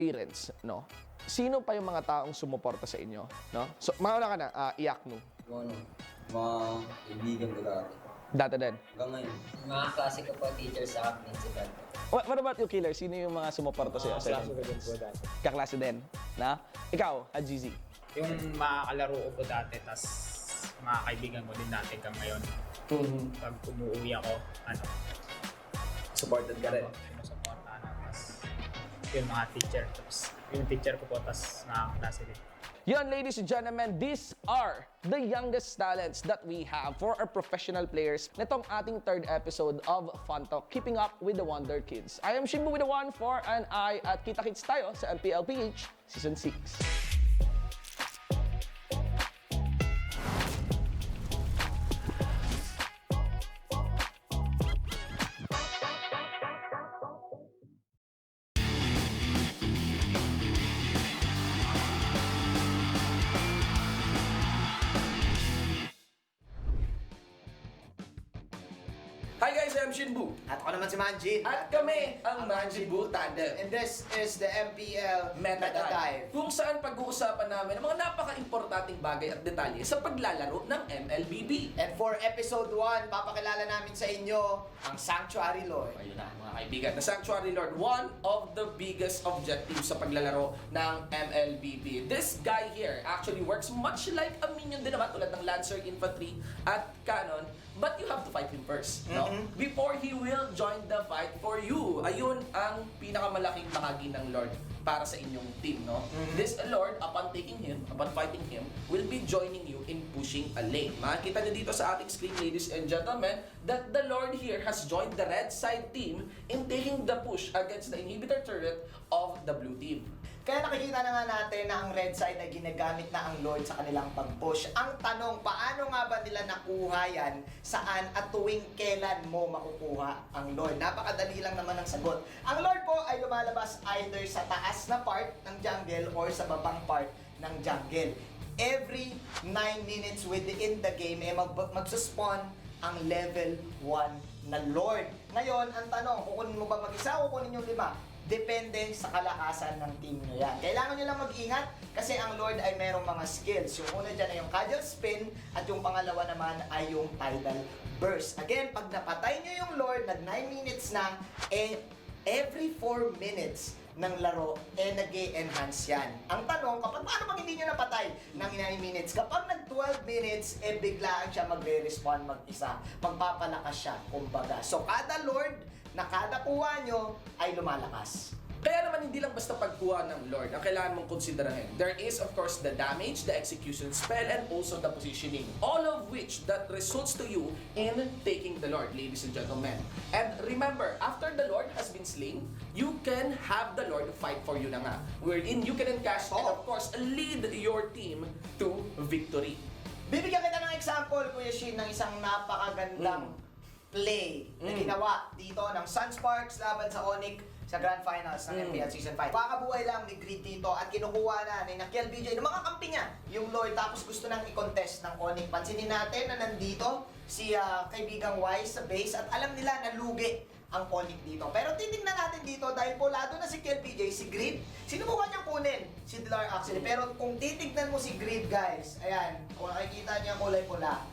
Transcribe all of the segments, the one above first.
parents, no? Sino pa yung mga taong sumuporta sa inyo, no? So, mauna ka na, Iaknu. Mga kaibigan ko dati. Dati din. Hanggang ngayon. Mga klase ko po, teacher sa principal. What about you, Killer? Sino yung mga sumuporta sa iyo? Kaklase ko din po dati. Kaklase din, na? Ikaw, Hajizi. Yung mga kalaro ko po dati, tas mga kaibigan ko din dati hanggang ngayon. Pag umuwi ako, Supported ka rin. sinusuportahan ako. Tas yung mga teacher, tapos yung teacher ko po, tas mga klase din. Yun, ladies and gentlemen, these are the youngest talents that we have for our professional players nitong ating third episode of Fun Talk, Keeping Up with the Wonder Kids. I am Shimbu with the 1, 4, and I at kita-kits tayo sa MPL-PH Season 6. Hi guys, I'm Shinbu. At ako naman si Manjin. At kami ang Manjibu Tandem. And this is the MPL Meta Meta Dive, Dive. kung saan pag-uusapan namin ang mga napaka-importanting bagay at detalye sa paglalaro ng MLBB. And for episode 1, papakilala namin sa inyo ang Sanctuary Lord. Ayun na, mga kaibigan. The Sanctuary Lord, one of the biggest objectives sa paglalaro ng MLBB. This guy here actually works much like a minion din naman, tulad ng Lancer, Infantry, at Cannon. But you have to fight him first, no? Before he will join the fight for you. Ayun ang pinakamalaking bahagi ng Lord para sa inyong team, no? This Lord, upon taking him, upon fighting him, will be joining you in pushing a lane. Makikita niyo dito sa ating screen, ladies and gentlemen, that the Lord here has joined the red side team in taking the push against the inhibitor turret of the blue team. Kaya nakikita na nga natin na ang red side ay ginagamit na ang Lord sa kanilang pag-push. Ang tanong, paano nga ba nila nakuha yan? Saan at tuwing kailan mo makukuha ang Lord? Napakadali lang naman ang sagot. Ang Lord po ay lumalabas either sa taas na part ng jungle or sa babang part ng jungle. Every 9 minutes within the game, magsuspawn ang level 1 na Lord. Ngayon, ang tanong, kukunin mo ba mag-isa o kukunin yung 5? Depende sa kalakasan ng team nyo yan. Kailangan nyo lang mag-ingat kasi ang Lord ay merong mga skills. Yung una dyan ay yung Cudgel Spin at yung pangalawa naman ay yung Tidal Burst. Again, pag napatay nyo yung Lord, nag 9 minutes na, every 4 minutes ng laro, nag-e-enhance yan. Ang tanong, paano pag hindi nyo napatay ng 9 minutes? Kapag nag 12 minutes, biglaan siya magre-respond mag-isa. Magpapalakas siya, kumbaga. So, kada Lord na kada kuha nyo ay lumalakas. Kaya naman hindi lang basta pagkuha ng Lord ang kailangan mong konsiderahin. There is of course the damage, the execution spell, and also the positioning. All of which that results to you in taking the Lord, ladies and gentlemen. And remember, after the Lord has been slain, you can have the Lord fight for you na nga. Wherein you can encash and of course lead your team to victory. Bibigyan kita ng example, Kuya Shin, ng isang napakagandang play na ginawa dito ng Sunsparks laban sa ONIC sa Grand Finals ng MPL Season 5. Pakabuhay lang ni Grid dito at kinukuha na ni Nakiel BJ ng mga kampi niya yung Lord, tapos gusto nang i-contest ng ONIC. Pansinin natin na nandito si kaibigang Wise sa base at alam nila na lugi ang ONIC dito. Pero titignan natin dito dahil polado na si Kiel BJ, si Grid, sinubukan niyang kunin si Dilar actually. Pero kung titignan mo si Grid, guys, ayan, kung nakikita niya kulay pula,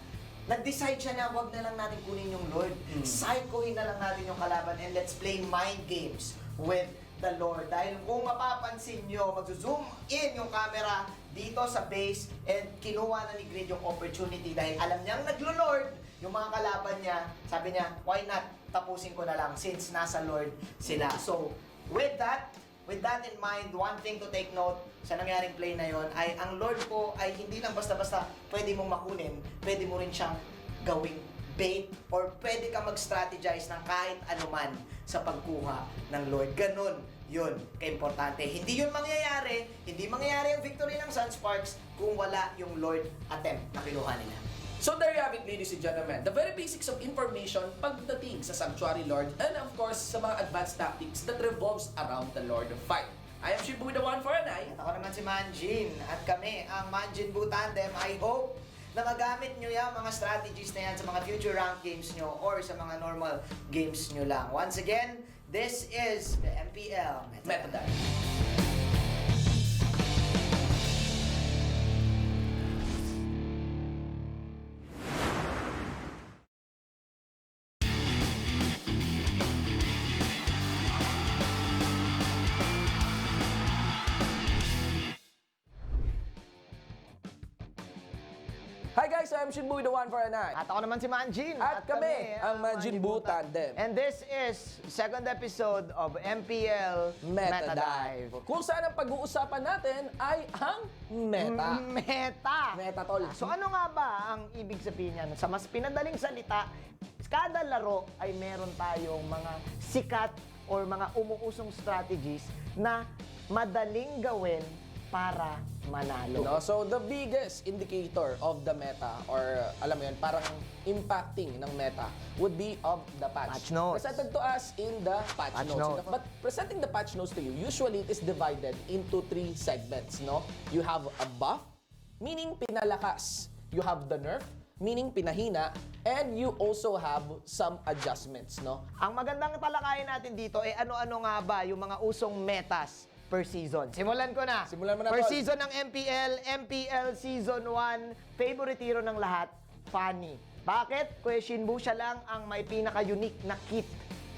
nag-decide siya na wag na lang natin kunin yung Lord. Psychohin na lang natin yung kalaban and let's play mind games with the Lord. Dahil kung mapapansin nyo, mag-zoom in yung camera dito sa base and kinuha na ni Grid yung opportunity dahil alam niyang naglo-Lord yung mga kalaban niya. Sabi niya, why not? Tapusin ko na lang since nasa Lord sila. So, with that in mind, one thing to take note sa nangyaring play na yon ay ang Lord po ay hindi lang basta-basta pwede mong makunin, pwede mo rin siyang gawing bait or pwede ka mag-strategize ng kahit anuman sa pagkuha ng Lord. Ganun yun kaimportante. Hindi yun mangyayari, hindi mangyayari ang victory ng Sunsparks kung wala yung Lord attempt na kinuha nila. So there you have it, ladies and gentlemen. The very basics of information pagdating sa Sanctuary Lord and of course sa mga advanced tactics that revolves around the Lord of Fight. I am Shibu with the 1 for an eye. At ako naman si Manjin at kami ang Manjin Bu Tandem. I hope na magamit nyo yung mga strategies na yan sa mga future rank games nyo or sa mga normal games nyo lang. Once again, this is the MPL Meta Dive. Hi guys, I'm Shinbu, the one for a night. At ako naman si Manjin. At kami ang Manjin Bu Tandem. And this is second episode of MPL Meta Dive. Kung saan ang pag-uusapan natin ay ang meta. Meta, tol. So ano nga ba ang ibig sabihin niyan? Sa mas pinadaling salita, kada laro ay meron tayong mga sikat or mga umuusong strategies na madaling gawin para manalo. No? So, the biggest indicator of the meta or alam mo yun, parang impacting ng meta would be of the patch. Patch notes. Presented to us in the patch notes. But presenting the patch notes to you, usually it is divided into 3 segments. No? You have a buff, meaning pinalakas. You have the nerf, meaning pinahina, and you also have some adjustments. No? Ang magandang talakayan natin dito ay ano-ano nga ba yung mga usong metas per season. Simulan ko na. Simulan mo na, Per Tol. season ng MPL Season 1, favorite hero ng lahat, Fanny. Bakit? Kuya Shinbu, siya lang ang may pinaka-unique na kit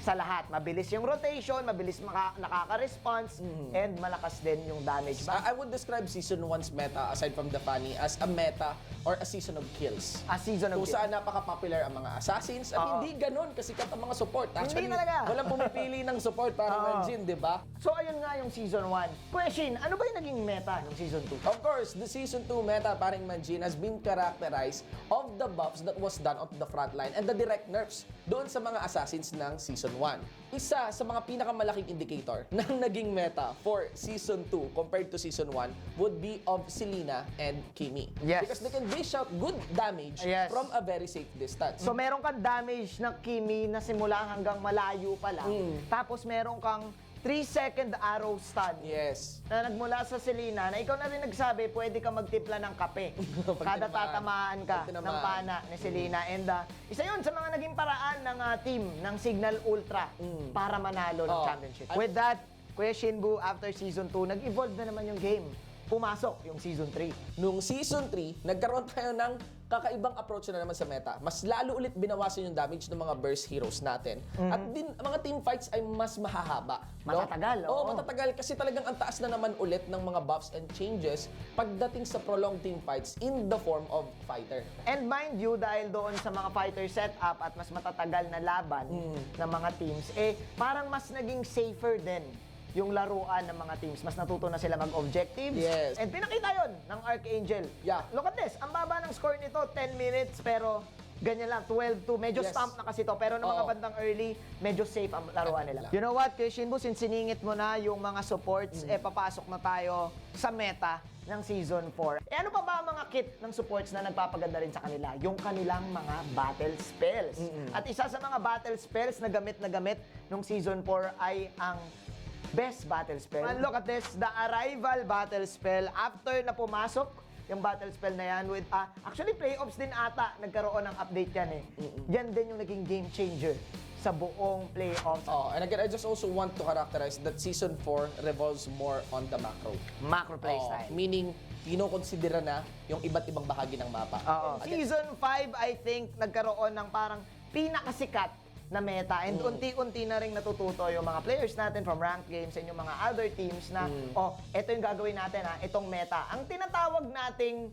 sa lahat. Mabilis yung rotation, mabilis nakaka-response, and malakas din yung damage. I would describe Season 1's meta, aside from the funny, as a meta or a season of kills. A season of Kung saan napaka-popular ang mga assassins at hindi ganun kasikat ang mga support. Actually, Hindi talaga. walang pumipili ng support para Manjin, di ba? So, ayun nga yung Season 1. Kuya Shin, ano ba yung naging meta ng Season 2? Of course, the Season 2 meta, paring Manjin, has been characterized of the buffs that was done on the front line and the direct nerfs doon sa mga assassins ng Season 1. Isa sa mga pinakamalaking indicator ng naging meta for Season 2 compared to Season 1 would be of Selena and Kimi. Yes. Because they can dish out good damage Yes. from a very safe distance. So, meron kang damage na Kimi na simula hanggang malayo pa lang. Tapos, meron kang 3-second arrow stun. Yes. Na nagmula sa Selena, na ikaw na rin nagsabi, pwede ka magtimpla ng kape. Kada tatamaan ka Pag ng tinamaan. pana ni Selena. And isa yun sa mga naging paraan ng team ng Cignal Ultra para manalo ng Oh. championship. With that, Kuya Shinbu, after Season 2, nag-evolve na naman yung game. Pumasok yung Season 3. Nung Season 3, nagkaroon tayo ng kakaibang approach na naman sa meta. Mas lalo ulit binawasan yung damage ng mga burst heroes natin. At din, mga team fights ay mas mahahaba. Matatagal, Oo, oo. matatagal kasi talagang ang taas na naman ulit ng mga buffs and changes pagdating sa prolonged team fights in the form of fighter. And mind you, dahil doon sa mga fighter setup at mas matatagal na laban ng mga teams, parang mas naging safer din yung laruan ng mga teams. Mas natuto na sila mag-objectives. Yes. And pinakita yon ng Archangel. Yeah. Look at this. Ang baba ng score nito, 10 minutes, pero ganyan lang, 12-2. Medyo Yes. stamp na kasi to. Pero ng mga Oo. bandang early, medyo safe ang laruan nila. You know what, Kuya Shinbu, since siningit mo na yung mga supports, papasok na tayo sa meta ng Season 4. Ano pa ba ang mga kit ng supports na nagpapaganda rin sa kanila? Yung kanilang mga battle spells. At isa sa mga battle spells na gamit nung Season 4 ay ang best battle spell. And look at this, the Arrival battle spell. After na pumasok yung battle spell na yan with, actually playoffs din ata, nagkaroon ng update yan eh. Yan din yung naging game changer sa buong playoffs. Oh, and again, I just also want to characterize that Season 4 revolves more on the macro. Macro playstyle. Meaning, kinokonsidera na yung iba't ibang bahagi ng mapa. Season 5, I think, nagkaroon ng parang pinakasikat na meta and unti-unti na rin natututo yung mga players natin from ranked games and yung mga other teams na eto yung gagawin natin itong meta. Ang tinatawag nating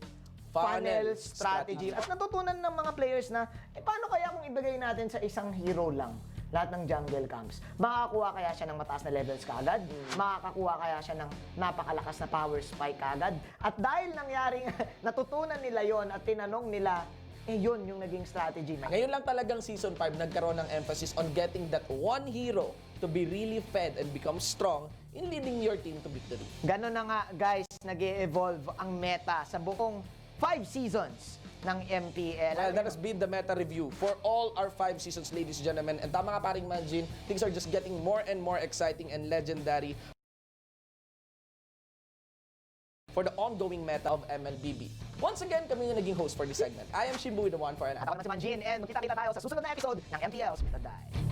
funnel strategy. At natutunan ng mga players na paano kaya kung ibigay natin sa isang hero lang lahat ng jungle camps? Makakakuha kaya siya ng mataas na levels kaagad? Makakakuha kaya siya ng napakalakas na power spike kaagad? At dahil nangyaring natutunan nila yon at tinanong nila, yun yung naging strategy. Ngayon lang talagang Season 5 nagkaroon ng emphasis on getting that one hero to be really fed and become strong in leading your team to victory. Ganon na nga, guys, nag-evolve ang meta sa buong 5 seasons ng MPL. Well, that has been the meta review for all our 5 seasons, ladies and gentlemen. And tama nga paring Manjin, things are just getting more and more exciting and legendary for the ongoing meta of MLBB. Once again, kami yung naging host for this segment. I am Shinbu, the one for an At ako naman si Manjin, and magkita-kita tayo sa susunod na episode ng MPL's Meta Dive.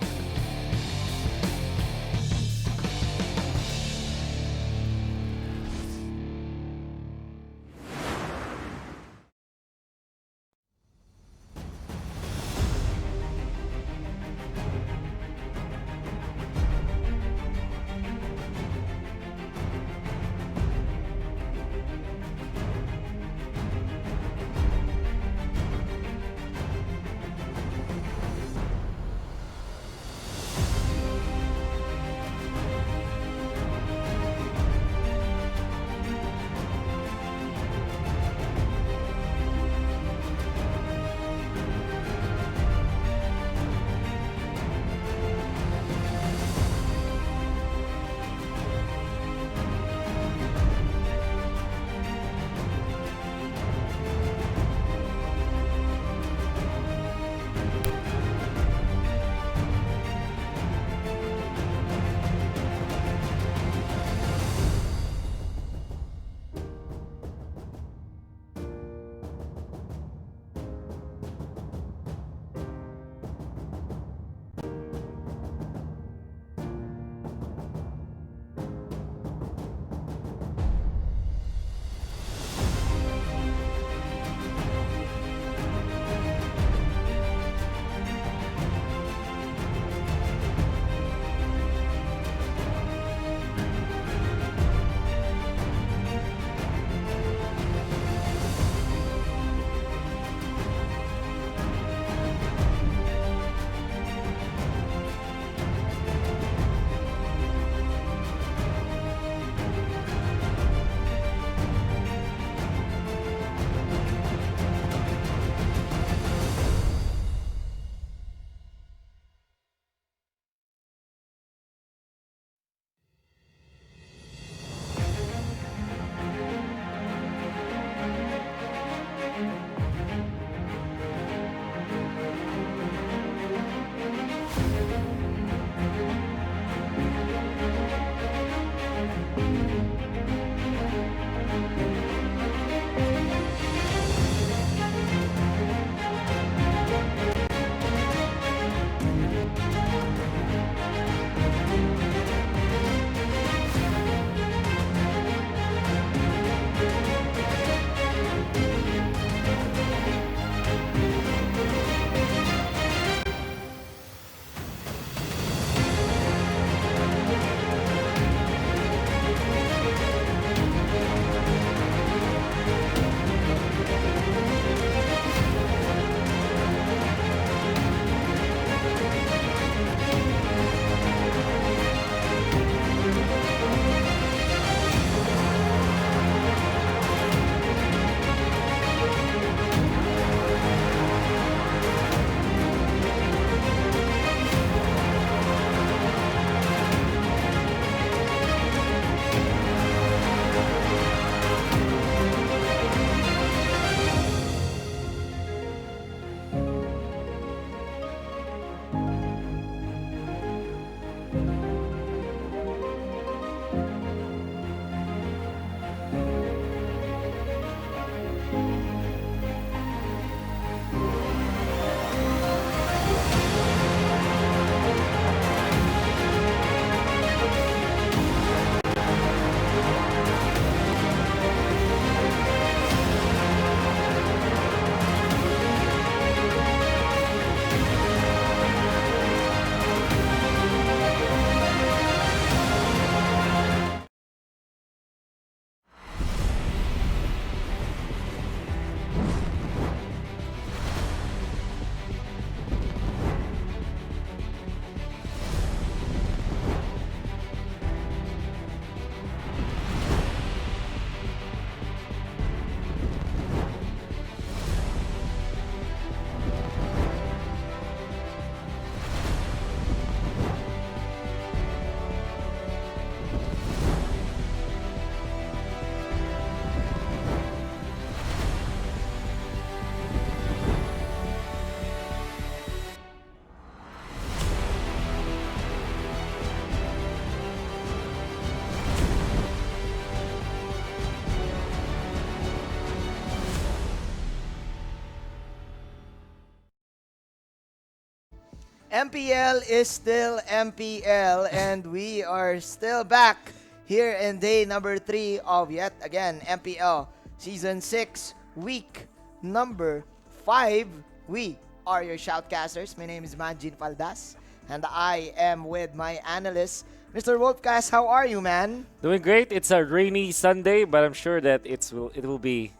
MPL is still MPL, and we are still back here in day number 3 of yet again MPL Season 6, week number 5. We are your shoutcasters. My name is Manjin Faldas, and I am with my analyst, Mr. Wolfcast. How are you, man? Doing great. It's a rainy Sunday, but I'm sure that it will be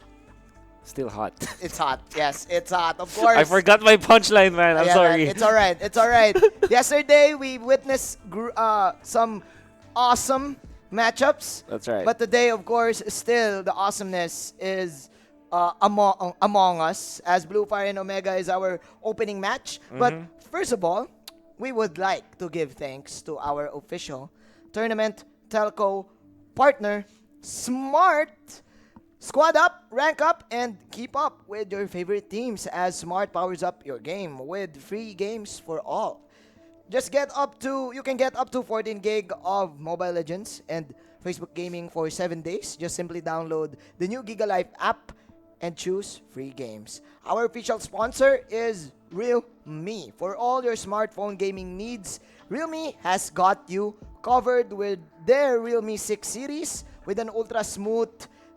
still hot. It's hot. Yes, it's hot. Of course. I forgot my punchline, man. I'm Yeah, sorry. man, it's all right. It's all right. Yesterday, we witnessed some awesome matchups. That's right. But today, of course, still the awesomeness is among us, as Blu Fire and Omega is our opening match. But first of all, we would like to give thanks to our official tournament telco partner, Smart. Squad up, rank up, and keep up with your favorite teams as Smart powers up your game with free games for all. You can get up to 14 gig of Mobile Legends and Facebook Gaming for 7 days. Just simply download the new GigaLife app and choose free games. Our official sponsor is Realme. For all your smartphone gaming needs, Realme has got you covered with their Realme 6 series with an ultra smooth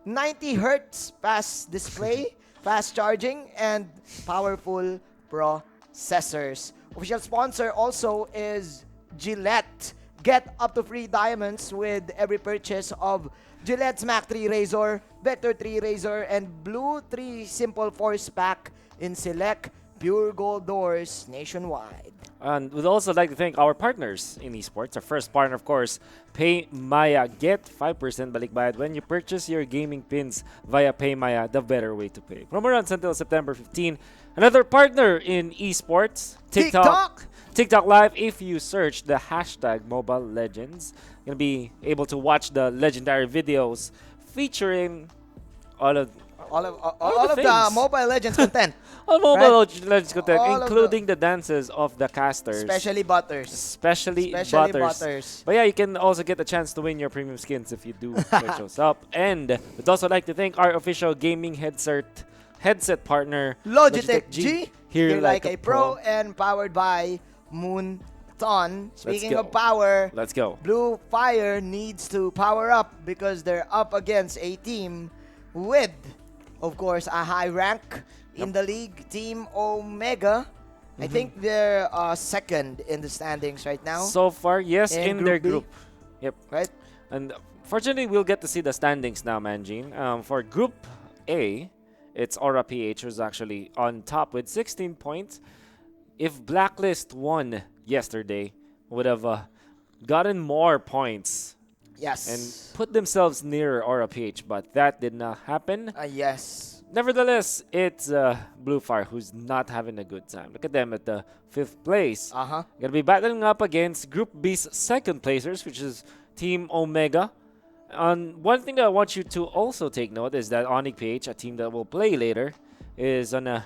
90 Hz fast display, fast charging, and powerful processors. Official sponsor also is Gillette. Get up to free diamonds with every purchase of Gillette's Mac 3 Razor, Vector 3 Razor, and Blue 3 Simple Force Pack in select Pure Gold doors nationwide. And we'd also like to thank our partners in esports. Our first partner, of course, PayMaya. Get 5% balikbayad when you purchase your gaming pins via PayMaya, the better way to pay. Promo runs until September 15. Another partner in esports, TikTok. TikTok Live. If you search the hashtag Mobile Legends, you're going to be able to watch the legendary videos featuring all of the Mobile Legends content. All Mobile Right? Legends content, All of including the dances of the casters. Especially Butters. Especially Butters. Butters. But yeah, you can also get a chance to win your premium skins if you do search those up. And we'd also like to thank our official gaming headset partner, Logitech G. Here like a pro, and powered by Moonton. Speaking go. of power, Let's go. Blu Fire needs to power up because they're up against a team with, of course, a high rank in the league, Team Omega. I think they're second in the standings right now. So far, yes, In in their Group B. group. Yep. Right? And fortunately, we'll get to see the standings now, Manjin. For Group A, it's Aura-PH who's actually on top with 16 points. If Blacklist won yesterday, would have gotten more points Yes. and put themselves near Aura-PH, but that did not happen. Yes. Nevertheless, it's Blu Fire who's not having a good time. Look at them at the 5th place. Gonna be battling up against Group B's second placers, which is Team Omega. And one thing that I want you to also take note is that ONIC-PH, a team that will play later, is on a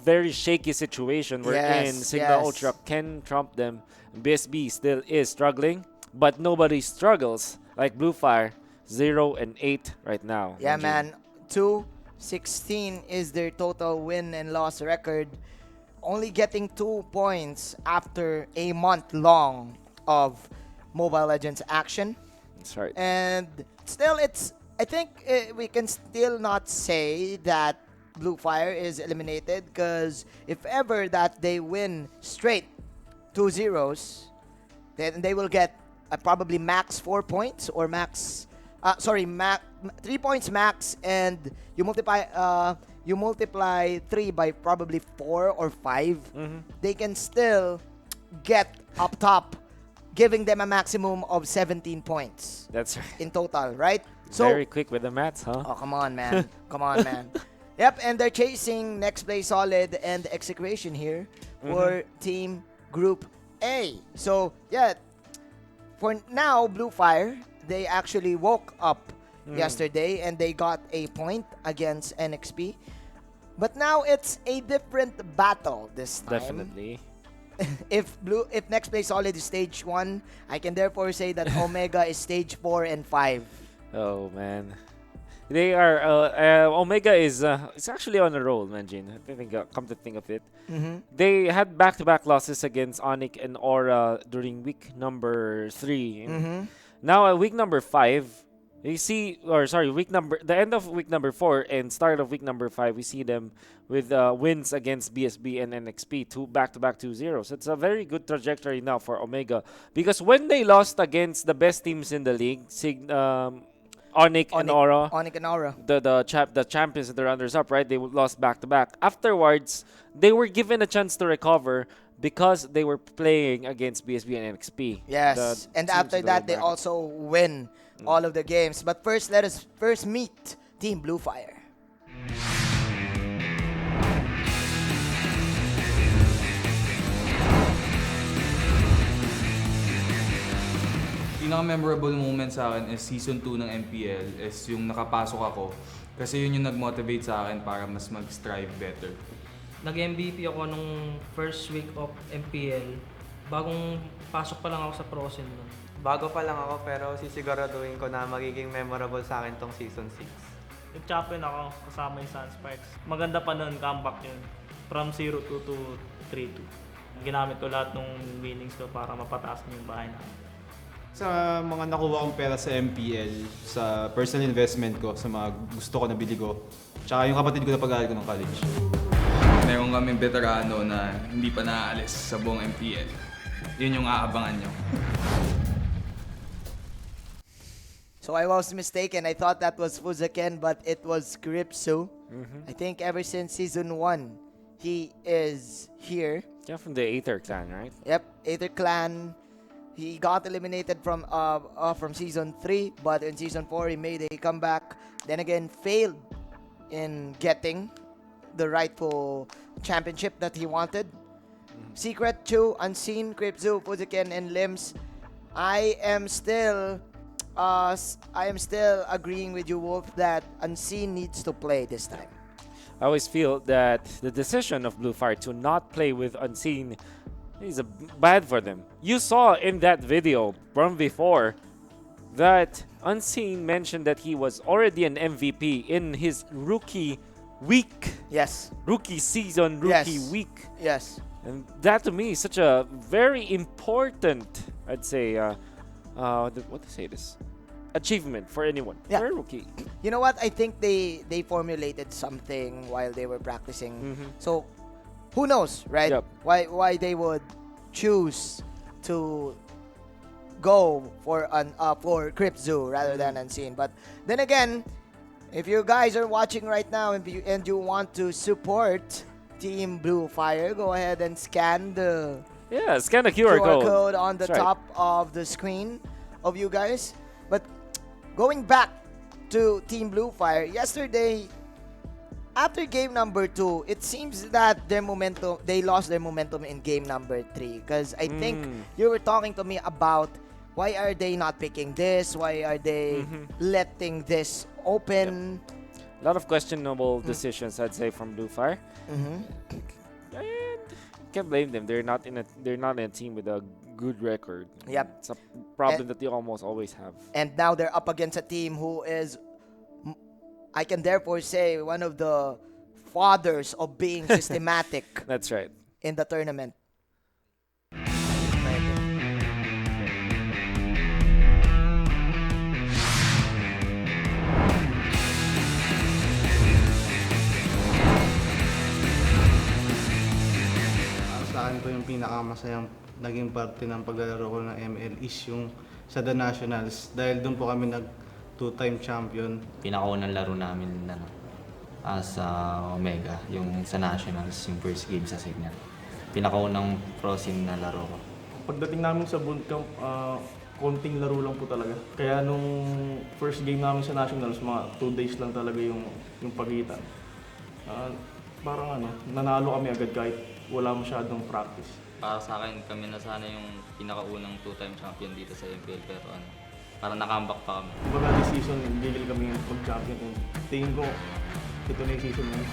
very shaky situation wherein Cignal Ultra can trump them. BSB still is struggling, but nobody struggles like Blu Fire. 0-8 right now. Yeah, Manjin. man. 2-16 is their total win and loss record. Only getting 2 points after a month long of Mobile Legends action. That's right. And still, I think we can still not say that Blu Fire is eliminated, because if ever that they win straight 2-0s, then they will get probably max 4 points or max 3 points max, and you multiply 3 by probably 4 or 5. They can still get up top, giving them a maximum of 17 points. That's right. In total, right? So Very quick with the maths, huh? oh, come on, man. Come on, man. Yep, and they're chasing Nexplay Solid and Execution here for Team Group A. So, yeah, for now, Blu Fire, they actually woke up yesterday and they got a point against NXP. But now it's a different battle this time. Definitely. If Nexplay Solid is stage 1, I can therefore say that Omega is stage 4 and 5. Oh, man. They are Omega is it's actually on a roll, Manjin. I think come to think of it, they had back-to-back losses against ONIC and Aura during week number 3. Now at week number 5, you see, or sorry, the end of week number 4 and start of week number 5, we see them with wins against BSB and NXP, two back-to-back 2-0. So it's a very good trajectory now for Omega, because when they lost against the best teams in the league, ONIC and Aura, ONIC and Aura. the champions and the runners-up, right? They lost back-to-back. Afterwards, they were given a chance to recover because they were playing against BSB and NXP. Yes, and after that, they also win all of the games. But first, let us first meet Team Blu Fire. Pinaka-memorable moment sa akin is Season 2 ng MPL is yung nakapasok ako kasi yun yung nag-motivate sa akin para mas mag-strive better. Nag-MVP ako nung first week of MPL. Bagong pasok pa lang ako sa Pro Scene nun. Bago pa lang ako pero sisiguraduhin ko na magiging memorable sa akin tong Season 6. Nag-champion ako kasama yung Sunsparks. Maganda pa nun, comeback yun. From 0-2 to 3-2. Ginamit ko lahat ng winnings ko para mapataas na yung bahay namin. Sa mga nakuha kong pera sa MPL, sa personal investment ko, sa mga gusto ko na bili ko, tsaka yung kapatid ko na pag-aaral ko ng college. Meron kaming veterano na hindi pa naaalis sa buong MPL. Yun yung aabangan nyo. So I was mistaken. I thought that was Fuzaken, but it was Gripsu. I think ever since Season 1, he is here. Yeah, from the Aether clan, right? Yep, Aether clan. He got eliminated from Season 3, but in Season 4, he made a comeback. Then again, failed in getting the rightful championship that he wanted. Secret, Chu, Unseen, Kripzu, Fuzaken, and Limbs. I am still agreeing with you, Wolf, that Unseen needs to play this time. I always feel that the decision of Blu Fire to not play with Unseen is bad for them. You saw in that video from before that Unseen mentioned that he was already an MVP in his rookie week. Yes. Rookie season, rookie week. Yes. And that to me is such a very important, I'd say, what to say this? Achievement for anyone. Yeah. For a rookie. You know what? I think they formulated something while they were practicing. So, who knows, right? Yep. Why they would choose to go for Kripzu rather than Unseen. But then again, if you guys are watching right now and you want to support Team Blu Fire, go ahead and scan the scan the QR code on the top of the screen of you guys. But going back to Team Blu Fire, yesterday, after game number 2, it seems that they lost their momentum in game number 3. Because I think you were talking to me about why are they not picking this? Why are they letting this open? A lot of questionable decisions, I'd say, from Blu Fire. And can't blame them. They're not in a team with a good record. Yep. It's a problem that you almost always have. And now they're up against a team who is, I can therefore say, one of the fathers of being systematic. That's right. In the tournament. Sa akin po yung pinakamasayang naging parte ng paglalaro ko ng ML is yung sa The Nationals dahil doon po kami two-time champion. Pinakaunang laro namin sa Omega, yung sa Nationals, yung first game sa Cignal. Pinakaunang pro scene na laro ko. Pagdating namin sa bootcamp, konting laro lang po talaga. Kaya nung first game namin sa Nationals, mga 2 days lang talaga yung pagitan. Parang nanalo kami agad kahit wala masyadong practice. Para sa akin, kami na sana yung pinakaunang 2-time champion dito sa MPL, pero parang nakambak pa kami. Kumbaga this season, gigil kami mag-champion. Tingin ko, ito na yung season na yun.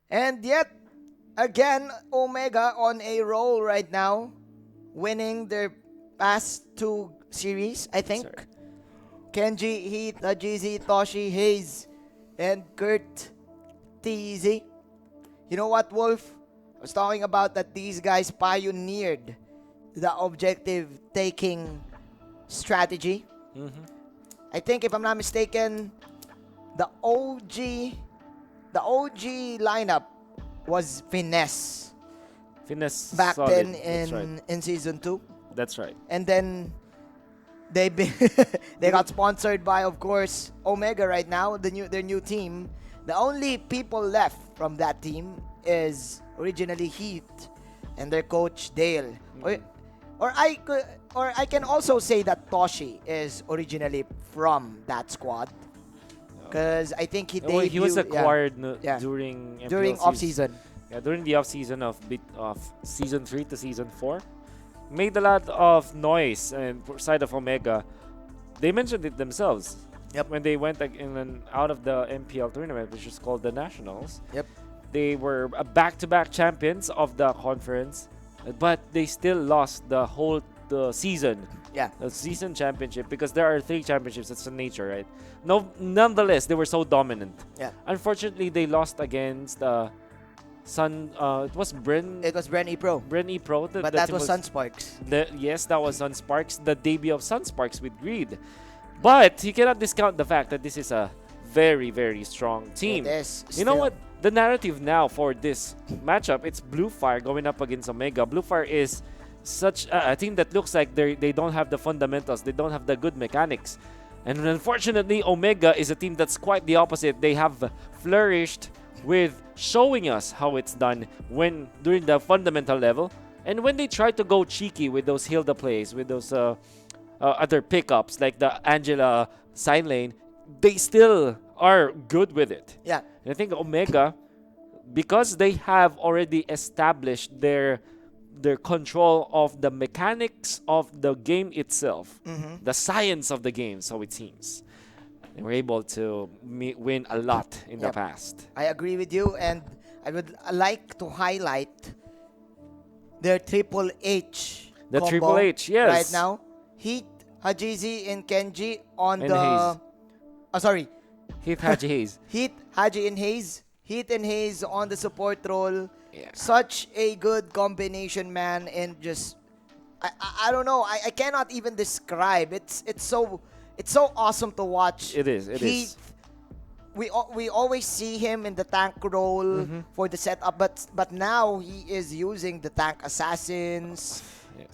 And yet, again, Omega on a roll right now, winning their past 2 series, I think. Sorry. Kenji, Heath, Hajizi, Toshi, Hayes, and Kurt TZ. You know what, Wolf? I was talking about that these guys pioneered the objective taking strategy. I think, if I'm not mistaken, the OG lineup was Finesse. Finesse Back solid. then That's right. in season 2. That's right. And then they got sponsored by, of course, Omega right now, their new team. The only people left from that team is originally Heath and their coach Dale. Or I can also say that Toshi is originally from that squad. Because I think he debuted. He was acquired during during off season. Yeah, during the off season of season 3 to season 4. Made a lot of noise and side of Omega. They mentioned it themselves. Yep. When they went out of the MPL tournament, which is called the Nationals. Yep. They were back-to-back champions of the conference, but they still lost the season. Yeah. The season championship, because there are 3 championships. That's the nature, right? No, nonetheless, they were so dominant. Yeah. Unfortunately, they lost against it was Bren ePro. Bren ePro. But that was Sunsparks. Yes, that was Sunsparks. The debut of Sunsparks with Greed. But you cannot discount the fact that this is a very, very strong team. It is. You know what? The narrative now for this matchup, it's Blu Fire going up against Omega. Blu Fire is such a team that looks like they don't have the fundamentals. They don't have the good mechanics. And unfortunately, Omega is a team that's quite the opposite. They have flourished with showing us how it's done during the fundamental level. And when they try to go cheeky with those Hilda plays, with those other pickups like the Angela side lane, they still are good with it. Yeah. And I think Omega, because they have already established their control of the mechanics of the game itself, the science of the game, so it seems, they were able to win a lot in the past. I agree with you, and I would like to highlight their Triple H. The combo Triple H, yes. Right now, Heath, Hajizi, and Kenji on And the. Hayes. Oh, sorry. Heath, Haji, Hayes. Heath, Haji, and Hayes. Heath and Hayes on the support role. Yeah. Such a good combination, man, and just I don't know. I cannot even describe. It's so awesome to watch. It is. It is. We always see him in the tank role for the setup, but now he is using the tank assassins,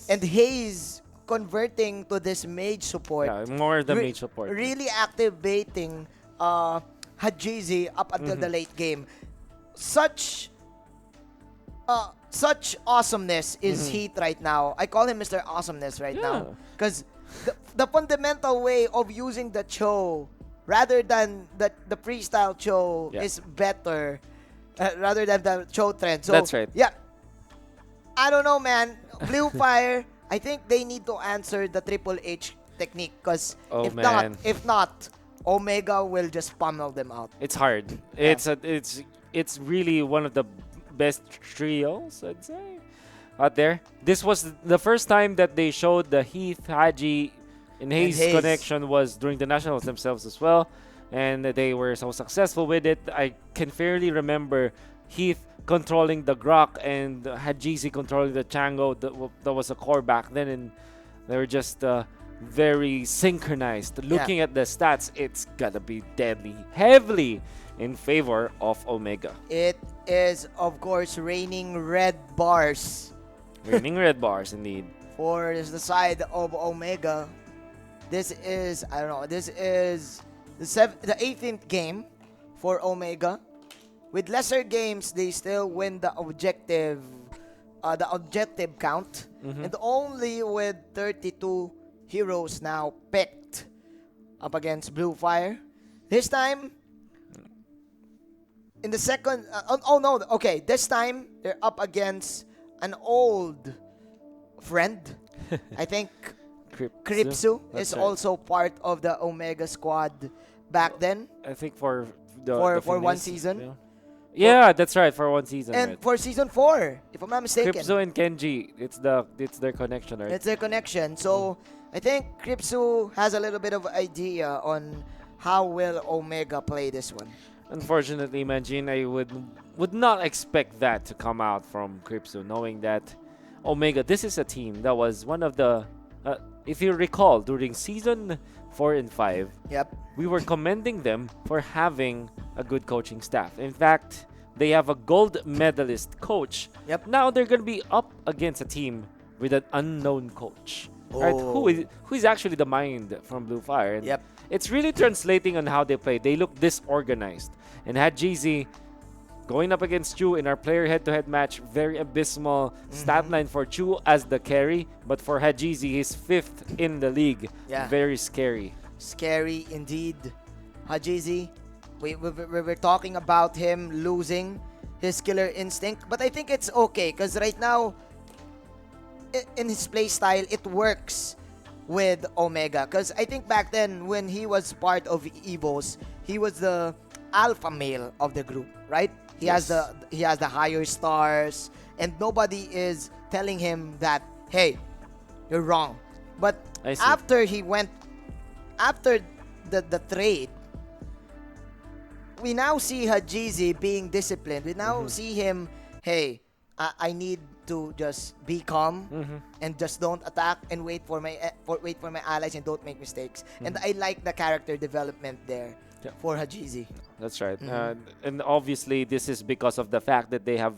and Hayes converting to this mage support. Yeah, more the mage support. Really activating Hajizi up until the late game. Such awesomeness is Heath right now. I call him Mr. Awesomeness right now because the fundamental way of using the Cho rather than the freestyle Cho is better rather than the Cho trend. So, that's right. Yeah. I don't know, man. Blu Fire, I think they need to answer the Triple H technique because if not, Omega will just pummel them out. It's hard. Yeah. It's really one of the best trios, I'd say, out there. This was the first time that they showed the Heath, Haji, and Hayes connection was during the Nationals themselves as well, and they were so successful with it. I can fairly remember Heath controlling the Grok and Hajizi controlling the Chango. That was a core back then, and they were just very synchronized. Looking at the stats, it's gotta be deadly, heavily in favor of Omega. It is, of course, raining red bars. Raining red bars, indeed. For the side of Omega, this is, I don't know, this is the 18th game for Omega. With lesser games, they still win the objective count. And only with 32 heroes now picked up against Blu Fire. This time, in the second, this time they're up against an old friend. I think Kripsu is also part of the Omega squad back then. I think for for one Finesse, season. yeah. Yeah, that's right, for one season. And right. for season 4, if I'm not mistaken. Crypto and Kenji, it's their connection, right? It's their connection. So I think Kripsu has a little bit of idea on how will Omega play this one. Unfortunately, Manjin, I would not expect that to come out from Kripsu, knowing that Omega, this is a team that was one of the, if you recall, during season 4 and 5, Yep. we were commending them for having a good coaching staff. In fact, they have a gold medalist coach. Yep. Now they're going to be up against a team with an unknown coach. Right? Oh. Who is actually the mind from Blue Fire. And Yep. it's really translating on how they play. They look disorganized. And had GZ going up against Chu in our player head-to-head match, very abysmal stat line for Chu as the carry, but for Hajizi, he's 5th in the league. Yeah. Very scary. Scary indeed. Hajizi, we were talking about him losing his killer instinct, but I think it's okay because right now, in his play style, it works with Omega. Because I think back then, when he was part of Evos, he was the alpha male of the group, right? He has the higher stars, and nobody is telling him that, hey, you're wrong. But after he went, after the trade, we now see Hajizi being disciplined. We now see him, hey, I need to just be calm and just don't attack and wait for my allies and don't make mistakes. And I like the character development there for Hajizi. That's right. And obviously, this is because of the fact that they have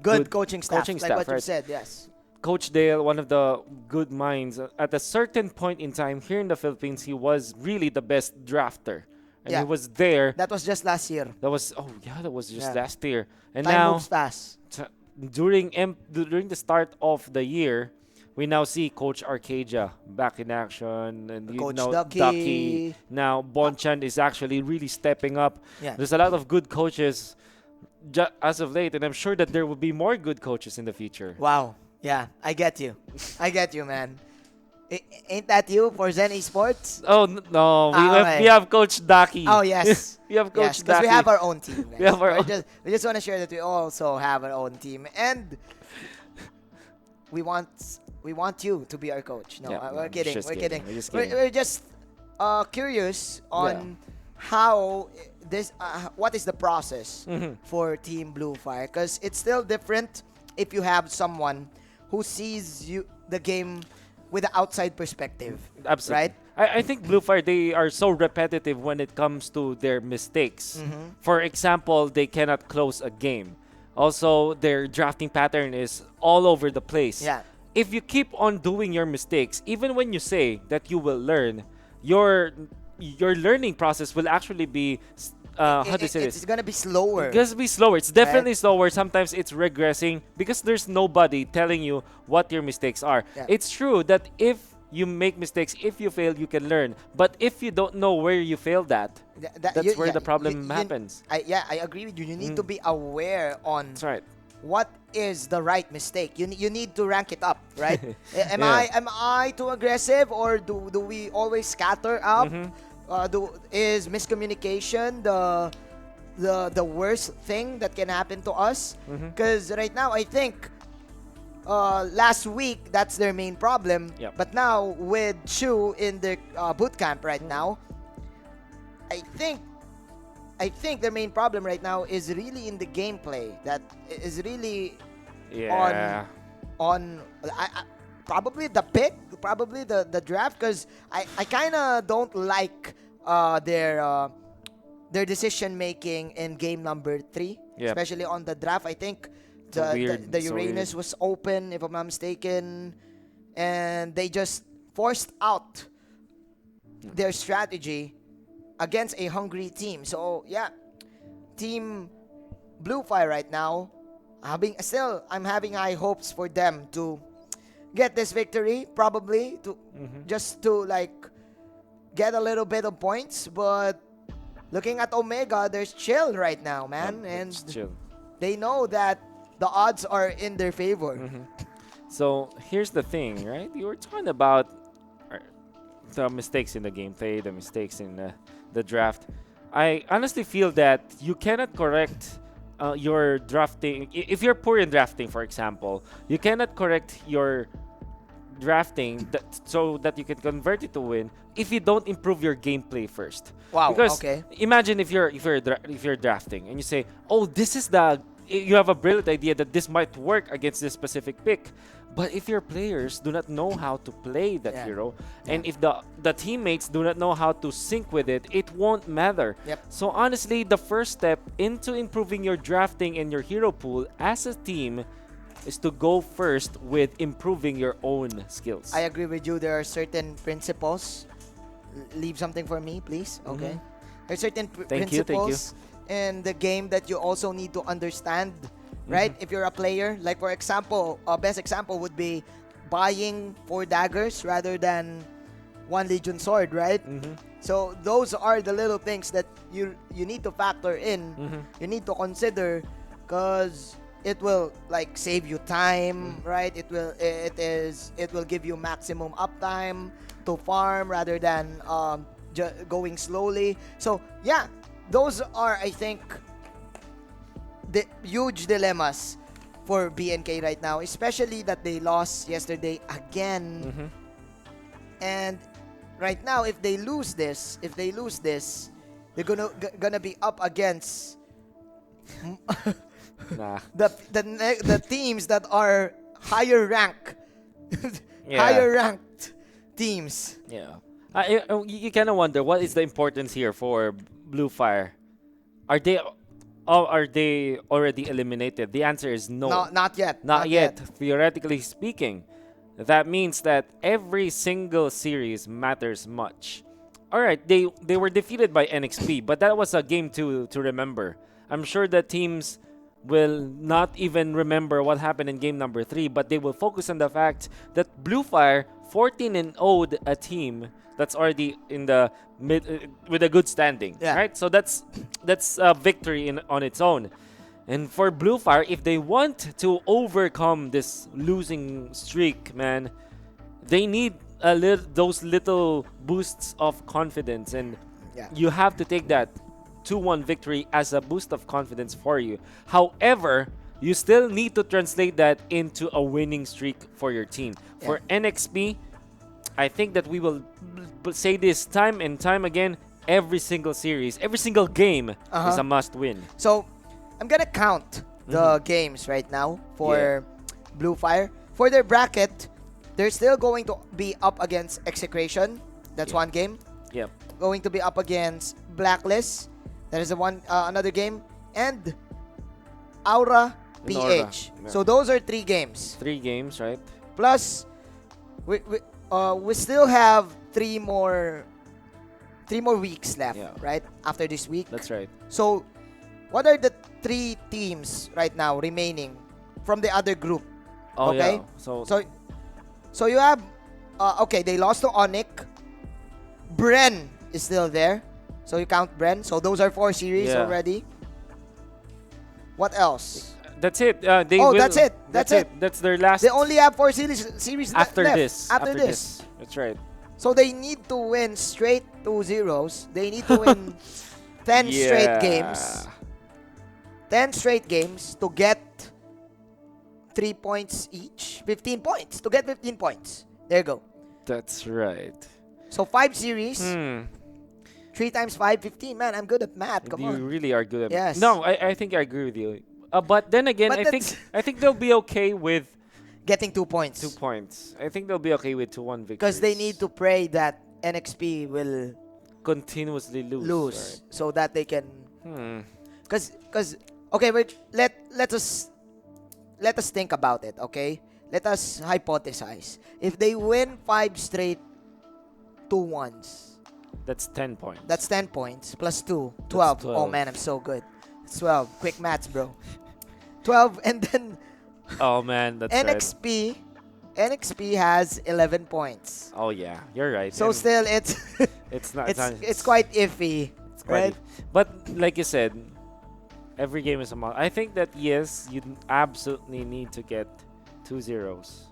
good coaching staff, like what you right? said, yes. Coach Dale, one of the good minds, at a certain point in time here in the Philippines, he was really the best drafter. And he was there. That was just last year. That was just last year. And Time now moves fast. During the start of the year, we now see Coach Arcadia back in action, and Coach Ducky. Now Bonchan is actually really stepping up. Yeah. There's a lot of good coaches as of late, and I'm sure that there will be more good coaches in the future. Wow. Yeah, I get you. I get you, man. Ain't that you for Zen eSports? Oh, no. We have Coach Ducky. Oh, yes. We have Coach Yes, because we Ducky. have our own team. Guys. We have our own. We just want to share that we also have our own team. And we want you to be our coach. No, we're kidding. We're kidding. We're just curious on how this, what is the process for Team Blue Fire? Because it's still different if you have someone who sees the game with the outside perspective. Absolutely. Right? I think Blue Fire, they are so repetitive when it comes to their mistakes. For example, they cannot close a game. Also, their drafting pattern is all over the place. Yeah. If you keep on doing your mistakes, even when you say that you will learn, your learning process will actually be how to say this? It's gonna be slower. It's gonna be slower. It's definitely slower. Sometimes it's regressing because there's nobody telling you what your mistakes are. Yeah. It's true that if you make mistakes, if you fail, you can learn. But if you don't know where you failed at, that's where the problem happens. I agree with you. You need to be aware on That's right. what is the right mistake. You need to rank it up, right? Am I too aggressive, or do we always scatter up? Is miscommunication the worst thing that can happen to us? Because right now, I think last week that's their main problem. Yep. But now with Chu in the boot camp right now, I think their main problem right now is really in the gameplay. That is really on probably the pick, probably the draft, because I kind of don't like their decision making in game number 3, especially on the draft. I think the Uranus was open, if I'm not mistaken, and they just forced out their strategy against a hungry team. So yeah, Team Blue Fire right now, I'm having high hopes for them to get this victory, probably to just to like get a little bit of points. But looking at Omega, there's chill right now, man, and they know that the odds are in their favor. So here's the thing, right? You were talking about the mistakes in the gameplay, the mistakes in the draft. I honestly feel that you cannot correct your drafting, if you're poor in drafting, for example, you cannot correct your drafting so that you can convert it to win if you don't improve your gameplay first. Wow. Because Okay. imagine if you're drafting and you say, "Oh, this is you have a brilliant idea that this might work against this specific pick." But if your players do not know how to play that hero, and if the teammates do not know how to sync with it, it won't matter. Yep. So honestly, the first step into improving your drafting and your hero pool as a team is to go first with improving your own skills. I agree with you. There are certain principles. Leave something for me, please. Okay. There are certain principles in the game that you also need to understand, right? If you're a player, like for example, a best example would be buying 4 daggers rather than 1 Legion sword, right? So those are the little things that you need to factor in. You need to consider, because it will like save you time, right? It will give you maximum uptime to farm rather than going slowly. So yeah, those are, I think, the huge dilemmas for BNK right now, especially that they lost yesterday again. And right now, if they lose this, they're gonna be up against the teams that are higher ranked teams. Yeah. You kind of wonder what is the importance here for Blue Fire. Are they already eliminated? The answer is no. Not yet. Not yet. Theoretically speaking, that means that every single series matters much. All right, they were defeated by NXP, but that was a game to remember. I'm sure that teams will not even remember what happened in game number 3, but they will focus on the fact that Blue Fire 14-0'd a team that's already in the mid with a good standing, right? So that's a victory on its own. And for Blue Fire, if they want to overcome this losing streak, man, they need those little boosts of confidence, and you have to take that 2-1 victory as a boost of confidence for you. However, you still need to translate that into a winning streak for your team. For NXP, I think that we will say this time and time again, every single series, every single game is a must win. So, I'm gonna count the games right now for Blue Fire. For their bracket, they're still going to be up against Execration. That's one game. Yep. Going to be up against Blacklist. That is another game. And Aura PH. So those are 3 games. 3 games, right? Plus, we still have 3 more weeks left, right? After this week. That's right. So, what are the 3 teams right now remaining from the other group? Oh, okay. Yeah. So you have okay, they lost to ONIC. Bren is still there. So you count Bren. So those are 4 series already. What else? That's it. That's it. That's it. That's their last. They only have 4 series after left. this. After this. That's right. So they need to win straight 2-0s. They need to win 10 straight games. 10 straight games to get 3 points each. 15 points. To get 15 points. There you go. That's right. So 5 series. 3 times 5, 15. Man, I'm good at math. Come on. You really are good at math. No, I think I agree with you. But then again, I think they'll be okay with getting 2 points. 2 points. I think they'll be okay with 2-1 victories. Because they need to pray that NXP will continuously lose right? So that they can. Because okay, wait. Let us think about it. Okay, let us hypothesize. If they win 5 straight 2-1s. That's 10 points. That's 10 points plus 2. 12. Oh man, I'm so good. It's 12. Quick maths, bro. 12 and then. Oh man, that's NXP. Right. NXP has 11 points. Oh yeah, you're right. So still, it's it's quite iffy, right? But like you said, every game is a must. I think that yes, you absolutely need to get 2 zeros.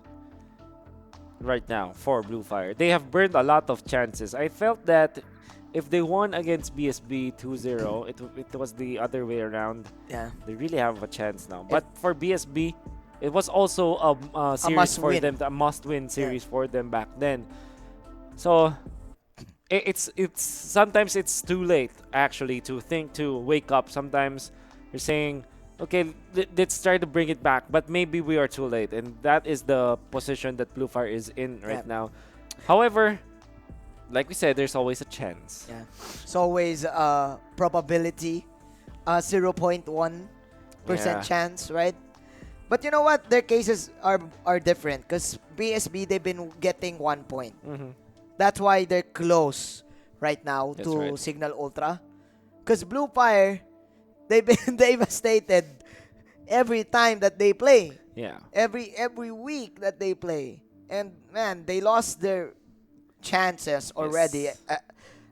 right now for Blue Fire. They have burned a lot of chances. I felt that if they won against BSB 2-0, it was the other way around. Yeah. They really have a chance now. But for BSB, it was also a series for them, a must-win series for them back then. So it's sometimes it's too late actually to wake up. Sometimes you're saying, okay, let's try to bring it back, but maybe we are too late, and that is the position that Blue Fire is in right now. However, like we said, there's always a chance. Yeah, it's always a probability, 0.1% chance, right? But you know what? Their cases are different because BSB, they've been getting 1 point. That's why they're close right now to Cignal Ultra. Because Blue Fire, they've been devastated every time that they play. Yeah. Every week that they play. And man, they lost their chances already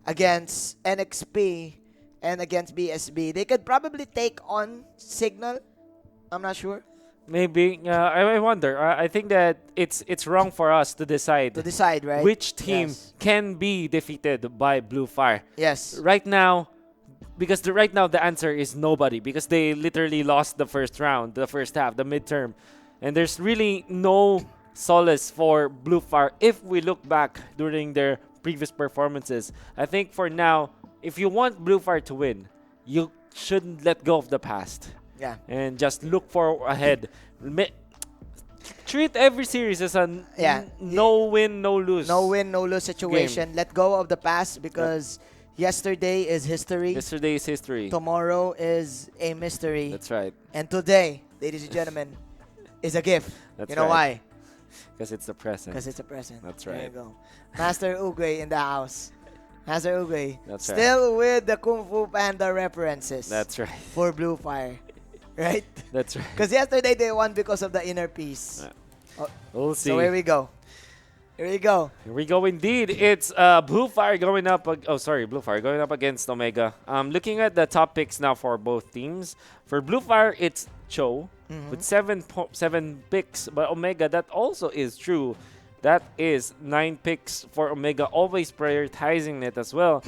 against NXP and against BSB. They could probably take on Cignal. I'm not sure. Maybe. I wonder. I think that it's wrong for us to decide. Right? Which team can be defeated by Blue Fire. Yes. Right now, because right now the answer is nobody, because they literally lost the first round, the first half, the midterm. And there's really no solace for Blue Fire if we look back during their previous performances. I think for now, if you want Blue Fire to win, you shouldn't let go of the past. Yeah. And just look for ahead. Treat every series as a no win, no lose. No win, no lose situation. Game. Let go of the past because yesterday is history. Yesterday is history. Tomorrow is a mystery. That's right. And today, ladies and gentlemen, is a gift. That's you know why? Because it's the present. Because it's a present. That's There right. you go. Master Ugwe in the house. Master Ugwe. That's Still with the Kung Fu Panda references. That's right. For Blue Fire. Right? That's right. Because yesterday they won because of the inner peace. We'll see. So here we go. Here we go. Here we go indeed. It's Blue Fire going up. Blue Fire going up against Omega. Looking at the top picks now for both teams. For Blue Fire, it's Cho with 7 picks. But Omega, that also is true. That is 9 picks for Omega, always prioritizing it as well.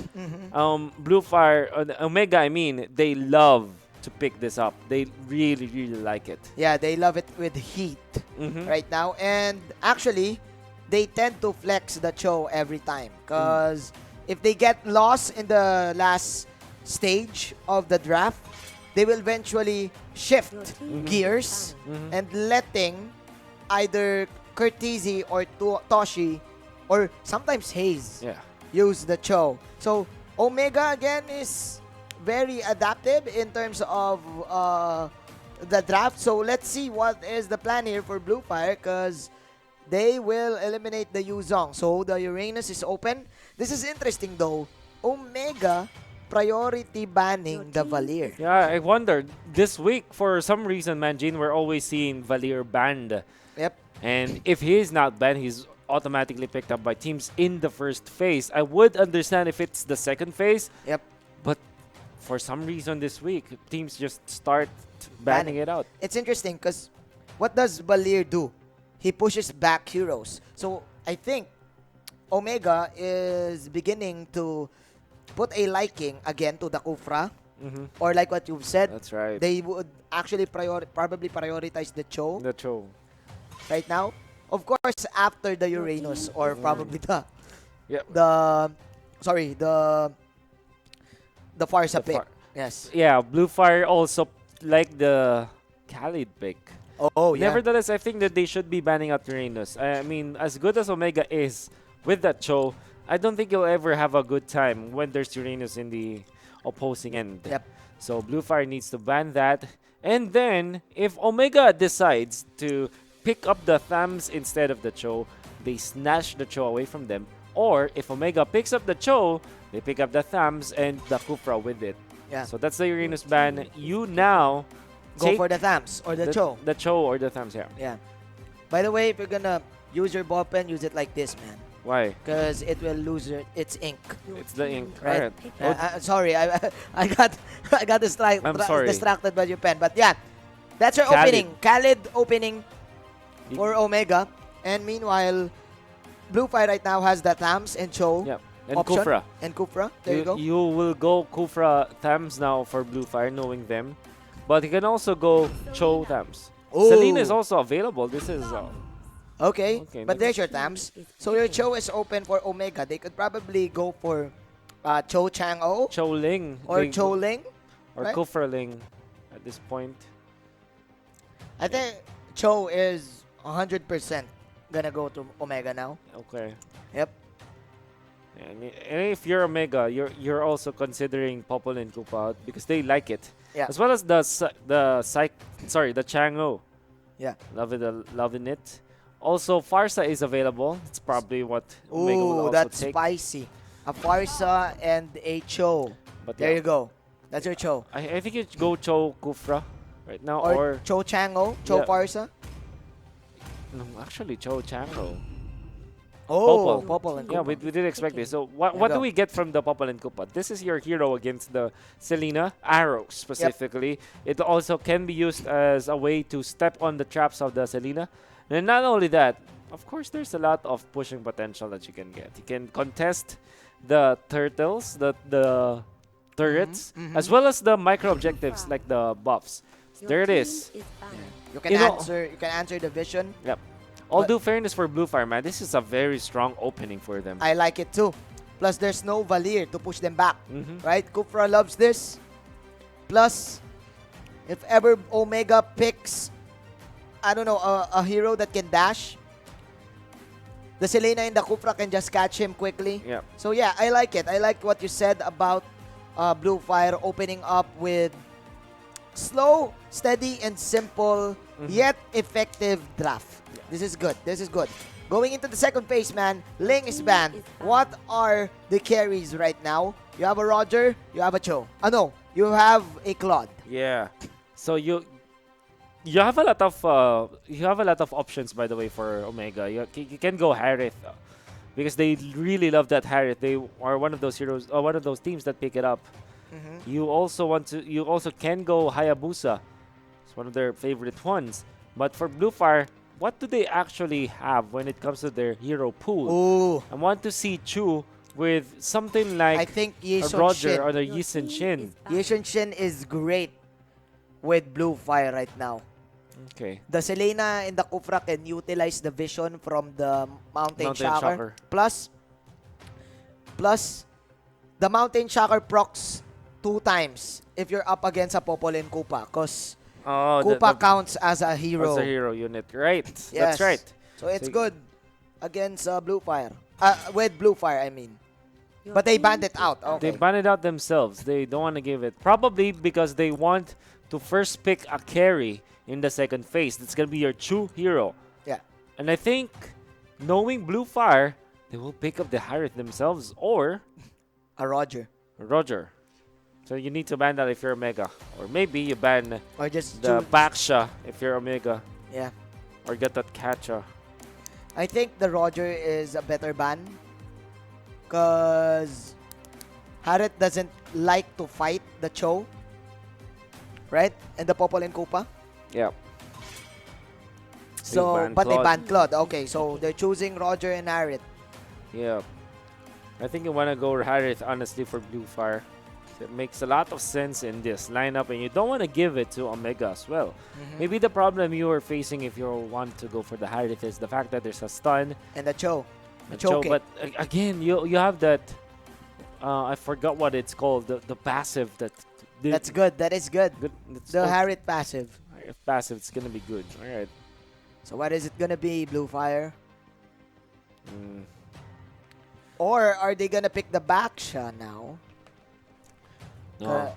Blue Fire, Omega, I mean, they love to pick this up. They really, really like it. Yeah, they love it with heat right now. And actually, they tend to flex the Cho every time. Because if they get lost in the last stage of the draft, they will eventually shift gears and letting either Curtizi or Toshi or sometimes Hayes use the Cho. So Omega again is very adaptive in terms of the draft. So let's see what is the plan here for Blue Fire because they will eliminate the Yuzong. So the Uranus is open. This is interesting though. Omega priority banning the Valier. Yeah, I wonder. This week, for some reason, Manjin, we're always seeing Valier banned. Yep. And if he is not banned, he's automatically picked up by teams in the first phase. I would understand if it's the second phase. Yep. But for some reason this week, teams just start banning it out. It's interesting because what does Valier do? He pushes back heroes. So I think Omega is beginning to put a liking again to the Kufra. Or like what you've said. That's right. They would actually probably prioritize the Cho. The Cho. Right now. Of course, after the Uranus or probably the Farsa pick. Yes. Yeah, Blue Fire also like the Khalid pick. Oh, yeah. Nevertheless, I think that they should be banning out Uranus. I mean, as good as Omega is with that Cho, I don't think you'll ever have a good time when there's Uranus in the opposing end. Yep. So Blue Fire needs to ban that. And then, if Omega decides to pick up the Thams instead of the Cho, they snatch the Cho away from them. Or, if Omega picks up the Cho, they pick up the Thams and the Kufra with it. Yeah. So that's the Uranus ban. You now go for the Thams or the Cho. The Cho or the Thams, yeah. Yeah. By the way, if you're gonna use your ball pen, use it like this, man. Why? Because it will lose its ink. It's the ink. Right. Alright. Sorry, I got distracted by your pen. But yeah, that's our Khalid. opening. Khalid opening for Omega. And meanwhile, Blue Fire right now has the Thams and Cho Yep. And option. Kufra. And Kufra. There you go. You will go Kufra Thams now for Blue Fire, knowing them. But you can also go Cho Thams. Ooh. Selena is also available. This is... Okay, Okay, but maybe- there's your Thams. So your Cho is open for Omega. They could probably go for Cho Chang-O Cho Ling. or They- Cho Ling. Or right? Kufra Ling at this point. I think Cho is 100% gonna go to Omega now. Okay. Yep. And if you're Omega, you're also considering Popol and Koopa because they like it. Yeah. As well as the Chang-O. Yeah. Loving it. Also, Farsa is available. It's probably what Omega will Ooh, also that's take. spicy. A Farsa and a Cho. But There yeah, you go. That's your Cho. I think you go Cho Kufra right now, Or, or Cho Chang-O, Cho Yeah. Farsa. no, actually Cho Chang-O. Oh, Popol. Popol and Yeah, Koopa. we did expect this. So what There what you do go. we get from the Popol and Koopa? This is your hero against the Selena arrows specifically. It also can be used as a way to step on the traps of the Selena. And not only that, of course, there's a lot of pushing potential that you can get. You can contest the turtles, the turrets, as well as the micro objectives like the buffs. There it is. You can You know- answer the vision. Yep. All But- due fairness for Blue Fire, man. This is a very strong opening for them. I like it too. Plus, there's no Valir to push them back. Mhm. Right? Kufra loves this. Plus, if ever Omega picks, I don't know, a hero that can dash, the Selena and the Kufra can just catch him quickly. Yep. So yeah, I like it. I like what you said about Blue Fire opening up with slow, steady, and simple, yet effective draft. This is good. This is good. Going into the second phase, man, Ling is banned. What are the carries right now? You have a Roger, you have a Cho. No, you have a Claude. Yeah. So you have a lot of options, by the way, for Omega. You can go Harith because they really love that Harith. They are one of those heroes, one of those teams that pick it up. You also can go Hayabusa. It's one of their favorite ones. But for Blue Fire, what do they actually have when it comes to their hero pool? Ooh. I want to see Chu with something like I think a Yishun Roger Shin. or the Yisun Shin. Yishun Shin is great with Blue Fire right now. Okay. The Selena and the Kufra can utilize the vision from the Mountain Shocker. Shocker. Plus, the Mountain Shocker procs 2 times if you're up against a Popol and Koopa. Because Oh, Koopa counts as a hero. As a hero unit, right? Yes. That's right. So it's good against Blue Fire. With Blue Fire, I mean. But they banned it out. Okay. They ban it out themselves. They don't want to give it. Probably because they want to first pick a carry in the second phase. That's going to be your true hero. Yeah. And I think, knowing Blue Fire, they will pick up the Harith themselves or a Roger. Roger. So you need to ban that if you're Omega. Or maybe you ban or just the choose- Baksha if you're Omega. Yeah. Or get that Catcha. I think the Roger is a better ban. Because Harith doesn't like to fight the Cho. Right? And the Popol and Koopa. Yeah. So, ban but they Claude. banned Claude. Okay, so they're choosing Roger and Harith. Yeah. I think you want to go Harith, honestly, for Blue Fire. It makes a lot of sense in this lineup, and you don't want to give it to Omega as well. Maybe the problem you are facing if you want to go for the Harith is the fact that there's a stun. And the Cho. The Cho Cho, kick. but again, you have that, I forgot what it's called, the passive. That's good. That is good. That's The okay. Harith passive. If passive, it's going to be good. All right. So what is it gonna be, Blue Fire? Or are they gonna pick the Baksha now? No.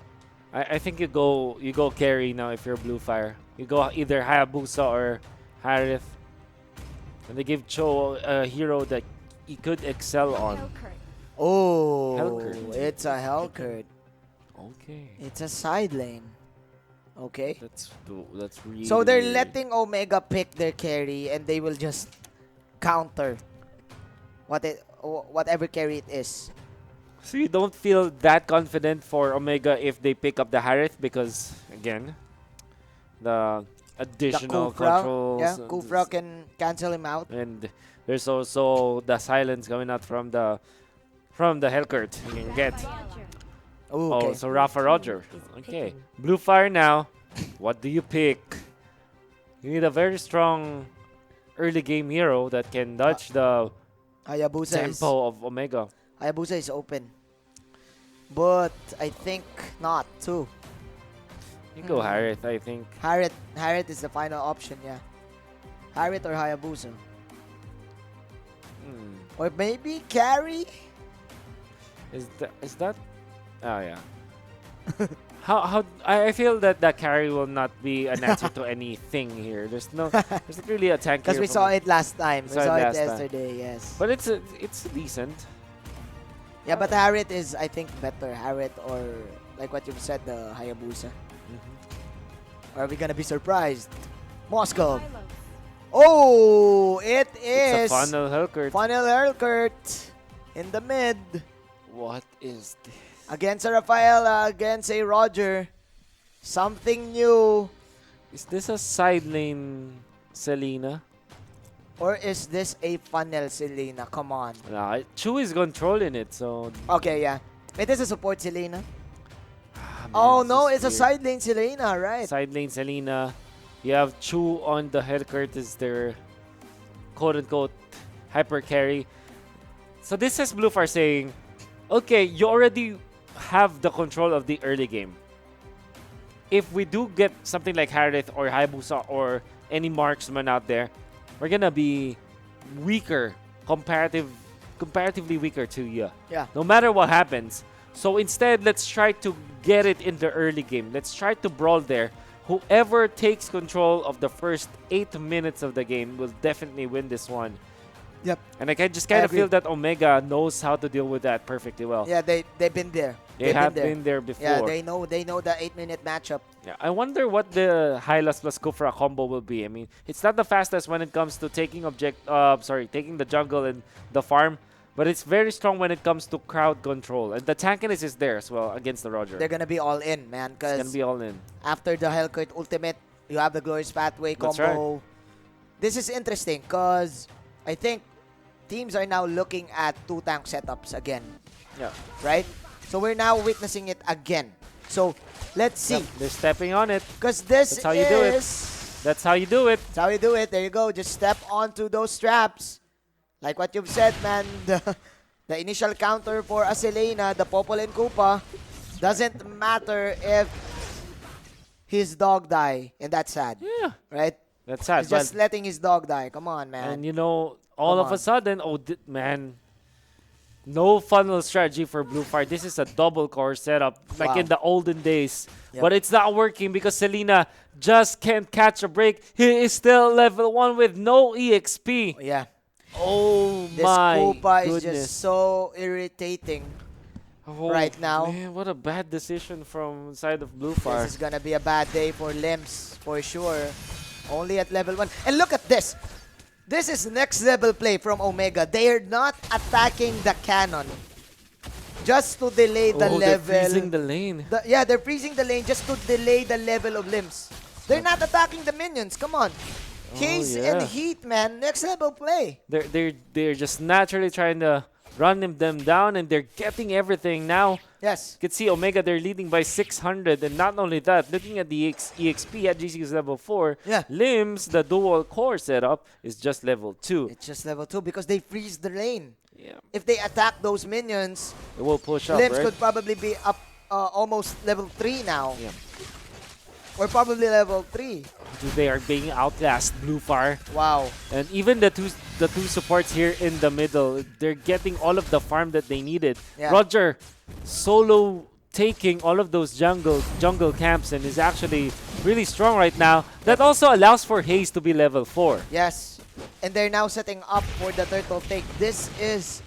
I think you go carry now if you're Blue Fire. You go either Hayabusa or Harith. And they give Cho a hero that he could excel on. Oh, Hellcurt. it's a Hellcurt. Okay. It's a side lane. Okay. That's really. So they're letting Omega pick their carry and they will just counter whatever carry it is. So you don't feel that confident for Omega if they pick up the Harith because again, the additional The Kufra, controls. yeah, Kufra can cancel him out. And There's also the silence coming out from the Hellcurt. You can get. Ooh, Oh, okay. so Rafa Roger. Okay. Blue Fire now. What do you pick? You need a very strong early game hero that can dodge the Hayabusa tempo of Omega. Hayabusa is open. But I think not too. You go Harith, I think. Harith is the final option, yeah. Harith or Hayabusa. Or maybe Carry? Is that? Oh yeah. How I feel that carry will not be an answer to anything here. There's not really a tank. Because we saw it last time. We saw it yesterday, yes. But it's decent. Yeah, but Harith is, I think, better. Harith or, like what you've said, the Hayabusa. Or are we gonna be surprised? Moscow. Oh, it is. It's a funnel Hellcurt. Funnel Hellcurt in the mid. What is this? Against a Rafaela, against a Roger. Something new. Is this a side lane Selena? Or is this a funnel Selena? Come on. Nah, Chu is controlling it, so... Okay, yeah. It is a support Selena. Man, Oh no, this it's a is side lane Selena, right? Side lane Selena. You have Chu on the Hellcurt is their quote-unquote hyper carry. So this is Blue Fire saying, okay, you already have the control of the early game. If we do get something like Harith or Hayabusa or any marksman out there, we're gonna be weaker, comparatively weaker to you. Yeah. No matter what happens. So instead, let's try to get it in the early game. Let's try to brawl there. Whoever takes control of the first 8 minutes of the game will definitely win this one. Yep. And I just kind of feel that Omega knows how to deal with that perfectly well. Yeah, they've been there. They have been there before. Yeah, they know the 8-minute matchup. Yeah, I wonder what the Hylas plus Kufra combo will be. I mean, it's not the fastest when it comes to taking taking the jungle and the farm, but it's very strong when it comes to crowd control. And the tankiness is there as well against the Roger. They're gonna be all in, man. It's gonna be all in. After the Hellcurt ultimate, you have the Glorious Pathway combo. That's right. This is interesting because I think teams are now looking at 2-tank setups again. Yeah. Right? So we're now witnessing it again. So let's see. Yep, they're stepping on it. Because this That's how you do it. That's how you do it. That's how you do it. There you go. Just step onto those straps. Like what you've said, man. The initial counter for a Selena, the Popol and Koopa, doesn't matter if his dog die. And that's sad. Yeah. Right? That's sad. He's just letting his dog die. Come on, man. And you know, all of a sudden, man, no funnel strategy for Blue Fire. This is a double core setup, like in the olden days. Yep. But it's not working because Selena just can't catch a break. He is still level 1 with no EXP. Yeah. Oh This my Koopa goodness. is just so irritating right now. Man, what a bad decision from side of Blue Fire. This is gonna be a bad day for Limbs, for sure. Only at level 1. And look at this. This is next level play from Omega. They are not attacking the cannon just to delay the level. They're freezing the lane. Yeah, they're freezing the lane just to delay the level of Limbs. They're not attacking the minions. Come on. Haze and Heat, man. Next level play. They're just naturally trying to run them down, and they're getting everything now. Yes. You can see Omega, they're leading by 600, and not only that, looking at the EXP at GC is level 4. Yeah. Limbs, the dual core setup, is just level 2. It's just level 2 because they freeze the lane. Yeah. If they attack those minions, it will push up, Limbs right? could probably be up almost level 3 now. Yeah. Or probably level 3. They are being outclassed, Blue Fire. Wow. And even the two supports here in the middle, they're getting all of the farm that they needed. Yeah. Roger solo taking all of those jungle camps and is actually really strong right now. That also allows for Haze to be level 4. Yes. And they're now setting up for the turtle take. This is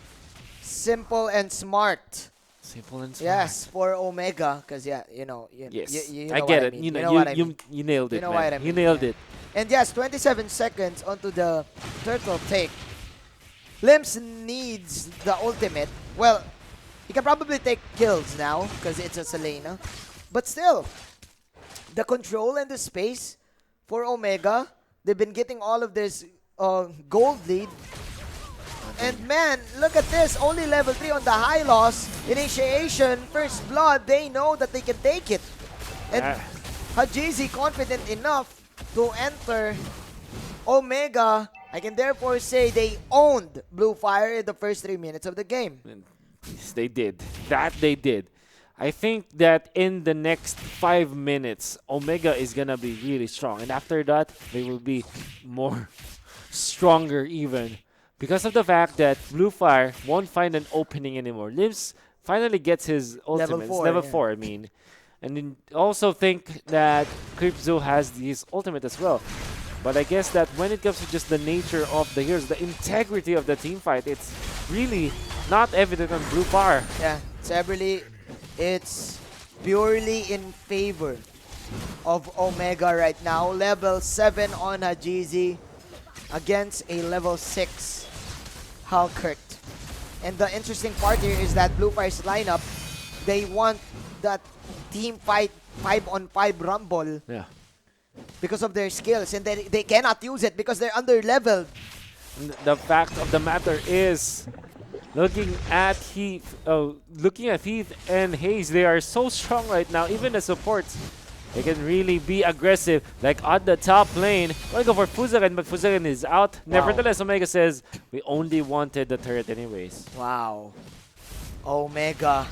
simple and smart. Simple and smart. Yes, for Omega. Because, yeah, you know. Yes. You know I get it. mean. You know, what I mean. you nailed it, You know man. what I mean. You nailed it. And yes, 27 seconds onto the turtle take. Limbs needs the ultimate. Well, he can probably take kills now because it's a Selena. But still, the control and the space for Omega, they've been getting all of this gold lead And man, look at this. Only level 3 on the high loss. Initiation, first blood, they know that they can take it. And Hajizi confident enough to enter Omega. I can therefore say they owned Blu Fire in the first 3 minutes of the game. Yes, they did. That they did. I think that in the next 5 minutes, Omega is gonna be really strong. And after that, they will be more stronger even. Because of the fact that Blu Fire won't find an opening anymore. Lims finally gets his ultimates. Level 4, I mean. And then also think that Crypto has his ultimate as well. But I guess that when it comes to just the nature of the heroes, the integrity of the team fight, it's really not evident on Blu Fire. Yeah, it's purely in favor of Omega right now. Level 7 on Hajizi against a level 6 Halkert. And the interesting part here is that Blu Fire's lineup, they want that team fight 5-on-5 rumble. Yeah. Because of their skills, and they cannot use it because they're under-leveled. The fact of the matter is, looking at Heath and Hayes, they are so strong right now. Even the supports, they can really be aggressive. Like on the top lane, I want to go for Fuzaren, but Fuzaren is out. Wow. Nevertheless, Omega says, we only wanted the turret anyways. Wow. Omega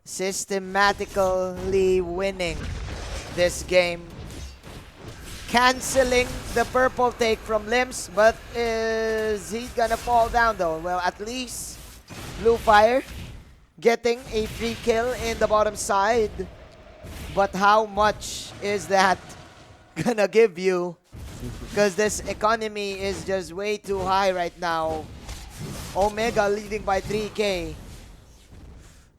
systematically winning this game, canceling the purple take from Lims, but is he gonna fall down though? Well, at least Blu Fire getting a free kill in the bottom side, but how much is that gonna give you? Because this economy is just way too high right now. Omega leading by 3K.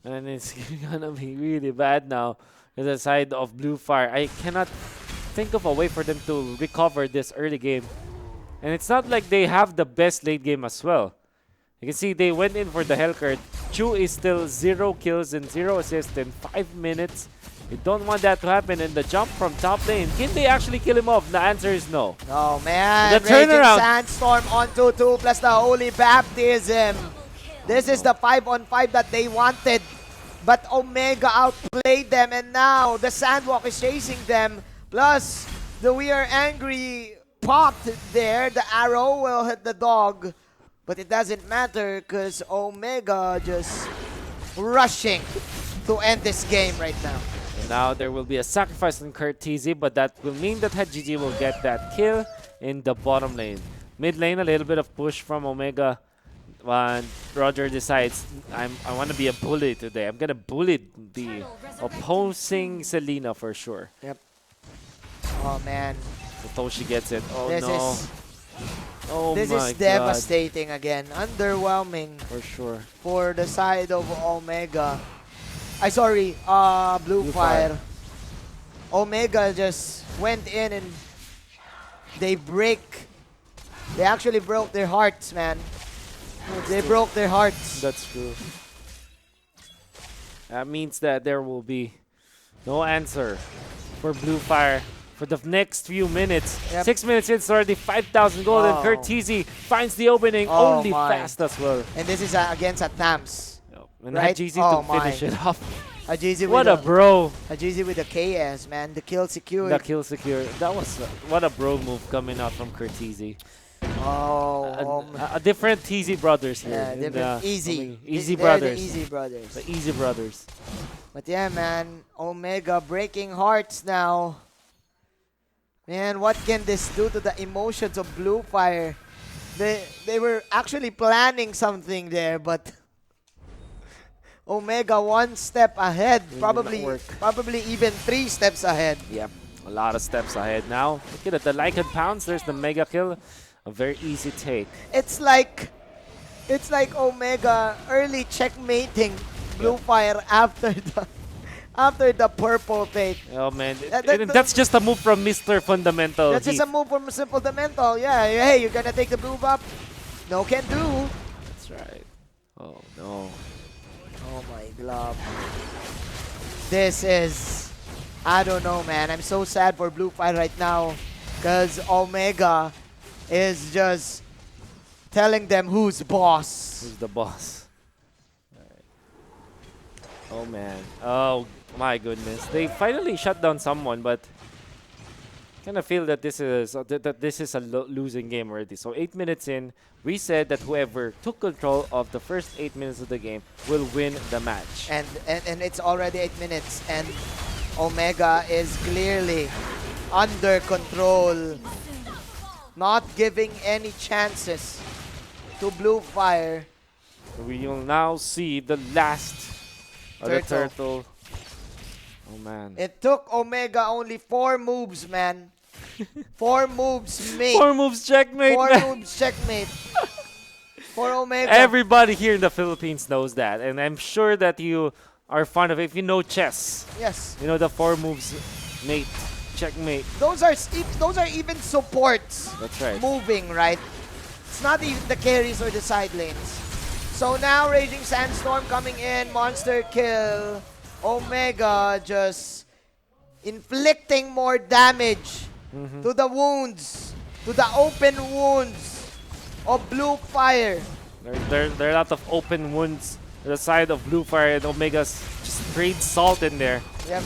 And it's gonna be really bad now. The side of Blu Fire. I cannot think of a way for them to recover this early game. And it's not like they have the best late game as well. You can see they went in for the Hellcurt. Chu is still 0 kills and 0 assists in 5 minutes. You don't want that to happen. And the jump from top lane, can they actually kill him off? The answer is no. Oh man, the turnaround. Sandstorm on 2-2 plus the Holy Baptism. This is the 5-on-5 that they wanted. But Omega outplayed them, and now the Sandwalk is chasing them. Plus, the We Are Angry popped there. The arrow will hit the dog. But it doesn't matter because Omega just rushing to end this game right now. And now there will be a sacrifice on Curtizi, but that will mean that Hajiji will get that kill in the bottom lane. Mid lane, a little bit of push from Omega. When Roger decides, I want to be a bully today. I'm going to bully the opposing Selena for sure. Yep. Oh, man. Satoshi gets it. Oh, this no. This is devastating again. Underwhelming. For sure. For the side of Omega. Blu Fire. Omega just went in and they actually broke their hearts, man. They broke their hearts. That's true. That means that there will be no answer for Blu Fire for the next few minutes. Yep. 6 minutes in, it's already 5,000 gold, and Curtizi finds the opening only fast as well. And this is against a Tams. And right? Hajizi to finish it off. What a bro. Hajizi with the KS, man. The kill secured. The kill secured. That was what a bro move coming out from Curtizi. A different Easy brothers here. Yeah, different Easy. Easy brothers. The Easy brothers. The Easy brothers. But yeah, man. Omega breaking hearts now. Man, what can this do to the emotions of Blu Fire? They were actually planning something there, but Omega 1 step ahead. Probably even 3 steps ahead. Yep. A lot of steps ahead now. Look at the Lycan pounce. There's the mega kill. A very easy take. It's like Omega early checkmating Blu Fire after the purple fate. Oh man, that's just a move from Mr. Fundamental. That's just a move from Mr. Fundamental. Yeah, hey, you're gonna take the blue buff? No can do. That's right. Oh no. Oh my glove. This is, I don't know, man. I'm so sad for Blu Fire right now because Omega is just telling them who's boss. Who's the boss? Alright. Oh man. Oh my goodness. They finally shut down someone, but kind of feel that this is a losing game already. So 8 minutes in, we said that whoever took control of the first 8 minutes of the game will win the match. And it's already 8 minutes, and Omega is clearly under control, not giving any chances to Blu Fire. We will now see the last of the turtle. Oh man. It took Omega only 4 moves, man. 4 moves, mate. 4 moves checkmate, 4 man. moves checkmate. For Omega. Everybody here in the Philippines knows that, and I'm sure that you are fond of it. If you know chess, yes, you know the 4 moves, mate, checkmate. Those are even supports. That's right. Moving, right? It's not even the carries or the side lanes. So now Raging Sandstorm coming in, monster kill. Omega just inflicting more damage to the wounds, to the open wounds of Blu Fire. There are a lot of open wounds to the side of Blu Fire, and Omega's just straight salt in there. Yep.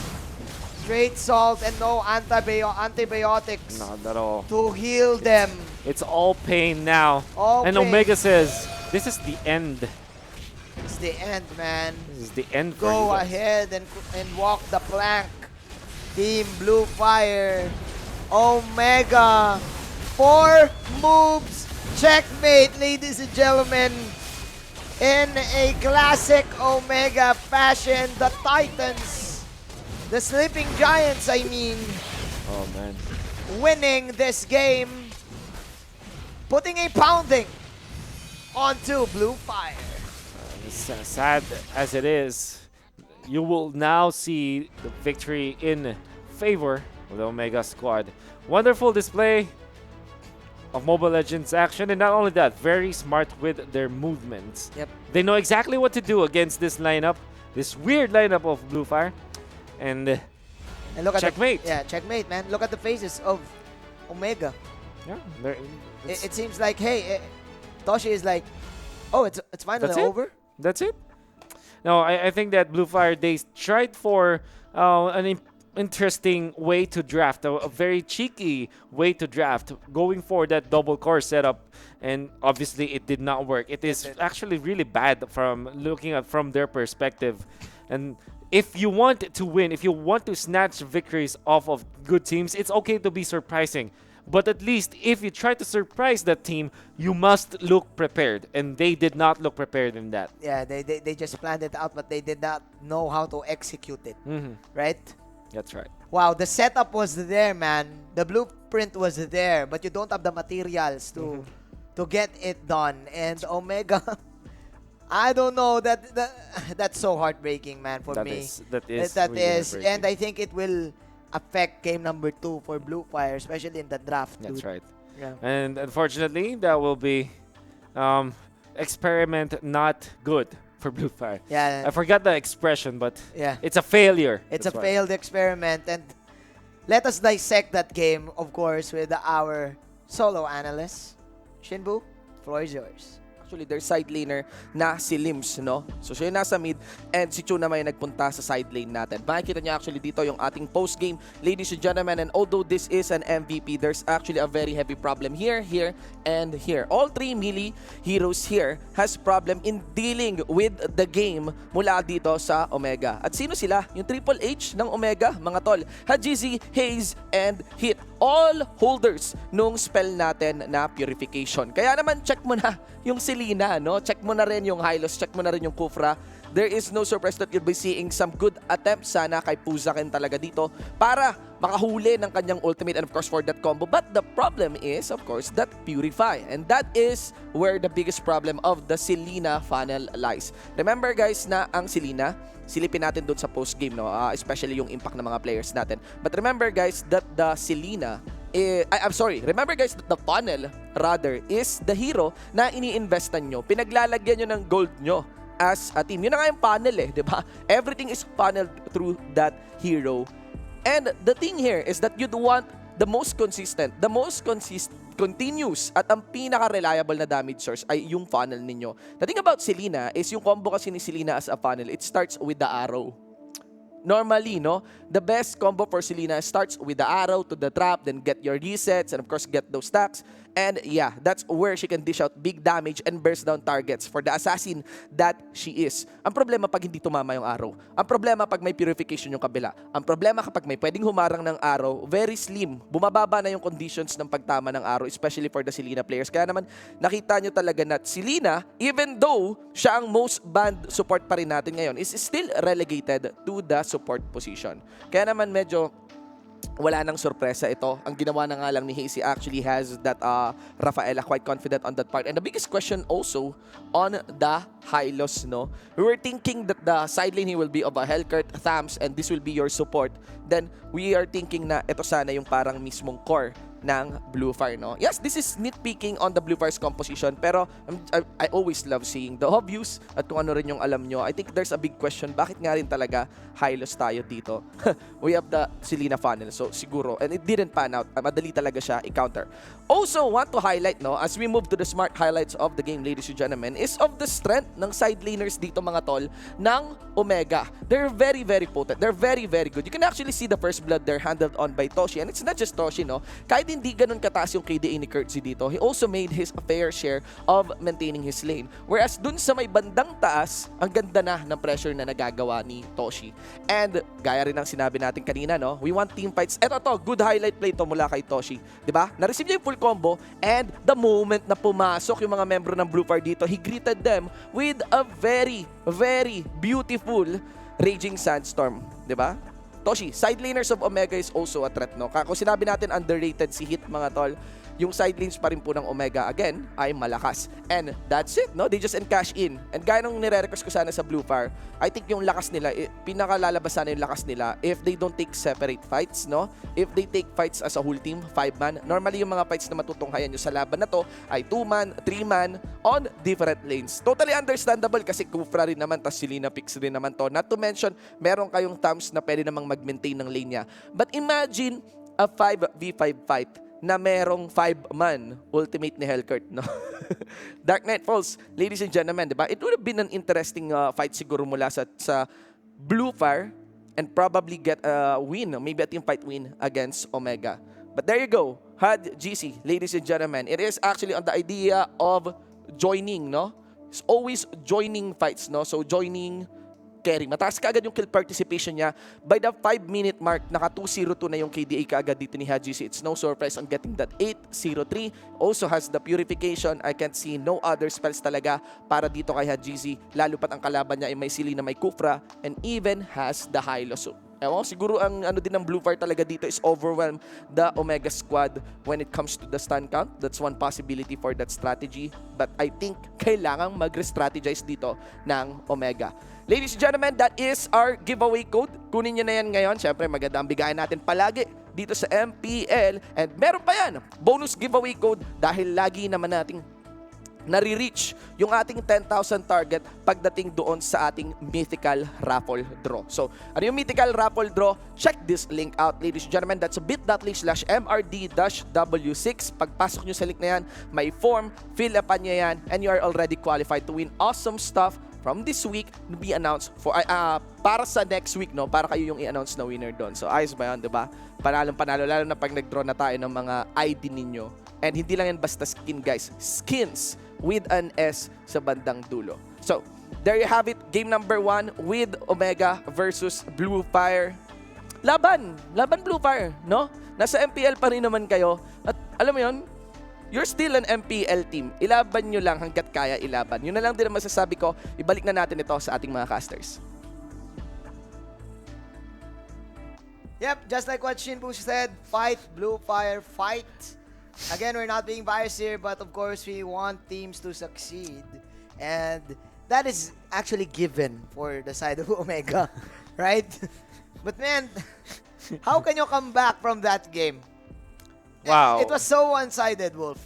Straight salt and no antibiotics. Not at all. To heal them. It's all pain now. All and pain. Omega says, this is the end. It's the end, man. This is the end for you Go guys. ahead and walk the plank. Team Blu Fire. Omega. 4 moves. Checkmate, ladies and gentlemen. In a classic Omega fashion, the Titans, the Sleeping Giants, I mean, Oh man. winning this game, putting a pounding onto Blu Fire. As sad as it is, you will now see the victory in favor of the Omega squad. Wonderful display of Mobile Legends action, and not only that, very smart with their movements. Yep. They know exactly what to do against this lineup, this weird lineup of Blu Fire, and And look checkmate. At checkmate, man. Look at the faces of Omega. Yeah, It seems like, hey, Toshi is like, oh, it's finally That's it? over. That's it. No, I think that Blu Fire, they tried for an interesting way to draft, a very cheeky way to draft, going for that double core setup, and obviously it did not work. It is actually really bad from looking at from their perspective. And if you want to win, if you want to snatch victories off of good teams, it's okay to be surprising. But at least if you try to surprise that team, you must look prepared. And they did not look prepared in that. Yeah, they just planned it out, but they did not know how to execute it. Right? That's right. Wow, the setup was there, man. The blueprint was there, but you don't have the materials to get it done. And Omega, I don't know, that's so heartbreaking, man, for me. That is really heartbreaking. And I think it will affect game number 2 for Blu Fire, especially in the draft. That's dude. right. Yeah. And unfortunately, that will be experiment not good for Blu Fire. Yeah. I forgot the expression, but Yeah. it's a failure. It's That's a why. failed experiment, and let us dissect that game, of course, with our solo analyst. Shinbu, floor is yours. Actually, their side laner na si Lims, no? So, siya yung nasa mid and si Chu naman yung nagpunta sa side lane natin. Makikita niya actually dito yung ating post-game, ladies and gentlemen, and although this is an MVP, there's actually a very heavy problem here, and here. All 3 melee heroes here has problem in dealing with the game mula dito sa Omega. At sino sila? Yung Triple H ng Omega, mga tol. Hajizi, Haze, and Hit. All holders nung spell natin na Purification. Kaya naman, check mo na yung Selena, no? Check mo na rin yung Hylos, check mo na rin yung Kufra. There is no surprise that you'll be seeing some good attempts sana kay Puzakin talaga dito para makahuli ng kanyang ultimate and of course for that combo. But the problem is, of course, that Purify. And that is where the biggest problem of the Selena funnel lies. Remember guys na ang Selena, silipin natin doon sa post-game, no? Especially yung impact ng mga players natin. But remember guys that the Selena, remember guys that the funnel rather is the hero na iniinvestan nyo. Pinaglalagyan nyo ng gold nyo as a team. Yun na nga yung funnel eh, di ba? Everything is funneled through that hero. And the thing here is that you'd want the most consistent, continuous, at ang pinaka-reliable na damage source ay yung funnel ninyo. The thing about Selena is yung combo kasi ni Selena as a funnel, it starts with the arrow. Normally, no, the best combo for Selena starts with the arrow to the trap, then get your resets, and of course, get those stacks. And yeah, that's where she can dish out big damage and burst down targets for the assassin that she is. Ang problema pag hindi tumama yung arrow. Ang problema pag may purification yung kabila. Ang problema kapag may pwedeng humarang ng arrow, very slim. Bumababa na yung conditions ng pagtama ng arrow, especially for the Selena players. Kaya naman, nakita nyo talaga na Selena, even though siya ang most banned support pa rin natin ngayon, is still relegated to the support position. Kaya naman medyo wala nang sorpresa ito. Ang ginawa na nga lang ni Hazy actually has that Rafaela quite confident on that part. And the biggest question also on the Hylos, no? We were thinking that the side lane he will be of a Hellcurt, Thams, and this will be your support. Then we are thinking na ito sana yung parang mismong core ng Blu Fire, no? Yes, this is nitpicking on the Blu Fire's composition, pero I always love seeing the obvious at kung ano rin yung alam nyo. I think there's a big question, bakit nga rin talaga Hylos tayo dito? We have the Selena funnel, so siguro, and it didn't pan out. Madali talaga siya i-counter. Also, want to highlight, no, as we move to the smart highlights of the game, ladies and gentlemen, is of the strength ng side laners dito, mga tol, ng Omega. They're very, very potent. They're very, very good. You can actually see the first blood there handled on by Toshi, and it's not just Toshi, no? Kahit hindi ganun kataas yung KDA ni Kurtzy dito, he also made his fair share of maintaining his lane. Whereas dun sa may bandang taas, ang ganda na ng pressure na nagagawa ni Toshi. And gaya rin ng sinabi natin kanina, no? We want team fights. Eto to, good highlight play to mula kay Toshi. Diba? Na-receive niya yung full combo, and the moment na pumasok yung mga membro ng Blu Fire dito, he greeted them with a very, very beautiful Raging Sandstorm. Diba? Toshi, side laners of Omega is also a threat, no? Kung sinabi natin underrated si Hit, mga tol, yung side lanes pa rin po ng Omega, again, ay malakas. And that's it, no? They just encash in. And gaya nung nire-request ko sana sa Blu Fire, I think yung lakas nila, pinakalalabas sana yung lakas nila if they don't take separate fights, no? If they take fights as a whole team, 5-man. Normally, yung mga fights na matutunghayan nyo sa laban na to ay 2-man, 3-man on different lanes. Totally understandable kasi Kufra rin naman, tas Selena picks rin naman to. Not to mention, meron kayong Thams na pwede namang mag-maintain ng lane niya. But imagine a 5v5 fight na merong 5-man ultimate ni Hellcurt, no? Dark Knight Falls, ladies and gentlemen, diba? It would have been an interesting fight siguro mula sa Blu Fire and probably get a win, maybe a team fight win against Omega. But there you go, HUD GC, ladies and gentlemen. It is actually on the idea of joining, no? It's always joining fights, no? So joining carry. Mataas kaagad yung kill participation niya. By the 5-minute mark, naka 2-0-2 na yung KDA kaagad dito ni HGC. It's no surprise on getting that 8-0-3. Also has the purification. I can't see no other spells talaga para dito kay HGC. Lalo pat ang kalaban niya ay may Selena, may Kufra, and even has the Hylos. So, ewan, siguro ang ano din ng Blu Fire talaga dito is overwhelm the Omega squad when it comes to the stun count. That's one possibility for that strategy. But I think kailangang mag-re-strategize dito ng Omega. Ladies and gentlemen, that is our giveaway code. Kunin nyo na yan ngayon. Siyempre, maganda ang bigayan natin palagi dito sa MPL. And meron pa yan, bonus giveaway code dahil lagi naman nating nare-reach yung ating 10,000 target pagdating doon sa ating mythical raffle draw. So, ano yung mythical raffle draw? Check this link out, ladies and gentlemen. That's bit.ly/mrd-w6. Pagpasok nyo sa link na yan, may form, fill upan nyo yan, and you are already qualified to win awesome stuff from this week to be announced for para sa next week, no? Para kayo yung i-announce na winner doon. So, ayos ba yun, diba? Panalong-panalo, lalo na pag nag-draw na tayo ng mga ID ninyo. And hindi lang yan basta skin, guys. Skins with an S sa bandang dulo. So, there you have it. Game number 1 with Omega versus Blu Fire. Laban Blu Fire, no? Nasa MPL pa rin naman kayo. At alam mo yun, you're still an MPL team. Ilaban nyo lang hanggat kaya ilaban. Yun na lang din ang masasabi ko. Ibalik na natin ito sa ating mga casters. Yep, just like what Shinbu said, fight, Blu Fire, fight. Again, we're not being biased here, but of course, we want teams to succeed. And that is actually given for the side of Omega, right? But man, how can you come back from that game? Wow. It was so one-sided, Wolf.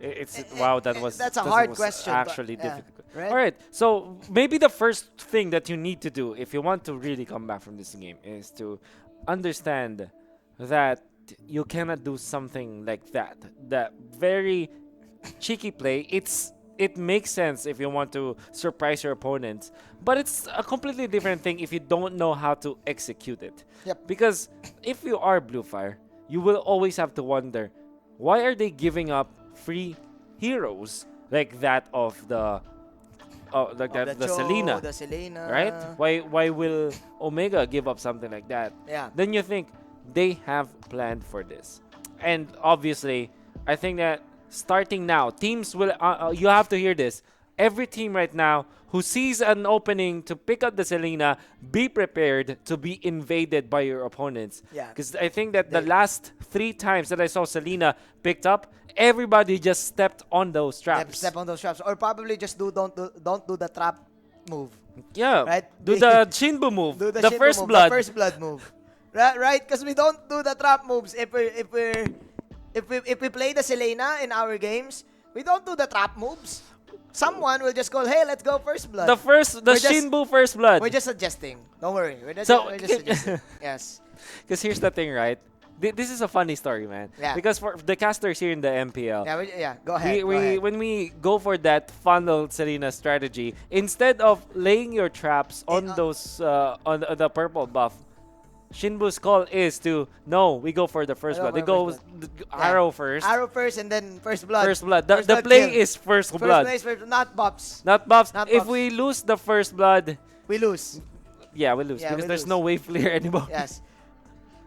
That's a hard question. Actually but, difficult. Right? All right, so maybe the first thing that you need to do if you want to really come back from this game is to understand that you cannot do something like that. That very cheeky play. It makes sense if you want to surprise your opponents, but it's a completely different thing if you don't know how to execute it. Yep. Because if you are Blue Fire, you will always have to wonder, why are they giving up free heroes like that of the the Selena, the Selena, right? Why will Omega give up something like that? Yeah. Then you think they have planned for this, and obviously, I think that starting now, teams will. You have to hear this. Every team right now who sees an opening to pick up the Selena, be prepared to be invaded by your opponents. Yeah. Because I think that the last 3 times that I saw Selena picked up, everybody just stepped on those traps. Step on those traps, or probably just don't do the trap move. Yeah. Right. Do the Shinbu move. Do the the Shinbu first move, blood. The first blood move. Right. Because we don't do the trap moves if we play the Selena in our games. We don't do the trap moves. Someone will just go, hey, let's go first blood. The Shinbu first blood. We're just suggesting. Don't worry. We're just suggesting. Yes. Because here's the thing, right? This is a funny story, man. Yeah. Because for the casters here in the MPL, go ahead. Go ahead. When we go for that funnel Selena strategy, instead of laying your traps on those on the purple buff, Shinbu's call is we go for the first blood. They go arrow first. Arrow first and then first blood. First blood. The play is first blood. First place, not buffs. Not buffs. Not If buffs. we lose the first blood, we lose. Yeah, we lose because there's no wave clear anymore. Yes.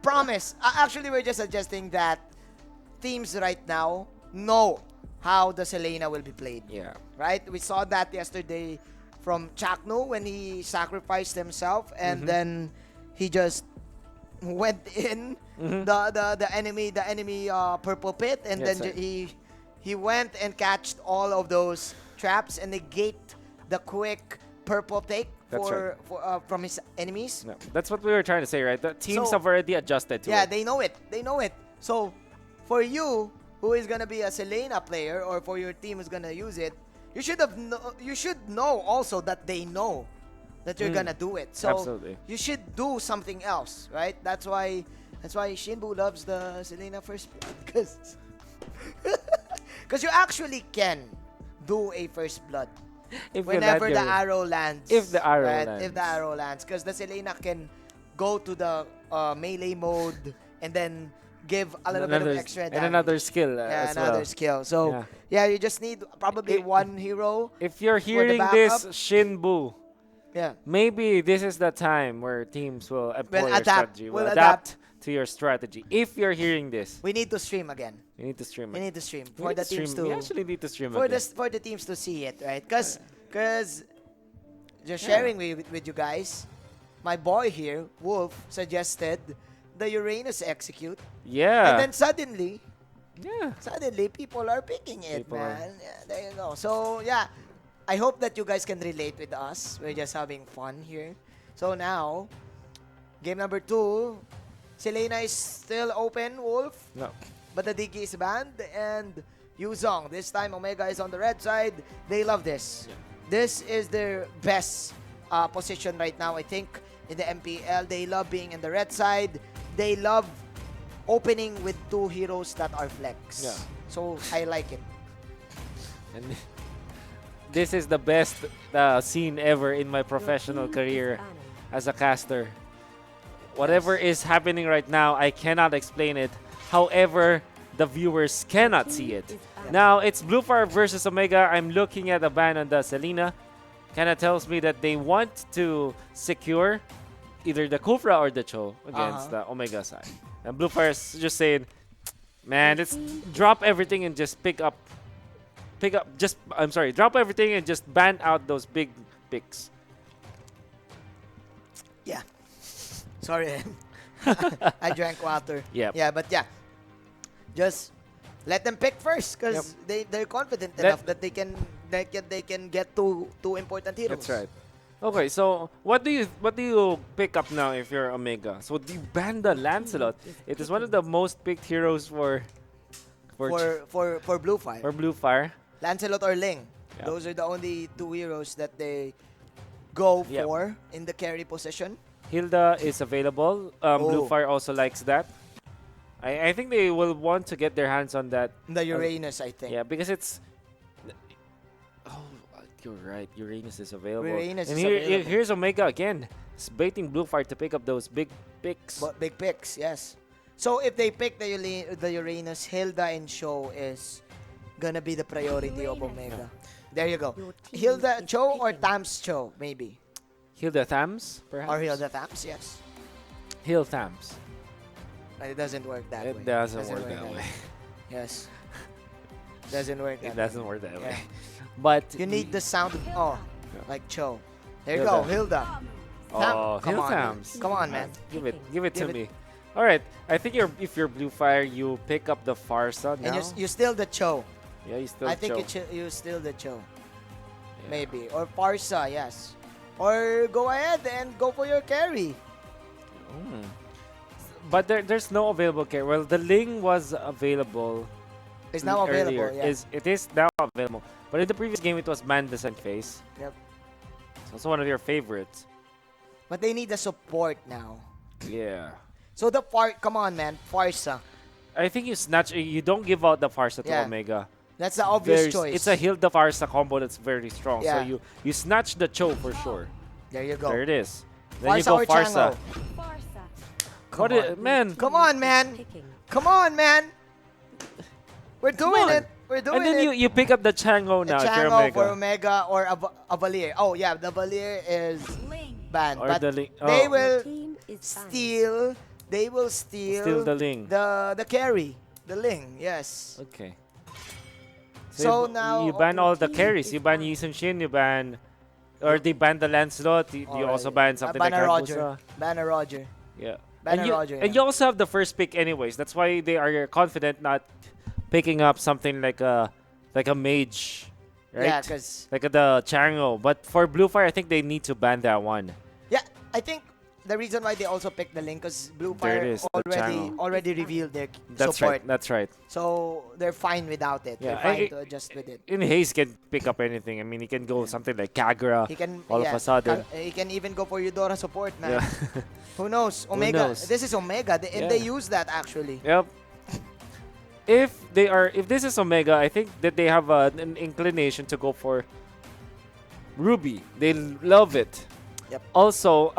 Promise. Actually, we're just suggesting that teams right now know how the Selena will be played. Yeah. Right? We saw that yesterday from Cignal when he sacrificed himself and then he just went in the enemy purple pit and then he went and catched all of those traps and negate the quick purple take from his enemies. No, that's what we were trying to say, right? The teams have already adjusted to it. Yeah, they know it. They know it. So for you, who is gonna be a Selena player, or for your team who's gonna use it, you should know also that they know that you're gonna do it. So absolutely. you should do something else, right? That's why Shinbu loves the Selena first blood, because you actually can do a first blood whenever the arrow lands. If the arrow lands. If the arrow lands, because the Selena can go to the melee mode and then give a little bit of extra damage. And another skill as well. Another skill. So you just need probably one hero. If you're hearing this, Shinbu, maybe this is the time where teams will employ your strategy. Will adapt to your strategy. If you're hearing this, we need to stream again. We need to stream. We need to stream for the teams to. We actually need to stream for again. for the teams to see it, right? Because just sharing with you guys, my boy here, Wolf, suggested the Uranus execute. Yeah. And then suddenly people are picking it, man. Yeah, there you go. So I hope that you guys can relate with us. We're just having fun here. So now, game number 2, Selena is still open, Wolf. No. But the Diggy is banned, and Yuzong. This time, Omega is on the red side. They love this. Yeah. This is their best position right now, I think, in the MPL. They love being in the red side. They love opening with 2 heroes that are flex. Yeah. So, I like it. And this is the best scene ever in my professional career as a caster. Whatever is happening right now, I cannot explain it. However, the viewers cannot see it. Now, it's Blu Fire versus Omega. I'm looking at the ban on the Selena. Kind of tells me that they want to secure either the Kufra or the Cho against the Omega side. And Blu Fire is just saying, man, let's drop everything and just drop everything and just ban out those big picks. Yeah. Sorry. I drank water. Yep. Yeah, but just let them pick first because they're confident enough that they can get two important heroes. That's right. Okay, so what do you pick up now if you're Omega? So do you ban the Lancelot? It is one of the most picked heroes for Blu Fire. For Blu Fire. Lancelot or Ling. Yep. Those are the only 2 heroes that they go for in the carry position. Hilda is available. Blu Fire also likes that. I think they will want to get their hands on that. The Uranus, I think. Yeah, because it's. Oh, you're right. Uranus is available. Uranus and is available. Here's Omega again. It's baiting Blue Fire to pick up those big picks. But big picks, yes. So if they pick the Uranus, Hilda and Cho is gonna be the priority of Omega. There you go. Hilda Cho or Tams Cho, maybe. Hilda Thams, perhaps? Or Hilda Tams, yes. Hill Thams. But it doesn't work that way. It doesn't work that way. Yes. Doesn't work that way. It doesn't work that way. Yeah. But you need the sound of like Cho. There you Hilda. go, Hilda. Oh, Come Hill on, Thams. come on, man. Give it to me. All right. I think if you're Blue Fire, you pick up the Farsa now. And you still the Cho. Yeah, you still I think you still the Cho. Maybe. Or Farsa, yes. Or go ahead and go for your carry. But there's no available carry. Well, the Ling was available. It's now available, earlier. yeah. It is now available. But in the previous game, it was Man Descent Phase. Yep. It's also one of your favorites. But they need the support now. Yeah. So come on, man, Farsa. I think you don't give out the Farsa to Yeah. Omega. That's the obvious choice. It's a Hilda Farsa combo that's very strong. Yeah. So you snatch the Cho for sure. There you go. There it is. Then you Farsa go or Farsa. Chango? Man? Come on, man. Come on, man. We're doing it. We're doing And then it. you pick up the Chango now if you're Chango Omega. for Omega or a Valier. Oh, yeah, the Valier is banned. Or But the Ling. they Oh. will steal. They will steal the Ling. The carry. The Ling, yes. Okay. So now you ban all the carries. You ban Yi Sun Shin, you ban or they ban the Lancelot, you also ban something like Banner Roger. Hayabusa. Banner Roger. Yeah. Banner Roger. And you also have the first pick anyways. That's why they are confident not picking up something like a mage. Right? Yeah, 'cause like the Chango. But for Blue Fire, I think they need to ban that one. Yeah, I think the reason why they also picked the Link because Blue There Fire it is, the Chango. already revealed their That's support. right. That's right. So they're fine without it. Yeah, They're fine to adjust with it. In Hayes can pick up anything. I mean, he can go something like Kagura. He can all of a sudden. He can even go for Eudora support, man. Yeah. Who knows? Who Omega. knows? This is Omega, and Yeah. they use that actually. Yep. If this is Omega, I think that they have an inclination to go for Ruby. They love it. Yep. Also,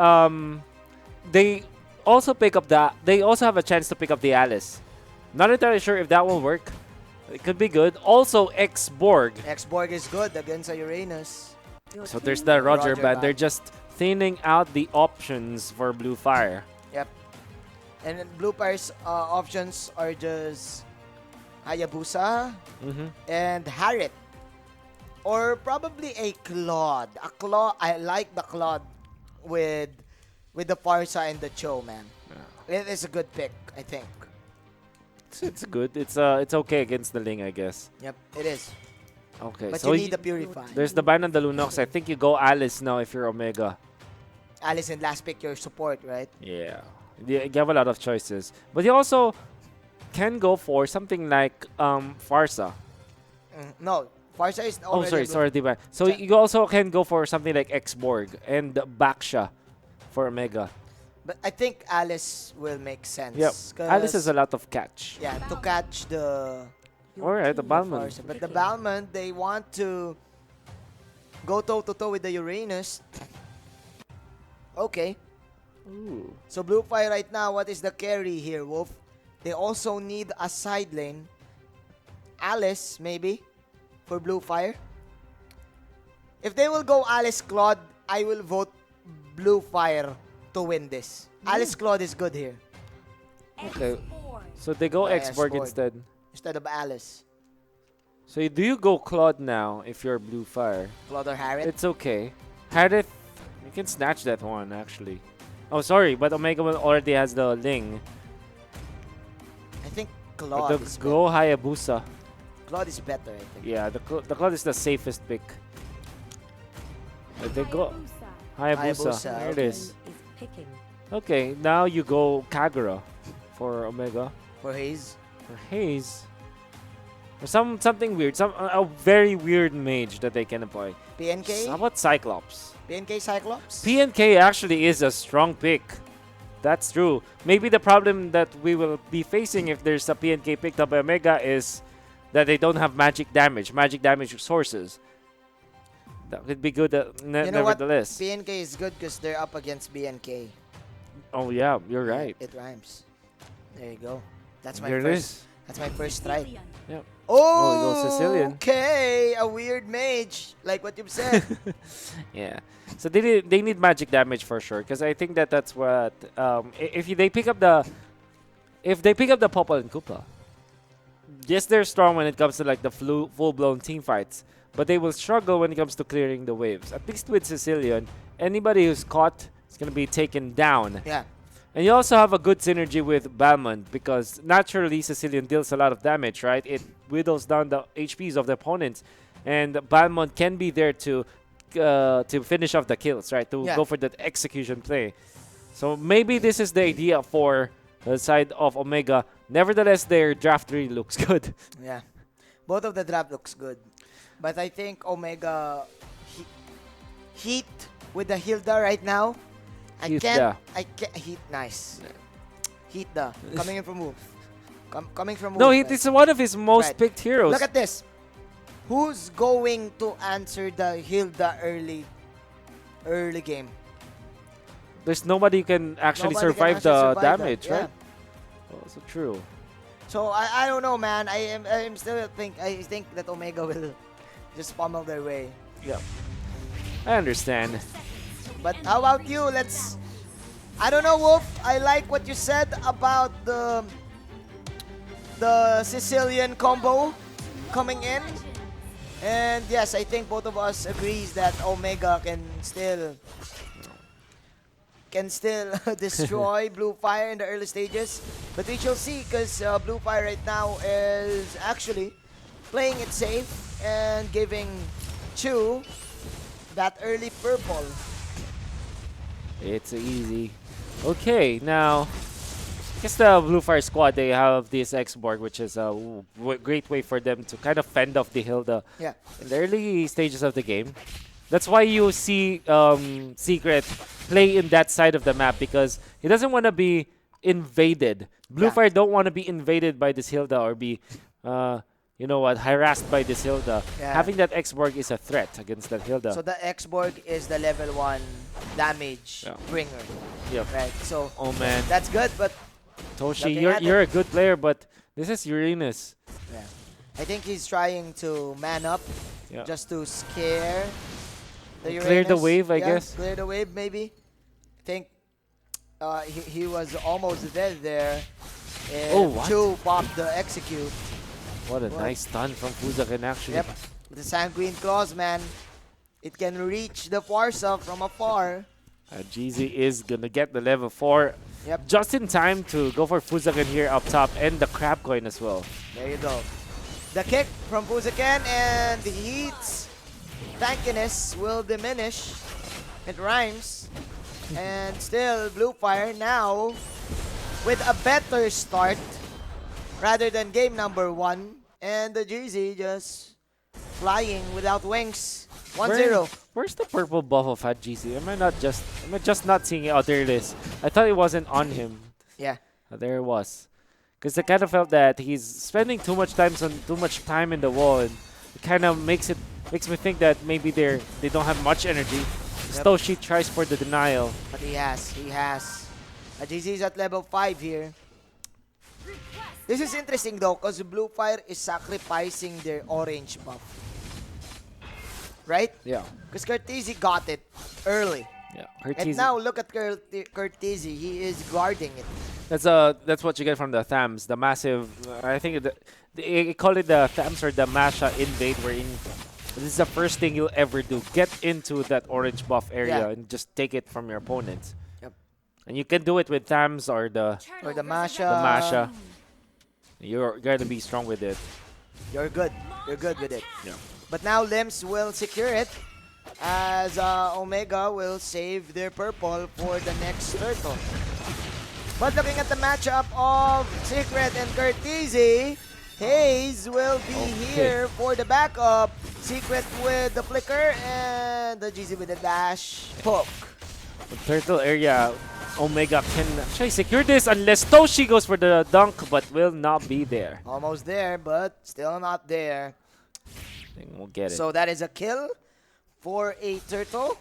they also they also have a chance to pick up the Alice. Not entirely sure if that will work. It could be good. Also, X-Borg. X-Borg is good against a Uranus. So there's the Roger Roger ban. ban. They're just thinning out the options for Blue Fire. Yep. And then Blue Fire's options are just Hayabusa and Harriet. Or probably a Claude. I like the Claude with the Farsa and the Cho, man. It is a good pick, I think. It's good. It's okay against the Ling, I guess. Yep, it is. Okay, But so you need the Purify. There's the ban on the Lunox. I think you go Alice now if you're Omega. Alice and last pick your support, right? Yeah. You have a lot of choices. But you also can go for something like Farsa. No, Farsa is already... Sorry, the ban. So you also can go for something like X-Borg and Baksha for Omega. But I think Alice will make sense. Yep. 'cause- Alice has a lot of catch. Yeah, to catch the... Alright, the Balmond. Farsa. But the Balmond, they want to go toe-to-toe with the Uranus. Okay. Ooh. So Blue Fire right now, what is the carry here, Wolf? They also need a side lane. Alice, maybe, for Blue Fire. If they will go Alice Claude, I will vote Blue Fire to win this. Alice Claude is good here. Okay. So they go Yeah, X-Borg X-Borg. instead. Of Alice. So do you go Claude now if you're Blue Fire? Claude or Harriet? It's okay. Harriet, you can snatch that one actually. Oh, sorry, but Omega already has the Ling. I think But Claude is go Hayabusa. better. Claude is better, I think. Yeah, the Claude is the safest pick. They go Hayabusa. There it is. Okay, now you go Kagura for Omega. For Hayes. For Hayes. Or something weird. A very weird mage that they can employ. PNK? How about Cyclops? PNK Cyclops? PNK actually is a strong pick. That's true. Maybe the problem that we will be facing if there's a PNK picked up by Omega is that they don't have magic damage sources. That could be good You know what? nevertheless. PNK is good because they're up against BNK. Oh yeah, you're right. It rhymes. There you go. That's my Here it first. is. That's my first strike. Yep. Oh, he goes Sicilian. Okay, a weird mage, like what you've said. Yeah. So they need magic damage for sure, because I think that's what if they pick up the Popol and Koopa. Yes, they're strong when it comes to like the full-blown team fights, but they will struggle when it comes to clearing the waves. At least with Sicilian, anybody who's caught is gonna be taken down. Yeah. And you also have a good synergy with Balmond because naturally Sicilian deals a lot of damage, right? It whittles down the HPs of the opponents, and Balmond can be there to finish off the kills, right? To go for that execution play. So maybe this is the idea for the side of Omega. Nevertheless, their draft really looks good. Yeah, both of the draft looks good, but I think Omega Heat with the Hilda right now. I can't Heat nice. Heat coming in from move. Coming from move. No, Heat is one of his most picked heroes. Look at this. Who's going to answer the Hilda early game? There's nobody who can actually survive the damage, right? Also true. So I don't know, man. I think that Omega will just pummel their way. Yeah, I understand. But how about you? I don't know, Wolf. I like what you said about the Sicilian combo coming in. And yes, I think both of us agrees that Omega can still destroy Blu Fire in the early stages. But we shall see, because Blu Fire right now is actually playing it safe and giving Chu that early purple. It's easy. Okay, now, I guess the Blu Fire squad, they have this X-Borg, which is a great way for them to kind of fend off the Hilda in the early stages of the game. That's why you see Secret play in that side of the map, because he doesn't want to be invaded. Blu Fire don't want to be invaded by this Hilda or be, harassed by this Hilda. Yeah. Having that X-Borg is a threat against that Hilda. So the X-Borg is the level 1 damage bringer. Yep. Right. So oh man, that's good, but Toshi, you're a good player, but this is Uranus. Yeah. I think he's trying to man up just to scare the Uranus. Clear the wave, I guess. Clear the wave, maybe. I think he was almost dead there. And Chu popped the execute. What a nice stun from Fuzakin, actually. Yep. With the Sanguine Claws, man. It can reach the Farsa from afar. GZ is gonna get the level 4 just in time to go for Fuzakin here up top and the crab coin as well. There you go. The kick from Fuzakin and the Heat's tankiness will diminish. It rhymes. And still Blu Fire now with a better start rather than game number 1. And the GZ just flying without wings. 1-0. Where's the purple buff of Fat GZ? Am I just not seeing it out there? List. I thought it wasn't on him. Yeah. There it was. Because I kind of felt that he's spending too much time in the wall, and it kind of makes me think that maybe they don't have much energy. Stoshi tries for the denial. But he has. GZ is at level 5 here. This is interesting though, because Blu Fire is sacrificing their orange buff. Right? Yeah. Because Curtizi got it early. Yeah. And now look at Curtizi. He is guarding it. That's what you get from the Thams. The massive, I think they call it the Thams or the Masha invade, wherein this is the first thing you'll ever do. Get into that orange buff area and just take it from your opponents. Yep. And you can do it with Thams or the Masha. You're going to be strong with it. You're good. You're good with it. Yeah. But now Limbs will secure it as Omega will save their purple for the next turtle. But looking at the matchup of Secret and Curtizi, Hayes will be here for the backup. Secret with the flicker and the GZ with the dash poke. The turtle area Omega can actually secure this unless Toshi goes for the dunk, but will not be there. Almost there, but still not there. I think we'll get it. So that is a kill for a turtle.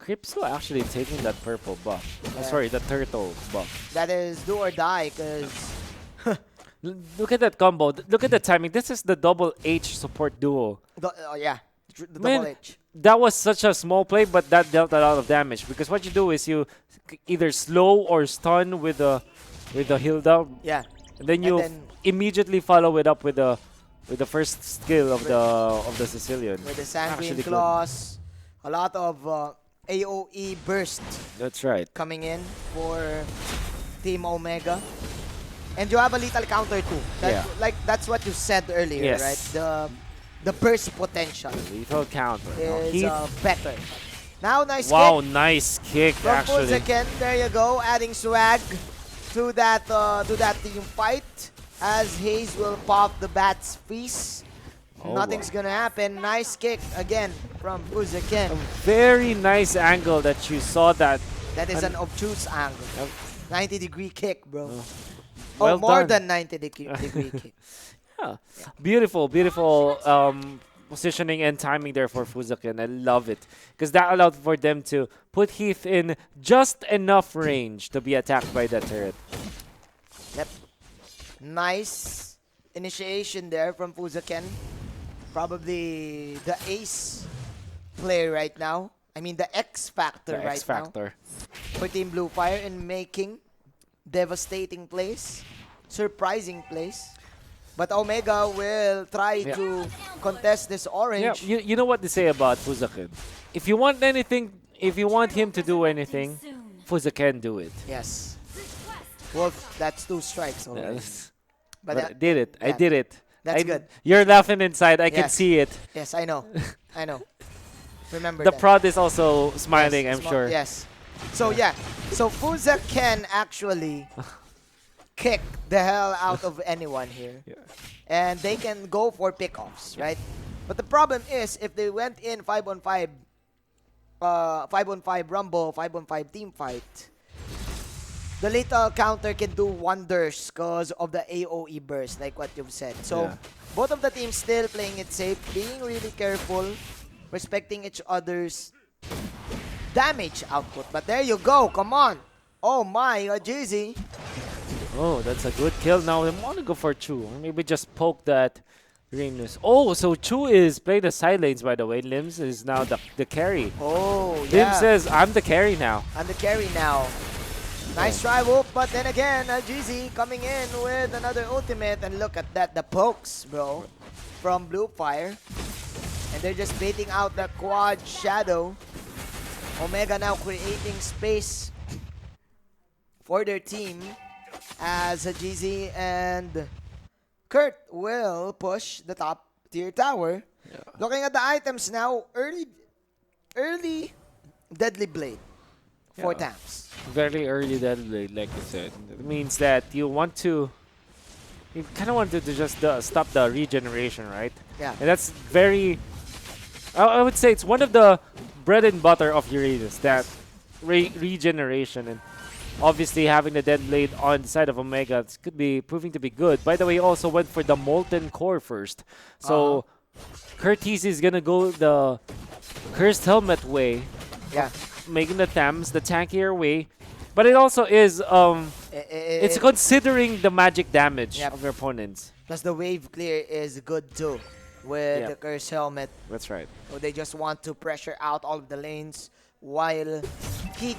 Cripso actually taking that purple buff. Yeah. Sorry, the turtle buff. That is do or die, because Look at that combo. Look at the timing. This is the double H support duo. yeah, the Man, double H. that was such a small play, but that dealt a lot of damage. Because what you do is you either slow or stun with the Hilda. Yeah. And then you immediately follow it up with the first skill of the Sicilian. With the Sanguine Actually Claws, a lot of AOE burst. That's right. Coming in for Team Omega. And you have a lethal counter too. That's what you said earlier, Yes. right? The burst potential Lethal counter. is better. Now, nice wow, kick nice kick from actually. Fuzaken. There you go, adding swag to that team fight as Hayes will pop the Bat's Feast. Oh, Nothing's gonna happen. Nice kick again from Fuzaken. A very nice angle that you saw that. That is an obtuse angle. 90-degree kick, bro. Well more done. than 90-degree kick. Yeah. Beautiful positioning and timing there for Fuzaken. I love it. Because that allowed for them to put Heath in just enough range to be attacked by the turret. Yep. Nice initiation there from Fuzaken. Probably the ace player right now. I mean the X Factor right now. For Team Blu Fire in making devastating plays, surprising plays. But Omega will try to contest this orange. Yeah, you know what they say about Fuzaken. If you want anything, if you want him to do anything, Fuzaken do it. Yes. Wolf, that's 2 strikes already. But I did it. I did it. That's good. You're laughing inside. I can see it. Yes, I know. I know. Remember the that. prod is also smiling, Yes, I'm sure. Yes. So yeah. So Fuzaken actually kick the hell out of anyone here. And they can go for pickoffs, right? But the problem is if they went in 5-on-5 rumble, 5-on-5 team fight, the lethal counter can do wonders because of the AOE burst, like what you've said. So both of the teams still playing it safe, being really careful, respecting each other's damage output. But there you go, come on. Oh my, Jeezy. Oh, that's a good kill. Now I want to go for Chu. Maybe just poke that Renus. Oh, so Chu is playing the side lanes, by the way. Limbs is now the carry. Oh, yeah. Limbs says, I'm the carry now. I'm the carry now. Nice try, Whoop. But then again, Jeezy coming in with another ultimate. And look at that, the pokes, bro, from Blu Fire. And they're just baiting out the quad shadow. Omega now creating space for their team as Jeezy and Kurt will push the top tier tower. Looking at the items now, early Deadly Blade. 4 times. Very early Deadly Blade, like you said. It means that you kind of want to just stop the regeneration, right? Yeah. And that's very, I would say it's one of the bread and butter of Uranus, that regeneration. And obviously having the Dead Blade on the side of Omega could be proving to be good. By the way, he also went for the Molten Core first. So Curtis is going to go the Cursed Helmet way. Yeah. Making the Thames the tankier way. But it also is, it's considering the magic damage of your opponents. Plus the wave clear is good too with the Cursed Helmet. That's right. So they just want to pressure out all of the lanes while Heat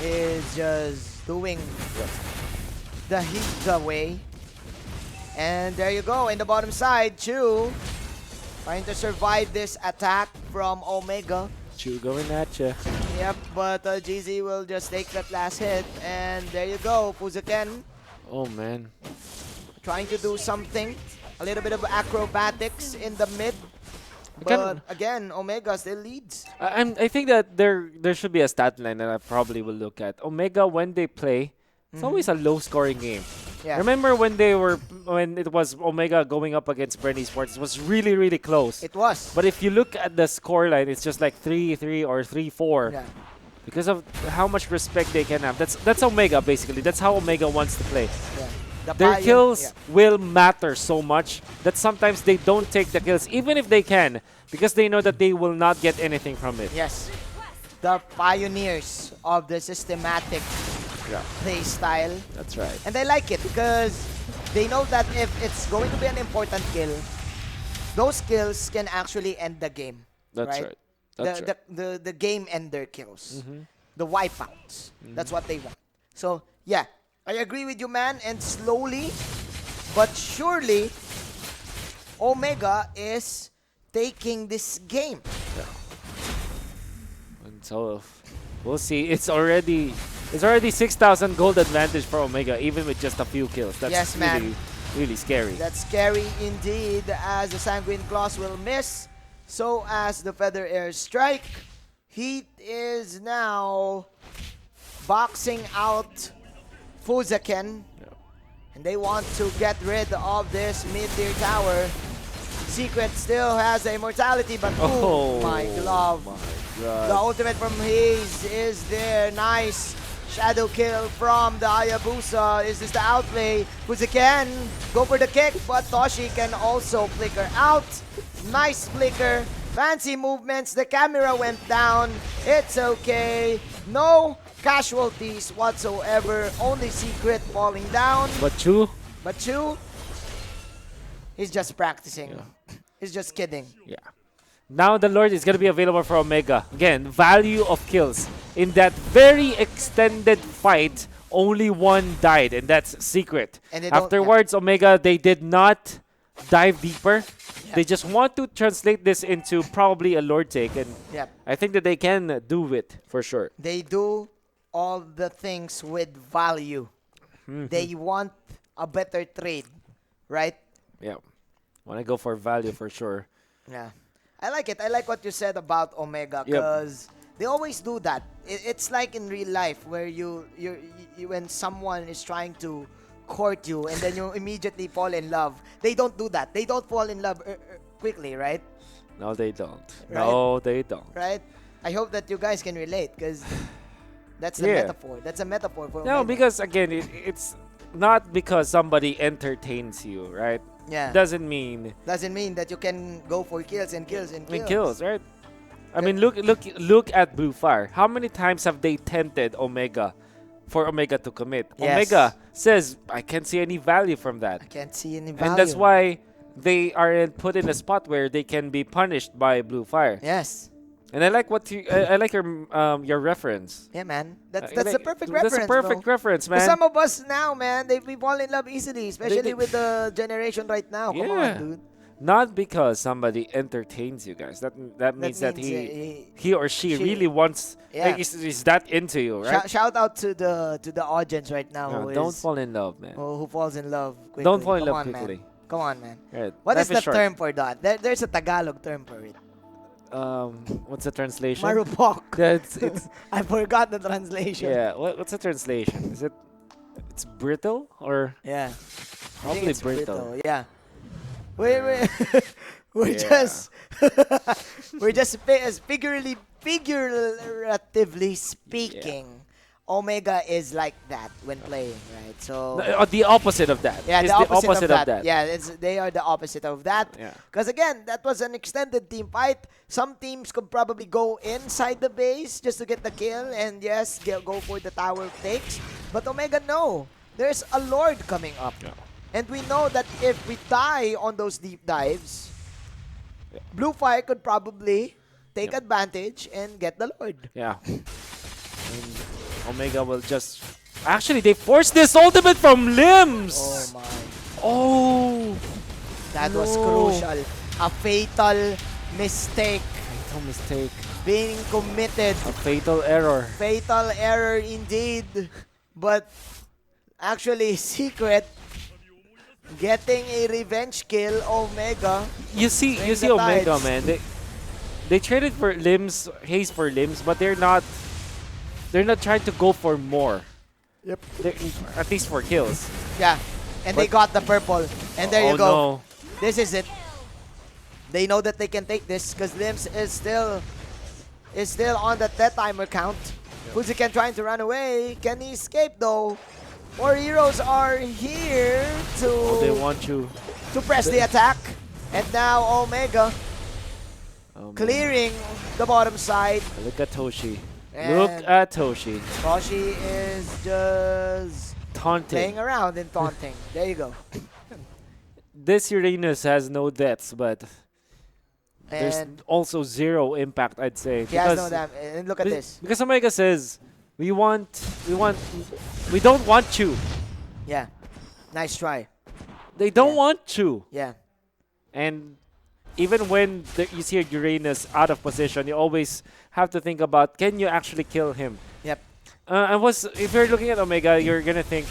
is just doing the Heat way. And there you go, in the bottom side, Chu trying to survive this attack from Omega. Chu going at ya. Yep, but GZ will just take that last hit. And there you go, Fuzaken. Oh man. Trying to do something. A little bit of acrobatics in the mid. But again, Omega still leads. I think that there should be a stat line that I probably will look at. Omega, when they play, it's always a low-scoring game. Yeah. Remember when it was Omega going up against Bren eSports? It was really, really close. It was. But if you look at the scoreline, it's just like 3-3 or 3-4. Yeah. because of how much respect they can have. That's Omega basically. That's how Omega wants to play. Their kills will matter so much that sometimes they don't take the kills, even if they can, because they know that they will not get anything from it. Yes. The pioneers of the systematic play style. That's right. And they like it because they know that if it's going to be an important kill, those kills can actually end the game. That's right. That's right. The game ender kills. The wipeouts. That's what they want. So, yeah. I agree with you, man. And slowly, but surely, Omega is taking this game. And so, we'll see. It's already 6,000 gold advantage for Omega, even with just a few kills. That's yes, really, man. really scary. That's scary indeed, as the Sanguine Claws will miss. So as the Feather Air Strike. Heat is now boxing out Fuzaken. And they want to get rid of this mid-tier tower. Secret still has the immortality, but oh my glove. My God. The ultimate from Haze is there. Nice shadow kill from the Hayabusa. Is this the outplay? Fuzaken go for the kick, but Toshi can also flicker out. Nice flicker. Fancy movements. The camera went down. It's okay. No casualties whatsoever. Only Secret falling down. But Chu? He's just practicing. He's just kidding. Yeah. Now the Lord is going to be available for Omega. Again, value of kills. In that very extended fight, only one died, and that's Secret. And afterwards, Omega, they did not dive deeper. They just want to translate this into probably a Lord take, and I think that they can do it for sure. They do all the things with value. They want a better trade, right? Yeah. Want to go for value for sure. Yeah. I like it. I like what you said about Omega because they always do that. It's like in real life where you when someone is trying to court you and then you immediately fall in love. They don't do that. They don't fall in love quickly, right? No, they don't. Right? No, they don't. Right? I hope that you guys can relate because that's the metaphor. That's a metaphor for No, Omega. because again, it's not because somebody entertains you, right? Yeah. Doesn't mean that you can go for kills and kills and kills. I mean, kills, right? I mean, look at Blu Fire. How many times have they tempted Omega for Omega to commit? Yes. Omega says, I can't see any value from that. I can't see any value. And that's why they are put in a spot where they can be punished by Blu Fire. Yes. And I like I like your reference. Yeah, man. That's the perfect reference. That's a perfect reference, man. Some of us now, man, we fall in love easily, especially with the generation right now. Come on, dude. Not because somebody entertains you guys. That means that he or she really wants is that into you, right? Shout out to the audience right now. No, don't fall in love, man. Who falls in love quickly. Don't fall in love quickly. Man. Come on, man. Right. What is the term for that? There's a Tagalog term for it. What's the translation? Marupok. It's I forgot the translation. Yeah, what's the translation? Is it's brittle or probably brittle. Yeah. We're just figuratively speaking. Omega is like that when playing, right? So the opposite of that. Yeah, it's the opposite of that. Yeah, they are the opposite of that. Yeah. Because again, that was an extended team fight. Some teams could probably go inside the base just to get the kill and go for the tower takes. But Omega, no. There's a Lord coming up. Yeah. And we know that if we die on those deep dives, Blu Fire could probably take advantage and get the Lord. Yeah. And Omega will just... Actually, they forced this ultimate from Limbs! Oh my. Oh! That was crucial. A fatal mistake. Fatal mistake. Being committed. A fatal error. Fatal error indeed. But actually, Secret getting a revenge kill. Omega. You see Omega, man. They traded for Haze for Limbs, but they're not trying to go for more. Yep. At least for kills. Yeah. And they got the purple. And there you go. No. This is it. They know that they can take this because Limbs is still on the death timer count. Fuziken trying to run away. Can he escape though? 4 heroes are here Oh, they to want you. press the attack. And now Omega clearing the bottom side. Look at Toshi. And Look at Toshi. Toshi is just Taunting. playing around and taunting. There you go. This Uranus has no deaths, but there's And also 0 impact, I'd say. he has no damage. And look at this. Because Omega says, we don't want you. Yeah. Nice try. They don't want you. Yeah. And even when you see a Uranus out of position, you always have to think about, can you actually kill him? Yep. If you're looking at Omega, you're gonna think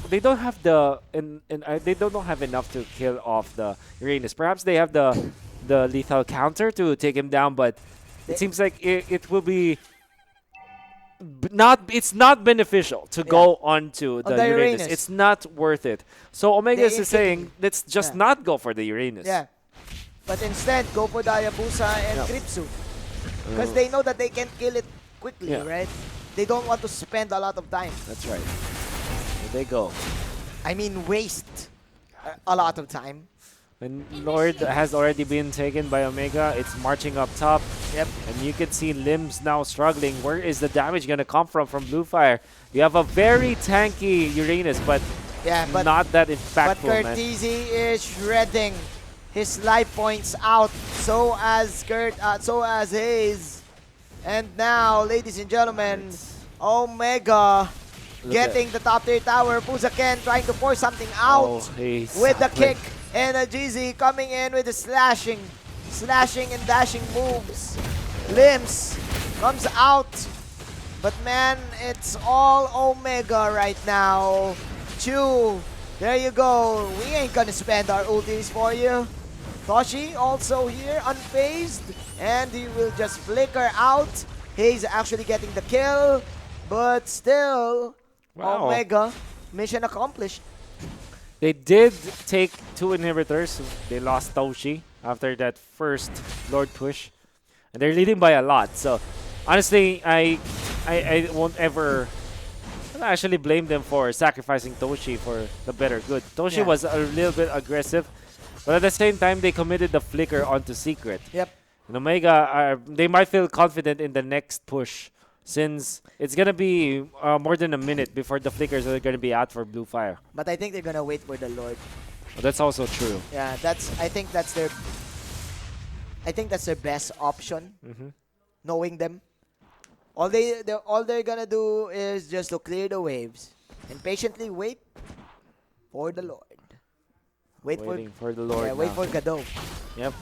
they don't have they don't have enough to kill off the Uranus. Perhaps they have the lethal counter to take him down, but it seems like it will be it's not beneficial to go onto the Uranus. It's not worth it. So Omega is saying, let's just not go for the Uranus. Yeah. But instead, go for the Hayabusa and Kripsu. Because they know that they can kill it quickly, right? They don't want to spend a lot of time. That's right. There they go. I mean, waste a lot of time. When Lord has already been taken by Omega, it's marching up top. Yep. And you can see Limbs now struggling. Where is the damage going to come from Blu Fire? You have a very tanky Uranus, but, not that impactful, But Curtizi is shredding his life points out. So as Hayes. And now, ladies and gentlemen, Omega getting the top tier tower. Fuzaken trying to force something out with the kick. And a GZ coming in with the slashing and dashing moves. Limbs comes out. But man, it's all Omega right now. Chu, there you go. We ain't gonna spend our ultis for you. Toshi also here, unfazed. And he will just flicker out. He's actually getting the kill. But still, Omega, mission accomplished. They did take 2 inhibitors. They lost Toshi after that first Lord push. And they're leading by a lot. So honestly, I won't ever actually blame them for sacrificing Toshi for the better good. Toshi was a little bit aggressive. But at the same time, they committed the flicker onto Secret. Yep. And Omega, they might feel confident in the next push, since it's going to be more than a minute before the flickers are going to be out for Blu Fire. But I think they're going to wait for the Lord. Well, that's also true. Yeah, I think that's their best option. Knowing them. All they're going to do is just to clear the waves and patiently wait for the Lord. Waiting for the Lord. Yeah, wait for Godot. Yep.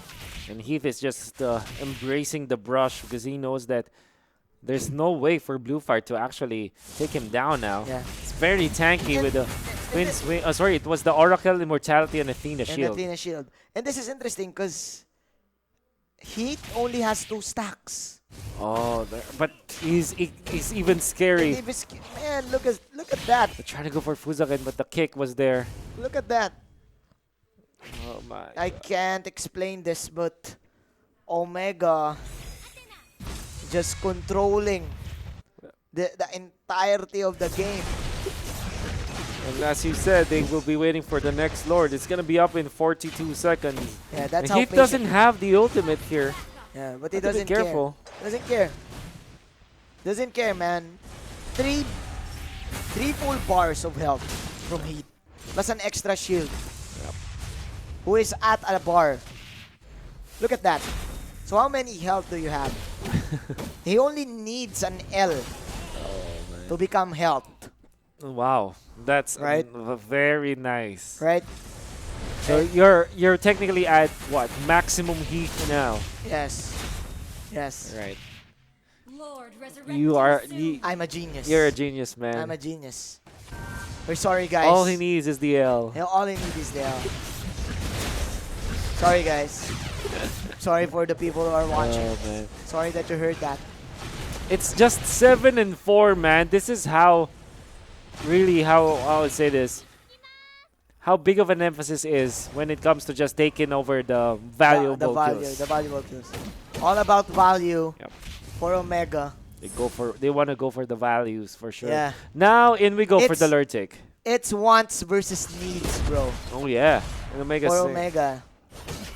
And Heath is just embracing the brush because he knows that there's no way for Blu Fire to actually take him down now. Yeah. It's very tanky with the twin swing. Sorry, it was the Oracle, Immortality, and Athena Shield. Athena Shield. And this is interesting because Heath only has 2 stacks. Oh, but he's even scary. Man, look at that. They're trying to go for Fuzaken, but the kick was there. Look at that. Oh my. I can't explain this, but Omega just controlling the entirety of the game. And as you said, they will be waiting for the next Lord. It's gonna be up in 42 seconds. Yeah, that's and how Heath doesn't have the ultimate here. Yeah, but he Have to be doesn't care. careful. Doesn't care. Doesn't care, man. Three full bars of health from Heath. Plus an extra shield. Who is at a bar. Look at that. So how many health do you have? He only needs an L to become health. Wow, that's very nice. Right? So you're technically at what, maximum heat now? Yes. Yes. Right. I'm a genius. You're a genius, man. I'm a genius. We're sorry, guys. All he needs is the L. All he needs is the L. Sorry, guys. Sorry for the people who are watching. Oh, man. Sorry that you heard that. It's just 7-4, man. This is how I would say this. How big of an emphasis is when it comes to just taking over the valuable kills. The valuable kills. All about value for Omega. They want to go for the values for sure. Yeah. Now in we go for It's- the lure take. It's wants versus needs, bro. Oh yeah. And Omega For saying- Omega.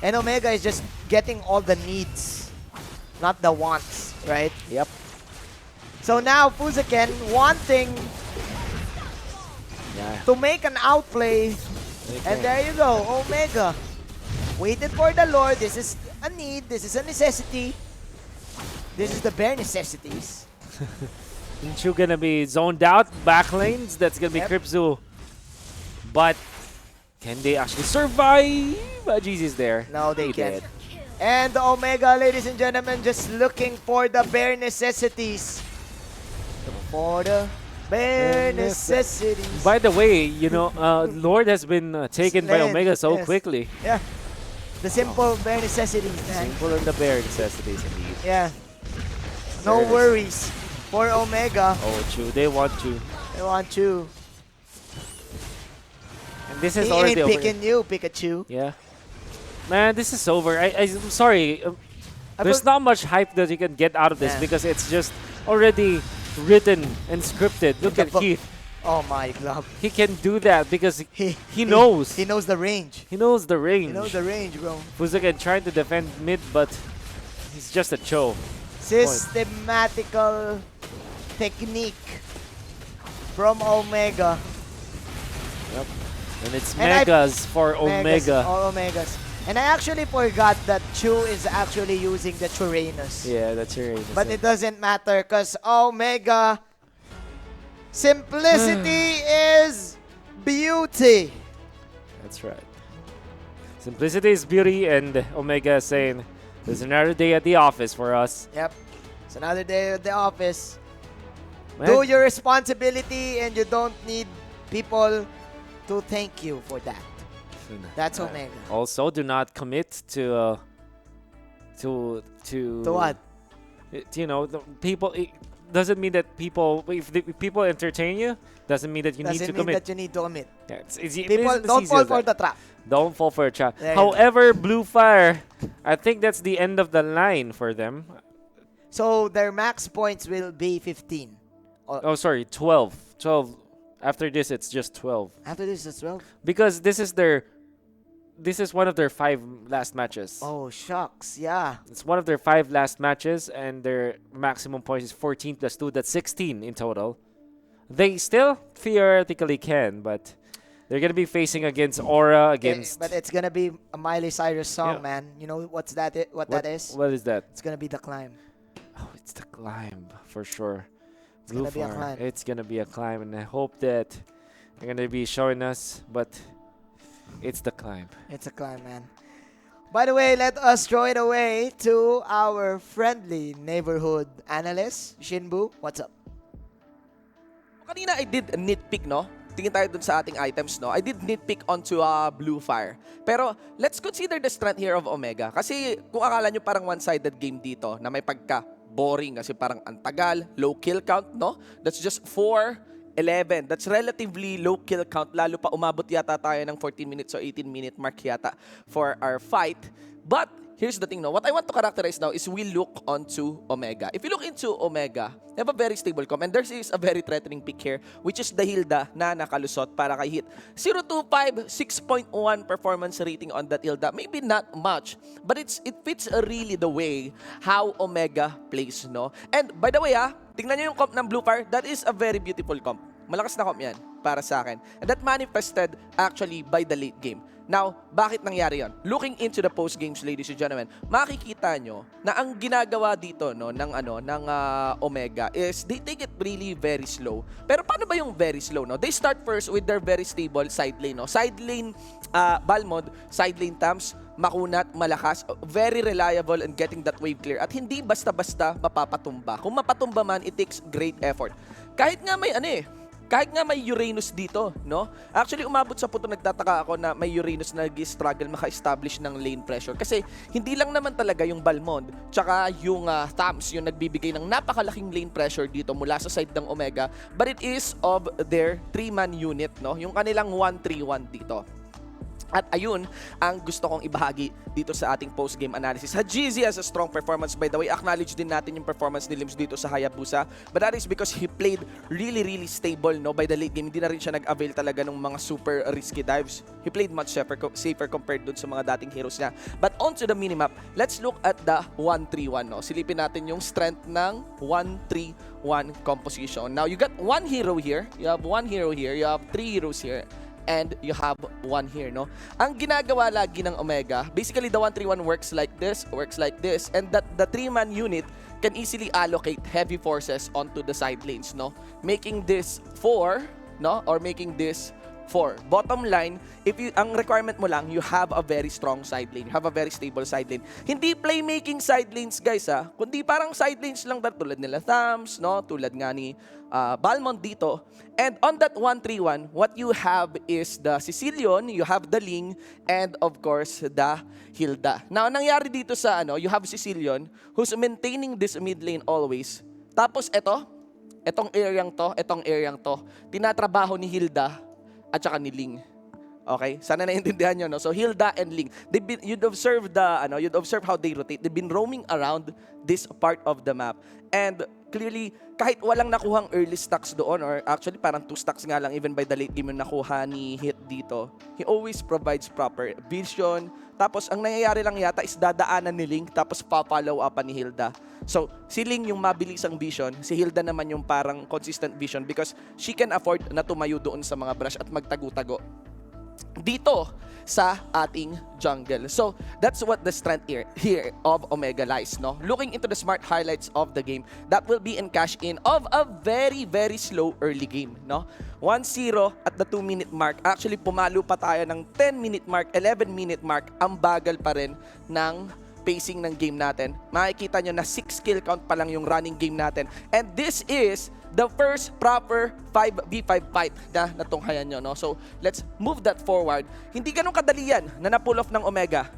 And Omega is just getting all the needs, not the wants, right? Yep. So now Fuzaken wanting Yeah. to make an outplay. And there you go, Omega. Waited for the lore. This is a need. This is a necessity. This is the bare necessities. Chu gonna be zoned out back lanes. That's gonna be Yep. Kripzu. But can they actually survive? Jeezy's there. No, they He can't. did. And the Omega, ladies and gentlemen, just looking for the bare necessities. For the bare necessities. By the way, you know, Lord has been taken by Slayed, Omega so yes. quickly. Yeah. The simple bare necessities, man. Simple and the bare necessities indeed. Yeah. No There it is. worries for Omega. Oh, Chu, they want Chu. They want you. And this is He already ain't over. picking you, Pikachu. Yeah. Man, this is over. I'm sorry. There's not much hype that you can get out of this Yeah. because it's just already written and scripted. Look The at book. Keith. Oh my god. He can do that because he knows. He knows the range. He knows the range. He knows the range, bro. Fuzaken trying to defend mid, but he's just a Cho. Systematical technique from Omega. Yep. And it's And I- Megas for Megas, Omega. all Omegas. And I actually forgot that Chu is actually using the Tyrannus. Yeah, that's right. But it doesn't matter because Omega, simplicity is beauty. That's right. Simplicity is beauty, and Omega is saying, there's another day at the office for us. Yep. It's another day at the office. Man, Do your responsibility and you don't need people to thank you for that. That's Omega. Also, do not commit to To what? You know, the people. It doesn't mean that people. If people entertain you, doesn't mean that you need Doesn't to mean commit. that you need to commit. Yeah, People, it's don't easy fall as for that. the trap. Don't fall for a trap. There you go. However, Blue Fire, I think that's the end of the line for them. So their max points will be 15. Oh, sorry, 12. 12. After this, it's just 12. After this is 12? Because this is one of their 5 last matches. Oh, shucks. Yeah. It's one of their 5 last matches, and their maximum points is 14 plus 2. That's 16 in total. They still theoretically can, but they're going to be facing against Aura, against... But it's going to be a Miley Cyrus song, Yeah. man. You know what's that? What that is? What is that? It's going to be The Climb. Oh, it's the climb, for sure. It's gonna be a Fire. climb. It's going to be a climb, and I hope that they're going to be showing us, but it's the climb. It's a climb, man. By the way, let us throw it away to our friendly neighborhood analyst, Shinbu. What's up? Kanina I did a nitpick, no? Tingin tayo dun sa ating items, no? I did nitpick onto Blue Fire. Pero let's consider the strength here of Omega. Kasi kung akala nyo parang one-sided game dito na may pagka-boring kasi parang antagal, low kill count, no? That's just 4-11. That's relatively low kill count. Lalo pa umabot yata tayo ng 14 minutes or 18-minute mark yata for our fight. But here's the thing, no? What I want to characterize now is we look onto Omega. If you look into Omega, they have a very stable comp. And there is a very threatening pick here, which is the Hilda na nakalusot para kay hit. 0.25, 6.1 performance rating on that Hilda. Maybe not much, but it fits really the way how Omega plays, no? And by the way, tingnan nyo yung comp ng Blue Fire. That is a very beautiful comp. Malakas na comp yan para sa akin. And that manifested actually by the late game. Now, bakit nangyari yon? Looking into the post games, ladies and gentlemen, makikita nyo na ang ginagawa dito no ng Omega is they take it really very slow. Pero paano ba yung very slow, no? They start first with their very stable side lane, no? Side lane Balmond, side lane Tams, makunat, malakas, very reliable in getting that wave clear at hindi basta-basta mapapatumba. Kung mapatumba man, it takes great effort. Kahit nga may Uranus dito, no? Actually, umabot sa punto nagtataka ako na may Uranus na nag-struggle maka-establish ng lane pressure. Kasi hindi lang naman talaga yung Balmond, tsaka yung Thams, yung nagbibigay ng napakalaking lane pressure dito mula sa side ng Omega. But it is of their 3-man unit, no? Yung kanilang 1-3-1 dito. At ayun ang gusto kong ibahagi dito sa ating post-game analysis. Hajizi has a strong performance, by the way. Acknowledge din natin yung performance ni Lims dito sa Hayabusa. But that is because he played really stable, no? By the late game, hindi na rin siya nag-avail talaga ng mga super risky dives. He played much safer compared dun sa mga dating heroes niya. But onto the minimap, let's look at the 1-3-1, no? Silipin natin yung strength ng 1-3-1 composition. Now, you got one hero here. You have one hero here. You have 3 heroes here. And you have one here, no? Ang ginagawa lagi ng Omega, basically the 1-3-1 works like this, and that the 3-man unit can easily allocate heavy forces onto the side lanes, no? Making this 4, no? Or making this 4. Bottom line, ang requirement mo lang, you have a very strong side lane. You have a very stable side lane. Hindi playmaking side lanes, guys, ha? Kundi parang side lanes lang tulad nila Thams, no? Tulad nga ni Balmond dito. And on that 1-3-1, what you have is the Sicilian, you have the Ling, and of course, the Hilda. Now, nangyari dito sa you have Sicilian who's maintaining this mid lane always. Tapos etong areang to, tinatrabaho ni Hilda at saka ni Ling. Okay? Sana naiintindihan nyo, no? So, Hilda and Ling, you'd observe how they rotate. They've been roaming around this part of the map. And clearly, kahit walang nakuhang early stacks doon, or actually parang 2 stacks nga lang even by the late game yung nakuha ni Hit dito, he always provides proper vision. Tapos, ang nangyayari lang yata is dadaanan ni Ling, tapos pa-follow up ni Hilda. So, si Ling yung mabilisang vision, si Hilda naman yung parang consistent vision because she can afford na tumayo doon sa mga brush at magtago-tago dito sa ating jungle. So, that's what the strength here of Omega lies, no? Looking into the smart highlights of the game, that will be in cash-in of a very slow early game, no? 1-0 at the 2-minute mark. Actually, pumalo pa tayo ng 10-minute mark, 11-minute mark. Ang bagal pa rin ng pacing ng game natin. Makikita nyo na 6 kill count pa lang yung running game natin. And this is the first proper 5v5 fight na natunghayan nyo, no? So, let's move that forward. Hindi ganun kadali yan na na-pull off ng Omega,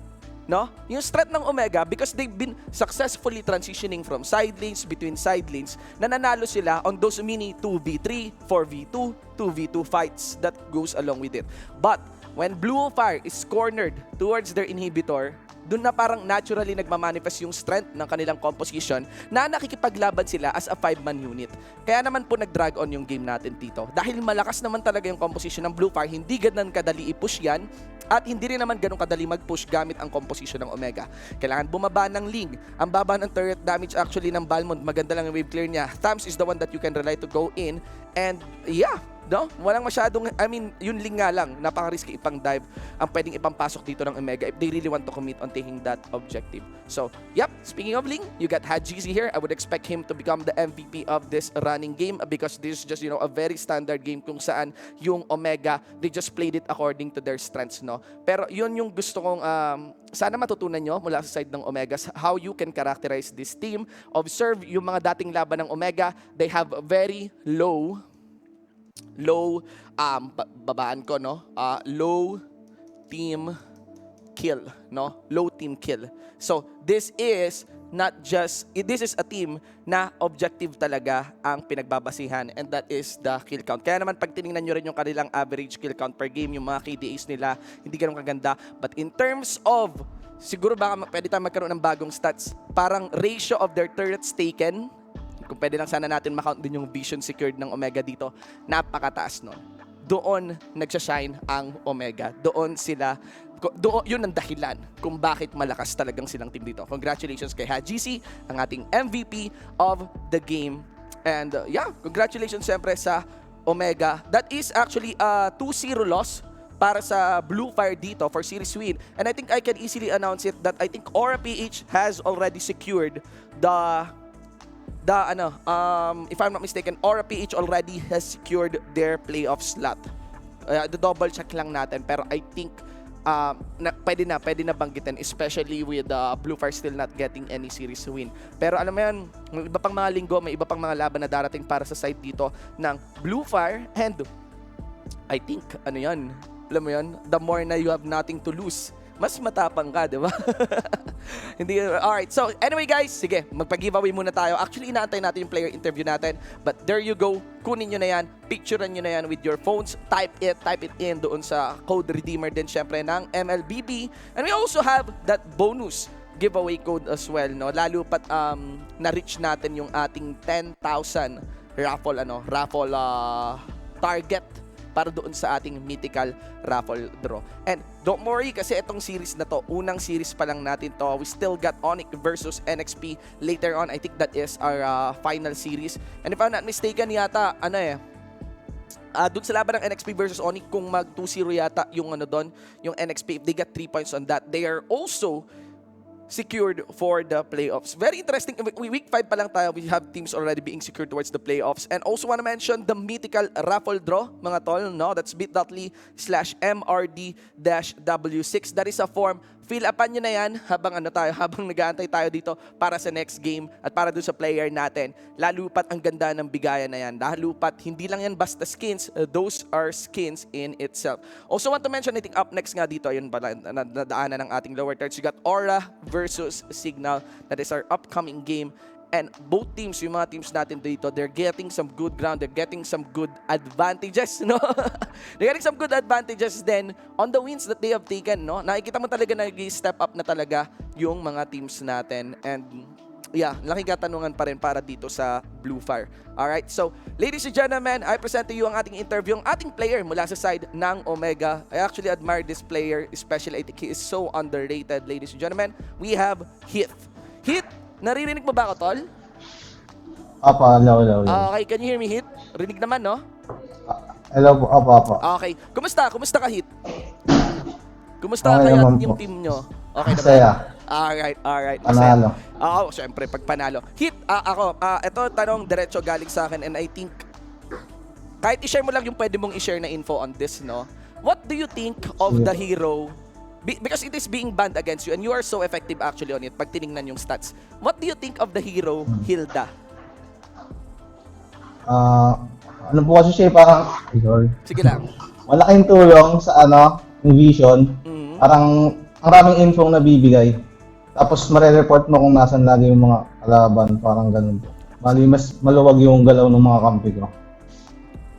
no? Yung strength ng Omega, because they've been successfully transitioning from side lanes, between side lanes, na nanalo sila on those mini 2v3, 4v2, 2v2 fights that goes along with it. But, when Blu Fire is cornered towards their inhibitor, doon na parang naturally nagmamanifest yung strength ng kanilang composition na nakikipaglaban sila as a 5-man unit. Kaya naman po nag-drag on yung game natin dito. Dahil malakas naman talaga yung composition ng Blu Fire, hindi ganun kadali i-push yan at hindi rin naman ganun kadali mag-push gamit ang composition ng Omega. Kailangan bumaba ng Ling. Ang baba ng turret damage actually ng Balmond, maganda lang yung wave clear niya. Thams is the one that you can rely to go in. And yeah, no? Walang masyadong, yun Ling nga lang, napaka-risky ipang dive ang pwedeng ipampasok dito ng Omega if they really want to commit on taking that objective. So, yep, speaking of Ling, you got Hajizi here. I would expect him to become the MVP of this running game because this is just, a very standard game kung saan yung Omega, they just played it according to their strengths, no? Pero yun yung gusto kong, sana matutunan nyo mula sa side ng Omega how you can characterize this team. Observe yung mga dating laban ng Omega, they have very low babaan ko, no? Low team kill, no? Low team kill. So, this is a team na objective talaga ang pinagbabasihan, and that is the kill count. Kaya naman pag tiningnan nyo rin yung kanilang average kill count per game, yung mga KDAs nila, hindi ganun kaganda. But in terms of, siguro baka pwede tayo magkaroon ng bagong stats, parang ratio of their turrets taken, kung pwede lang sana natin makount din yung vision secured ng Omega dito, napakataas nun. Doon nagsashine ang Omega. Yun ang dahilan kung bakit malakas talagang silang team dito. Congratulations kay Hajizi, ang ating MVP of the game. And yeah, congratulations siyempre sa Omega. That is actually a 2-0 loss para sa Blu Fire dito for series win. And I think I can easily announce it that I think ONIC has already secured if I'm not mistaken, ONIC already has secured their playoff slot. The double check lang natin, pero I think pwede na banggitin, especially with Blu Fire still not getting any series win. Pero alam mo yan, may iba pang mga linggo, may iba pang mga laban na darating para sa side dito ng Blu Fire, and I think, alam mo yan, the more na you have nothing to lose, mas matapang ka, di ba? Hindi, alright. So, anyway guys, sige, magpa-giveaway muna tayo. Actually, inaantay natin yung player interview natin. But there you go. Kunin nyo na yan. Picturean nyo na yan with your phones. Type it in doon sa code redeemer din syempre ng MLBB. And we also have that bonus giveaway code as well, no? Lalo pat na-reach natin yung ating 10,000 raffle target para doon sa ating mythical raffle draw. And don't worry kasi itong series na to, unang series pa lang natin to. We still got ONIC versus NXP later on. I think that is our final series. And if I'm not mistaken yata, doon sa laban ng NXP versus ONIC, kung mag 2-0 yata yung doon, yung NXP, if they got 3 points on that, they are also secured for the playoffs. Very interesting. Week 5 pa lang tayo, we have teams already being secured towards the playoffs. And also want to mention the mythical raffle draw, mga tol, no? That's bit.ly/MRD-W6. That is a form. Fill upan nyo na yan habang habang nag-aantay tayo dito para sa next game at para doon sa player natin. Lalo pat ang ganda ng bigayan na yan. Lalo pat hindi lang yan basta skins, those are skins in itself. Also want to mention, I think up next nga dito, yun pala, nadaanan ng ating lower thirds. You got Aura versus Cignal. That is our upcoming game. And both teams, yung mga teams natin dito, they're getting some good ground, they're getting some good advantages, no? They're getting some good advantages then on the wins that they have taken, no? Nakikita mo talaga na nag-step up na talaga yung mga teams natin. And yeah, laking katanungan pa rin para dito sa Blu Fire. Alright, so ladies and gentlemen, I present to you ang ating interview, ang ating player mula sa side ng Omega. I actually admire this player, especially I think he is so underrated, ladies and gentlemen. We have Heath. Heath, naririnig mo ba ako, tol? Hello. Okay, can you hear me, Heath? Rinig naman, no? Hello po, Okay. Kumusta ka, Heath? Kumusta kaya yung team nyo? Okay naman? Masaya. Alright. Panalo. Oo, syempre, pag panalo. Heath, ito tanong diretso galing sa akin, and I think, kahit i-share mo lang yung pwede mong i-share na info on this, no? What do you think of the hero? Because it is being banned against you and you are so effective actually on it pag tinignan yung stats. What do you think of the hero, Hilda? Ano po kasi siya parang, sorry. Sige lang. Malaking tulong sa yung vision. Parang ang raming info na bibigay. Tapos mare-report mo kung nasan lagi yung mga kalaban, parang ganun po. Bali mas maluwag yung galaw ng mga kampi ko.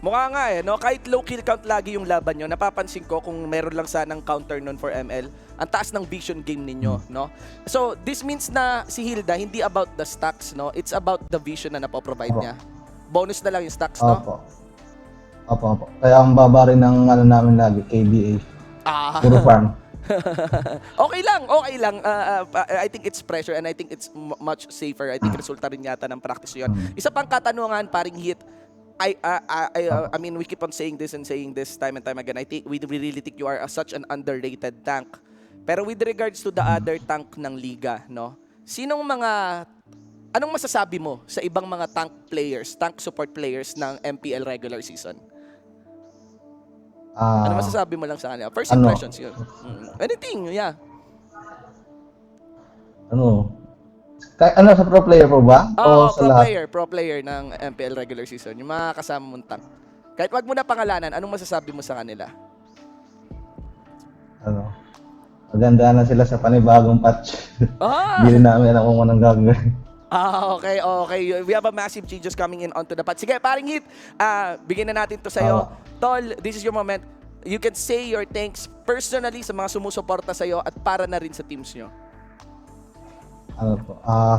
Mukha nga no? Kahit low kill count lagi yung laban nyo, napapansin ko kung meron lang sanang counter nun for ML, ang taas ng vision game ninyo, no? So, this means na si Hilda, hindi about the stacks, no? It's about the vision na napoprovide niya. Bonus na lang yung stacks, no? Opo. Kaya ang baba rin ng namin lagi, KBA. Puro farm. Okay lang. I think it's pressure and I think it's much safer. I think resulta rin yata ng practice yun. Isa pang katanungan, paring Hit, I mean, we keep on saying this time and time again. I think we really think you are such an underrated tank. Pero with regards to the other tank ng liga, no? Anong masasabi mo sa ibang mga tank players, tank support players ng MPL regular season? Ano masasabi mo lang sa kanila? First impressions yun. Anything, yeah. Sa pro player po ba? O sa lahat? Pro player ng MPL regular season. Yung mga kasama mong tank. Kahit wag mo na pangalanan, anong masasabi mo sa kanila? Maganda na sila sa panibagong patch. Hindi rin namin alam kung anong gagawin. Okay. We have a massive changes coming in onto the patch. Sige, paring Hit, bigyan na natin to sa'yo. Tol, this is your moment. You can say your thanks personally sa mga sumusuporta sa'yo at para na rin sa teams nyo.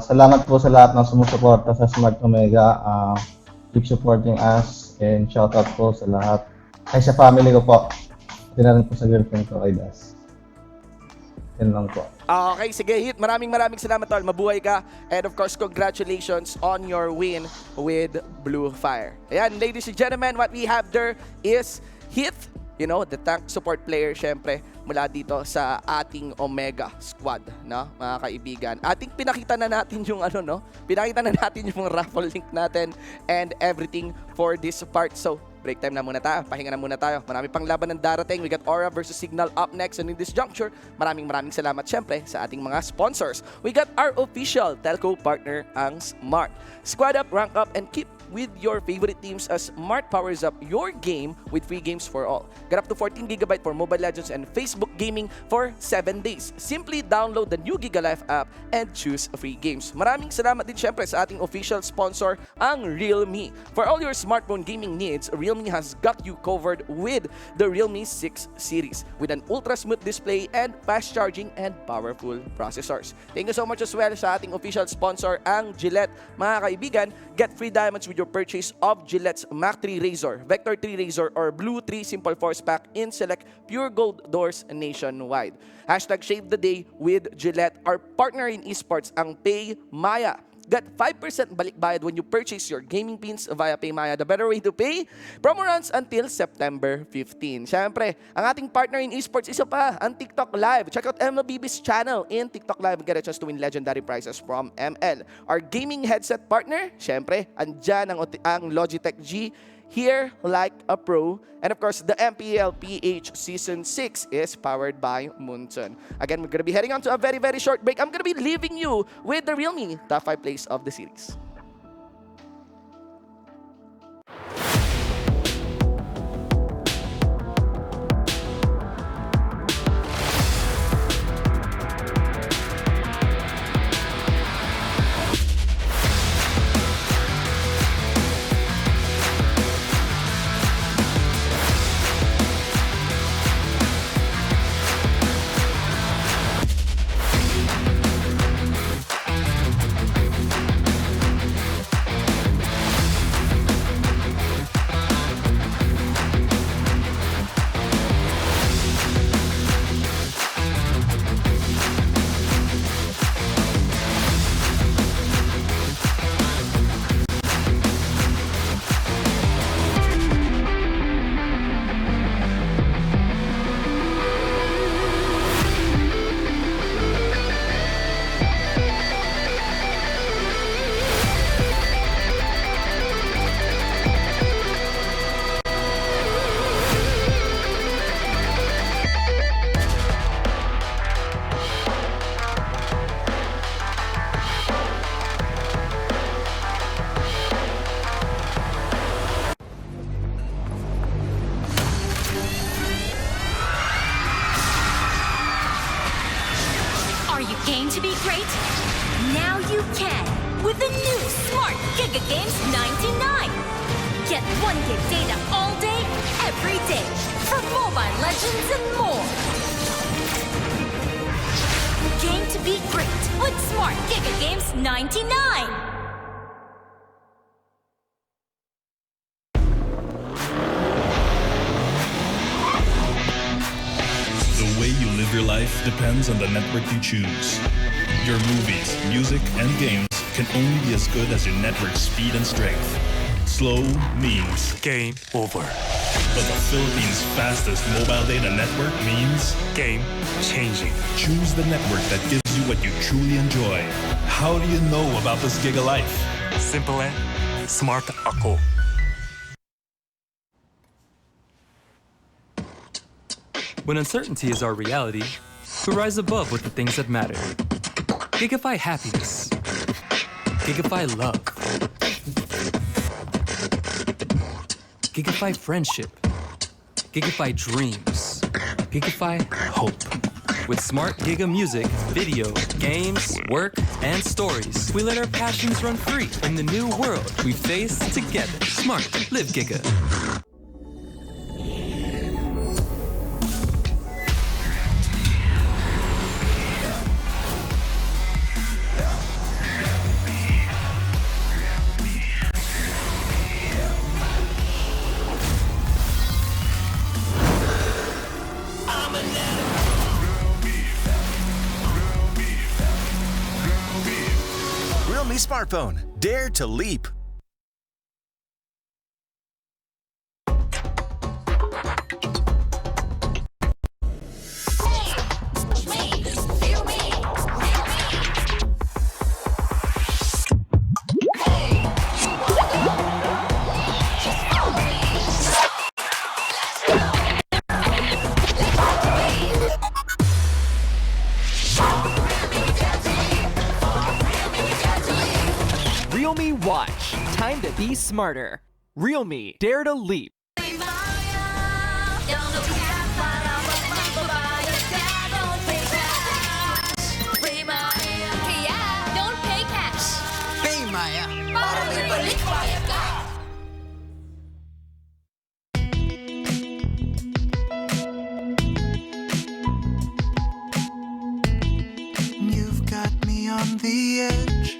Salamat po sa lahat ng sumusuporta sa Smart Omega. Keep supporting us and shoutout po sa lahat. Ay sa family ko po. Hindi na rin po sa girlfriend ko, kay Das. Yan lang po. Okay, sige Hit. Maraming salamat, tol. Mabuhay ka. And of course, congratulations on your win with Blu Fire. Ayan, ladies and gentlemen, what we have there is Hit, the tank support player, syempre, mula dito sa ating Omega squad, no? Mga kaibigan. Pinakita na natin yung Pinakita na natin yung raffle link natin and everything for this part. So, break time na muna tayo. Pahinga na muna tayo. Marami pang laban ng darating. We got Aura versus Cignal up next. And in this juncture, maraming salamat syempre sa ating mga sponsors. We got our official telco partner, ang Smart. Squad up, rank up, and keep with your favorite teams as Smart powers up your game with free games for all. Get up to 14GB for Mobile Legends and Facebook Gaming for 7 days. Simply download the new GigaLife app and choose free games. Maraming salamat din syempre sa ating official sponsor, ang Realme. For all your smartphone gaming needs, Realme has got you covered with the Realme 6 series with an ultra-smooth display and fast charging and powerful processors. Thank you so much as well sa ating official sponsor, ang Gillette. Mga kaibigan, get free diamonds with your purchase of Gillette's Mach 3 Razor, Vector 3 Razor, or Blue 3 Simple Force Pack in select Pure Gold doors nationwide. Hashtag Shave the Day with Gillette. Our partner in eSports, ang PayMaya. Get 5% balik bayad when you purchase your gaming pins via PayMaya. The better way to pay. Promo runs until September 15. Siyempre, ang ating partner in esports, isa pa, ang TikTok Live. Check out MLBB's channel in TikTok Live and get a chance to win legendary prizes from ML. Our gaming headset partner, siyempre, andyan ang Logitech G. Here like a pro. And of course, the MPL-PH Season 6 is powered by Munson. Again, we're going to be heading on to a very, very short break. I'm going to be leaving you with the Realme top 5 plays of the series. Game to be great? Now you can with the new Smart Giga Games 99. Get 1 gig data all day, every day for Mobile Legends and more. Game to be great with Smart Giga Games 99. Your life depends on the network you choose. Your movies, music, and games can only be as good as your network speed and strength. Slow means game over. But the Philippines' fastest mobile data network means game changing. Choose the network that gives you what you truly enjoy. How do you know about this Giga Life? Simple eh? Smart ako. When uncertainty is our reality, we rise above with the things that matter. Gigafy happiness. Gigafy love. Gigafy friendship. Gigafy dreams. Gigafy hope. With smart Giga music, video, games, work, and stories, we let our passions run free in the new world we face together. Smart. Live Giga. Realme smartphone. Dare to leap. Be smarter. Real me. Dare to leap. Don't pay cash. Pay Maya. Para may balik bayad ka. You've got me on the edge.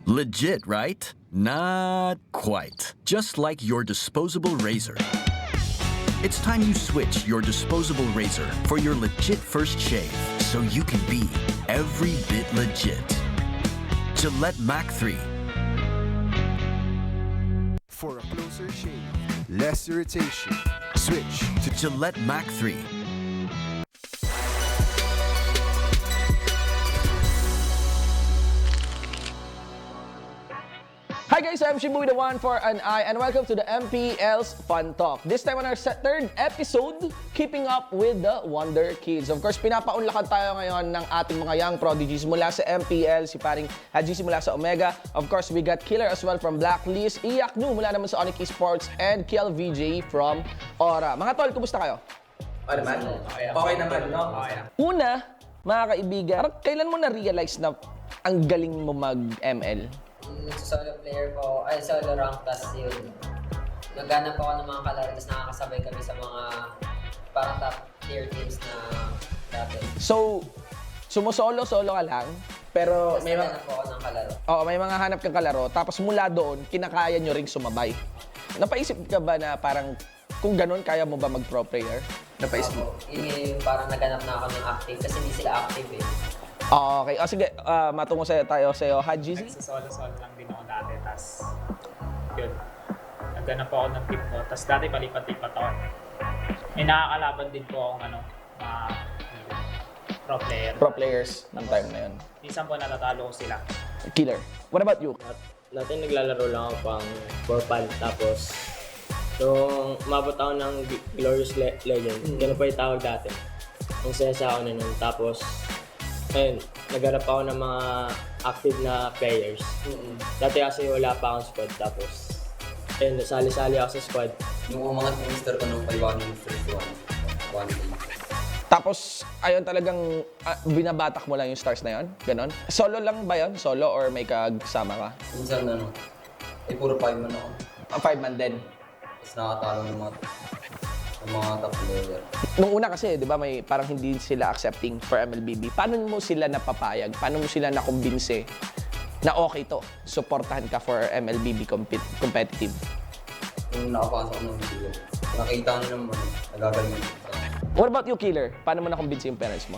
Legit, right? Not quite. Just like your disposable razor. It's time you switch your disposable razor for your legit first shave so you can be every bit legit. Gillette Mac 3. For a closer shave, less irritation, switch to Gillette Mac 3. Hi guys, I'm Shibu with the one for an eye and welcome to the MPL's Fun Talk. This time on our third episode, keeping up with the Wonder Kids. Of course, pinapaunlakan tayo ngayon ng ating mga young prodigies mula sa MPL, si paring Haji mula sa Omega. Of course, we got Killer as well from Blacklist, Iaknu mula naman sa ONIC eSports, and Kiel VJ from Aura. Mga tol, kumusta kayo? Okay naman, no? Una, mga kaibigan, kailan mo na-realize na ang galing mo mag-ML? Solo player ko, solo rank, tas yun. Naghanap ako ng mga kalaro, tas nakakasabay kami sa mga parang top tier teams na dati. So, sumusolo ka lang, pero Tas may mga... naghanap ako ng kalaro. Oo, may mga hanap kang kalaro, tapos mula doon, kinakaya nyo ring sumabay. Napaisip ka ba na parang, kung ganun, kaya mo ba mag-pro player? Napaisip mo? Yun yung parang naghanap na ako ng active, kasi hindi sila active eh. Okay. O sige, matungo tayo sa'yo. Haji? Nagsasolo-solo lang din ako dati, tas yun. Naghanap ako ng tip ko, tas dati palipat-lipat ako. May nakakalaban din po akong mga pro player. Pro players ng time na yun. Minsan po natatalo ko sila. Killer. What about you? Dati naglalaro lang ako pang for fun, tapos nung umabot ako ng Glorious Legend, ganun pa yung tawag dati. Ang saya ako na nun, tapos ayun, naghanap ako ng mga active na players. Dati kasi wala pa akong squad, tapos ayun, nasali-sali ako sa squad. Yung mga twister ko nung 1 Tapos, ayun talagang binabatak mo lang yung stars na yun? Ganon? Solo lang ba yun? Solo or may kasama ka? Minsan puro 5 man ako. 5 man din? Tapos nakatalo ng mga top player. Nung una kasi, di ba, may parang hindi sila accepting for MLBB. Paano mo sila napapayag? Paano mo sila nakumbinse na okay to? Supportahan ka for MLBB competitive? Nung nakapasok ng video, nakita nyo naman, nagagaling sa What about you, Killer? Paano mo nakumbinse yung parents mo?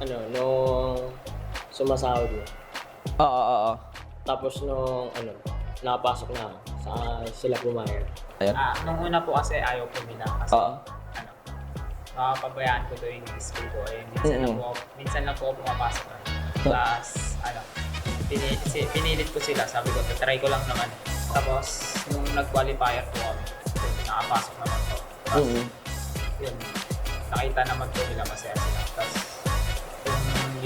Nung sumasahod mo. Oo. Tapos nung nakapasok na sila pumayag. Ayan. Nung una po kasi ayaw po nila kasi pabayaan ko doon yung display ko. Minsan lang po ako pumapasok. Tapos, pinilit ko sila. Sabi ko, try ko lang naman. Tapos, nung nag-qualifier po kami, nakapasok naman po. Tapos, yun, nakita naman po nila masaya sila. Tapos,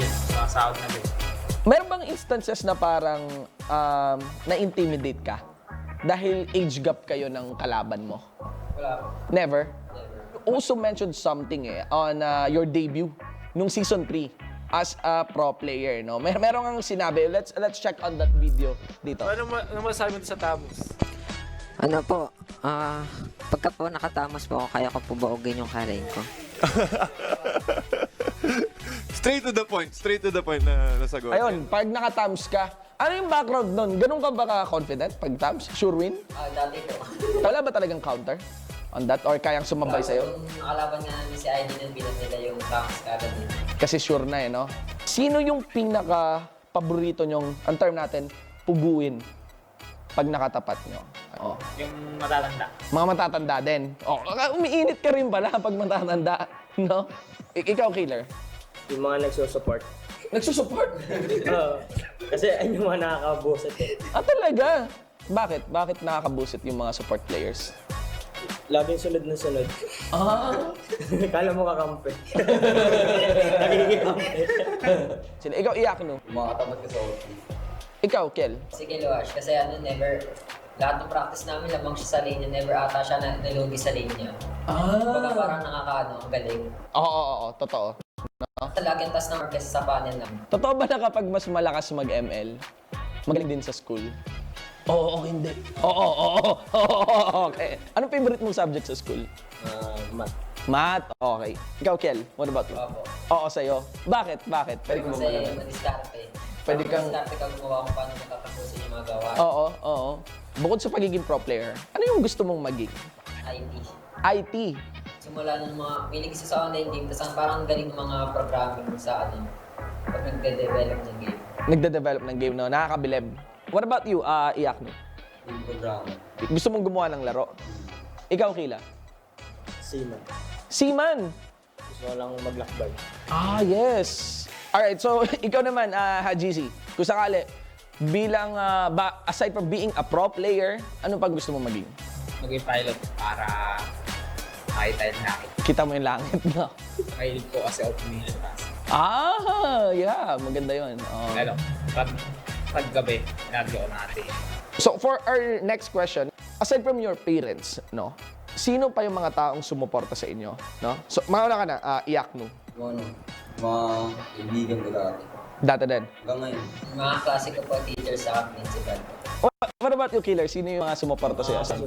yun, sumasahod na din. Meron bang instances na parang na-intimidate ka? Dahil age gap kayo ng kalaban mo? Wala po. Never? Also mentioned something on your debut nung season 3 as a pro player, no? Meron kang sinabi. Let's check on that video dito. Ano masasabi mo sa Tamos? Ano po, pagka po nakatamos po ako, kaya ko po baugin yung karain ko. Straight to the point na nasagot. Ayun, pag nakatams ka, ano yung background nun? Ganun ka ba ka-confident pag tams? Sure win? Dati po. Wala ba talagang counter on that? Or kayang sumabay sa'yo? Nung nakalaban nga namin si ID ng binat nila yung tanks kagad din. Kasi sure na no? Sino yung pinaka-paborito nyong, ang term natin, puguin pag nakatapat nyo? Yung matatanda. Mga matatanda din. Umiinit ka rin pala pag matatanda, no? Ikaw, Killer? Yung mga nagsusupport. Nagsusupport? Oo. Kasi ayun yung mga nakakabusit Talaga? Bakit? Bakit nakakabusit yung mga support players? Laging sunod na sunod. Kala mo kakampi. Nagiging kampi. Ikaw, Iaknu. Makatapat ka sa OT. Ikaw, Kel? Sige, Luash, kasi lahat ng practice namin, lamang siya sa lane niya, never ata siya na nalugi sa lane niya. Baga parang ang galing. Oo, totoo. Lagi ang taas ng mark sa panel lang. Totoo ba na kapag mas malakas mag-ML, magaling din sa school? Oo, hindi. Oo, okay. Anong favorite mong subject sa school? Math. Math? Okay. Ikaw, Kel, what about you? Oo, sa'yo. Bakit? Pwede ko ba malaman? Madiskarte. Pwede kang... Madiskarte ka gumawa kung paano matatapusin yung mga gawa. Oo. Bukod sa pagiging pro player, ano yung gusto mong maging? IT. Simula ng mga, piling isa sa online game, tapos parang galing ng mga programming sa pag nagde-develop ng game. Nagde-develop ng game, no? Nakakabilib. What about you, Iakno? Yung programa. Gusto mong gumawa ng laro? Ikaw, Kila? Seaman? Gusto ko lang maglakbay. Yes. Alright, so ikaw naman, Hajizi, kung sakali, bilang, aside from being a pro player, ano pa gusto mong maging? Maging pilot para makita yung langit. Kita mo yung langit, no? Mahilig ko kasi ako pumili taas. Yeah, maganda yun. Lalo, pag gabi, nagyo natin. So for our next question, aside from your parents, no? Sino pa yung mga taong sumuporta sa inyo, no? So, mauna ka na, Iakno. Mga kaibigan ko dati. Dati din. Hanggang ngayon. Mga klase ko po, teacher sa principal. What about you, Killer? Sino yung mga sumuporta sa iyo?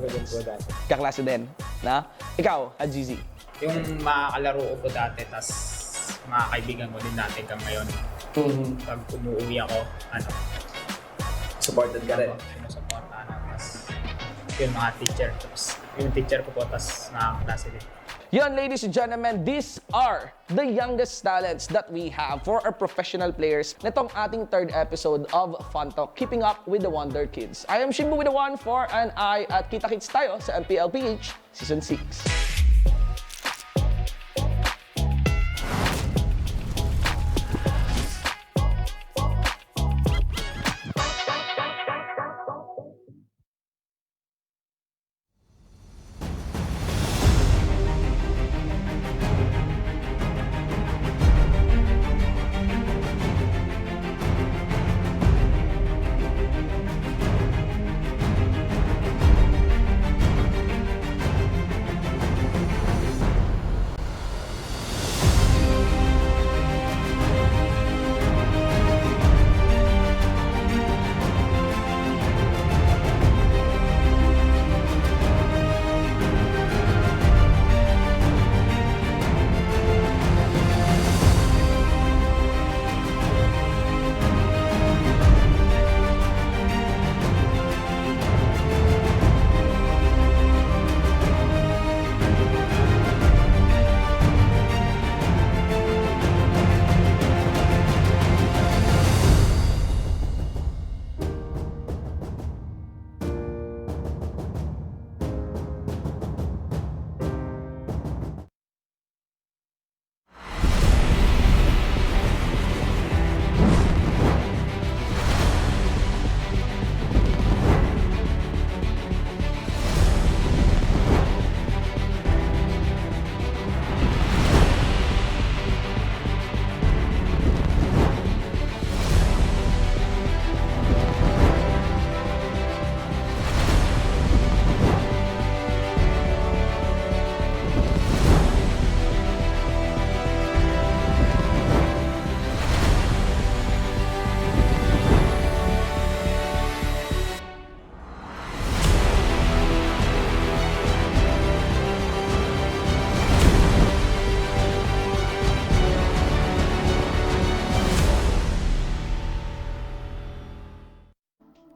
Kaklase din. Na? Ikaw, Hajizi. Yung mga kalaro ko po dati, tas mga kaibigan ko din dati hanggang ngayon. Pag umuwi ako, supported ka rin. Sinusuportahan ako. Tas yung mga teacher, tapos yung teacher ko po, tas nakaklase din. Yun, ladies and gentlemen, these are the youngest talents that we have for our professional players nitong ating third episode of Fun Talk, Keeping Up with the Wonder Kids. I am Shimbu with the 1, 4, and I at kita-kits tayo sa MPL-PH Season 6.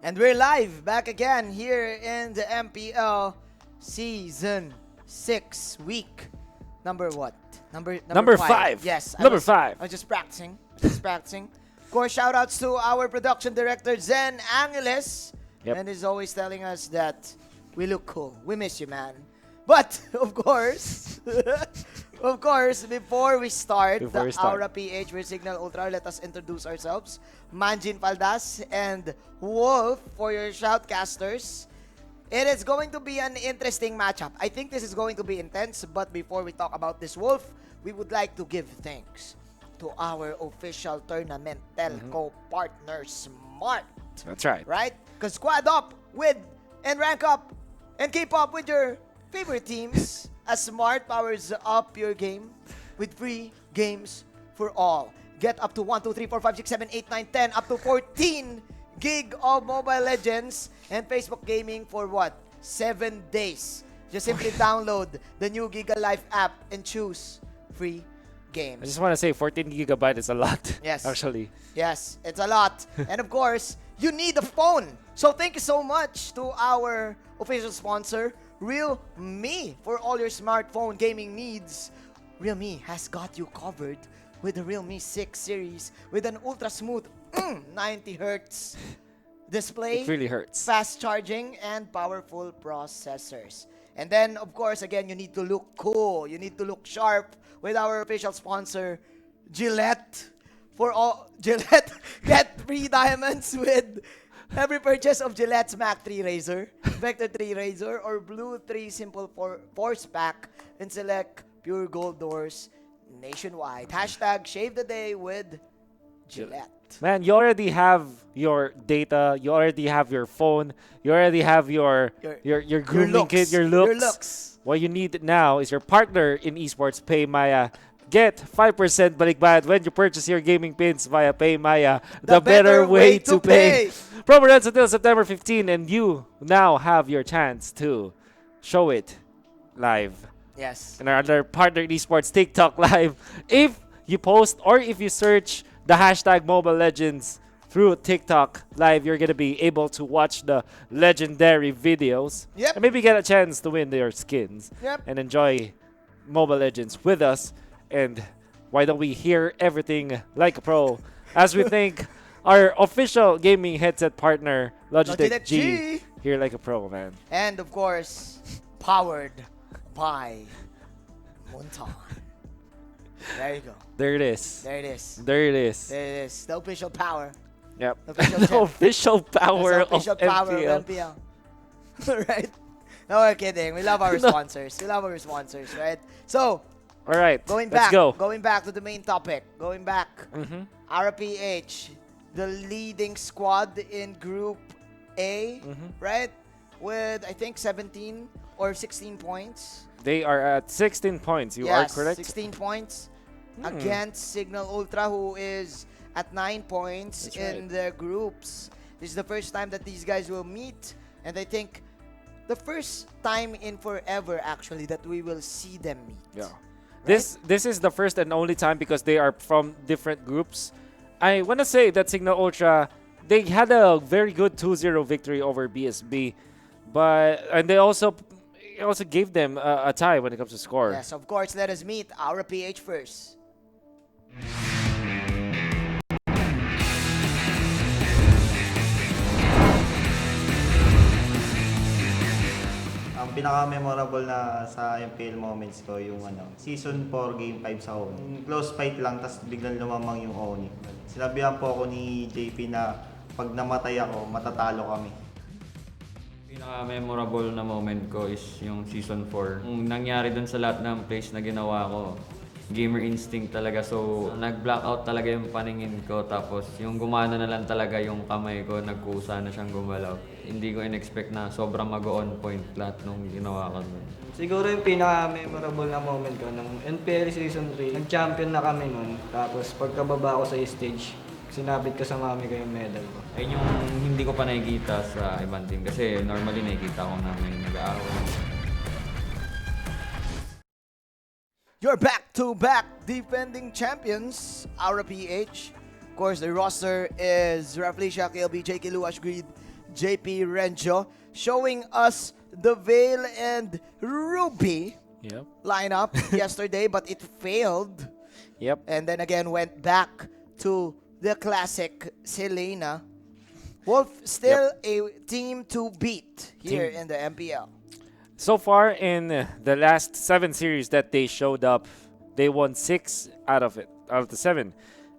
And we're live, back again here in the MPL Season 6 week. Number what? Number five. Yes. Number 5. I was just practicing. Of course, shout outs to our production director, Zen Angeles. Yep. And he's always telling us that we look cool. We miss you, man. But, of course, before we start Aura PH with Cignal Ultra, let us introduce ourselves. Manjin Paldas and Wolf for your shoutcasters. It is going to be an interesting matchup. I think this is going to be intense, but before we talk about this, Wolf, we would like to give thanks to our official tournament telco partner, Smart That's right. Right? Because squad up with and rank up and keep up with your favorite teams as Smart powers up your game with free games for all. Get up to 1, 2, 3, 4, 5, 6, 7, 8, 9, 10, up to 14 gig of Mobile Legends and Facebook Gaming for what? 7 days. Just simply download the new Giga Life app and choose free games. I just want to say 14 gigabyte is a lot. Yes. Actually. Yes, it's a lot. And of course, you need a phone. So thank you so much to our official sponsor, Realme, for all your smartphone gaming needs. Realme has got you covered with the Realme 6 series with an ultra smooth 90 Hz display. It really hurts. Fast charging and powerful processors. And then, of course, again, you need to look cool. You need to look sharp with our official sponsor, Gillette. For all Gillette, get free diamonds with every purchase of Gillette's Mac 3 Razor, Vector 3 Razor, or Blue 3 Simple Force Pack, and select Pure Gold doors nationwide. Hashtag shave the day with Gillette. Man, you already have your data, you already have your phone, you already have your grooming kit, your looks. What you need now is your partner in esports, PayMaya. Get 5% balikbayad when you purchase your gaming pins via PayMaya, the better way to pay. Promo runs until September 15, and you now have your chance to show it live. Yes. And our other partner in esports, TikTok Live. If you post or if you search the hashtag Mobile Legends through TikTok Live, you're going to be able to watch the legendary videos. Yep. And maybe get a chance to win their skins. Yep. And enjoy Mobile Legends with us. And why don't we hear everything like a pro as we thank our official gaming headset partner, Logitech G. Here like a pro, man. And of course, powered by Monton. There you go. There it is. There it is. There it is. There it is. The official power. Yep. The official, The official power That's the official of power MPL. of MPL. Right? No, we're kidding. We love our sponsors. We love our sponsors, right? So, all right, going let's back, go. Going back to the main topic. Going back. Mhm. RPH, the leading squad in Group A, right? With, I think, 17 or 16 points. They are at 16 points. You are correct. 16 points against Cignal Ultra, who is at 9 points That's in the groups. This is the first time that these guys will meet, and I think the first time in forever, actually, that we will see them meet. Yeah. This is the first and only time because they are from different groups. I want to say that Cignal Ultra, they had a very good 2-0 victory over BSB, and they also gave them a tie when it comes to score. Yes, of course. Let us meet our PH first. Ang pinaka-memorable na sa MPL moments ko yung Season 4 Game 5 sa ONIC. Close fight lang, tas biglang lumamang yung ONIC. Sinabihan po ako ni JP na pag namatay ako, matatalo kami. Pinaka-memorable na moment ko is yung Season 4. Yung nangyari dun sa lahat ng plays na ginawa ko, gamer instinct talaga. So, nag-blackout talaga yung paningin ko. Tapos, yung gumana na lang talaga yung kamay ko, nagkusa na siyang gumalaw. Hindi ko in-expect na sobrang mag-on point lahat nung ginawa ko dun. Siguro yung pinaka-memorable na moment ko, nung MPL Season 3, nag-champion na kami nun. Tapos, pagkababa ko sa stage, sinabit ko sa mami ko yung medal ko. Ayun yung hindi ko pa nakikita sa ibang team. Kasi normally nakikita ko na may nag-aaway. You're back-to-back defending champions, our PH. Of course, the roster is Raflesia, KLB, JK Luash Greed, JP Renjo, showing us the Veil and Ruby lineup yesterday, but it failed. Yep. And then again went back to the classic Selena. Wolf still a team to beat here in the MPL. So far in the last 7 series that they showed up, they won 6 out of the 7.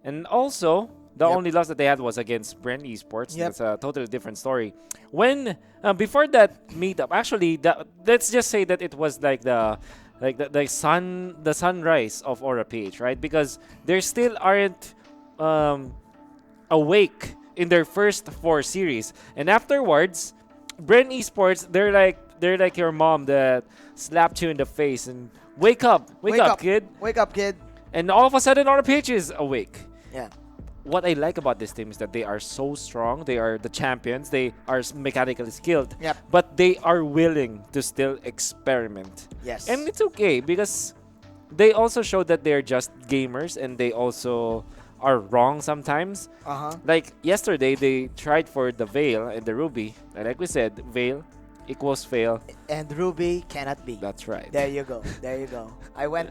And also, the only loss that they had was against Brand Esports. That's a totally different story. When before that meetup, actually, let's just say that it was like the sunrise of Aura PH, right? Because they still aren't awake in their first 4 series. And afterwards, Bren Esports, they're like your mom that slapped you in the face and wake up, kid. Wake up, kid. And all of a sudden, RPH is awake. Yeah. What I like about this team is that they are so strong. They are the champions. They are mechanically skilled. Yep. But they are willing to still experiment. Yes. And it's okay because they also show that they're just gamers and they also are wrong sometimes. Like yesterday, they tried for the Veil and the Ruby. And like we said, Veil equals fail. And Ruby cannot be. That's right. There you go. There you go. I went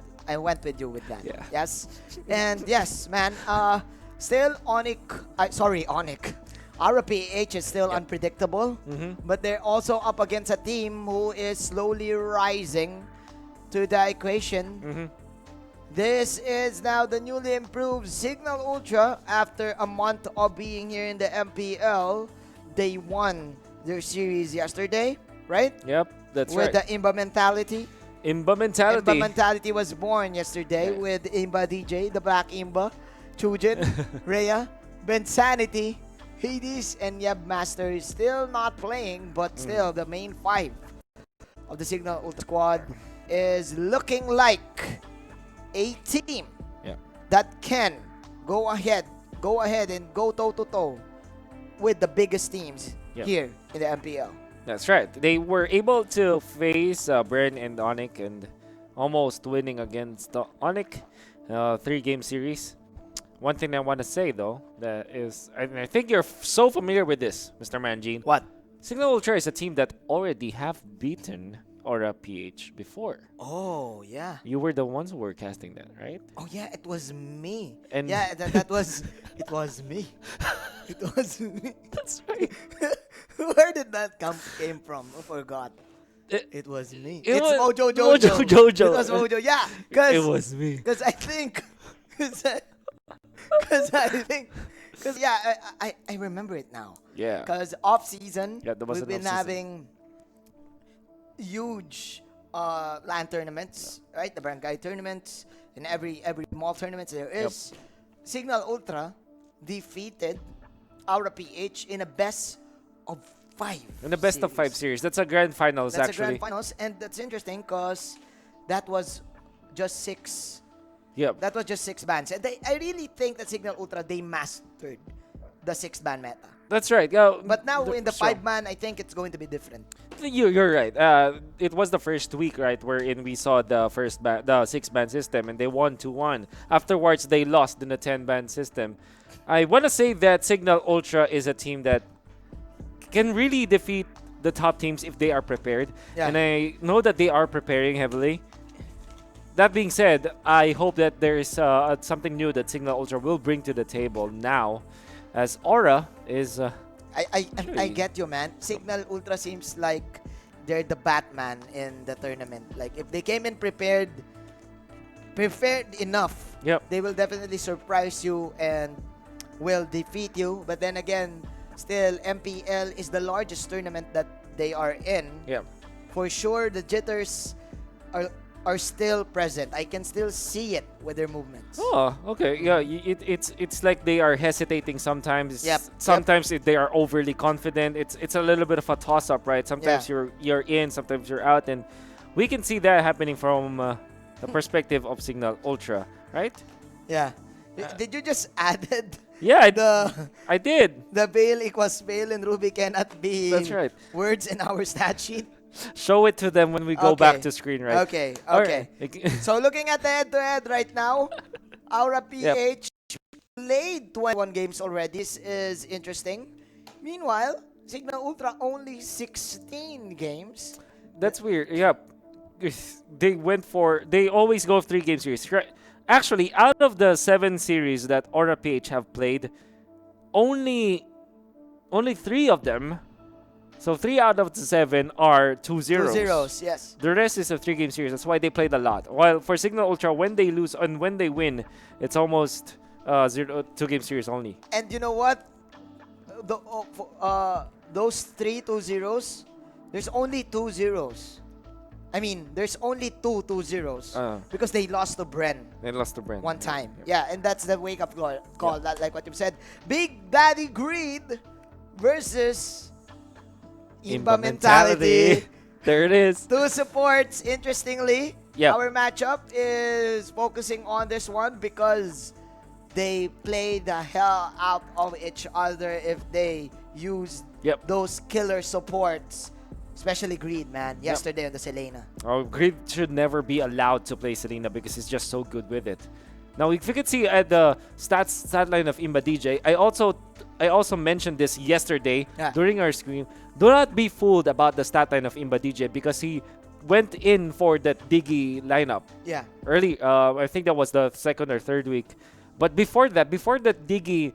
with you with that. Yeah. Yes. And yes, man. Still ONIC. RPH is still unpredictable. But they're also up against a team who is slowly rising to the equation. This is now the newly improved Cignal Ultra after a month of being here in the MPL. They won their series yesterday, right? Yep, that's With right. the Imba mentality. Imba mentality. Imba mentality was born yesterday with Imba DJ, the Black Imba, Chujin, Rhea, Bensanity, Hades, and Yeb Master is still not playing, but still the main 5 of the Cignal Ultra squad is looking like a team that can go ahead and go toe-to-toe with the biggest teams here in the MPL. That's right. They were able to face Bren and ONIC and almost winning against the ONIC 3-game series. One thing I want to say though, that is, and I think you're so familiar with this, Mr. Manjin. What? Cignal Ultra is a team that already have beaten Aura-PH before. Oh, yeah. You were the ones who were casting that, right? Oh, yeah, it was me. And yeah, that was, it was me. It was me. That's right. Where did that came from? I forgot. It was me. It It's was Mojo Jojo. Mojo Jojo. It was Mojo, yeah. It was me. Because I think, because yeah, I remember it now. Yeah. Because off season, Yeah, there was we've an been off-season. having huge LAN tournaments, right? The barangay tournaments, in every mall tournaments there is. Cignal Ultra defeated Aura-PH in a best of 5. In the best of 5 series. That's a grand finals, That's actually. a grand finals, and that's interesting because that was just 6. Yep. That was just 6 bans. And I really think that Cignal Ultra, they mastered the 6-ban meta. That's right. But now in the so- 5-man, I think it's going to be different. You're right. It was the first week, right, wherein we saw the the 6-ban system, and they won 2-1. Afterwards, they lost in the 10-ban system. I want to say that Cignal Ultra is a team that can really defeat the top teams if they are prepared. Yeah. And I know that they are preparing heavily. That being said, I hope that there is something new that Cignal Ultra will bring to the table now, as Aura is... I get you, man. Cignal Ultra seems like they're the Batman in the tournament. Like, if they came in prepared enough, they will definitely surprise you and will defeat you. But then again, still, MPL is the largest tournament that they are in. For sure, the jitters are still present. I can still see it with their movements. Oh, okay. Yeah, it's like they are hesitating sometimes. Yep. Sometimes if they are overly confident. It's a little bit of a toss-up, right? Sometimes you're in, sometimes you're out, and we can see that happening from the perspective of Cignal Ultra, right? Yeah. Did you just added? Yeah, I did. The Veil equals Veil and Ruby cannot be That's right. words in our stat sheet. Show it to them when we go back to screen, right? Okay. Alright. So looking at the head-to-head right now, Aura-PH played 21 games already. This is interesting. Meanwhile, Cignal Ultra only 16 games. That's weird. Yeah. They always go 3-game series. Actually, out of the 7 series that Aura-PH have played, only 3 of them, so 3 out of the 7 are 2-0s. 2-0s, yes. The rest is a 3-game series. That's why they played a lot. While for Cignal Ultra, when they lose and when they win, it's almost 2-game series only. And you know what? Those 3 2-0s, there's only 2 zeros. I mean, there's only two 2-0s because they lost to Bren. They lost to Bren. One time. Yeah, and that's the wake-up call. That, like what you said. Big Daddy Greed versus Imba Mentality. There it is. Two supports. Interestingly, our matchup is focusing on this one because they play the hell out of each other if they use those killer supports. Especially Greed, man. Yesterday on the Selena. Oh, Greed should never be allowed to play Selena because he's just so good with it. Now, if you could see at the stat line of Imba DJ, I also mentioned this yesterday during our stream. Do not be fooled about the stat line of Imba DJ because he went in for that Diggy lineup. Yeah. Early, I think that was the second or third week. But before that Diggy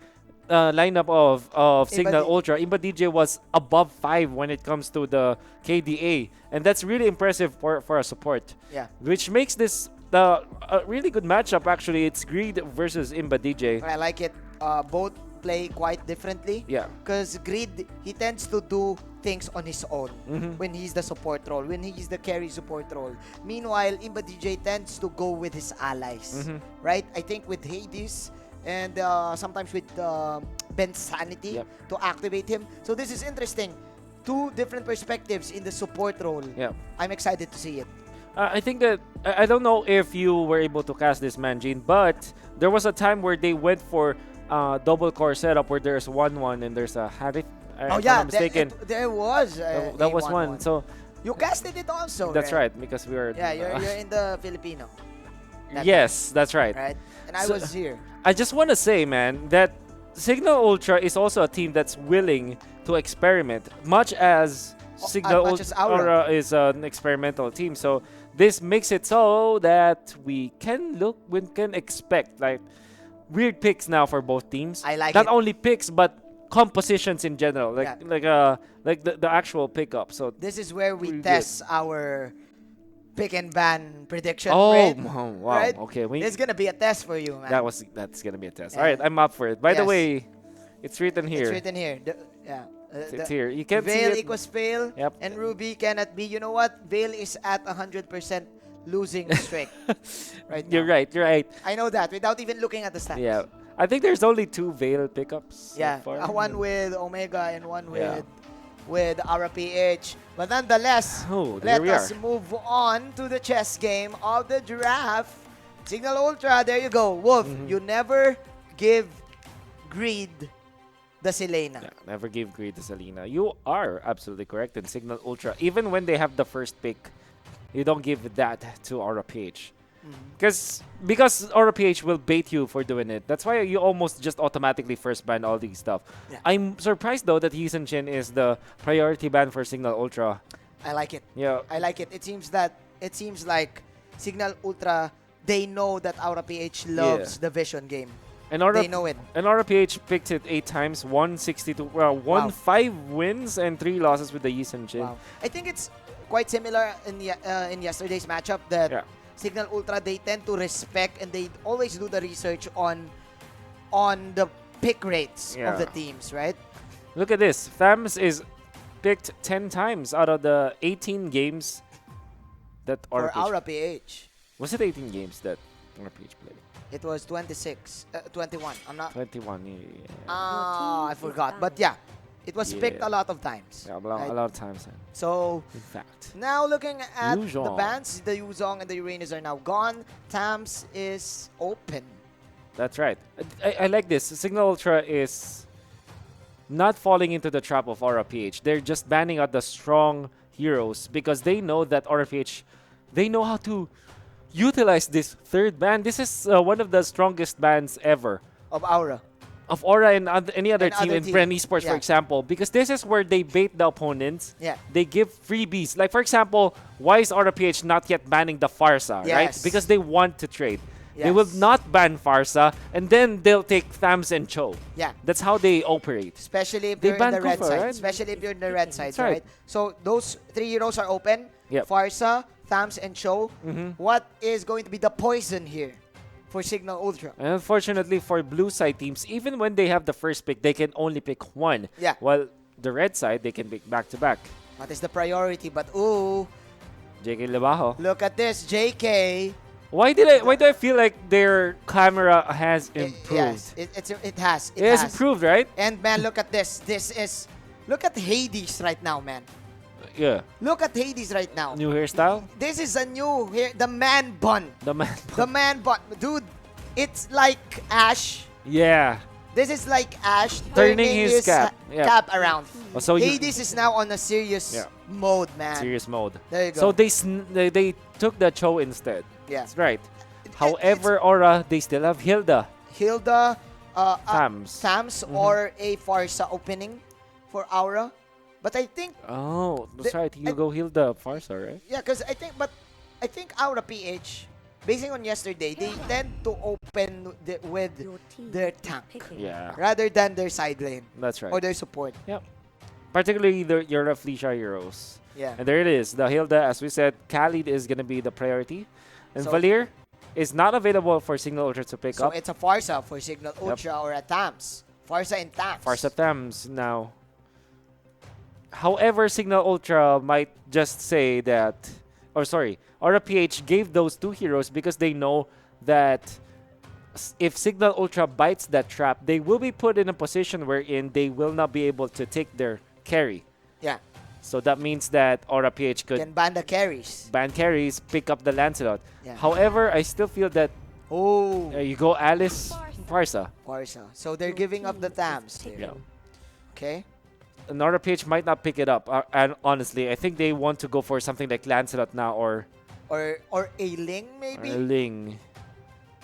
lineup of Cignal Ultra, Imba DJ was above 5 when it comes to the KDA. And that's really impressive for a support. Yeah. Which makes this a really good matchup, actually. It's Greed versus Imba DJ. I like it. Both play quite differently. Yeah. Because Greed, he tends to do things on his own when he's the support role, when he's the carry support role. Meanwhile, Imba DJ tends to go with his allies. Right? I think with Hades and sometimes with Ben Sanity to activate him. So this is interesting. Two different perspectives in the support role. Yeah. I'm excited to see it. I think that I don't know if you were able to cast this, Manjin, but there was a time where they went for double core setup where there's 1-1 and there's a Harith. If I'm not mistaken. There was. That was one. So you casted it also. That's right, because we were. Yeah, you're in the Filipino. Yes, that's right. Right, and I was here. I just want to say, man, that Cignal Ultra is also a team that's willing to experiment, much as Cignal Ultra is an experimental team. So this makes it so that we can expect like weird picks now for both teams. I like not it. only picks but compositions in general, like the actual pickup. So this is where we test our pick and ban prediction. Oh, Fred, wow. right? Okay. It's going to be a test for you, man. That's going to be a test. All right, I'm up for it. By the way, it's written here. It's written here. It's here. You can't see Veil it. equals fail, and Ruby cannot be. You know what? Veil is at 100% losing streak. You're right. I know that without even looking at the stats. Yeah. I think there's only 2 Veil pickups. Yeah. So far. One with Omega and one with RPH. But nonetheless, let us move on to the chess game of the draft. Cignal Ultra, there you go. Wolf, you never give Greed the Selena. Yeah, never give Greed to Selena. You are absolutely correct in Cignal Ultra. Even when they have the first pick, you don't give that to RPH. Because RPH will bait you for doing it. That's why you almost just automatically first ban all these stuff. Yeah. I'm surprised though that Heesun Chin is the priority ban for Cignal Ultra. I like it. Yeah. I like it. It seems like Cignal Ultra, they know that RPH loves the Vision game. And they know it. And RPH picked it 8 times, 162, won 5 wins and 3 losses with the Heesun Chin. Wow. I think it's quite similar in yesterday's matchup that Cignal Ultra, they tend to respect and they always do the research on the pick rates of the teams, right? Look at this. Thams is picked 10 times out of the 18 games that For RPH. Was it 18 games that RPH played? It was 21. I'm not. 21. I forgot. But yeah, it was picked a lot of times. Yeah, a lot of times. So, in fact, now looking at the Yuzhong. bans, the Yuzhong and the Uranus are now gone. Tams is open. That's right. I like this. Cignal Ultra is not falling into the trap of RPH. They're just banning out the strong heroes because they know that RPH, they know how to utilize this third ban. This is one of the strongest bans ever. Of Aura. Of Aura and any other team in Bren eSports, for example. Because this is where they bait the opponents. Yeah. They give freebies. Like, for example, why is RPH not yet banning the Farsa, right? Because they want to trade. They will not ban Farsa, and then they'll take Thams and Cho. Yeah. That's how they operate. Especially if They you're in ban the red Kufa, side. right? Especially if you're in the red side, That's right. So those 3 heroes are open. Yep. Farsa, Thams, and Cho. What is going to be the poison here for Cignal Ultra? And unfortunately for blue side teams, even when they have the first pick, they can only pick 1. Yeah. While the red side, they can pick back-to-back. That is the priority. But ooh, JK Lebajo. Look at this, JK. Why do I feel like their camera has improved? Yes, it has. It has improved, right? And man, look at this. Look at Hades right now, man. Yeah. Look at Hades right now. New hairstyle? This is a new hair, the man bun. The man The man bun. Dude, it's like Ash. Yeah. This is like Ash Turning his cap. Yeah. cap around. Oh, so Hades is now on a serious mode, man. Serious mode. There you go. So they took the Cho instead. Yeah. That's right. However, Aura, they still have Hilda. Hilda, Thams. or a Farsa opening for Aura. But I think... Oh, that's right. You go Hilda Farsa, right? Yeah, because I think Aura PH, basing on yesterday, they tend to open with their tank. Yeah. Rather than their side lane. That's right. Or their support. Yep. Particularly your Fleisha heroes. Yeah. And there it is. The Hilda, as we said, Khalid is going to be the priority. And So- Valir is not available for Cignal Ultra to pick So up. it's a Farsa for Cignal Ultra or a Thams. Farsa and Thams. Farsa Thams now. However, Cignal Ultra might just say that, or sorry, Aura PH gave those two heroes because they know that if Cignal Ultra bites that trap, they will be put in a position wherein they will not be able to take their carry. Yeah. So that means that Aura PH could Can ban the carries. ban carries, pick up the Lancelot. Yeah. However, I still feel that you go Alice, Farsa. Farsa. So they're giving up the Thams here. Yeah. Okay. And Aura PH might not pick it up. And honestly, I think they want to go for something like Lancelot now or a Ling maybe. Ling.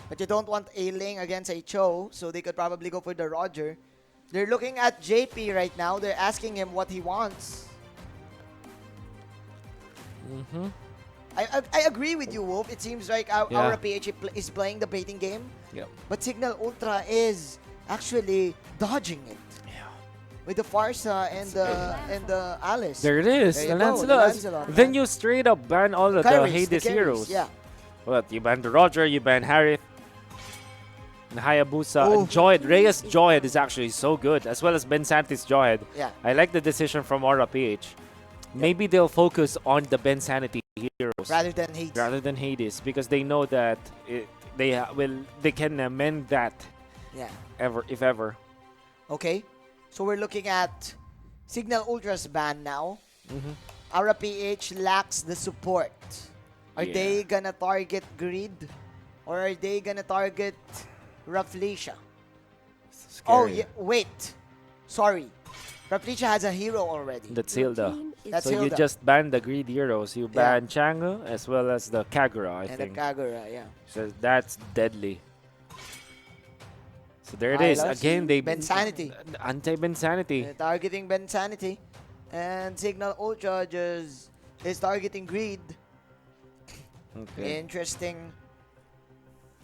But you don't want a Ling against a Cho, so they could probably go for the Roger. They're looking at JP right now. They're asking him what he wants. Mm-hmm. I agree with you, Wolf. It seems like our PH is playing the baiting game. Yep. But Cignal Ultra is actually dodging it. Yeah. With the Farsa and the Alice. There it is, There the you go, Lancelot. Lancelot, Then man. you straight up ban all of the Carries, Hades the carries, heroes. yeah. What? You ban the Roger, you ban Harith, and Hayabusa, Oh. and Joyed. Reyes Joyed is actually so good, as well as Ben Santi's Joyed. Yeah. I like the decision from Aura PH. Maybe they'll focus on the Ben Sanity heroes Rather than Hades. because they know that they can amend that. Yeah. If ever. Okay. So we're looking at Cignal Ultra's ban now. Mhm. Aura PH lacks the support. Are Yeah. they gonna target Greed? Or are they gonna target Raflesia? Oh, yeah, wait. Sorry. Raflesia has a hero already. That's Hilda. That's so you Hilda. just ban the greed heroes. You Yeah. ban Changu as well as the Kagura, I and think. the Kagura, yeah. So that's deadly. So there it I is. love Again, they Ben Sanity. Anti-Ben Sanity. They're targeting Ben Sanity. And Cignal Ultra just is targeting Greed. Okay.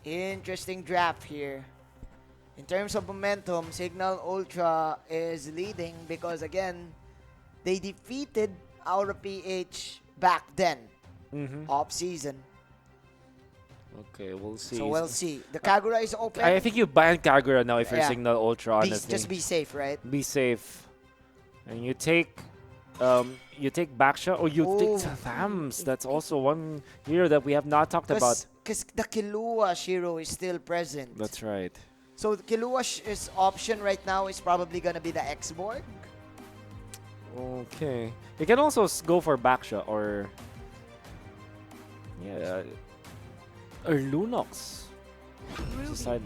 Interesting draft here. In terms of momentum, Cignal Ultra is leading because again, they defeated Aura PH back then, off season. Okay, we'll see. So we'll see. The Kagura is open. I think you ban Kagura now if you're Yeah. Cignal Ultra, honestly. Just be safe, right? Be safe. And you take Baksha or you take Thams. That's also one hero that we have not talked about. Because the Killua Shiro is still present. That's right. So Killua's option right now is probably gonna be the X-Borg. Okay. You can also go for Baksha or or Lunox. Decide.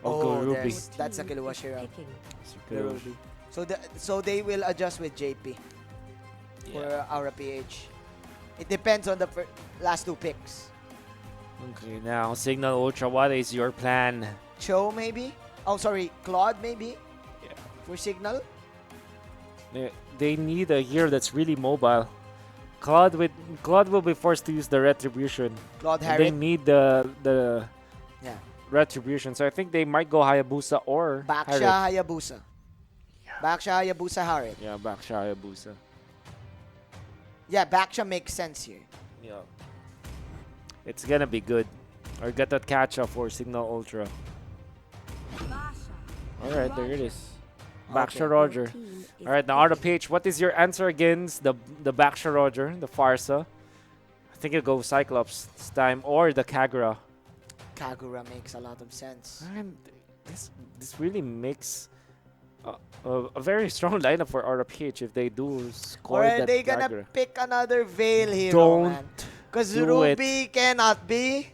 Or go Ruby. That's a Killua Shiro. The Killua. Ruby. So they will adjust with JP for our PH. It depends on the last two picks. Okay, now Cignal Ultra, what is your plan? Cho maybe? Oh, sorry, Claude maybe? Yeah. For Cignal? They need a hero that's really mobile. Claude will be forced to use the Retribution. Claude And they Harrit? need the Yeah. Retribution. So I think they might go Hayabusa or Baksha Harith. Hayabusa. Baksha Hayabusa Harrit. Yeah, Baksha Hayabusa. Yeah, Baksha makes sense here. Yeah. It's gonna be good. Or get that catch up for Cignal Ultra. Alright, there it is. Baksha Roger. Alright, now Aura PH, what is your answer against the Baksha Roger, the Farsa? I think it'll go Cyclops this time or the Kagura. Kagura makes a lot of sense. And this really makes a very strong lineup for RPH if they do score Or are that they gonna Kagura. pick another Veil hero, Don't man? Because do Ruby cannot be.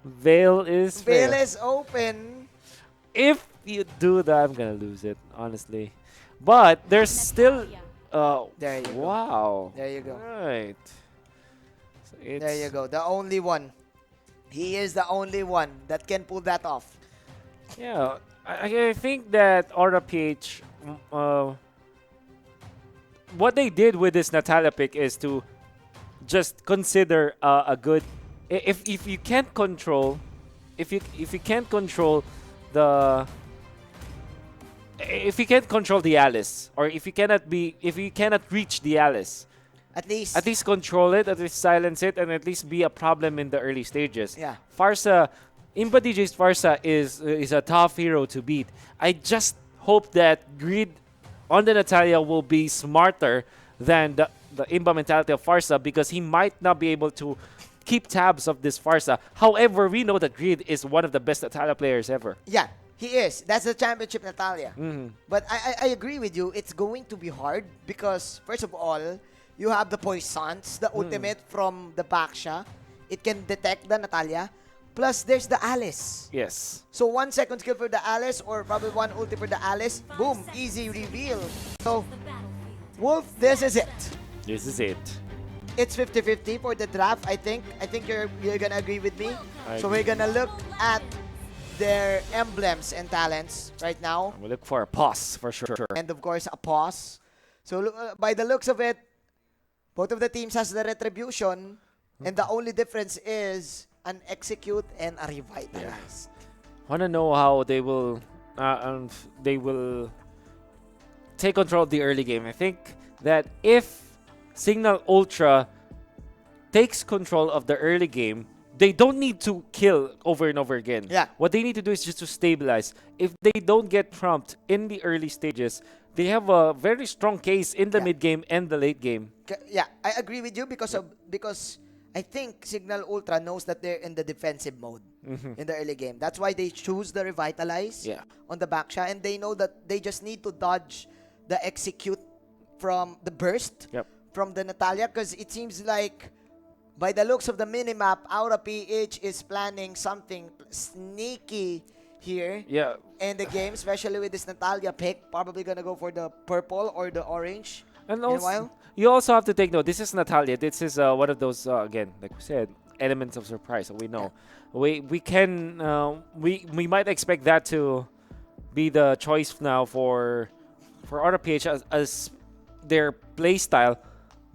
Veil is Veil fair. is open. If you do that, I'm gonna lose it, honestly. But there's still. There you go. Wow. There you go. Right. So There you go. The only one. He is the only one that can pull that off. Yeah, I think that RPH, what they did with this Natalia pick is to just consider a good. If you can't control, if you can't control the. If you can't control the Alice, or if you cannot reach the Alice, at least control it, at least silence it, and at least be a problem in the early stages. Yeah. Farsa, Impa DJ's Farsa is a tough hero to beat. I just hope that Greed on the Natalia will be smarter than the Impa mentality of Farsa, because he might not be able to keep tabs of this Farsa. However, we know that Greed is one of the best Natalia players ever. Yeah, he is. That's the championship Natalia. Mm-hmm. But I agree with you. It's going to be hard because, first of all, you have the Poissons, the ultimate from the Baksha. It can detect the Natalia. Plus, there's the Alice. Yes. So, 1 second skill for the Alice or probably 1 ulti for the Alice. Boom, easy reveal. So, Wolf, this is it. This is it. It's 50-50 for the draft, I think. I think you're gonna agree with me. I So, agree. we're gonna look at their emblems and talents right now. We look for a pause for sure. And of course, a pause. So by the looks of it, both of the teams has the retribution, and the only difference is an execute and a revitalize. Want to know how they will take control of the early game. I think that if Cignal Ultra takes control of the early game, they don't need to kill over and over again. Yeah. What they need to do is just to stabilize. If they don't get trumped in the early stages, they have a very strong case in the mid game and the late game. Yeah, I agree with you because I think Cignal Ultra knows that they're in the defensive mode in the early game. That's why they choose the revitalize on the backsha, and they know that they just need to dodge the execute from the burst from the Natalia, because it seems like by the looks of the minimap, RPH is planning something sneaky here in the game, especially with this Natalia pick. Probably gonna go for the purple or the orange. And in a also, while. you also have to take note. This is Natalia. This is one of those again, like we said, elements of surprise. So we know we might expect that to be the choice now for RPH as their play style,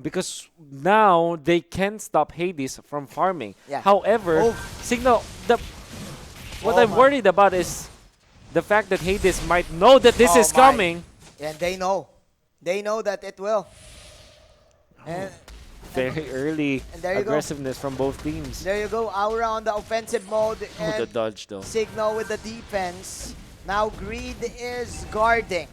because now they can stop Hades from farming. Yeah. However, Cignal, what I'm worried about is the fact that Hades might know that this is coming. And they know. They know that it will. And Very early and there you go. aggressiveness from both teams. There you go. Aura on the offensive mode. The And dodge though. Cignal with the defense. Now Greed is guarding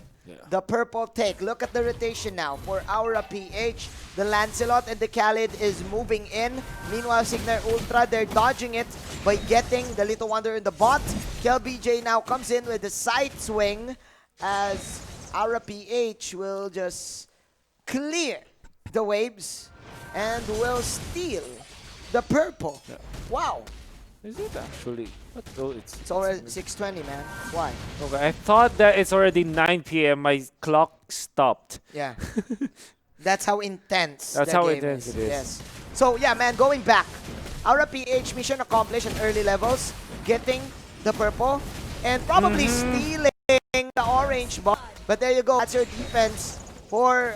the purple take. Look at the rotation now for Aura PH. The Lancelot and the Khalid is moving in. Meanwhile, Cignal Ultra, they're dodging it by getting the Little Wonder in the bot. KLBJ now comes in with the side swing as Aura PH will just clear the waves and will steal the purple. Wow. Is it actually? What? Oh, it's already 6:20, man. Why? Okay, I thought that it's already 9 p.m. My clock stopped. Yeah. That's how intense That's the how game intense it is. Yes. So, yeah, man, going back. Aura PH mission accomplished at early levels, getting the purple, and probably stealing the orange ball. But there you go. That's your defense for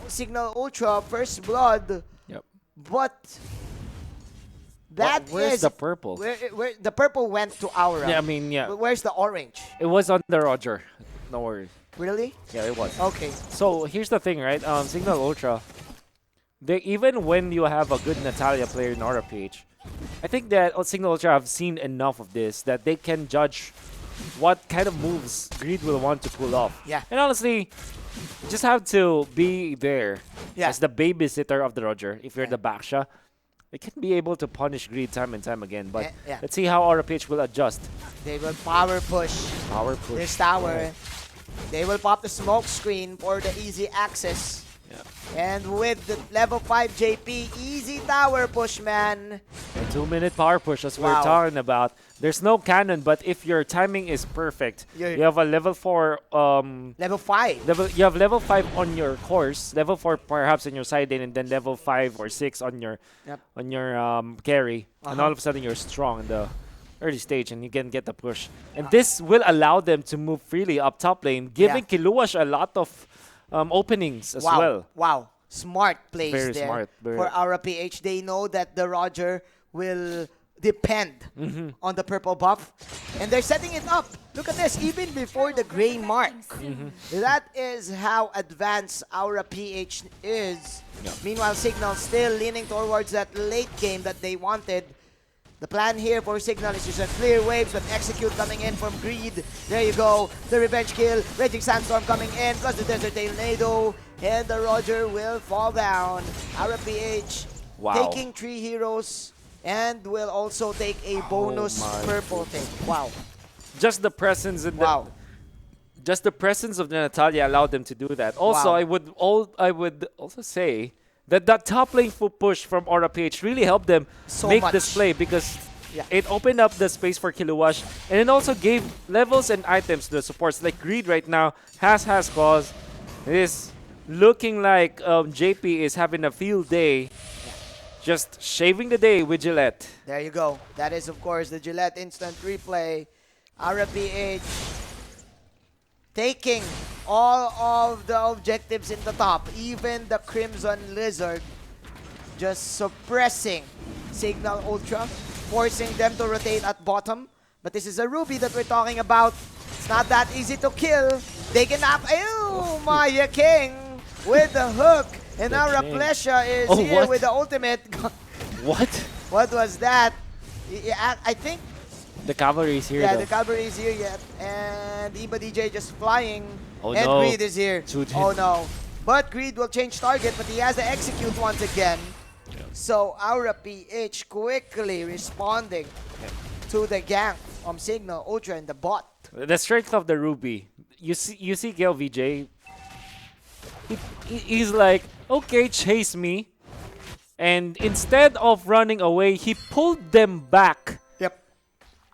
Cignal Ultra, first blood. Yep. But that where's is the purple? Where the purple went to Aura. Yeah, I mean, yeah. But where's the orange? It was on the Roger. No worries. Really? Yeah, it was. Okay. So here's the thing, right? Cignal Ultra, even when you have a good Natalia player in RPH, I think that Cignal Ultra have seen enough of this that they can judge what kind of moves Greed will want to pull off. Yeah. And honestly, you just have to be there Yeah. as the babysitter of the Roger if you're the Baksha. they can be able to punish Greed time and time again. But Yeah. let's see how RPH will adjust. They will power push this tower. They will pop the smoke screen for the easy access. And with the level 5 JP, easy tower push, man. A 2-minute power push, as we're Wow. talking about. There's no cannon, but if your timing is perfect, you have a level 4... level 5. You have level 5 on your course, level 4 perhaps in your side lane, and then level 5 or 6 on your carry. And all of a sudden, you're strong in the early stage, and you can get the push. And this will allow them to move freely up top lane, giving Kiluash a lot of openings as well. Wow. Smart plays Very there smart. for Aura PH. They know that the Roger will depend on the purple buff. And they're setting it up. Look at this, even before the gray mark. That is how advanced Aura PH is. Meanwhile, Cignal still leaning towards that late game that they wanted. The plan here for Cignal is just a clear waves, but execute coming in from Greed. There you go. The revenge kill. Raging Sandstorm coming in, plus the Desert Tornado. And the Roger will fall down. Aura PH taking 3 heroes and will also take a bonus purple take. Wow. Just the presence in just the presence of the Natalia allowed them to do that. Also, I would also say that top lane push from Aura PH really helped them make this play, because it opened up the space for Kiluash, and it also gave levels and items to the supports. Like Greed right now has cause. It is looking like JP is having a field day, just shaving the day with Gillette. There you go. That is, of course, the Gillette instant replay. Aura PH taking all of the objectives in the top, even the Crimson Lizard, just suppressing Cignal Ultra, forcing them to rotate at bottom. But this is a Ruby that we're talking about. It's not that easy to kill. They can knock. Ew, Maya King with the hook. And now Raplesha is here with the ultimate. What? What was that? I think the cavalry is here. Yeah, the cavalry is here yet. And Iba DJ just flying. Oh, and no. Greed is here. Oh no. But Greed will change target, but he has to execute once again. So Aura PH quickly responding to the gank from Cignal Ultra and the bot. The strength of the Ruby. You see KLVJ. He's like, okay, chase me. And instead of running away, he pulled them back.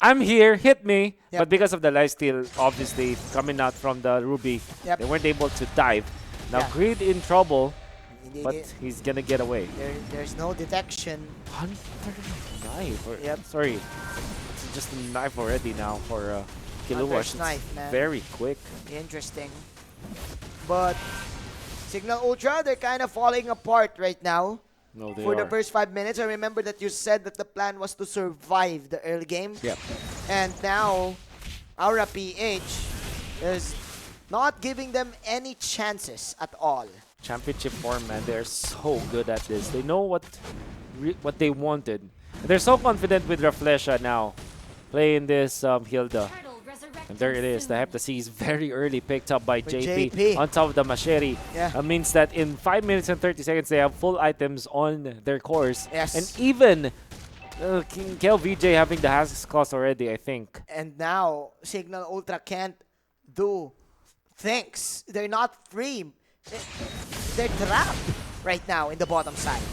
I'm here, hit me. But because of the lifesteal, obviously, coming out from the Ruby, they weren't able to dive. Now, Greed in trouble, but he's gonna get away. There's no detection. Hunter knife. Sorry, it's just a knife already now for Kiluash. Very quick. Interesting. But Cignal Ultra, they're kind of falling apart right now. No, they for are. the first 5 minutes. I remember that you said that the plan was to survive the early game. And now, Aura PH is not giving them any chances at all. Championship form, man, they're so good at this. They know what they wanted. They're so confident with Raplesha now, playing this Hilda. And there it is. The Heptacy is very early picked up by JP on top of the Machete. That means that in 5 minutes and 30 seconds, they have full items on their course. And even KLVJ having the Hazard's Claws already, I think. And now, Cignal Ultra can't do things. They're not free. They're trapped right now in the bottom side.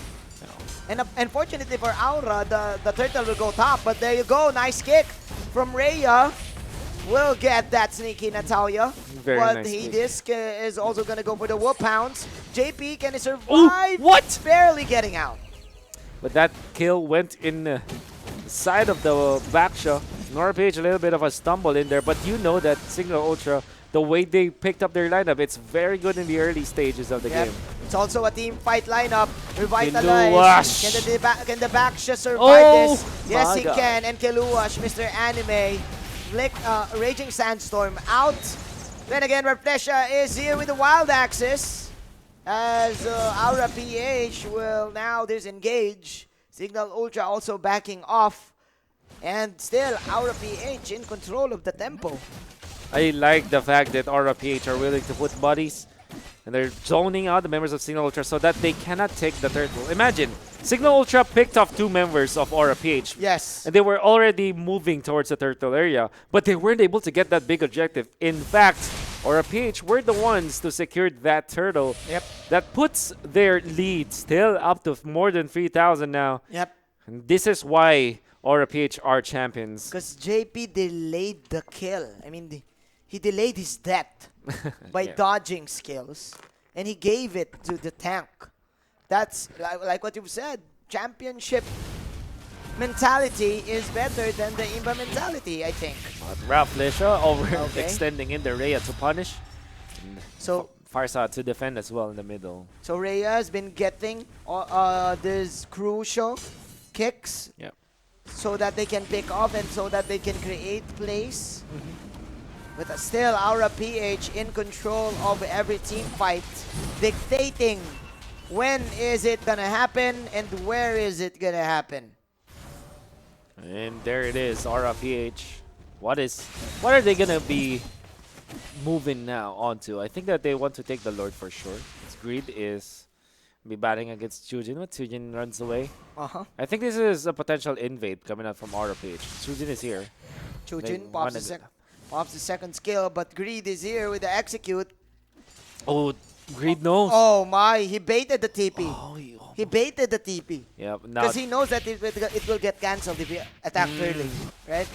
And unfortunately for Aura, the turtle will go top. But there you go. Nice kick from Rhea. Will get that sneaky Natalia. Very but nice Disc is also going to go for the Whoop Pounds. JP, can he survive? Ooh, what? Barely getting out. But that kill went in the side of the backshot. Norpage, a little bit of a stumble in there. But you know that Cignal Ultra, the way they picked up their lineup, it's very good in the early stages of the game. It's also a team fight lineup. Revitalize. Can the backshot survive this? Yes, he can. And Kiluash, Mr. Anime. Raging Sandstorm out. Then again, Raplesha is here with the Wild Axis. As Aura PH will now disengage. Cignal Ultra also backing off. And still, Aura PH in control of the tempo. I like the fact that Aura PH are willing to put bodies. And they're zoning out the members of Cignal Ultra so that they cannot take the turtle. Imagine, Cignal Ultra picked off 2 members of Aura PH. Yes. And they were already moving towards the turtle area, but they weren't able to get that big objective. In fact, Aura PH were the ones to secure that turtle. Yep. That puts their lead still up to more than 3,000 now. Yep. And this is why Aura PH are champions. Because JP delayed the kill. I mean, he delayed his death by dodging skills, and he gave it to the tank. That's like what you've said. Championship mentality is better than the Imba mentality, I think. Ralph Lesha overextending in the Rhea to punish. So Farsa to defend as well in the middle. So Rhea has been getting these crucial kicks so that they can pick off and so that they can create plays. But still, Aura PH in control of every team fight, dictating when is it gonna happen and where is it gonna happen. And there it is, Aura PH. What are they gonna be moving now onto? I think that they want to take the Lord for sure. Greed is be batting against Chujin, but Chujin runs away. I think this is a potential invade coming out from Aura PH. Chujin is here. Chujin pops the second skill, but Greed is here with the execute. Oh, Greed knows. Oh my, he baited the TP. He baited the TP. Yeah, because he knows that it will get cancelled if he attacked early, right?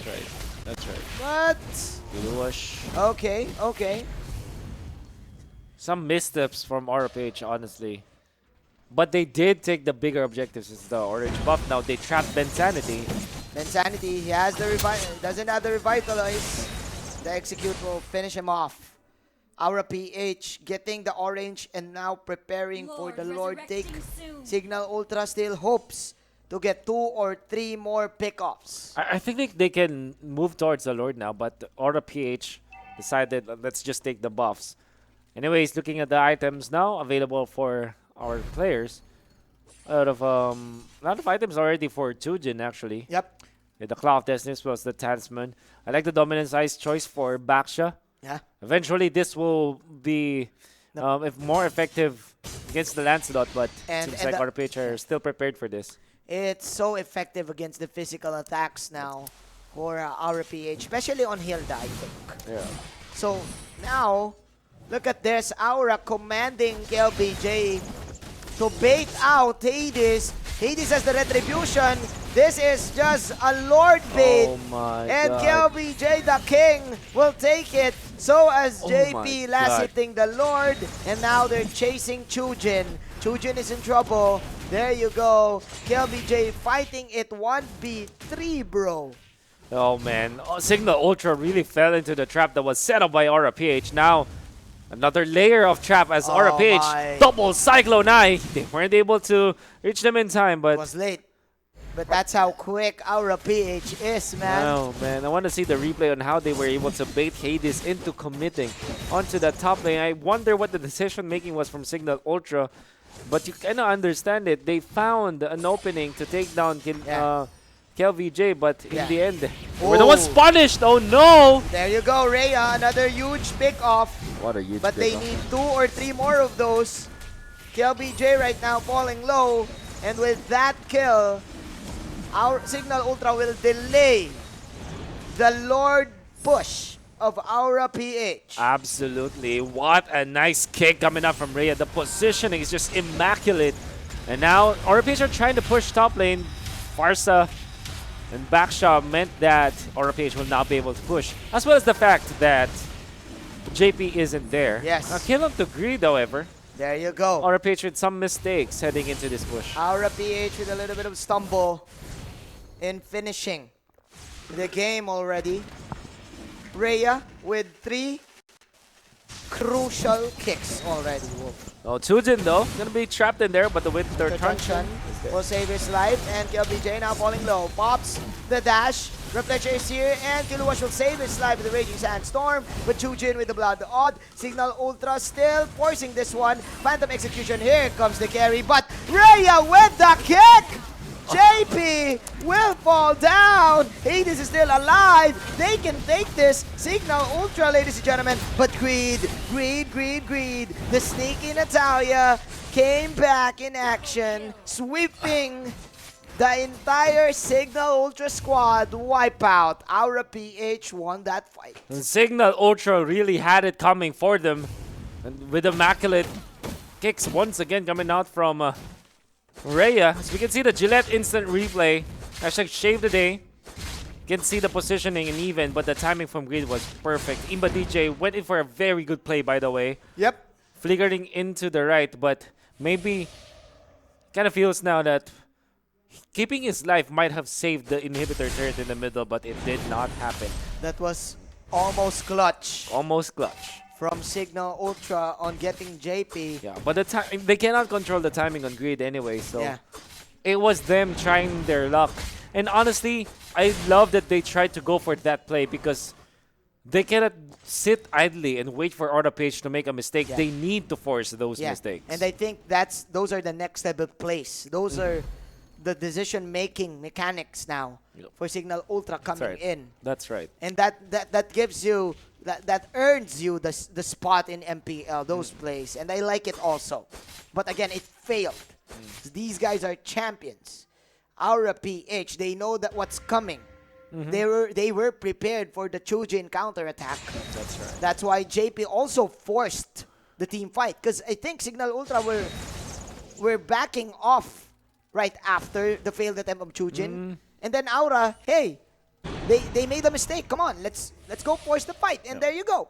That's right. But okay. Some missteps from Aura PH, honestly. But they did take the bigger objectives. It's the orange buff. Now they trapped Bensanity. Bensanity, he has the doesn't have the revitalize. The execute will finish him off. Aura PH getting the orange and now preparing for the Lord take. Cignal Ultra still hopes to get 2 or 3 more pickoffs. I think they can move towards the Lord now, but Aura PH decided let's just take the buffs. Anyways, looking at the items now available for our players. A lot of items already for Chujin actually. Yep. Yeah, the Claw of Destiny was the Talisman. I like the Dominance Ice choice for Baksha. Yeah. Eventually, this will be if more effective against the Lancelot, but seems like Aura PH are still prepared for this. It's so effective against the physical attacks now for Aura PH, especially on Hilda, I think. Yeah. So now, look at this. Aura commanding KLBJ to bait out Hades. Hades has the retribution. This is just a Lord bait. Oh my and God. KLBJ, the king, will take it. So as Oh JP my last God. hitting the Lord. And now they're chasing Chujin. Chujin is in trouble. There you go. KLBJ fighting it 1v3, bro. Oh man, Cignal Ultra really fell into the trap that was set up by Aura PH. Now, another layer of trap as Aura PH my. double Cyclone Eye. They weren't able to reach them in time, but It was late. But that's how quick Aura PH is, man. oh man, I want to see the replay on how they were able to bait Hades into committing onto the top lane. I wonder what the decision making was from Cignal Ultra, but you kind of understand it. They found an opening to take down KLVJ, but in the end, we're the ones punished. Oh no! There you go, Rhea. Another huge pick off. What a huge But they pick-off. need 2 or 3 more of those. KLBJ right now falling low. And with that kill, our Cignal Ultra will delay the Lord push of Aura PH. Absolutely. What a nice kick coming up from Rhea. The positioning is just immaculate. And now, Aura PH are trying to push top lane. Farsa and Baksha meant that Aura PH will not be able to push. As well as the fact that JP isn't there. Yes. Now, kill him to Greed, however. There you go. Aura PH with some mistakes heading into this push. Aura PH with a little bit of stumble in finishing the game already. Rhea with 3 crucial kicks already. Wolf. Oh, Chujin though, gonna be trapped in there, but the Winter Truncheon will save his life, and KLBJ now falling low. Pops the dash. Reflection is here, and Kiluwash will save his life with the Raging Sandstorm. But Chujin with the Blood Odd. Cignal Ultra still forcing this one. Phantom Execution, here comes the carry, but Rhea with the kick! JP will fall down. Hades is still alive. They can take this. Cignal Ultra, ladies and gentlemen. But Greed. The sneaky Natalia came back in action, sweeping the entire Cignal Ultra squad. Wipeout. Aura PH won that fight. And Cignal Ultra really had it coming for them. And with immaculate kicks once again coming out from Rhea. As we can see the Gillette instant replay. Hashtag shave the day. You can see the positioning and even, but the timing from Greed was perfect. Imba DJ went in for a very good play, by the way. Yep. Flickering into the right, but maybe kind of feels now that keeping his life might have saved the inhibitor turret in the middle, but it did not happen. That was almost clutch. Almost clutch. From Cignal Ultra on getting JP. Yeah, but they cannot control the timing on Greed anyway, so yeah. It was them trying their luck. And honestly, I love that they tried to go for that play because they cannot sit idly and wait for Aura PH to make a mistake. Yeah. They need to force those mistakes. And I think those are the next level plays. Those are the decision-making mechanics now for Cignal Ultra coming in. That's right. And that gives you, that earns you the spot in MPL, those plays. And I like it also. But again, it failed. These guys are champions. Aura PH, they know that what's coming. They were prepared for the Chujin counter-attack. That's right. That's why JP also forced the team fight. Because I think Cignal Ultra were backing off right after the failed attempt of Chujin. And then Aura, hey, they made a mistake. Come on, let's go force the fight. And there you go.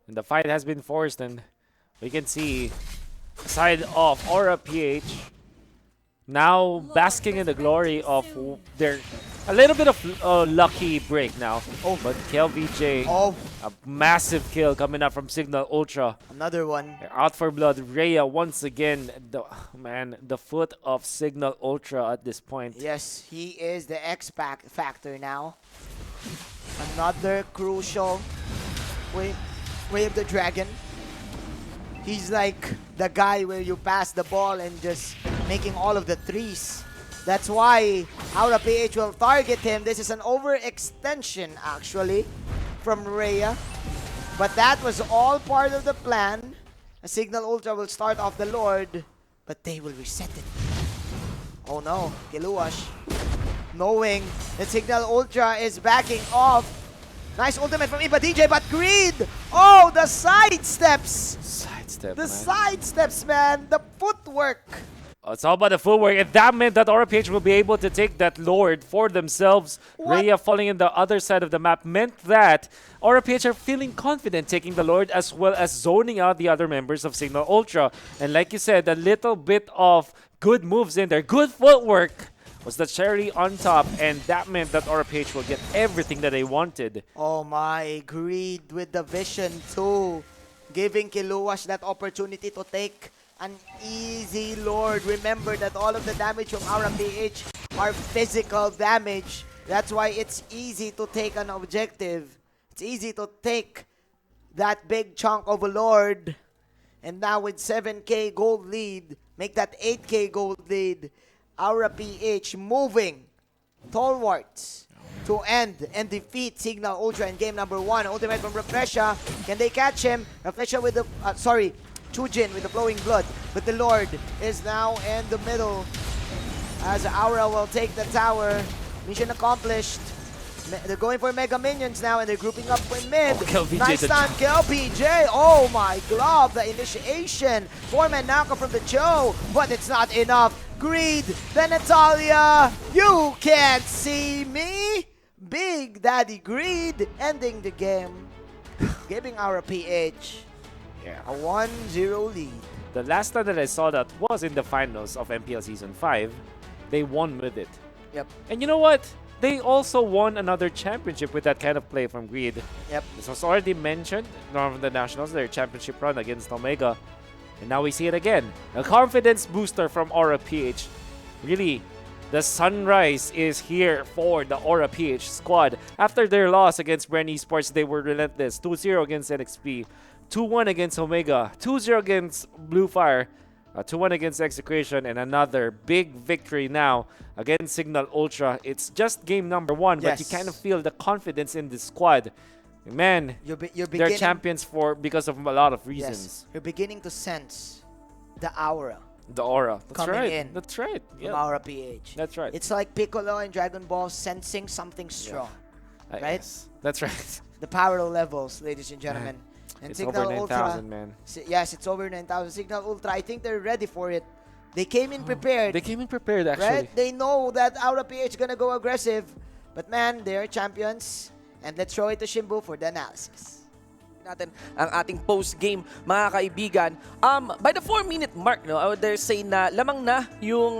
And the fight has been forced, and we can see side of Aura PH now basking in the glory of their a little bit of lucky break now. But KLVJ, a massive kill coming up from Cignal Ultra. Another one. They're out for blood. Rhea once again, the foot of Cignal Ultra at this point. Yes, he is the X factor now. Another crucial wave the dragon. He's like the guy where you pass the ball and just making all of the threes. That's why Aura PH will target him. This is an overextension, actually, from Rhea. But that was all part of the plan. Cignal Ultra will start off the Lord, but they will reset it. Oh no, Kiluash, knowing that Cignal Ultra is backing off. Nice ultimate from Iba DJ, but Greed! Oh, the sidesteps! Sidesteps, man. The footwork. It's all about the footwork, and that meant that Aura PH will be able to take that Lord for themselves. Rhea falling in the other side of the map meant that Aura PH are feeling confident taking the Lord as well as zoning out the other members of Cignal Ultra. And like you said, a little bit of good moves in there, good footwork was the cherry on top, and that meant that Aura PH will get everything that they wanted. Oh my, Greed with the vision too. Giving Kiluash that opportunity to take an easy Lord. Remember that all of the damage from Aura PH are physical damage. That's why it's easy to take an objective. It's easy to take that big chunk of a Lord. And now with 7k gold lead, make that 8k gold lead. Aura PH moving towards to end and defeat Cignal Ultra in game number 1. Ultimate from Refresha. Can they catch him? Refresha with the, Chujin with the flowing blood. But the Lord is now in the middle as Aura will take the tower. Mission accomplished. They're going for Mega Minions now, and they're grouping up in mid. Nice time kill, PJ. Oh my glove, the initiation. 4-man knockout from the Joe, but it's not enough. Greed, then Natalia. You can't see me. Big Daddy Greed ending the game, giving Aura PH a 1-0 lead. The last time that I saw that was in the finals of MPL Season 5. They won with it. Yep. And you know what? They also won another championship with that kind of play from Greed. Yep. This was already mentioned from the Nationals, their championship run against Omega. And now we see it again. A confidence booster from Aura PH. Really, the sunrise is here for the Aura PH squad. After their loss against Brand eSports, they were relentless. 2-0 against NXP. 2-1 against Omega. 2-0 against Blu Fire. 2-1 against Execution, and another big victory now against Cignal Ultra. It's just game number 1, but you Yes. kind of feel the confidence in this squad. Man, You're they're beginning- champions because of a lot of reasons. Yes. You're beginning to sense the aura The aura. That's coming right. in. That's right. From Yeah. Aura PH. That's right. It's like Piccolo in Dragon Ball sensing something strong. Right? Yes. That's right. The power levels, ladies and gentlemen. And It's Cignal over Ultra, 9,000, man. Yes, it's over 9,000. Cignal Ultra, I think they're ready for it. They came in prepared. They came in prepared, actually. Right? They know that Aura PH gonna go aggressive. But man, they're champions. And let's throw it to Shimbu for the analysis. Natin ang ating post-game, mga kaibigan. By the 4-minute mark, no, I would dare say na lamang na yung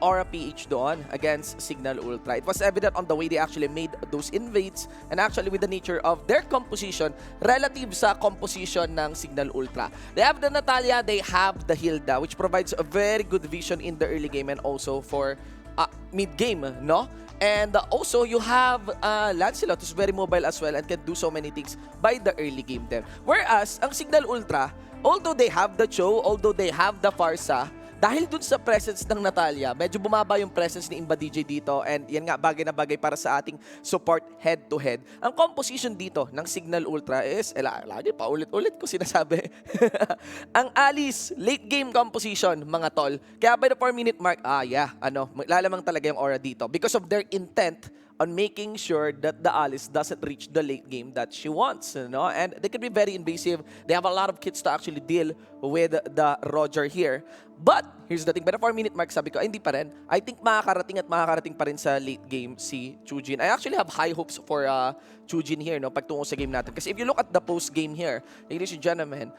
Aura PH doon against Cignal Ultra. It was evident on the way they actually made those invades and actually with the nature of their composition relative sa composition ng Cignal Ultra. They have the Natalia, they have the Hilda, which provides a very good vision in the early game and also for mid-game, no? And also, you have Lancelot, who's very mobile as well and can do so many things by the early game then. Whereas, ang Cignal Ultra, although they have the Cho, although they have the Farsa, dahil dun sa presence ng Natalia, medyo bumaba yung presence ni Imba DJ dito and yan nga, bagay na bagay para sa ating support head-to-head. Ang composition dito ng Cignal Ultra is, lagi pa ulit-ulit ko sinasabi, ang Alice late game composition, mga tol. Kaya by the 4-minute mark, lalamang talaga yung aura dito because of their intent on making sure that the Alice doesn't reach the late game that she wants, you know? And they can be very invasive. They have a lot of kits to actually deal with the Roger here. But, here's the thing, by the 4-minute mark, sabi ko, hindi pa rin. I think makakarating pa rin sa late game si Chujin. I actually have high hopes for Chujin here, no, pagtungo sa game natin. Kasi if you look at the post-game here, ladies and gentlemen,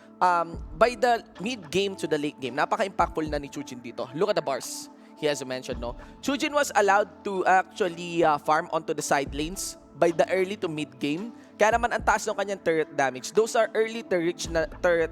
by the mid-game to the late game, napaka-impactful na ni Chujin dito. Look at the bars. He has mentioned, no? Chujin was allowed to actually farm onto the side lanes by the early to mid-game. Kaya naman ang taas ng kanyang turret damage. Those are early turret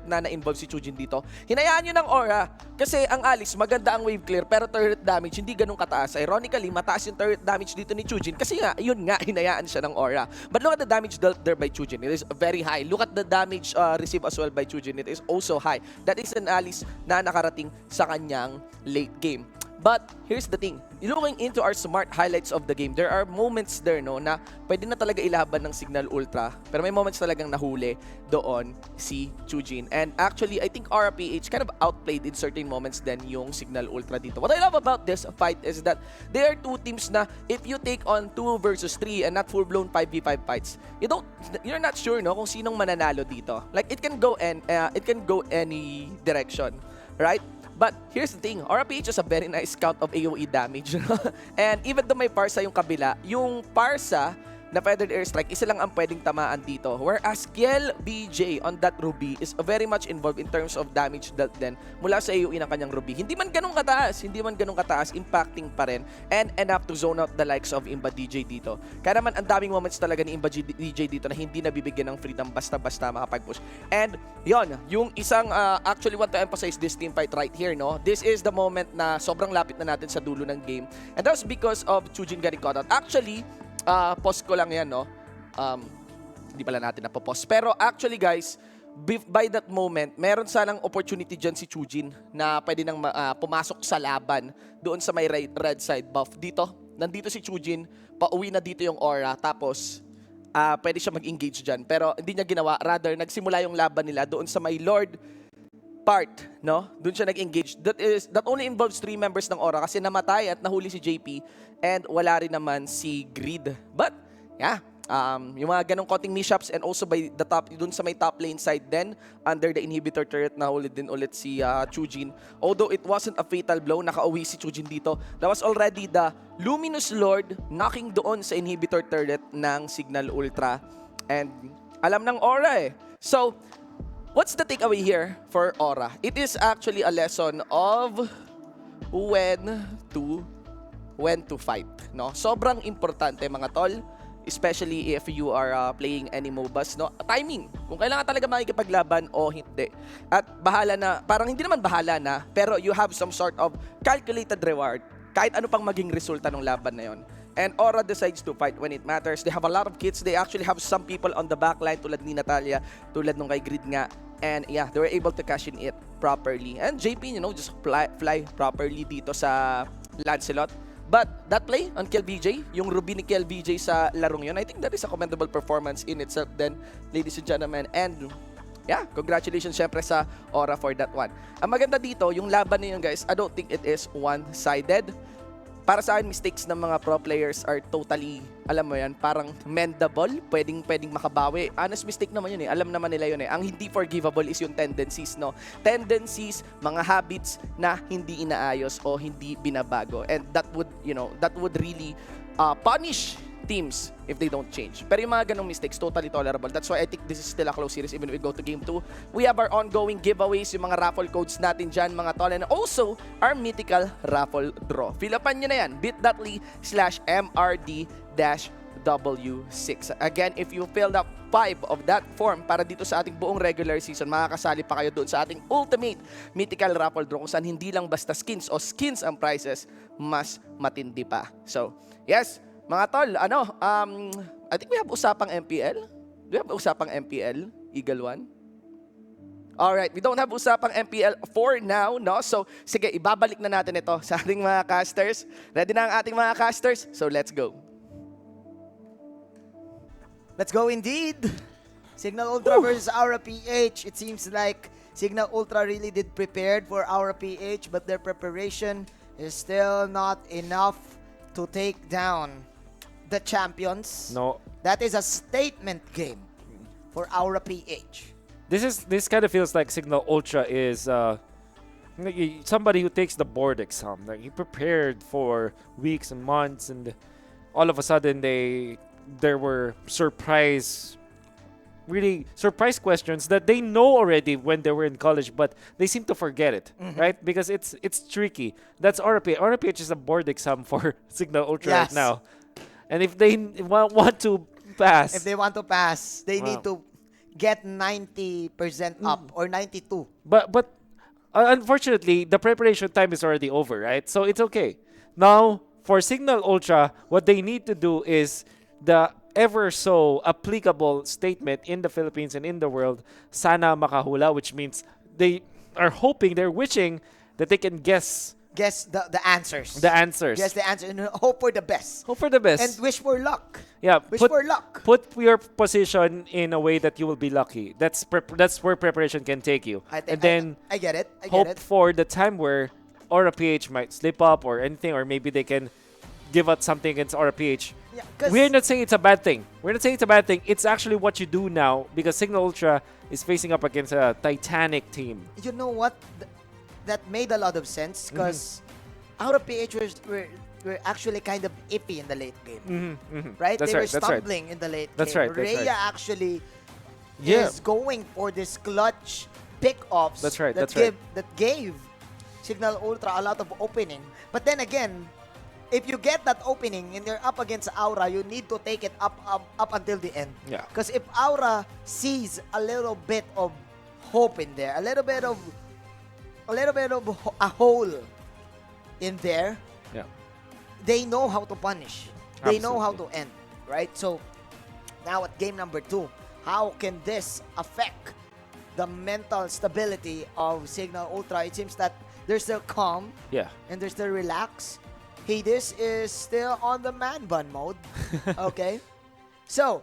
na na-involve si Chujin dito. Hinayaan nyo ng aura kasi ang Alice, maganda ang wave clear pero turret damage hindi ganun kataas. Ironically, mataas yung turret damage dito ni Chujin kasi nga, yun nga, hinayaan siya ng aura. But look at the damage dealt there by Chujin. It is very high. Look at the damage received as well by Chujin. It is also high. That is an Alice na nakarating sa kanyang late game. But here's the thing, looking into our smart highlights of the game, there are moments there, no, na pwede na talaga ilaban ng Cignal Ultra, pero may moments talagang nahuli doon si Chujin. And actually, I think RPH kind of outplayed in certain moments then yung Cignal Ultra dito. What I love about this fight is that there are two teams na if you take on 2 versus 3 and not full-blown 5v5 fights, you're not sure, no, kung sinong mananalo dito. Like, it can go any direction, right? But here's the thing, RPH has a very nice count of AoE damage. And even though may Parsa yung kabila, yung Parsa na Feathered Airstrike, isa lang ang pwedeng tamaan dito. Whereas Kiel BJ on that Ruby is very much involved in terms of damage dealt din mula sa AoE ng kanyang Ruby. Hindi man ganun kataas, impacting pa rin and enough to zone out the likes of Imba DJ dito. Kaya naman ang daming moments talaga ni Imba DJ dito na hindi nabibigyan ng freedom basta-basta makapag-push. And yon, yung isang actually want to emphasize this team fight right here, no? This is the moment na sobrang lapit na natin sa dulo ng game. And that's because of Chujin getting caught out. Actually, pause ko lang yan, no? Hindi pala natin napopause. Pero actually, guys, by that moment, meron sanang opportunity dyan si Chujin na pwede nang pumasok sa laban doon sa may red side buff. Dito, nandito si Chujin, pauwi na dito yung aura, tapos pwede siya mag-engage dyan. Pero hindi niya ginawa. Rather, nagsimula yung laban nila doon sa may Lord part, no? Doon siya nag-engage. That only involves 3 members ng aura kasi namatay at nahuli si JP and wala rin naman si Greed. But, yeah, yung mga ganong konting mishaps and also by the top, doon sa may top lane side then, under the inhibitor turret, nahuli din ulit si Chujin. Although it wasn't a fatal blow, nakauwi si Chujin dito. That was already the Luminous Lord knocking doon sa inhibitor turret ng Cignal Ultra. And alam ng aura eh. So, what's the takeaway here for Aura? It is actually a lesson of when to fight, no? Sobrang importante, mga tol, especially if you are playing any MOBAs, no? Timing, kung kailangan talaga makikipaglaban o hindi. At bahala na, parang hindi naman bahala na, pero you have some sort of calculated reward kahit ano pang maging resulta ng laban na yon. And Aura decides to fight when it matters. They have a lot of kits. They actually have some people on the backline tulad ni Natalia, tulad nung kay Grid nga. And yeah, they were able to cash in it properly. And JP, just fly properly dito sa Lancelot. But that play on KLBJ, yung Ruby ni KLBJ sa larong yun, I think that is a commendable performance in itself then, ladies and gentlemen. And yeah, congratulations syempre sa Aura for that one. Ang maganda dito, yung laban niyo guys, I don't think it is one-sided. Para sa akin, mistakes ng mga pro players are totally, alam mo yan, parang mendable, pwedeng makabawi. Honest mistake naman yun Alam naman nila yun Ang hindi forgivable is yung tendencies, no? Tendencies, mga habits na hindi inaayos o hindi binabago. And that would really punish teams if they don't change. Pero yung mga ganong mistakes, totally tolerable. That's why I think this is still a close series even if we go to Game 2. We have our ongoing giveaways, yung mga raffle codes natin dyan, mga tol. And also, our mythical raffle draw. Fill upan nyo na yan, bit.ly/MRD-W6. Again, if you filled up 5 of that form para dito sa ating buong regular season, makakasali pa kayo doon sa ating ultimate mythical raffle draw kung saan hindi lang basta skins ang prizes, mas matindi pa. So, yes, mga tol, I think we have usapang MPL. Do we have usapang MPL, Eagle One? Alright, we don't have usapang MPL for now, no? So, sige, ibabalik na natin ito sa ating mga casters. Ready na ang ating mga casters? So, let's go. Let's go indeed. Cignal Ultra versus Aura PH. It seems like Cignal Ultra really did prepared for Aura PH, but their preparation is still not enough to take down the champions. No. That is a statement game for Aura PH. This kind of feels like Cignal Ultra is somebody who takes the board exam. Like he prepared for weeks and months, and all of a sudden there were surprise questions that they know already when they were in college, but they seem to forget it, right? Because it's tricky. That's RPH. RPH is a board exam for Cignal Ultra right now. And if they want to pass, they need to get 90% up or 92. But unfortunately, the preparation time is already over, right? So it's okay. Now, for Cignal Ultra, what they need to do is the ever so applicable statement in the Philippines and in the world, sana makahula, which means they are hoping, they're wishing that they can guess the answers. Guess the answer and hope for the best. And wish for luck. Yeah, for luck. Put your position in a way that you will be lucky. That's where preparation can take you. I get it. Hope for the time where Aura PH might slip up or anything, or maybe they can give out something against Aura PH. Yeah, we're not saying it's a bad thing. It's actually what you do now because Cignal Ultra is facing up against a Titanic team. You know what? That made a lot of sense because Aura PH were actually kind of iffy in the late game. Right? They were stumbling in the late game. Rhea actually is going for this clutch pick-offs that gave Cignal Ultra a lot of opening. But then again, if you get that opening and you're up against Aura, you need to take it up until the end. Yeah. Because if Aura sees a little bit of hope in there, a little bit of a hole in there, they know how to punish. They know how to end, right? So now at game number 2, how can this affect the mental stability of Cignal Ultra? It seems that they're still calm and they're still relaxed. Hades is still on the man bun mode. Okay. So,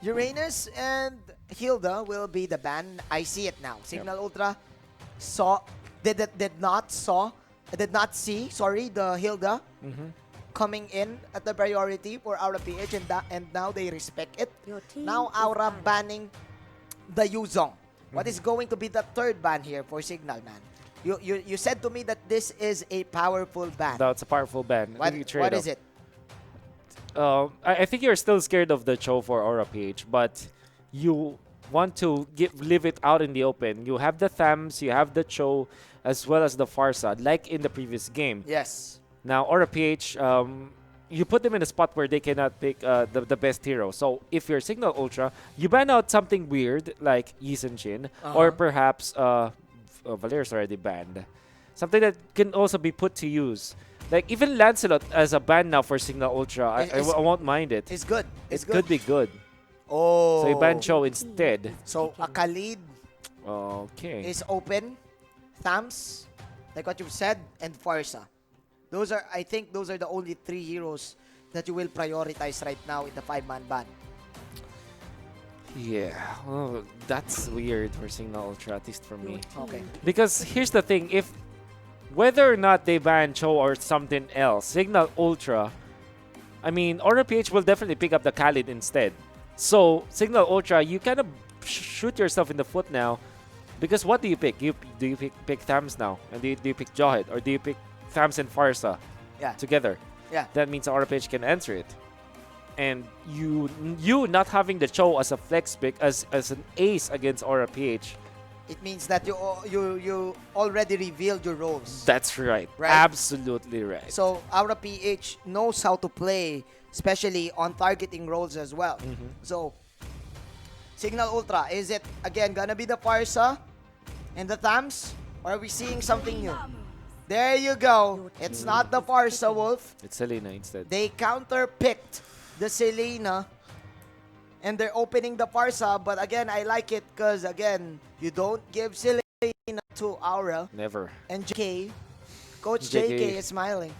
Uranus and Hilda will be the ban. I see it now. Cignal Ultra did not see the Hilda coming in at the priority for Aura PH, and now they respect it. Now Aura banning the Yuzong. What is going to be the third ban here for Cignal, man? You said to me that this is a powerful ban. That's a powerful ban. What is it? I think you're still scared of the Cho for Aura PH, but you want to leave it out in the open. You have the Thams, you have the Cho, as well as the Farsad, like in the previous game. Yes. Now, Aura PH, you put them in a spot where they cannot pick the best hero. So, if you're Cignal Ultra, you ban out something weird like Yi Sun Shin, or perhaps Valera's already banned. Something that can also be put to use. Like, even Lancelot as a ban now for Cignal Ultra, I won't mind it. It's good. It could be good. Oh. So you ban Cho instead. So, a Khalid Okay. is Open, Thams, like what you've said, and Farsa. I think those are the only 3 heroes that you will prioritize right now in the 5-man ban. Yeah, oh, that's weird for Cignal Ultra, at least for me. Okay. Because here's the thing, whether or not they ban Cho or something else, Cignal Ultra, I mean, Aura PH will definitely pick up the Khalid instead. So, Cignal Ultra, you kind of shoot yourself in the foot now. Because what do you pick? Do you pick Thams now? And do you pick Jawhead? Or do you pick Thams and Farsa together? Yeah. That means Aura PH can answer it. And you not having the Cho as a flex pick, as an ace against Aura PH. It means that you already revealed your roles. That's right. Absolutely right. So Aura PH knows how to play, especially on targeting roles as well. So Cignal Ultra, is it again gonna be the Farsa and the Thams? Or are we seeing something new? There you go. It's not the Farsa Wolf. It's Selena instead. They counter-picked the Selena and they're opening the Farsa, but again, I like it because again, you don't give Selena to Aura. Never. And JK, Coach JK is smiling.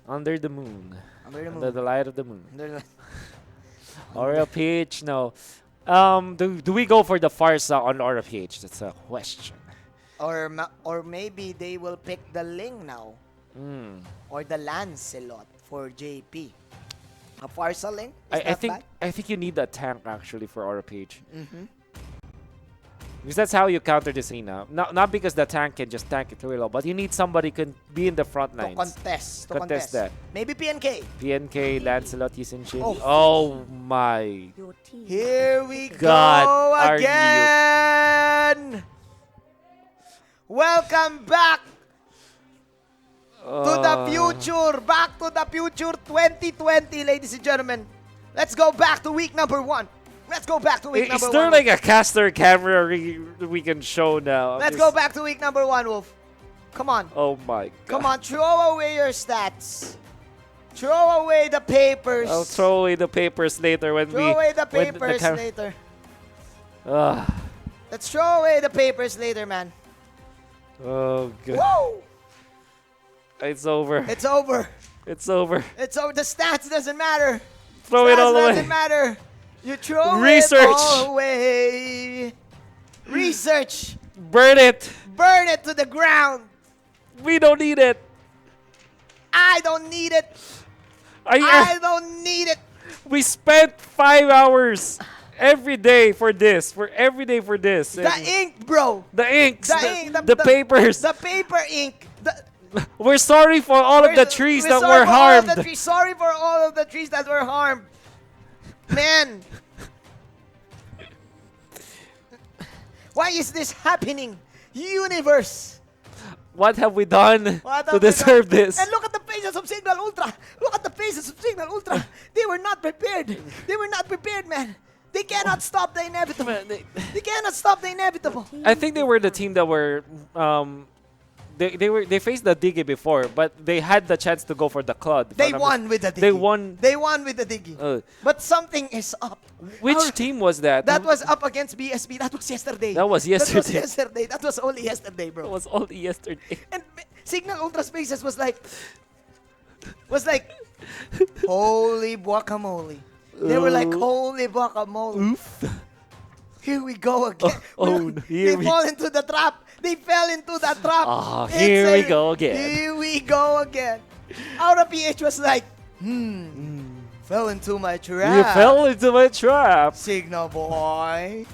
Under the moon. Under the light of the moon. Aura PH, no. Do we go for the Farsa on Aura PH? That's a question. Or maybe they will pick the Ling now. Or the Lancelot for JP. A Farsa Ling? I think you need a tank actually for Aura PH. Mm-hmm. Because that's how you counter this Selena. Not because the tank can just tank it really low, but you need somebody can be in the front lines. To contest that. Maybe PNK. PNK, Lancelot, Yisin-Shin. Oh. Oh my. Here we God, go again. Welcome back to the future. Back to the future 2020, ladies and gentlemen. Let's go back to week number 1. Let's go back to week number 1. Is there like a caster camera we can show now? Let's go back to week number 1, Wolf. Come on. Oh my God. Come on, throw away your stats. Throw away the papers. I'll throw away the papers later when Throw away the papers later. Let's throw away the papers later, man. Oh God. Whoa! It's over. It's over. It's over. It's over. The stats doesn't matter. Throw it all away. Doesn't matter. You throw Research. it all away. Research. Burn it. Burn it to the ground. We don't need it. I don't need it. I don't need it. We spent 5 hours every day for this. The ink, bro. The inks. The ink. The papers. The paper ink. We're sorry for all of the trees that were harmed. Sorry for all of the trees that were harmed. Man. Why is this happening? Universe. What have we done to deserve this? And look at the faces of Cignal Ultra. Look at the faces of Cignal Ultra. They were not prepared. They were not prepared, man. They cannot stop the inevitable. They cannot stop the inevitable. I think they were the team that were they faced the Diggy before, but they had the chance to go for the Claude. They won with the Diggy. They won with the Diggy. But something is up. Which team was that? That was up against BSB. That was yesterday. That was yesterday. That was only yesterday, bro. That was only yesterday. And Cignal Ultra Spaces was like, holy guacamole. They were like, holy guacamole. Here we go again. They fall into the trap. They fell into the trap. Here we go again. Here we go again. Aura PH was like, fell into my trap. You fell into my trap. Cignal boy.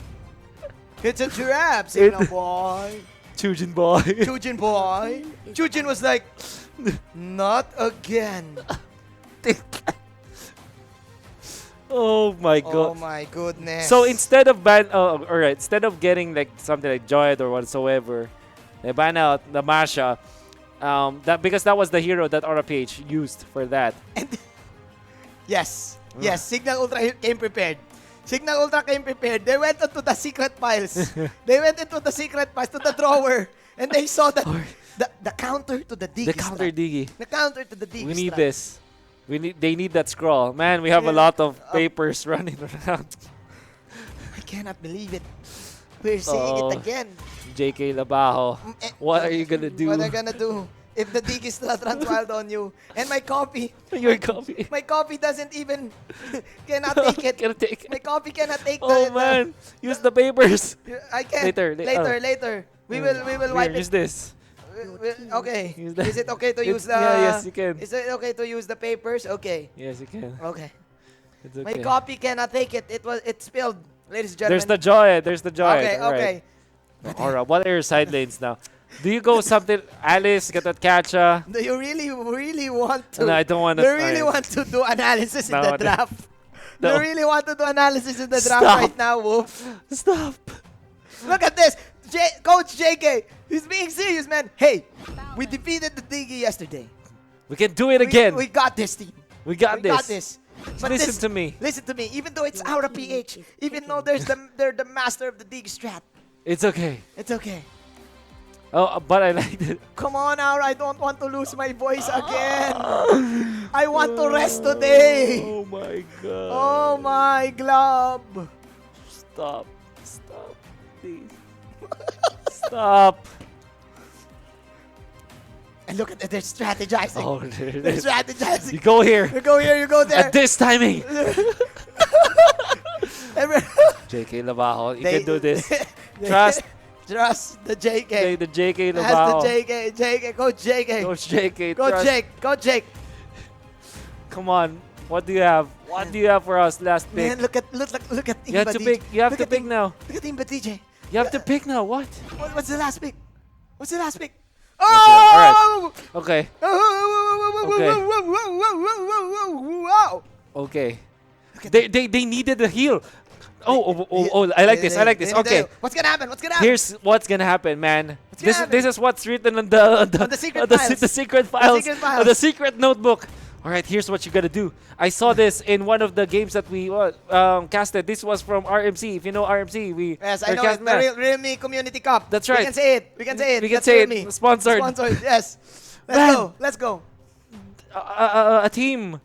It's a trap, Cignal boy. Chujin boy. Chujin boy. Chujin was like, not again. Oh my God. Oh my goodness. So instead of instead of getting like something like Joyd or whatsoever, they ban out the Masha. Because that was the hero that Aura PH used for that. Yes. Cignal Ultra came prepared. Cignal Ultra came prepared. They went into the secret files. They went into the secret files to the drawer, and they saw that the counter to the Diggy. The counter Diggy. The counter to the Diggy. We need this. They need that scroll. Man, we have a lot of papers running around. I cannot believe it. We're seeing Oh. it again. JK Labajo. What are you gonna do? What are you gonna do? If the dig is still transwild on you. And my copy. Your copy. My copy doesn't even cannot take it. Cannot take it. My copy cannot take Oh man, use the papers. I can't. Later. We will wipe Use it. this. Okay. Use that. Is it okay to use the? Yeah, yes, you can. Is it okay to use the papers? Okay. Yes, you can. Okay. It's okay. My copy cannot take it. It spilled, ladies and gentlemen. There's the joy. There's the joy. Okay. Okay. Alright, what are your side lanes now? Do you go something, Alice, get that catcha? Do you really want to? No, I don't want to. You really want to do analysis in No, the draft? No. You really want to do analysis in the draft Stop. right now, Wolf? Stop. Look at this. Coach JK, he's being serious, man. Hey, we defeated the Diggy yesterday. We can do it again. We got this, team. We got We got this. But Listen to me. Listen to me. Even though it's out of PH, even though they're the master of the Dig strat, It's okay. it's okay. Oh, but I like it. Come on, Aura. I don't want to lose my voice again. I want to rest today. Oh my god. Oh my glove. Stop. Stop. Please. Stop. And look at that, they're strategizing. Oh, They're strategizing. You go here. You go here, you go there. At this timing. JK Labajo, you They- can do this. Trust. Trust the JK. The JK That's Labajo. the JK. Coach JK. Coach JK. Coach trust. Jake. Coach Jake. Come on. What do you have? What do you have for us last pick? Man, look at You have to Imba pick. DJ. You have Look to at pick now. Look at Imba DJ. You have to pick now. What? What's the last pick? What's the last pick? All Oh! right. Okay. Wow! Okay. They needed a heal. Oh, I like this. I like this. Okay. What's gonna happen? What's gonna happen? Here's what's gonna happen, man. gonna happen? This is what's written on the secret files. the secret files, secret on the secret notebook. All right, here's what you gotta do. I saw this in one of the games that we casted. This was from RMC. If you know RMC, we Yes, I know it. The Real Me Community Cup. That's right. We can say it. We can say it. We can That's say Real it. Me. Sponsored. Sponsored. Yes. Let's Man. go. Let's go. A team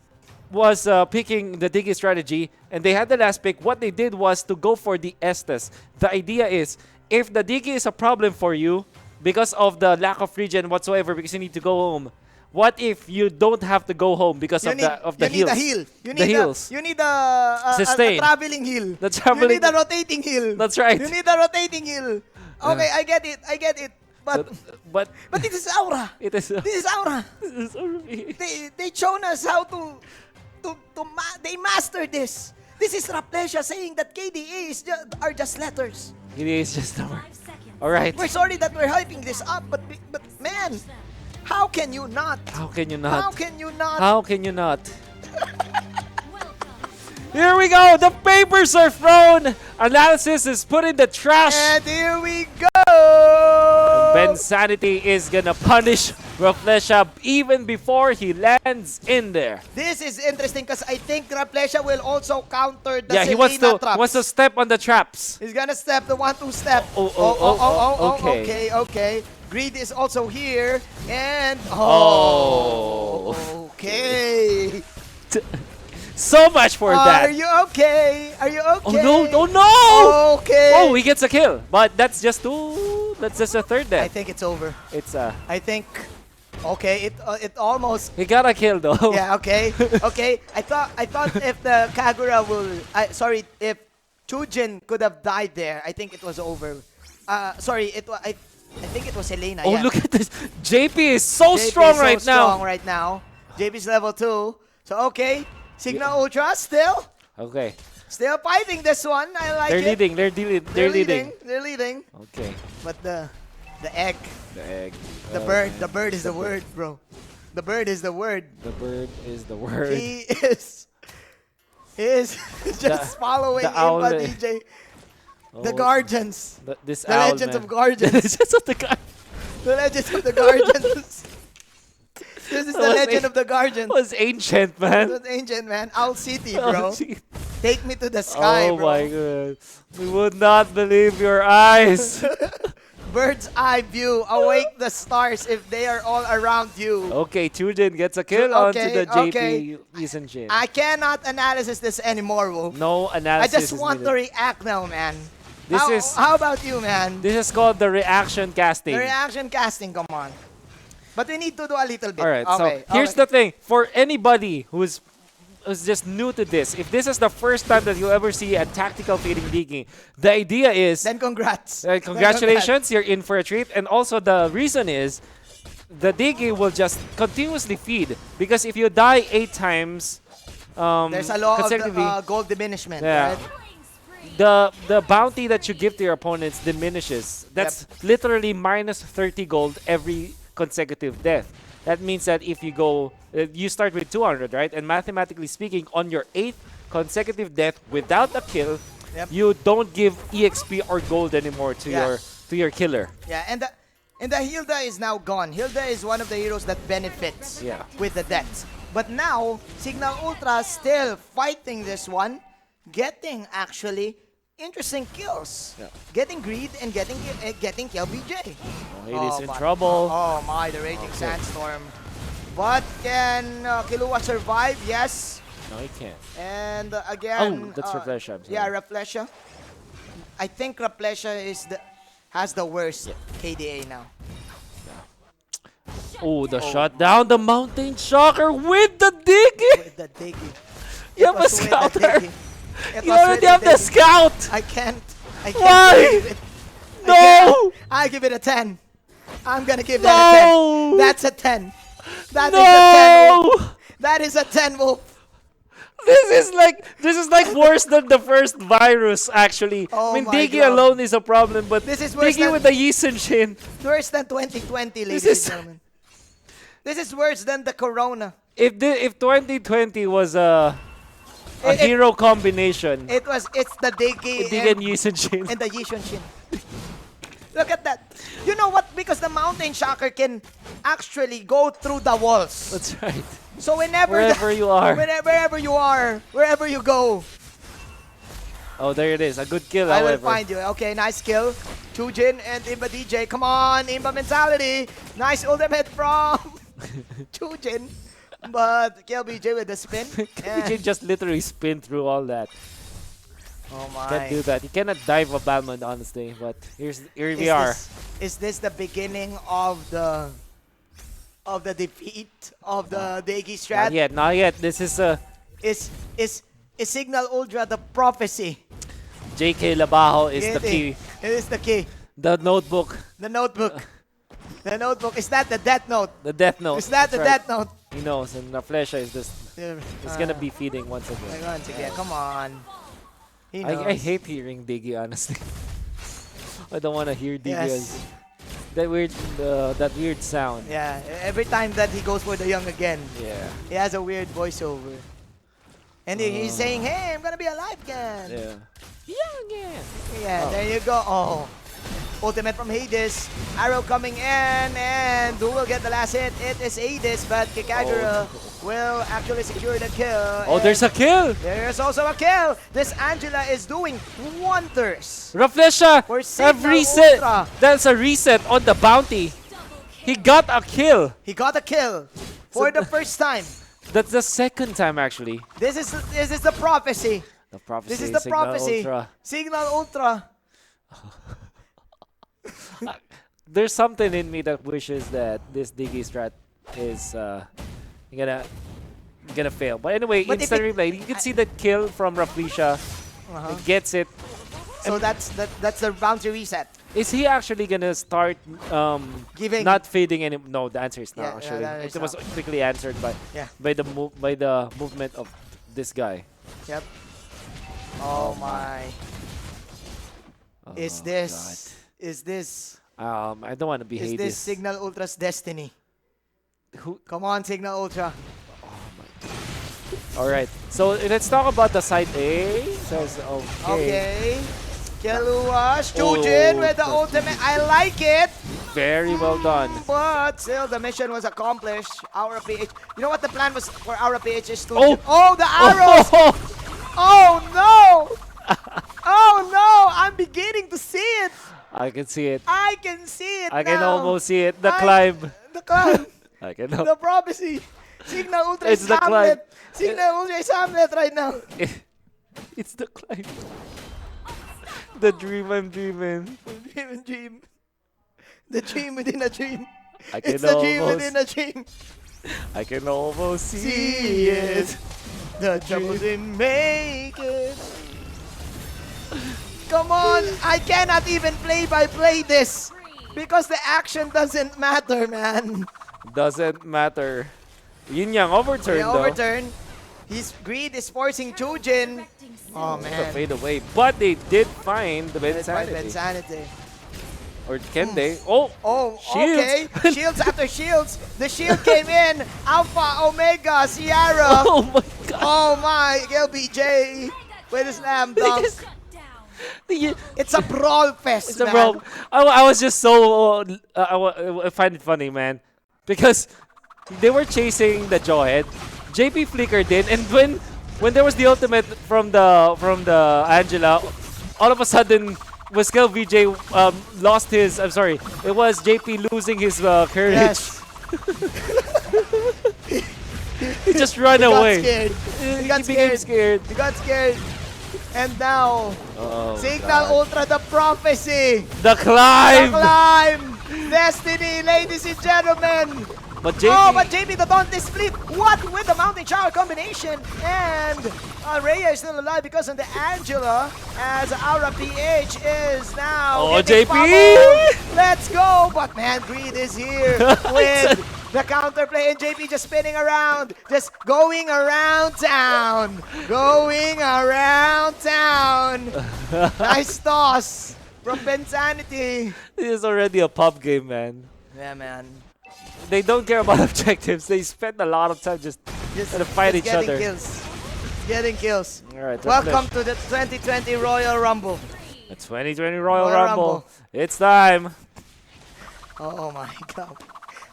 was picking the Diggy strategy, and they had the last pick. What they did was to go for the Estes. The idea is, if the Diggy is a problem for you because of the lack of regen whatsoever, because you need to go home, what if you don't have to go home because of the you heals? need a heal. You The need heals. you need a Sustain. traveling heal. The traveling- You need a rotating heal. That's right. You need a rotating heal. Okay, I get it. I get it. But this is Aura. It is. This is Aura. This is Aura. They shown us how they mastered this. This is Raplesia saying that KDA are just letters. It is just number. All right. We're sorry that we're hyping this up, but man, how can you not? How can you not? How can you not? How can you not? Here we go. The papers are thrown. Analysis is put in the trash. And here we go. Ben Sanity is gonna punish Raplesia even before he lands in there. This is interesting because I think Raplesia will also counter the Yeah, he wants Selena to traps. step on the traps. He's gonna step the 1-2 step. Okay. Okay. Greed is also here. And okay. So much for that. Are you okay? Are you okay? Oh no! Oh no! Okay. Oh, he gets a kill, but that's just two. That's just a third death. I think it's over. It's I think. Okay, it almost. He got a kill though. Yeah. Okay. Okay. I thought if the Kagura will. If Chujin could have died there, I think it was over. Sorry. I think it was Helena. Oh, yeah. look at this! JP is so JP strong is so right strong now. right now. JP's level 2. So okay. Cignal Ultra still Okay. fighting this one. I like They're it. leading. They're leading. They're leading. Okay. But the egg. The egg. The bird. The bird is the word, bro. The bird is the word. The bird is the word. He is just following the owl. Imba DJ. The Oh, Guardians. The Legends man. of Guardians. The Legends of the Guardians. The Legends of the Guardians. This is the legend of the Guardians. It was ancient, man. It was ancient, man. Owl City, Owl bro. City. Take me to the sky, Oh bro. my god. We would not believe your eyes. Bird's eye view. Awake the stars if they are all around you. Okay, Chujin gets a kill onto the JP Isenshin. I cannot analysis this anymore, Wolf. No I analysis just is want needed. to react now, man. How about you, man? This is called the reaction casting. The reaction casting, come on. But we need to do a little bit. All right, Okay, so here's okay. the thing. For anybody who's just new to this, if this is the first time that you'll ever see a tactical fading digging, the idea is... Then congrats. Congratulations, you're in for a treat. And also the reason is, the digging will just continuously feed. Because if you die 8 times There's a law of consecutively, the gold diminishment, yeah, right? the bounty that you give to your opponents diminishes. That's literally minus 30 gold every consecutive death. That means that if you go, you start with 200, right? And mathematically speaking, on your 8th consecutive death without a kill, you don't give EXP or gold anymore to your killer. Yeah, and the Hilda is now gone. Hilda is one of the heroes that benefits with the deaths. But now, Cignal Ultra still fighting this one, getting actually interesting kills. Getting greed and getting KLBJ. Hades in trouble. Oh my, the Raging Sandstorm. But can Killua survive? Yes. No, he can't. And again... Oh, that's Reflesha. I'm sorry. Yeah, Reflesha. I think Reflesha has the worst KDA now. Oh, the shot down, the Mountain Shocker with the digging! With the digging. You have a scouter! You already have the scout! I can't. Why? No! I give it a 10. I'm gonna give that a 10. That's a 10. That is a 10. Wolf. That is a 10, Wolf. This is like worse than the first virus, actually. Oh I mean, my Diggy God. alone is a problem, but This is worse Diggy than- with the Yisen Shin. Worse than 2020, ladies and gentlemen. This is worse than the Corona. If 2020 was a hero combination, It's the Diggy Diggy and Yisen Shin. and the Yishun Shin. Look at that. You know what? Because the Mountain Shocker can actually go through the walls. That's right. So Wherever you are. wherever you go, Oh, there it is. A good kill, I will however. find you. Okay, nice kill. Chujin and Imba DJ. Come on, Imba mentality. Nice ultimate from Chujin. But KLBJ with the spin. You can just literally spin through all that. Oh my. Can't do that. You cannot dive a Balmond, honestly. But here we are. Is this the beginning of the defeat of the Degi strat? Not yet. This is Is Cignal Ultra the prophecy? JK Labajo is the key. It is the key. The notebook. The notebook. The notebook. Is that the Death Note? The Death Note. Is that the That's Death Note? He knows, and Reflesha is just it's gonna be feeding once again. Once again, come on. He knows. I hate hearing Diggy, honestly. I don't want to hear Diggy Yes. as that weird sound. Yeah, every time that he goes for the young again, he has a weird voiceover. And he's saying, hey, I'm gonna be alive again. Yeah, again. Yeah, there you go. Oh, ultimate from Hades. Arrow coming in, and who will get the last hit? It is Hades, but Kikagura will actually secure the kill. Oh, there's a kill! There's also a kill. This Angela is doing wonders. Reflesha For have Cignal reset. Ultra. That's a reset on the bounty. He got a kill. He got a kill for the first time. That's the second time, actually. This is the prophecy. The prophecy. This is the Cignal prophecy. Ultra. Signal Ultra. There's something in me that wishes that this Diggy strat is gonna fail. But anyway, But if instant it- replay. You can see the kill from Reflesha. He gets it. So that's the boundary reset. Is he actually gonna start Giving- not fading any? No, the answer is no. Yeah, Actually, the answer it is was no. quickly answered by the movement of this guy. Yep. Oh my. Is this I don't want to be is this Hades. Signal Ultra's destiny? Who? Come on, Signal Ultra. All right. So let's talk about the side A. Says okay. Okay. Killua, Chujin with the ultimate. I like it. Very well done. But still, the mission was accomplished. Aura PH. You know what the plan was for Aura PH is to... Oh! Oh, the arrows! Oh, no! Oh, no! I'm beginning to see it. I can see it. I can see it I can now. almost see it. The climb. The climb. I can. The prophecy. Signal Ultra It's is the climb. Hamlet. Signal Ultra is Hamlet right now. It's the climb. The dream I'm dreaming. Dream. The dream within a dream. I can It's the dream almost- within a dream. I can almost see See it. The trouble didn't make it. Come on, I cannot even play-by-play this because the action doesn't matter, man. Doesn't matter. Yin Yang overturn Yeah, though. overturn. His greed is forcing Chujin. Oh The man. fade away. But they did find the Let's find Bensanity. Bensanity. Or can they? Oh! Oh, Shields. okay. Shields after shields. The shield came in. Alpha, Omega, Sierra. Oh my god. Oh my, LBJ with a slam dunk. It's a brawl fest, It's a man. brawl. I was just so I find it funny, man, because they were chasing the Jawhead. JP flickered in, and when there was the ultimate from the Angela, all of a sudden Wiskel VJ lost his. I'm sorry, it was JP losing his courage. Yes. He just ran He got away. scared. He got became scared. He got scared. And now, Oh, Cignal God. Ultra, the prophecy. The climb. The climb. Destiny, ladies and gentlemen. But JP. Oh, but JP, the Dauntless Fleet. What with the Mountain Shower combination? And Rhea is still alive because of the Angela, as Aura PH is now. Oh, getting JP. pummeled. Let's go. But man, Greed is here with the counterplay, and JP just spinning around, just going around town. Going around town. Nice toss from Bensanity. This is already a pub game, man. Yeah, man. They don't care about objectives. They spend a lot of time just to fight each getting other. Kills. Getting kills. All right, Welcome to the 2020 Royal Rumble. The 2020 Royal Royal Rumble. Rumble. It's time. Oh my god.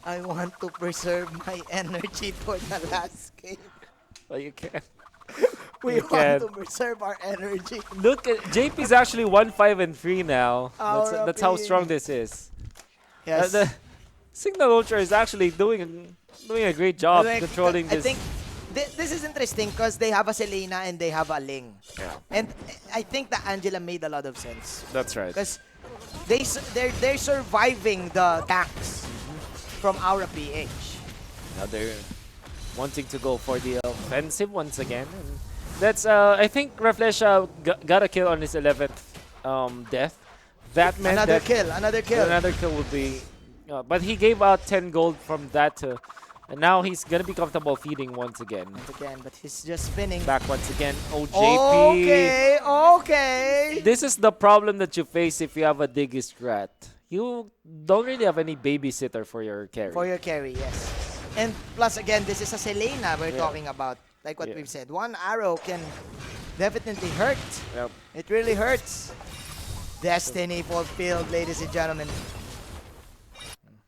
I want to preserve my energy for the last game. Well, you can't. We You want can't. to preserve our energy. Look at JP's actually 1-5-3 now. That's how RP. strong this is. Yes. The Cignal Ultra is actually doing a great job controlling this. I think this is interesting because they have a Selena and they have a Ling. Yeah. And I think the Angela made a lot of sense. That's right. Because they're surviving the attacks from Aura PH. Now they're wanting to go for the offensive once again. And that's I think Reflesha got a kill on his 11th death. That meant Another that kill, another kill. Another kill would be, but he gave out 10 gold from that to, and now he's gonna be comfortable feeding once again. But he's just spinning. Back once again. Oh, JP. Okay, okay. This is the problem that you face if you have a Diggy strat. You don't really have any babysitter for your carry. For your carry, yes. And plus, again, this is a Selena we're Yeah. talking about. Like what Yeah. we've said. One arrow can definitely hurt. Yep. It really hurts. Destiny fulfilled, ladies and gentlemen.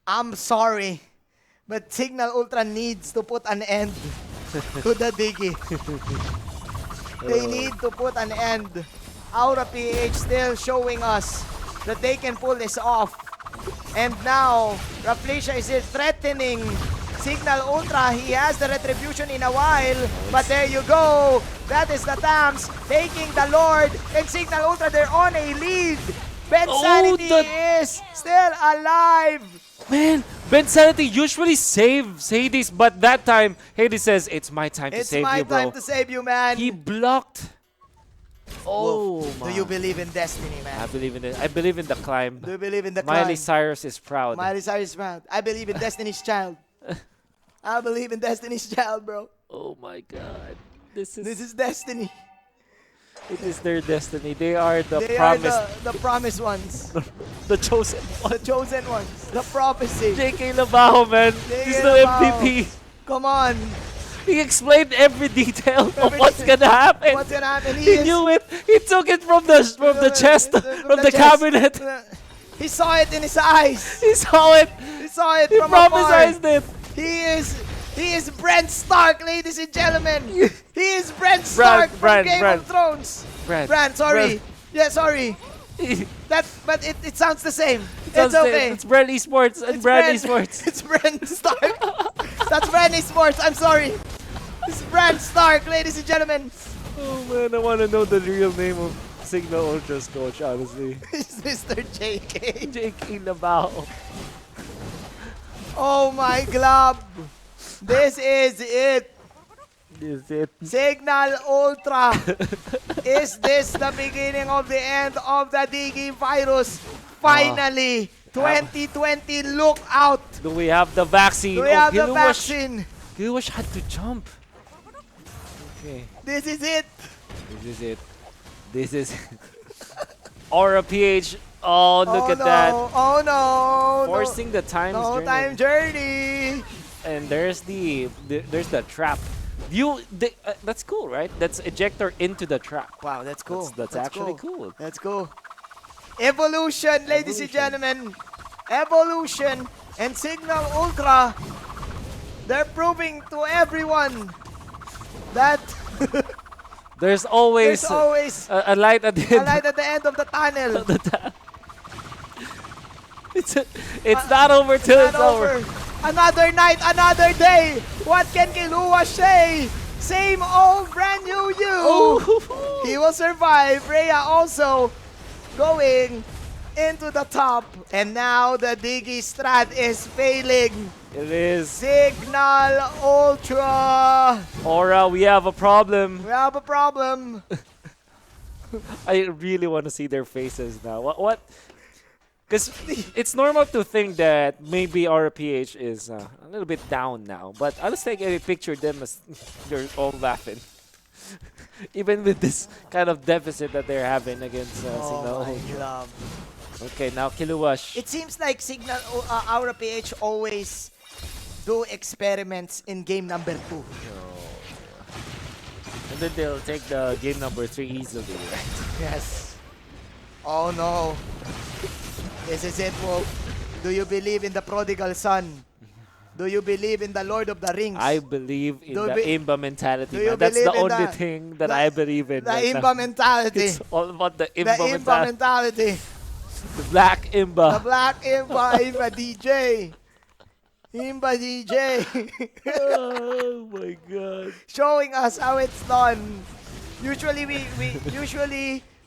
I'm sorry, but Cignal Ultra needs to put an end to the Diggy. They need to put an end. Aura PH still showing us that they can pull this off. And now, Raflesia is here threatening Cignal Ultra. He has the retribution in a while. But there you go. That is the Tams taking the Lord. And Cignal Ultra, they're on a lead. Bensanity is still alive. Man, Bensanity usually saves Hades, but that time Hades says, "It's my time to It's save my you, bro." time to save you, man. He blocked. Oh, Wolf, my. do you believe in destiny, man? I believe in it. I believe in the climb. Do you believe in the Miley climb? Cyrus is proud. Miley Cyrus proud. I believe in Destiny's Child. I believe in Destiny's Child, bro. Oh my God, this is destiny. It is their destiny. They are the They promised. are the promised ones. The chosen The chosen ones. The prophecy. JK Labajo, man. JK He's the Labajo. MVP. Come on. He explained every detail of what's gonna happen. What's gonna happen? He knew it. He took it from the chest, from the chest. cabinet. He saw it in his eyes. He saw it. He saw it He from afar. prophesized it. He is Brent Stark, ladies and gentlemen. He is Brent Stark from Game of Thrones. Brent, sorry. Yeah, sorry. But it sounds the same. It's okay. It's Brand Esports and Brand Esports. It's Brent Stark. That's Brand Esports. I'm sorry. It's Brent Stark, ladies and gentlemen. Oh man, I want to know the real name of Cignal Ultra's coach, honestly. It's Mr. JK. JK Labao. Oh my glove. This is it. This is it. Cignal Ultra. Is this the beginning of the end of the Digi virus? Finally, 2020, look out. Do we have the vaccine? Do we have the vaccine? Kiluwash had to jump. Okay. This is it. This is it. This is Aura PH. Oh, look at that. Oh no. Forcing the time no journey. time journey. And there's the trap. That's cool, right? That's ejector into the trap. Wow, that's cool. That's actually cool. That's cool. Evolution, ladies and gentlemen. Evolution and Cignal Ultra. They're proving to everyone that there's always a light at the end. A light at the end of the tunnel. It's not over till it's over. Another night, another day. What can Kilua say? Same old brand new you. He will survive. Rhea also going into the top. And now the Digi strat is failing. It is. Cignal Ultra. Aura, we have a problem. We have a problem. I really want to see their faces now. What? Because it's normal to think that maybe RPH is a little bit down now. But I'll just take a picture of them as they're all laughing. Even with this kind of deficit that they're having against Cignal. Okay, now Kiluwash. It seems like Cignal Aura PH always do experiments in game number 2. And then they'll take the game number 3 easily, right? Yes. Oh no. This is it, Wolf. Do you believe in the prodigal son? Do you believe in the Lord of the Rings? I believe in the Imba mentality. Do you That's the believe in only thing that I believe in. The right Imba now. mentality. It's all about the The Imba Imba mentality. The black Imba. The black Imba, Imba DJ. Imba DJ. Oh my god. Showing us how it's done. Usually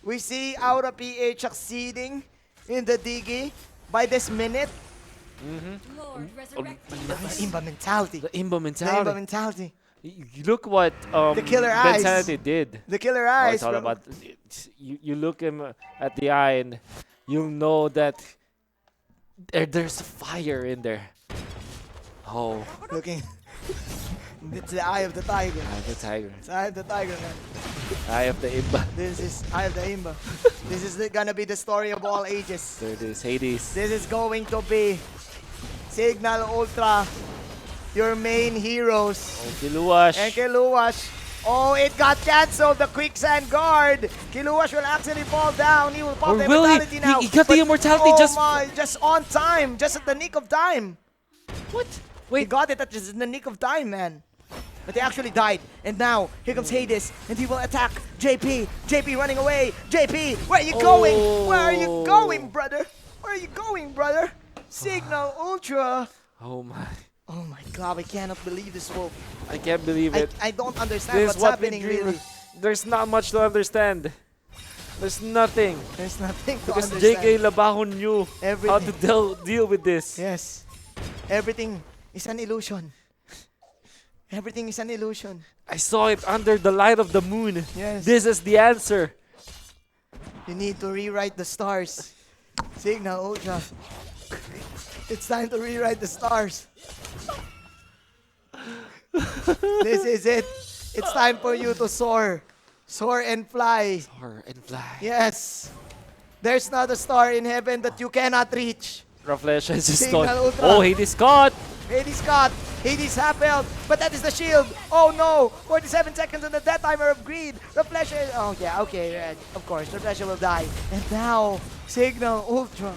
we see Aura PH succeeding in the Digi by this minute. The Imba mentality. The Imba mentality. The Imba mentality. You look what the killer eyes. mentality did. The killer eyes. It's all about you look him at the eye and you'll know that there's fire in there. Oh. Looking. It's the eye of the tiger. Eye of the tiger. It's the eye of the tiger, man. Eye of the Imba. This is Eye of the Imba. This is gonna be the story of all ages. There it is, Hades. This is going to be Cignal Ultra, your main heroes. Oh, Kiluwash. And Kiluwash. Oh, it got cancelled. The quicksand guard. Kiluwash will actually fall down. He will pop the immortality now. He got the immortality just on time. Just at the nick of time. What? Wait. He got it at just in the nick of time, man. But they actually died. And now, here comes Hades. And he will attack JP. JP running away. JP, where are you going? Where are you going, brother? Where are you going, brother? Cignal Ultra. Oh my. Oh my god, I cannot believe this, Wolf. I can't believe it. I don't understand This what's is what happening, we dream. really. There's not much to understand. There's nothing. There's nothing to because understand. JK Labajo knew how to deal with this. Yes. Everything is an illusion. Everything is an illusion. I saw it under the light of the moon. Yes. This is the answer. You need to rewrite the stars. Cignal Ultra. It's time to rewrite the stars. This is it. It's time for you to soar. Soar and fly. Soar and fly. Yes. There's not a star in heaven that you cannot reach. Raflesh has just Cignal gone. Ultra. Oh, Hades caught. Hades caught. Hades half health, but that is the shield. Oh no! 47 seconds on the death timer of greed. The flesh is... Oh yeah, okay, of course, the flesh will die. And now, Cignal Ultra.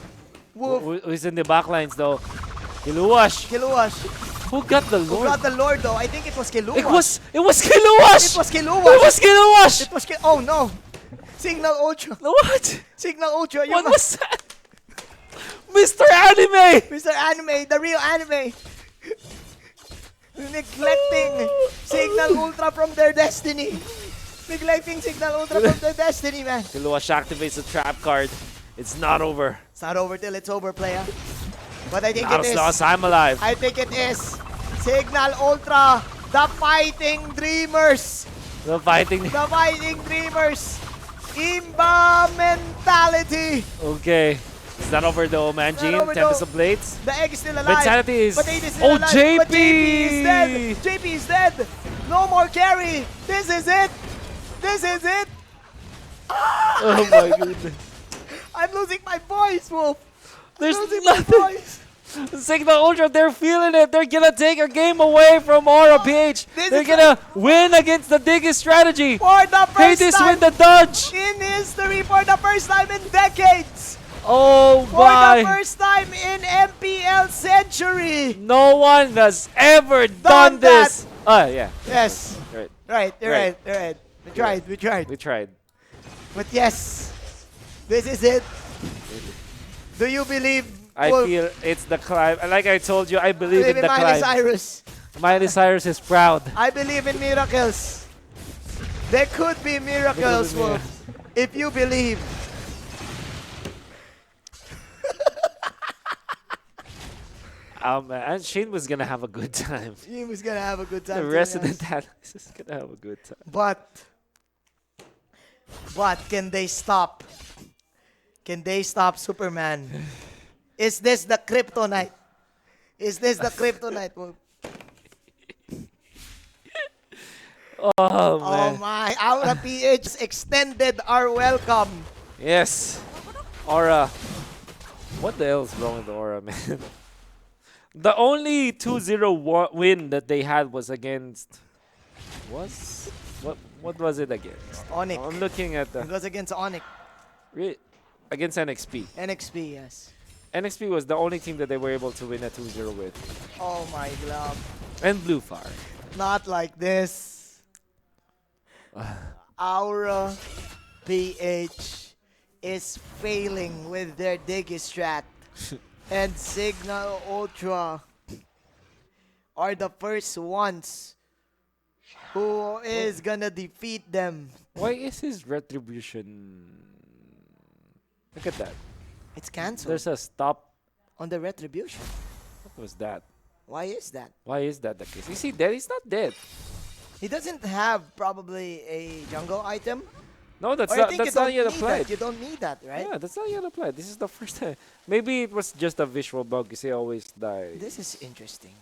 Who's in the backlines though? Kiluwash. Kiluwash. Who got the Lord? Who got the Lord though? I think it was Kiluwash. It was Kiluwash. It was Kiluwash. It was Kiluwash. It was Oh no! Cignal Ultra. What? Cignal Ultra. What was that? Mr. Anime. Mr. Anime, the real anime. Neglecting Cignal Ultra from their destiny. Neglecting Cignal Ultra from the Destiny, man. Kiluash activates the trap card. It's not over. It's not over till it's over, playa. But I think Not it as long is. as I'm alive. I think it is. Cignal Ultra, the Fighting Dreamers. The Fighting The Fighting Dreamers. Imba mentality. Okay. It's not over though, man. Not Gene, over Tempest though. of Blades. The egg is still alive. Mentality is... But 8 is still Oh, alive. JP! But JP is dead. JP is dead. No more carry. This is it. This is it. Oh my goodness. I'm losing my voice, Wolf. There's losing nothing. my voice. Cignal Ultra, they're feeling it. They're gonna take a game away from Aura PH. They're gonna win against the Diggus strategy. For the first Hades time win the dodge. in history, for the first time in decades. Oh For my. the first time in MPL century. No one has ever done this. Oh, yeah. Yes. Right. Right, you're right, you're right. We tried, we tried. We tried. But yes, this is it. Do you believe? I Wolf? feel it's the climb. Like I told you, I believe in the Miley climb. Cyrus. Miley Cyrus is proud. I believe in miracles. There could be miracles, Wolf, if you believe. And Shane was gonna have a good time. He was gonna have a good time. The too, resident yes. analyst is gonna have a good time. But can they stop? Can they stop Superman? Is this the kryptonite? Is this the kryptonite? Wolf? Oh, man. Oh my, Aura PH extended our welcome. Yes. Aura. What the hell is wrong with Aura, man? The only 2-0 win that they had was against... What was it against? ONIC. I'm looking at the... It was against ONIC. Against NXP. NXP, yes. NXP was the only team that they were able to win a 2-0 with. Oh my God. And Blu Fire. Not like this. Aura PH is failing with their Diggy strat. And Cignal Ultra are the first ones who is gonna defeat them. Why is his retribution... Look at that. It's cancelled. There's a stop. On the retribution. What was that? Why is that? Why is that the case? Is he dead? He's not dead. He doesn't have probably a jungle item. No, that's Or I not, think that's you not don't yet need applied. that. You don't need that, right? Yeah, that's not yet applied. This is the first time. Maybe it was just a visual bug because he always dies. This is interesting.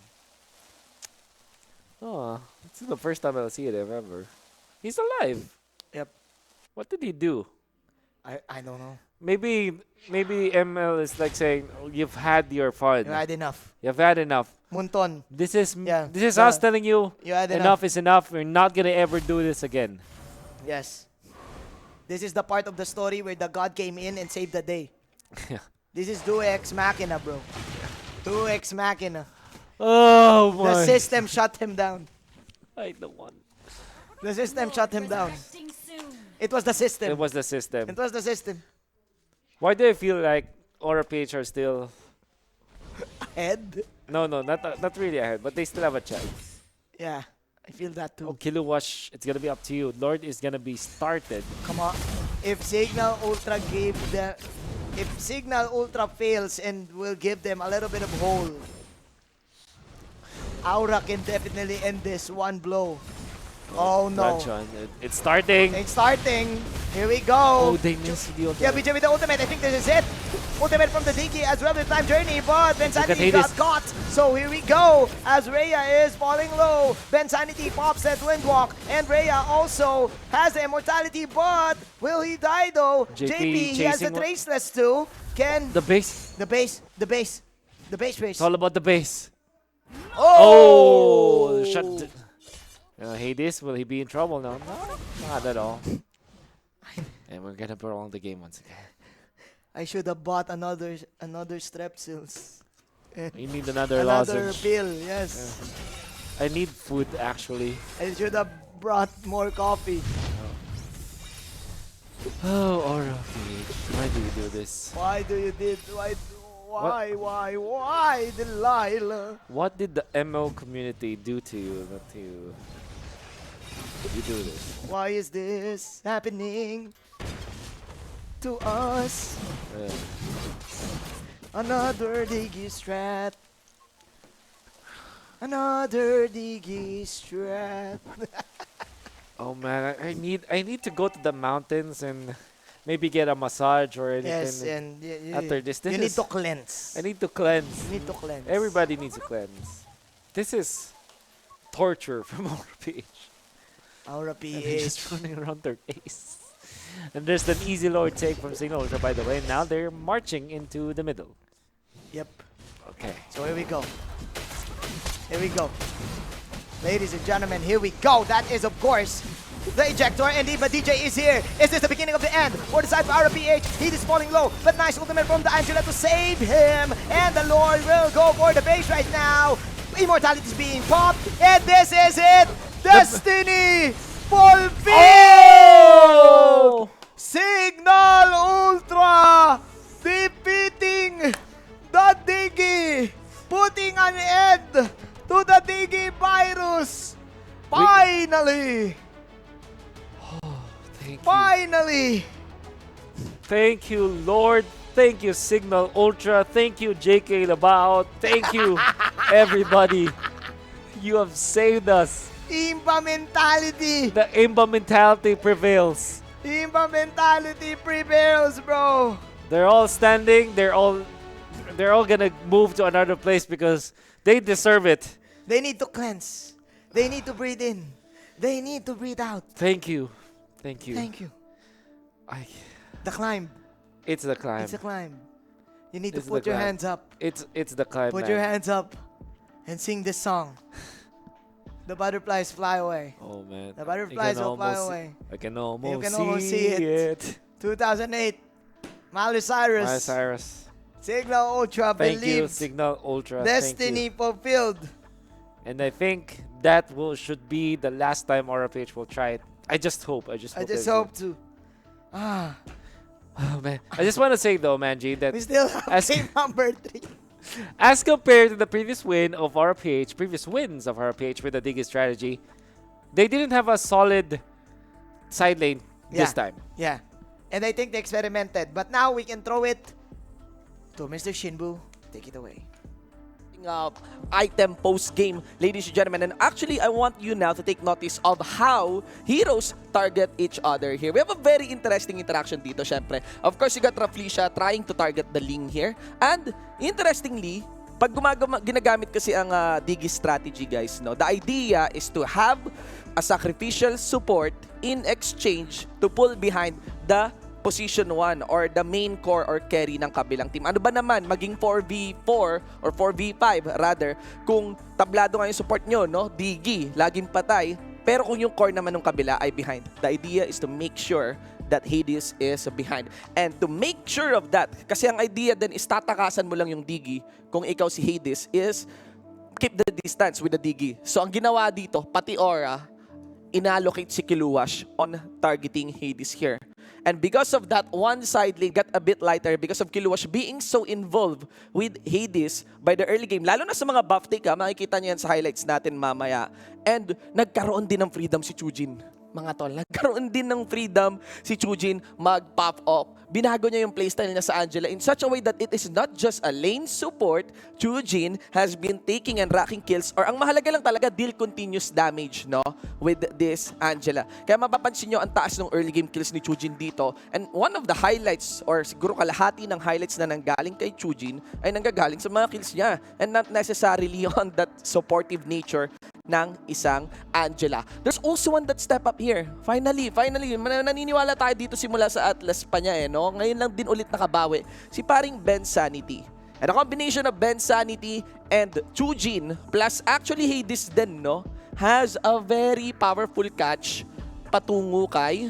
Oh, this is the first time I'll see it ever. He's alive. Yep. What did he do? I don't know. Maybe ML is like saying, oh, you've had your fun. You had enough. You've had enough. Munton. This is Yeah. us telling you, You had enough is enough. We're not gonna ever do this again. Yes. This is the part of the story where the god came in and saved the day. This is Deus Ex Machina, bro. Deus Ex Machina. Oh my. The system shut him down. I don't want. The system shut him down. It was the system. It was the system. It was the system. Why do I feel like Aura PH are still Ahead? No, not really ahead, but they still have a chance. Yeah, I feel that too. Oh, Kiluash, it's gonna be up to you. Lord is gonna be started. Come on. If Cignal Ultra if Cignal Ultra fails and will give them a little bit of hole, Aura can definitely end this one blow. Oh no. Luncheon. It's starting. It's starting. Here we go. Oh, they missed the ultimate. Yeah, BJ with the ultimate. I think this is it. Ultimate from the Diggy as well with Time Journey, but Ben Sanity got caught. So here we go as Rhea is falling low. Ben Sanity pops that Windwalk, and Rhea also has the immortality, but will he die though? JP he has the Traceless too. Can the base. The base race. It's all about the base. Oh! Shut. Hades, will he be in trouble now? No, not at all. And we're gonna prolong the game once again. I should have bought another Strepsils. You need another lozenge. pill, yes. I need food actually. I should have brought more coffee. Oh, Aura PH, why do you do this? Why do you did? Why, Delilah? What did the ML community do to you? Not to you? You do this. Why is this happening to us? Another diggy strat. Another diggy strat. Oh man, I need to go to the mountains and maybe get a massage or anything. Yes, and after this you need to cleanse. I need to cleanse. You need to cleanse. Everybody needs to cleanse. This is torture from MLBB. MLBB. And they're just running around their base. And there's an easy lower take from Cignal, by the way. Now they're marching into the middle. Yep. Okay. So here we go. Here we go. Ladies and gentlemen, here we go. That is, of course, the ejector. And Diva DJ is here. Is this the beginning of the end? For the side of MLBB, he is falling low. But nice ultimate from the Angela to save him. And the Lord will go for the base right now. Immortality is being popped. And this is it. Destiny fulfilled! Oh! Cignal Ultra defeating the Diggy, putting an end to the Diggy virus. Finally! Finally! Thank you, Lord. Thank you, Cignal Ultra. Thank you, JK Labao. Thank you, everybody. You have saved us. Imba mentality. The Imba mentality prevails. Imba mentality prevails, bro. They're all standing. They're all gonna move to another place because they deserve it. They need to cleanse. They need to breathe in. They need to breathe out. Thank you. Thank you. Thank you. The climb. It's the climb. It's a climb. You need to It's put the your climb. hands up. It's the climb. Put man. your hands up and sing this song. The butterflies fly away. Oh man. The butterflies will fly away. I can almost, You can almost see it. 2008. Miley Cyrus. Miley Cyrus. Cignal Ultra Thank you, believed. Cignal Ultra. Destiny Thank you. fulfilled. And I think that should be the last time RFH will try it. I just hope. I just hope to. Oh man. I just want to say though, Manji, that We still have game number 3. as compared to the previous wins of RPH with the Diggy strategy, they didn't have a solid side lane this time. Yeah. And I think they experimented. But now we can throw it to Mr. Shinbu. Take it away. Item post-game, ladies and gentlemen. And actually, I want you now to take notice of how heroes target each other here. We have a very interesting interaction dito, syempre. Of course, you got Raflisha trying to target the Ling here. And interestingly, pag ginagamit kasi ang Diggy strategy, guys, no, the idea is to have a sacrificial support in exchange to pull behind the position 1 or the main core or carry ng kabilang team. Ano ba naman, maging 4v4 or 4v5 rather, kung tablado nga yung support nyo, no? Diggy, laging patay, pero kung yung core naman ng kabila ay behind. The idea is to make sure that Hades is behind. And to make sure of that, kasi ang idea din is tatakasan mo lang yung Diggy kung ikaw si Hades is keep the distance with the Diggy. So ang ginawa dito, pati Aura, inallocate si Kiluwash on targeting Hades here. And because of that, one side lane got a bit lighter because of Kiluwash being so involved with Hades by the early game. Lalo na sa mga buff take, makikita niyo yan sa highlights natin mamaya. And nagkaroon din ng freedom si Chujin. Mga tol, nagkaroon din ng freedom si Chujin mag-pop up. Binago niya yung playstyle niya sa Angela in such a way that it is not just a lane support. Chujin has been taking and racking kills, or ang mahalaga lang talaga, deal continuous damage, no, with this Angela. Kaya mapapansin nyo ang taas ng early game kills ni Chujin dito. And one of the highlights, or siguro kalahati ng highlights na nanggaling kay Chujin ay nanggagaling sa mga kills niya. And not necessarily on that supportive nature ng isang Angela. There's also one that step up here. Finally, naniniwala tayo dito simula sa Atlas pa niya, no? Ngayon lang din ulit nakabawi si paring Ben Sanity. And a combination of Ben Sanity and Chujin plus actually Hades din, no, has a very powerful catch patungo kay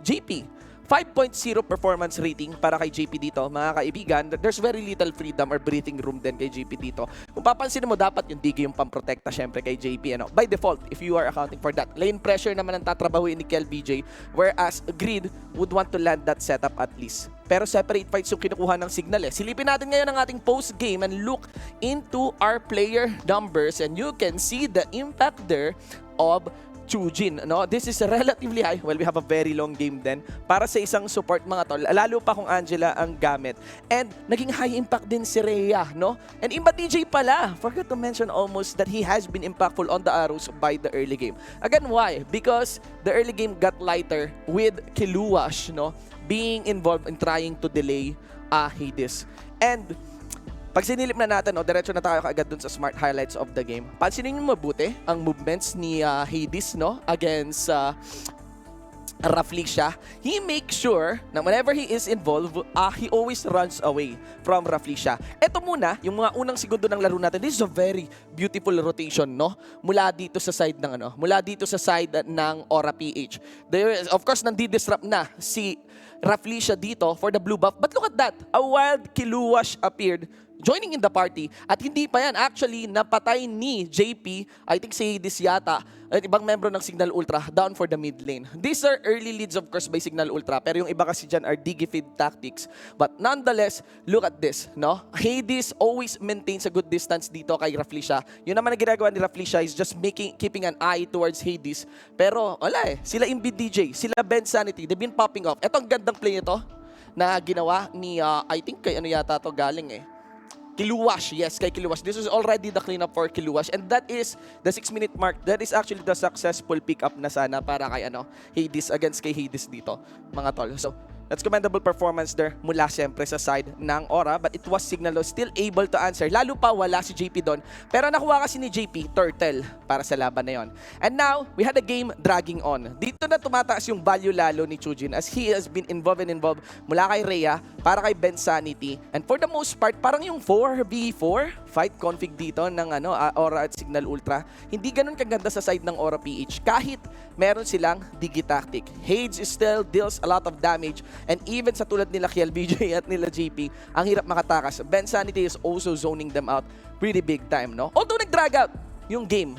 JP. 5.0 performance rating para kay JP dito, mga kaibigan. There's very little freedom or breathing room din kay JP dito. Kung papansin mo, dapat yung Diggy yung pamprotekta syempre kay JP. Ano? By default, if you are accounting for that. Lane pressure naman ang tatrabahuin ni KLBJ, whereas Grid would want to land that setup at least. Pero separate fights yung kinukuha ng Cignal eh. Silipin natin ngayon ang ating post-game and look into our player numbers, and you can see the impact there of Chujin, no? This is relatively high. Well, we have a very long game then para sa isang support mga tol. Lalo pa kung Angela ang gamit. And naging high impact din si Rhea, no? And Imba DJ pala. Forgot to mention almost that he has been impactful on the arrows by the early game. Again, why? Because the early game got lighter with Kiluwash, no? Being involved in trying to delay Hades. And pag sinilip na natin, diretso na tayo kaagad dun sa smart highlights of the game. Pansinin nyo mabuti ang movements ni Hades, no? Against Rafflesia. He makes sure na whenever he is involved, he always runs away from Rafflesia. Ito muna, yung mga unang segundo ng laro natin. This is a very beautiful rotation, no? Mula dito sa side ng Aura PH. There, of course, nandi-disrupt na si Rafflesia dito for the blue buff. But look at that. A wild Kiluwash appeared joining in the party. At hindi pa yan. Actually, napatay ni JP, I think si Hades yata, at ibang membro ng Cignal Ultra down for the mid lane. These are early leads of course by Cignal Ultra, pero yung iba kasi dyan are Digifeed tactics. But nonetheless, look at this, no? Hades always maintains a good distance dito kay Rafflesia. Yun naman ang ginagawa ni Rafflesia is just keeping an eye towards Hades. Pero wala sila Imbi DJ, sila Ben Sanity, they've been popping off. Ito ang gandang play ito na ginawa ni, I think kay ano yata to galing Kiluwash, yes, kay Kiluwash. This is already the cleanup for Kiluwash. And that is the 6-minute mark. That is actually the successful pick-up na sana para kay Hades against kay Hades dito, mga tol. So, that's commendable performance there mula siyempre sa side ng Aura. But it was Cignal still able to answer. Lalo pa wala si JP doon. Pero nakuha kasi ni JP, turtle para sa laban na yon. And now, we had a game dragging on. Dito na tumataas yung value lalo ni Chujin as he has been involved mula kay Rhea para kay Ben Sanity. And for the most part, parang yung 4v4 fight config dito ng Aura at Cignal Ultra, hindi ganun kaganda sa side ng Aura PH. Kahit meron silang Digitactic. Hades still deals a lot of damage. And even sa tulad nila Kiel BJ at nila JP, ang hirap makatakas. Ben Sanity is also zoning them out pretty big time, no? Although nag-drag out yung game.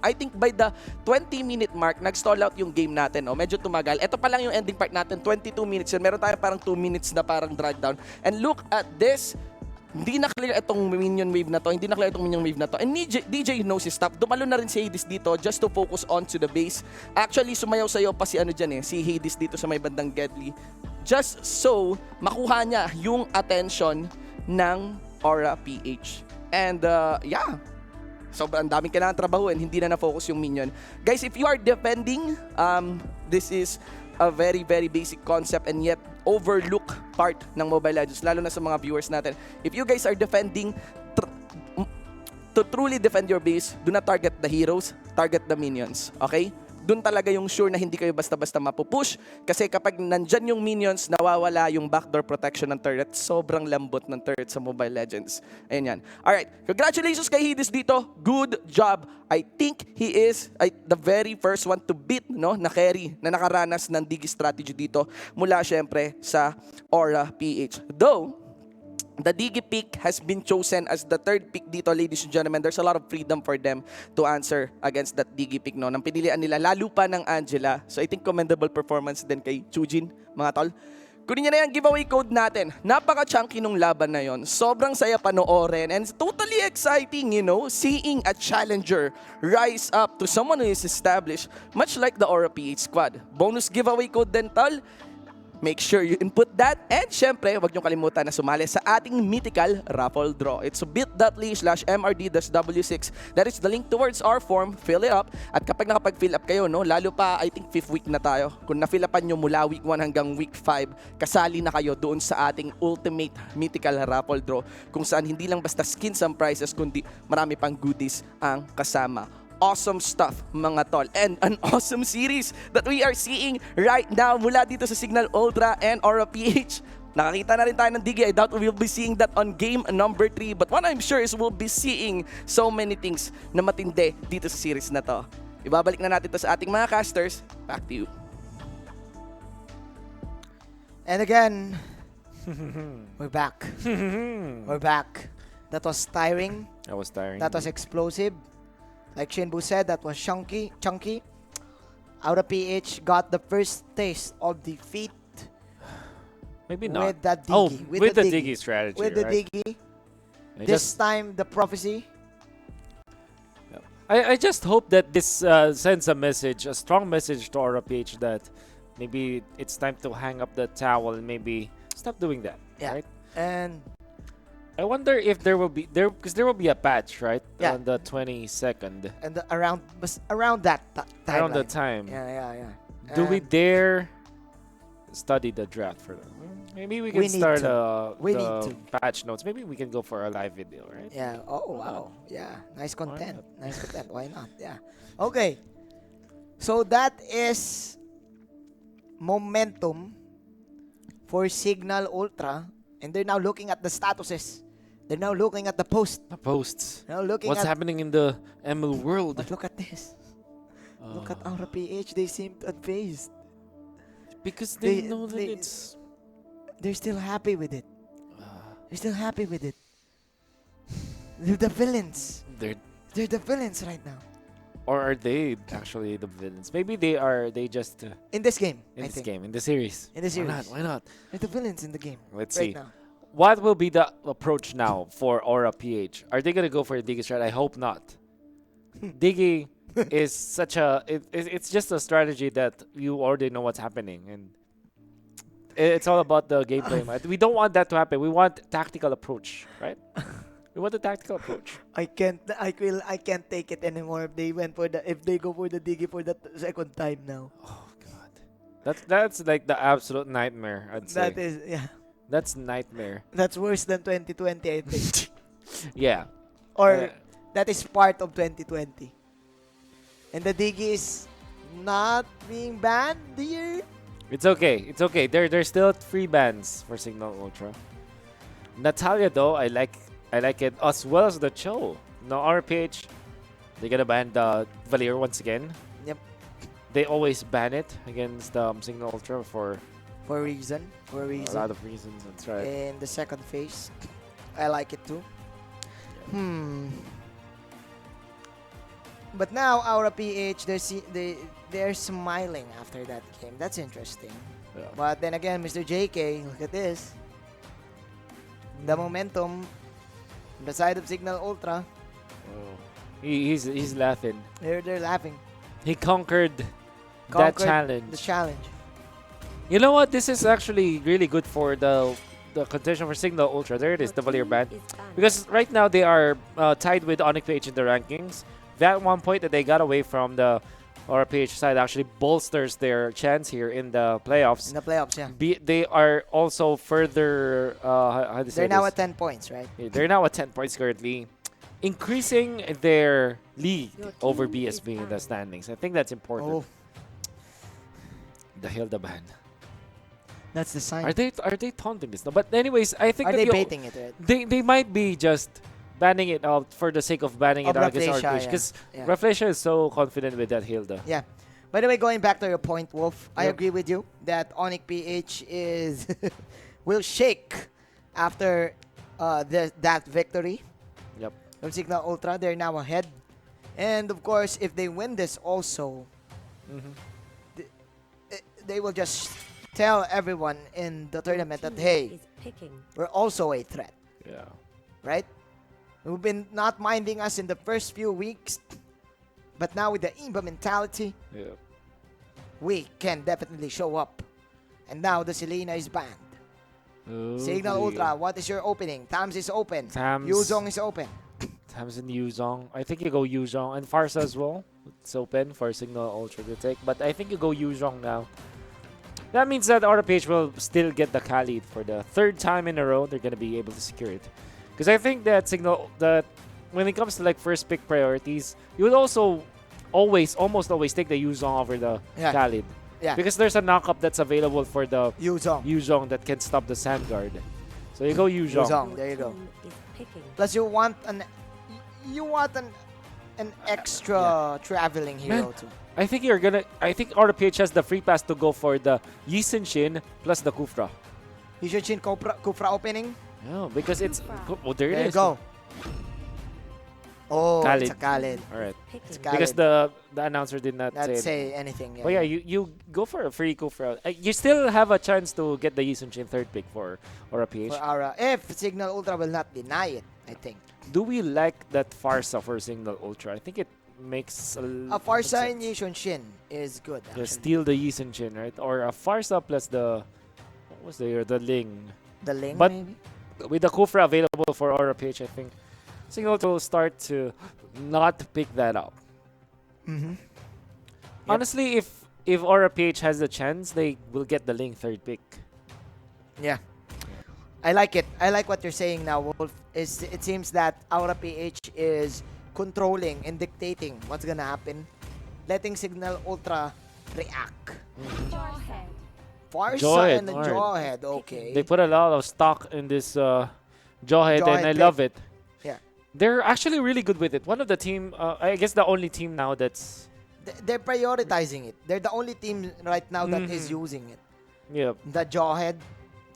I think by the 20-minute mark, nag-stall out yung game natin, no? Medyo tumagal. Ito pa lang yung ending part natin, 22 minutes yun. Meron tayo parang 2 minutes na parang drag down. And look at this. Hindi na clear itong minion wave na to. And DJ knows his stuff. Dumalo na rin si Hades dito just to focus on to the base. Actually, sumayaw-sayaw pa si si Hades dito sa may bandang Gedli. Just so, makuha niya yung attention ng Aura PH. And yeah, sobrang daming kailangan trabahuin. Hindi na na-focus yung minion. Guys, if you are defending, this is a very, very basic concept and yet overlook part ng Mobile Legends, lalo na sa mga viewers natin. If you guys are defending, to truly defend your base, do not target the heroes, target the minions. Okay? Doon talaga yung sure na hindi kayo basta-basta mapupush. Kasi kapag nandyan yung minions, nawawala yung backdoor protection ng turret. Sobrang lambot ng turret sa Mobile Legends. Ayun yan. Alright, congratulations kay Hades dito. Good job. I think he is the very first one to beat, no, na carry, na nakaranas ng Digi strategy dito mula syempre sa Aura PH. Though, the Digi pick has been chosen as the third pick dito, ladies and gentlemen. There's a lot of freedom for them to answer against that Digi pick, no? Nang pinilian nila, lalo pa ng Angela. So I think commendable performance din kay Chujin, mga tol. Kunin niya na yung giveaway code natin. Napaka-chunky nung laban na yon. Sobrang saya panoorin and it's totally exciting, you know, seeing a challenger rise up to someone who is established, much like the Aura PH squad. Bonus giveaway code din, tol. Make sure you input that. And syempre, huwag niyong kalimutan na sumali sa ating mythical raffle draw. It's bit.ly/MRD-W6. That is the link towards our form. Fill it up. At kapag nakapag-fill up kayo, no, lalo pa, I think 5th week na tayo. Kung na-fill upan nyo mula week 1 hanggang week 5, kasali na kayo doon sa ating ultimate mythical raffle draw. Kung saan hindi lang basta skins ang prizes, kundi marami pang goodies ang kasama. Awesome stuff, mga tol. And an awesome series that we are seeing right now mula dito sa Cignal Ultra and Aura PH. Nakakita na rin tayo ng Digi. I doubt we will be seeing that on game number 3. But what I'm sure is we'll be seeing so many things na matindi dito sa series na to. Ibabalik na natin to sa ating mga casters. Back to you. And again, we're back. We're back. That was tiring. That was tiring. That was explosive. Like Shinbu said, that was chunky. Aura PH got the first taste of defeat. Maybe not. With that Digi. Oh, with the Digi strategy, With the right? Digi. This time, the prophecy. Yep. I just hope that this sends a message, a strong message to RPH that maybe it's time to hang up the towel and maybe stop doing that. Yeah. Right? And I wonder if there will be because there will be a patch, right? Yeah. On the 22nd. and around that time. Around the time. Yeah. Do we And dare study the draft for them? Maybe we can We need start to. We the need to. patch notes. Maybe we can go for a live video, right? Yeah. Oh, Why wow. not? Yeah. Nice content. Nice content. Why not? Yeah. Okay. So that is momentum for Cignal Ultra. And they're now looking at the statuses. They're now looking at the post. The posts. Now looking What's at happening in the ML world? But look at this. Look at our PH. They seem unfazed. Because they know that they're still happy with it. They're still happy with it. They're the villains. They're the villains right now. Or are they actually the villains? Maybe they just In this game, in I this think. game, in the series. In the series. Why not? They're the villains in the game. Let's right see. now. What will be the approach now for Aura PH? Are they gonna go for a Diggy strat? I hope not. Diggy is such a it's just a strategy that you already know what's happening, and it's all about the gameplay. We don't want that to happen. We want tactical approach, right? We want a tactical approach. I can't take it anymore if they go for the Diggy for the second time now. That's like the absolute nightmare, I'd say. That is, yeah. That's nightmare. That's worse than 2020, I think. Yeah. Or that is part of 2020. And the Diggy is not being banned here. It's okay. It's okay. There's still free bans for Cignal Ultra. Natalia though, I like it as well as the Cho. No RPH. They're gonna ban the Valier once again. Yep. They always ban it against Cignal Ultra for a reason. a lot of reasons. That's right. In the second phase, I like it too. But now our PH, they're smiling after that game. That's interesting. Yeah. But then again, Mr. JK, look at this. The momentum on the side of Cignal Ultra. Oh. He's laughing. They're laughing. He conquered that Conquered challenge. The challenge. You know what? This is actually really good for the contention for Cignal Ultra. There it is, the Valier ban. Because right now they are tied with ONIC PH in the rankings. That 1 point that they got away from the RPH side actually bolsters their chance here in the playoffs. In the playoffs, yeah. They are also further. How to say They're now this? at 10 points, right? Yeah, they're now at 10 points currently, increasing their lead over BSB in the standings. I think that's important. Oh. The Hilda ban. That's the sign. Are they taunting this? No, but anyways, I think Are that they the- baiting it, right? They might be just banning it out for the sake of banning it Of out against Rafflesia, RPH yeah. because Yeah. Rafflesia is so confident with that Hilda. Yeah. By the way, going back to your point, Wolf, I Yep. agree with you that ONIC PH is will shake after that victory. Yep. From Cignal Ultra, they're now ahead, and of course, if they win this, also, they will just tell everyone in the tournament that hey, we're also a threat. Yeah. Right? We've been not minding us in the first few weeks, but now with the IMBA mentality, Yeah. we can definitely show up. And now the Selena is banned. Cignal Okay. Ultra, what is your opening? Tams is open. Tams. Yuzong is open. Tams and Yuzong. I think you go Yuzong and Farsa as well. It's open for Cignal Ultra to take, but I think you go Yuzong now. That means that RPH will still get the Khalid for the third time in a row. They're gonna be able to secure it. Because I think that that when it comes to like first pick priorities, you would also almost always take the Yuzong over the Yeah. Khalid. Yeah. Because there's a knockup that's available for the Yuzong that can stop the Sand Guard. So you go Yuzong. Yuzong, there you go. Plus you want an extra traveling hero Man, too. I think RPH has the free pass to go for the Yi Sin plus the Kufra. Yushin Kufra opening. Yeah, because it's there it There you is. go. Oh, Khalid. it's a Khalid. All right. It's Because Khalid. the announcer did not say anything. But yeah, you go for a free Kufra. You still have a chance to get the Yi Sun third pick for RPH. For Aura, if Cignal Ultra will not deny it, I think. Do we like that Farsa for Cignal Ultra? I think it makes A Farsa and Yishun Shin is good. Yeah, Actually. steal the Yisen Chin, right? Or a Farsa plus the what was the Ling. The Ling, but maybe? with the Kufra available for Aura PH, I think Cignal will start to not pick that up. Mm-hmm. Honestly, if Aura PH has the chance, they will get the Ling third pick. Yeah. I like it. I like what you're saying now, Wolf. It seems that Aura PH is controlling and dictating what's gonna happen, letting Cignal Ultra react. Farsa Jawhead, and the alright. Jawhead, okay. They put a lot of stock in this Jawhead, and Jawhead I pick. love it. Yeah. They're actually really good with it. One of the team, I guess the only team now that's... They're prioritizing it. They're the only team right now that is using it. Yep. The Jawhead,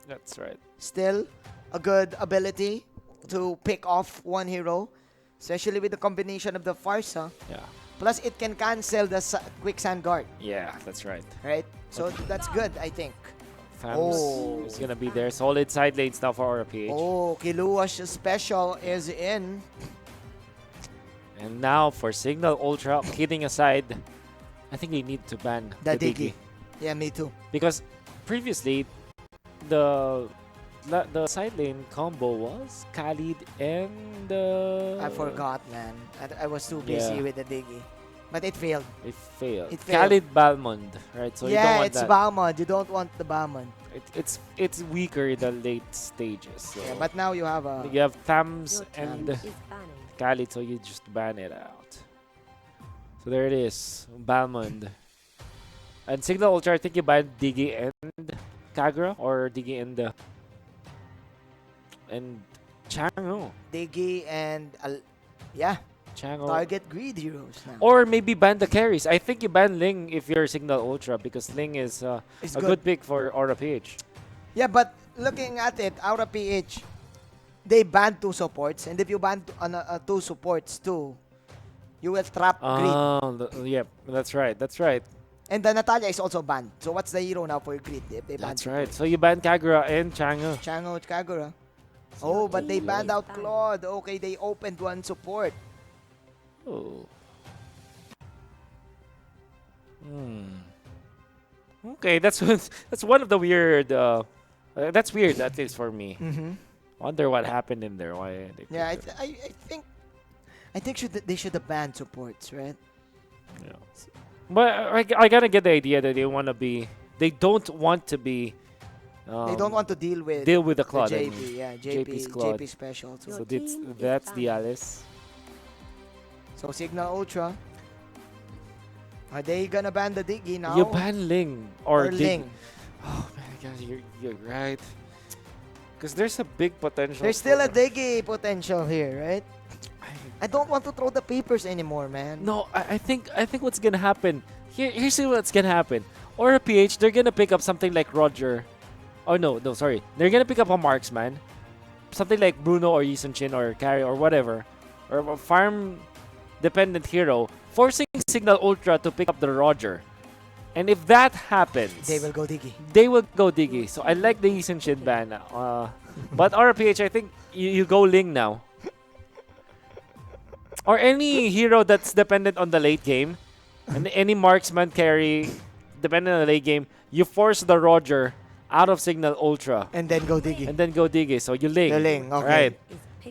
That's right. still a good ability to pick off one hero, especially with the combination of the Farsa. Yeah. Plus, it can cancel the Quicksand Guard, Yeah, that's right. right? So that's good, I think. Fams is gonna be there. Solid side lanes now for Aura PH. Oh, Kilua's special is in. And now for Cignal Ultra, kidding aside, I think they need to ban The the Diggy. Diggy. Yeah, me too. Because previously, the side lane combo was Khalid and... I forgot, man. I was too busy Yeah. with the Diggy. But it failed. It failed. It failed. Khalid Balmond, right? So you don't Yeah, want it's that. Balmond. You don't want the Balmond. It's weaker in the late stages. So Yeah, but now you have a... you have Thams and Thams. Khalid, so you just ban it out. So there it is, Balmond. And Cignal Ultra, I think you banned Diggy and Kagura, or Diggy and Chango. Diggy and... yeah. Chango. Target greed heroes now. Or maybe ban the carries. I think you ban Ling if you're Cignal Ultra, because Ling is a It's good good. pick for Aura PH. Yeah, but looking at it, Aura PH, they banned 2 supports. And if you ban 2 supports too, you will trap greed. Oh, yep, that's right. That's right. And the Natalia is also banned. So what's the hero now for greed if they ban That's right. So you ban Kagura and Chango. Chango Kagura. Oh, but they banned out Claude. Okay, they opened 1 support. Oh. Okay, that's one of the weird. That's weird, at least for me. Wonder what happened in there. Why? They Yeah, picked it. I think they should have banned supports, right? Yeah. But I gotta get the idea that they want to be. They don't want to be. They don't want to deal with the Claude. I JP, mean. yeah, JP's Claude. JP special. Too. So that's the Alice. So Cignal Ultra. Are they gonna ban the Diggy now? You ban Ling or Ling. Oh man, God, you're right. Because there's a big potential. There's still a for- Diggy potential here, right? I don't want to throw the papers anymore, man. No, I think what's gonna happen. Here's what's gonna happen. Aura PH, they're gonna pick up something like Roger. Oh no, sorry. They're gonna pick up a marksman. Something like Bruno or Yisun Chin or Carry or whatever. Or a farm dependent hero. Forcing Cignal Ultra to pick up the Roger. And if that happens, They will go Diggy. They will go Diggy. So I like the Yisun Chin ban. But Aura PH, I think you go Ling now. Or any hero that's dependent on the late game. And any marksman carry dependent on the late game. You force the Roger out of Cignal Ultra. And then go Diggy. And then go Diggy. So you Ling. The Ling, okay. Right.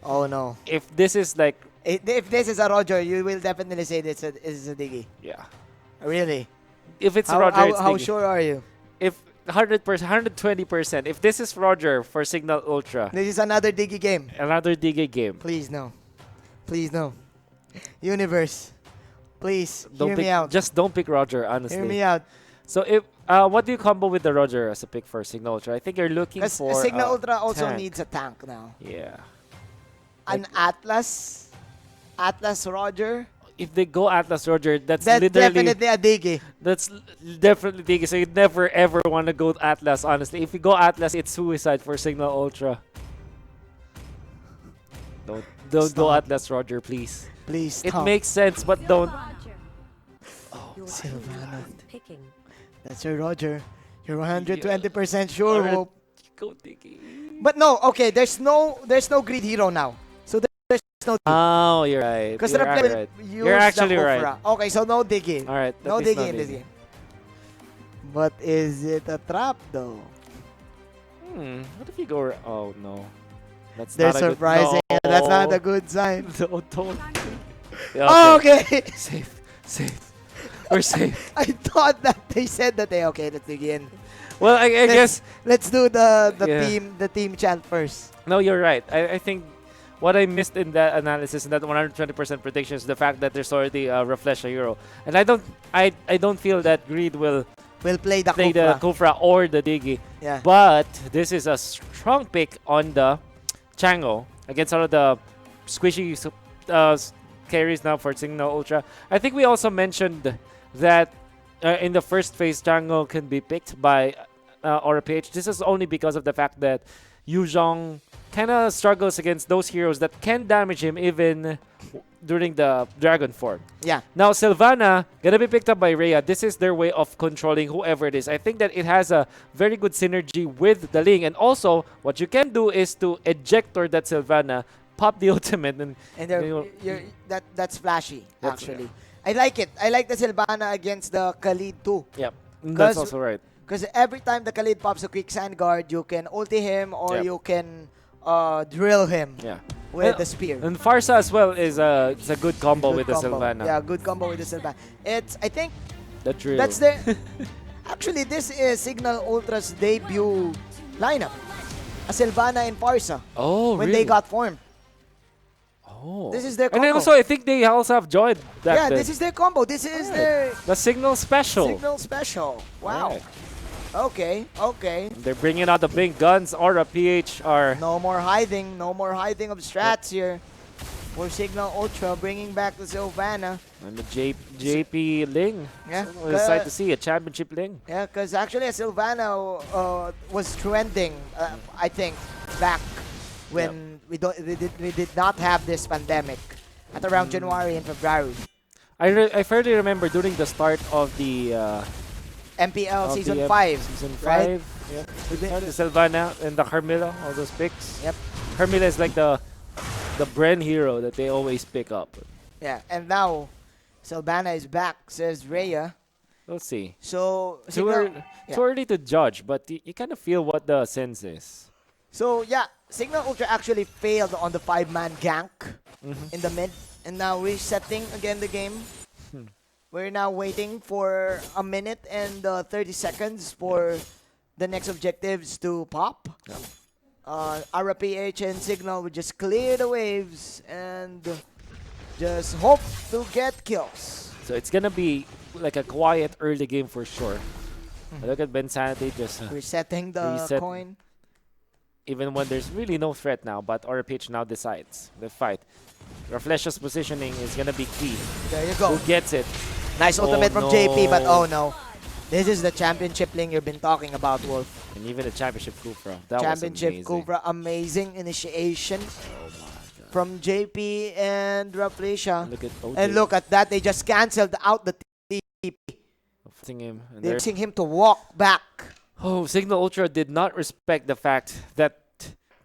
Oh no. If this is like... If this is a Roger, you will definitely say this is a Diggy. Yeah. Really? If it's how, Roger, it's how Diggy. sure are you? If 100%, 120%. If this is Roger for Cignal Ultra. This is another Diggy game. Another Diggy game. Please no. Please no. Universe. Please, hear me out. Just don't pick Roger, honestly. Hear me out. So if what do you combo with the Roger as a pick for Cignal Ultra? I think you're looking Because for Cignal Ultra also tank. needs a tank now. Yeah. An Atlas Roger. If they go Atlas Roger, that's That's literally definitely a Diggy. That's definitely Diggy. So you'd never ever want to go Atlas, honestly. If you go Atlas, it's suicide for Cignal Ultra. Don't go Atlas Roger, please. Please It stop. makes sense, but don't. Silvano. That's your Roger. You're 120% sure, Alright. Hope. Go Diggy. But no, okay, there's no greed hero now. So there's no dig. Oh, you're right. Because You're replay right. will use You're actually the right. Kufra. Okay, so no digging. All right. No that is digging in this game. But is it a trap though? What if you go? Oh no, that's They're not a good- surprising. No. That's not a good sign. No, don't. Okay. Safe. We're safe. I thought that they said that okay, let's begin. Well, I guess let's do the Yeah. team chant first. No, you're right. I think what I missed in that analysis and that 120% prediction is the fact that there's already a Reflesh a hero, and I don't feel that Greed will play the Kufra or the Diggy. Yeah. But this is a strong pick on the Chango against all of the squishy carries now for Cignal Ultra. I think we also mentioned that in the first phase, Chango can be picked by Aura PH. This is only because of the fact that Yu Zhong kind of struggles against those heroes that can damage him even during the Dragon form. Yeah. Now, Sylvana gonna be picked up by Rhea. This is their way of controlling whoever it is. I think that it has a very good synergy with the Ling. And also, what you can do is to ejector that Sylvana, pop the ultimate, and that's flashy, That's- actually. I like it. I like the Sylvana against the Khalid too. Yep, that's also right. Because every time the Khalid pops a quick sand guard, you can ulti him or Yep. you can drill him with the spear. And Farsa as well is it's a good combo Good with the combo. Sylvana. Yeah, good combo with the Sylvana. I think The drill. that's the... Actually, this is Cignal Ultra's debut lineup. A Sylvana and Farsa. Oh, when really? they got formed. Oh. This is their And combo. then also, I think they also have joined that. Yeah, this is their combo. This is their the Signal Special. Signal Special. Wow. Okay. They're bringing out the big guns. Aura PH are... No more hiding. No more hiding of strats here. For Cignal Ultra, bringing back the Sylvana. And the JP Ling. Yeah. So we're excited to see a championship Ling. Yeah, because actually a Sylvana was trending, I think, back when we did not have this pandemic at around January and February. I fairly remember during the start of the MPL of Season the 5. Season 5. Right? Yeah. The Sylvana and the Carmilla, all those picks. Yep. Carmilla is like the Bren hero that they always pick up. Yeah, and now Sylvana is back, says Rhea. We'll see. So Too early to judge, but you kind of feel what the sense is. So yeah, Cignal Ultra actually failed on the 5-man gank in the mid, and now resetting again the game. We're now waiting for a minute and 30 seconds for the next objectives to pop. RPH and Cignal will just clear the waves and just hope to get kills. So it's gonna be like a quiet early game for sure. Look at Ben Sanity just Resetting the reset. coin. Even when there's really no threat now, but RPH now decides the fight. Reflesh's positioning is gonna be key. There you go. Who gets it? Nice ultimate from no. JP, but oh no. This is the championship Ling you've been talking about, Wolf. And even the championship Kufra. That Championship was amazing. Cobra, amazing initiation from JP and Raflesia. Look at OJ. And look at that, they just cancelled out the TP. Forcing him. And They're forcing him to walk back. Oh, Cignal Ultra did not respect the fact that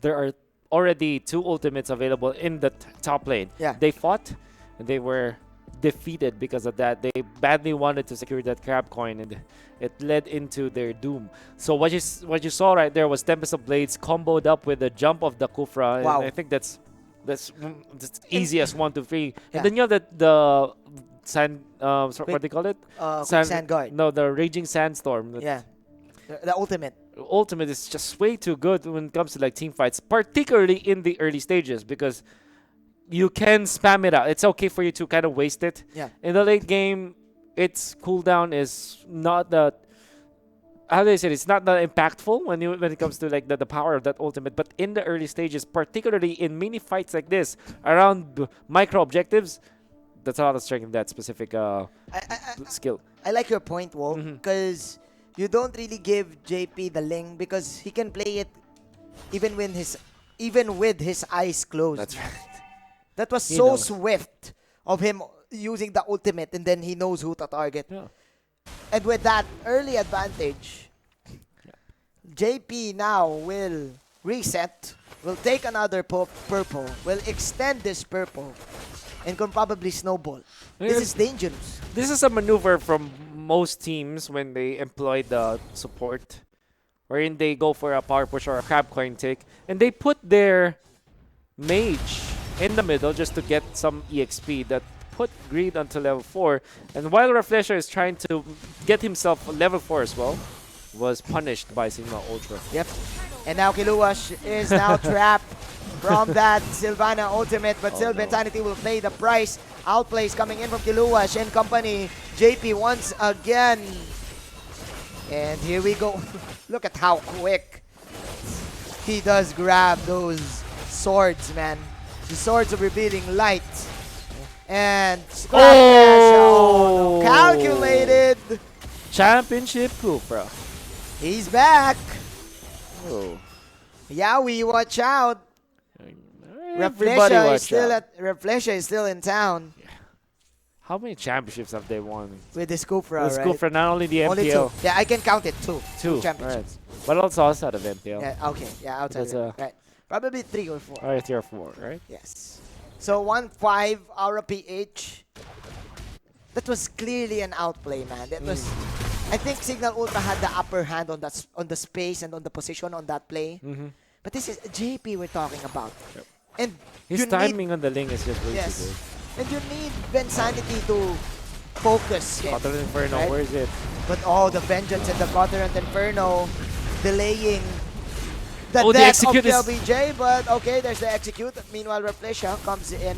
there are already 2 ultimates available in the top lane. Yeah. They fought and they were defeated because of that. They badly wanted to secure that crab coin and it led into their doom. So what you saw right there was Tempest of Blades comboed up with the jump of the Kufra. Wow. And I think that's easiest 1 to 3. Yeah. And then you have the sand what do they call it? Quick sand guard. No, the Raging Sandstorm. Yeah. The ultimate. Ultimate is just way too good when it comes to like team fights, particularly in the early stages, because you can spam it out. It's okay for you to kind of waste it. Yeah. In the late game, its cooldown is not the how do I say it? It's not that impactful when it comes to like the power of that ultimate. But in the early stages, particularly in mini fights like this, around micro objectives, that's a lot of strength in that specific skill. I like your point, Wolf, because you don't really give JP the Ling because he can play it even with his eyes closed. That's right. That was He so knows. swift of him using the ultimate, and then he knows who to target. Yeah. And with that early advantage, JP now will reset, will take another purple, will extend this purple, and can probably snowball. This is dangerous. This is a maneuver from most teams when they employ the support, wherein they go for a power push or a crab coin take, and they put their mage in the middle just to get some EXP that put Greed until level 4. And while Refresher is trying to get himself level 4 as well, was punished by Cignal Ultra. Yep. And now Kiluash is now trapped from that Sylvana ultimate, but still Mentality will pay the price. Outplays coming in from Kiluash and company. JP once again. And here we go. Look at how quick he does grab those swords, man. The swords of revealing light. And calculated. Championship Kufra. He's back. Oh. Yowie, watch out. Everybody watch out. Reflesha is still in town. How many championships have they won? With the Scoopra, With right? Scoopra, not only the Only MPL. 2. Yeah, I can count it. 2. Two championships. Right. But also outside of MPL. Yeah, okay. Yeah, outside That's of it. Right. Probably 3 or 4. Alright, 3 or 4, right? Yes. So 1-5, Aura PH. That was clearly an outplay, man. That was. I think Cignal Ultra had the upper hand on that on the space and on the position on that play. But this is JP we're talking about. Yep. And his timing on the link is just way too good. And you need Bensanity to focus him. Cotton Inferno, right? where is it? But the Vengeance and the Cotton Inferno delaying the the death of execute is- LBJ. But okay, there's the execute. Meanwhile, Reflesha comes in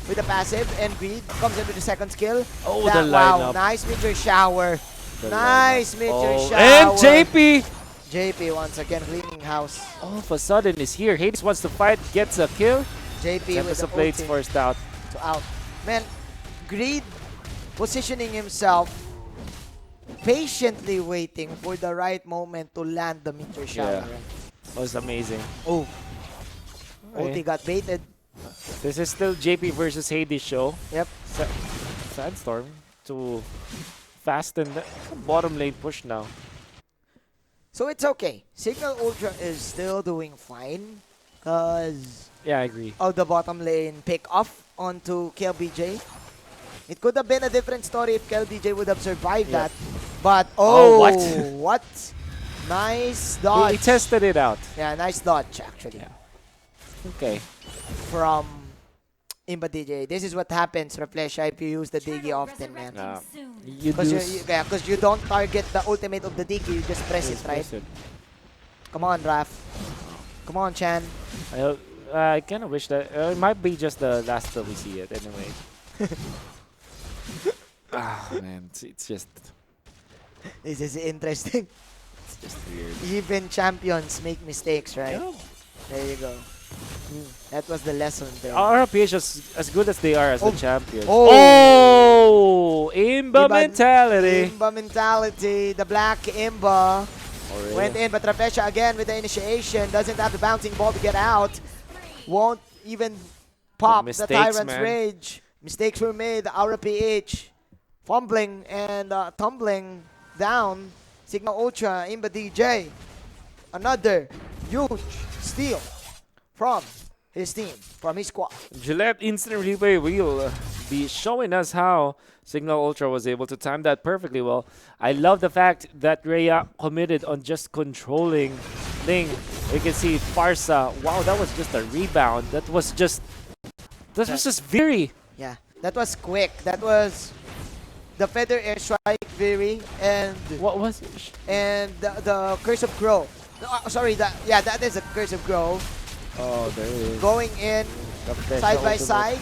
with the passive and Greed comes in with the second skill. Oh, That, the wow, lineup. nice meteor shower. The Nice lineup. meteor Oh, shower. and JP! JP once again cleaning house. All of a sudden is here. Hades wants to fight, gets a kill. JP with the plates ulti forced out. to out. Man, Greed positioning himself, patiently waiting for the right moment to land the meteor shower. Yeah. That was amazing. Oh. Okay. Ulti got baited. This is still JP versus Hades show. Yep. Sandstorm to fasten the bottom lane push now. So it's okay. Cignal Ultra is still doing fine because Yeah, I agree. of the bottom lane pick off onto KLBJ. It could have been a different story if KLBJ would have survived that. But what? what? Nice dodge. He tested it out. Yeah, nice dodge actually. Okay. From Imba DJ. This is what happens, Reflesha, if you use the Digi often, man. You Because you don't target the ultimate of the Digi, you just press it, right? Come on, Raf. Come on, Chan. I kind of wish that it might be just the last that we see it anyway. Man, it's just This is interesting. it's just weird. Even champions make mistakes, right? Yeah. There you go. That was the lesson there. RPH as good as they are as the champions. Oh. Imba mentality. Imba mentality. The black Imba Already. went in, but Reflesha again with the initiation. Doesn't have the bouncing ball to get out. Won't even pop the mistakes, Tyrant's man. Rage. Mistakes were made. Aura PH fumbling and tumbling down. Cignal Ultra, Imba DJ. Another huge steal from his team, from his squad. Gillette Instant Replay will be showing us how Cignal Ultra was able to time that perfectly well. I love the fact that Rhea committed on just controlling Ling. You can see Farsa. Wow, that was just a rebound. That was just very. Yeah, that was quick. That was the Feather Airstrike Very and what was it? And the Curse of Grove. Sorry, that is a Curse of Grove. Oh, there it is. Going in Reflesha side by ultimate. side.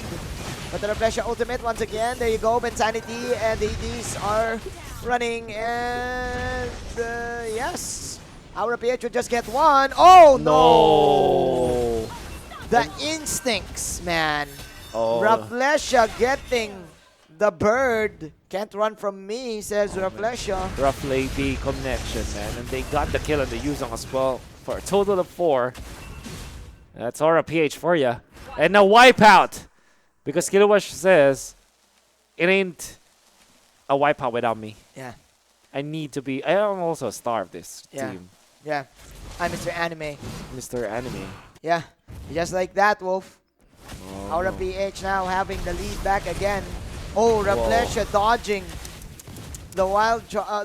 But the Reflesha ultimate once again. There you go. Mensanity and the EDs are running. And yes. Aura PH will just get one. Oh no! The instincts, man. Oh. Reflesha getting the bird. Can't run from me, says Reflesha. Rough lady connection, man. And they got the kill on the Yuzong as well for a total of 4. That's Aura PH for ya. And a wipeout. Because Kilowash says, it ain't a wipeout without me. Yeah. I need to be. I am also a star of this team. Yeah. I'm Mr. Anime. Mr. Anime. Yeah. Just like that, Wolf. Oh, Aura no. PH now having the lead back again. Oh, Raplesha dodging the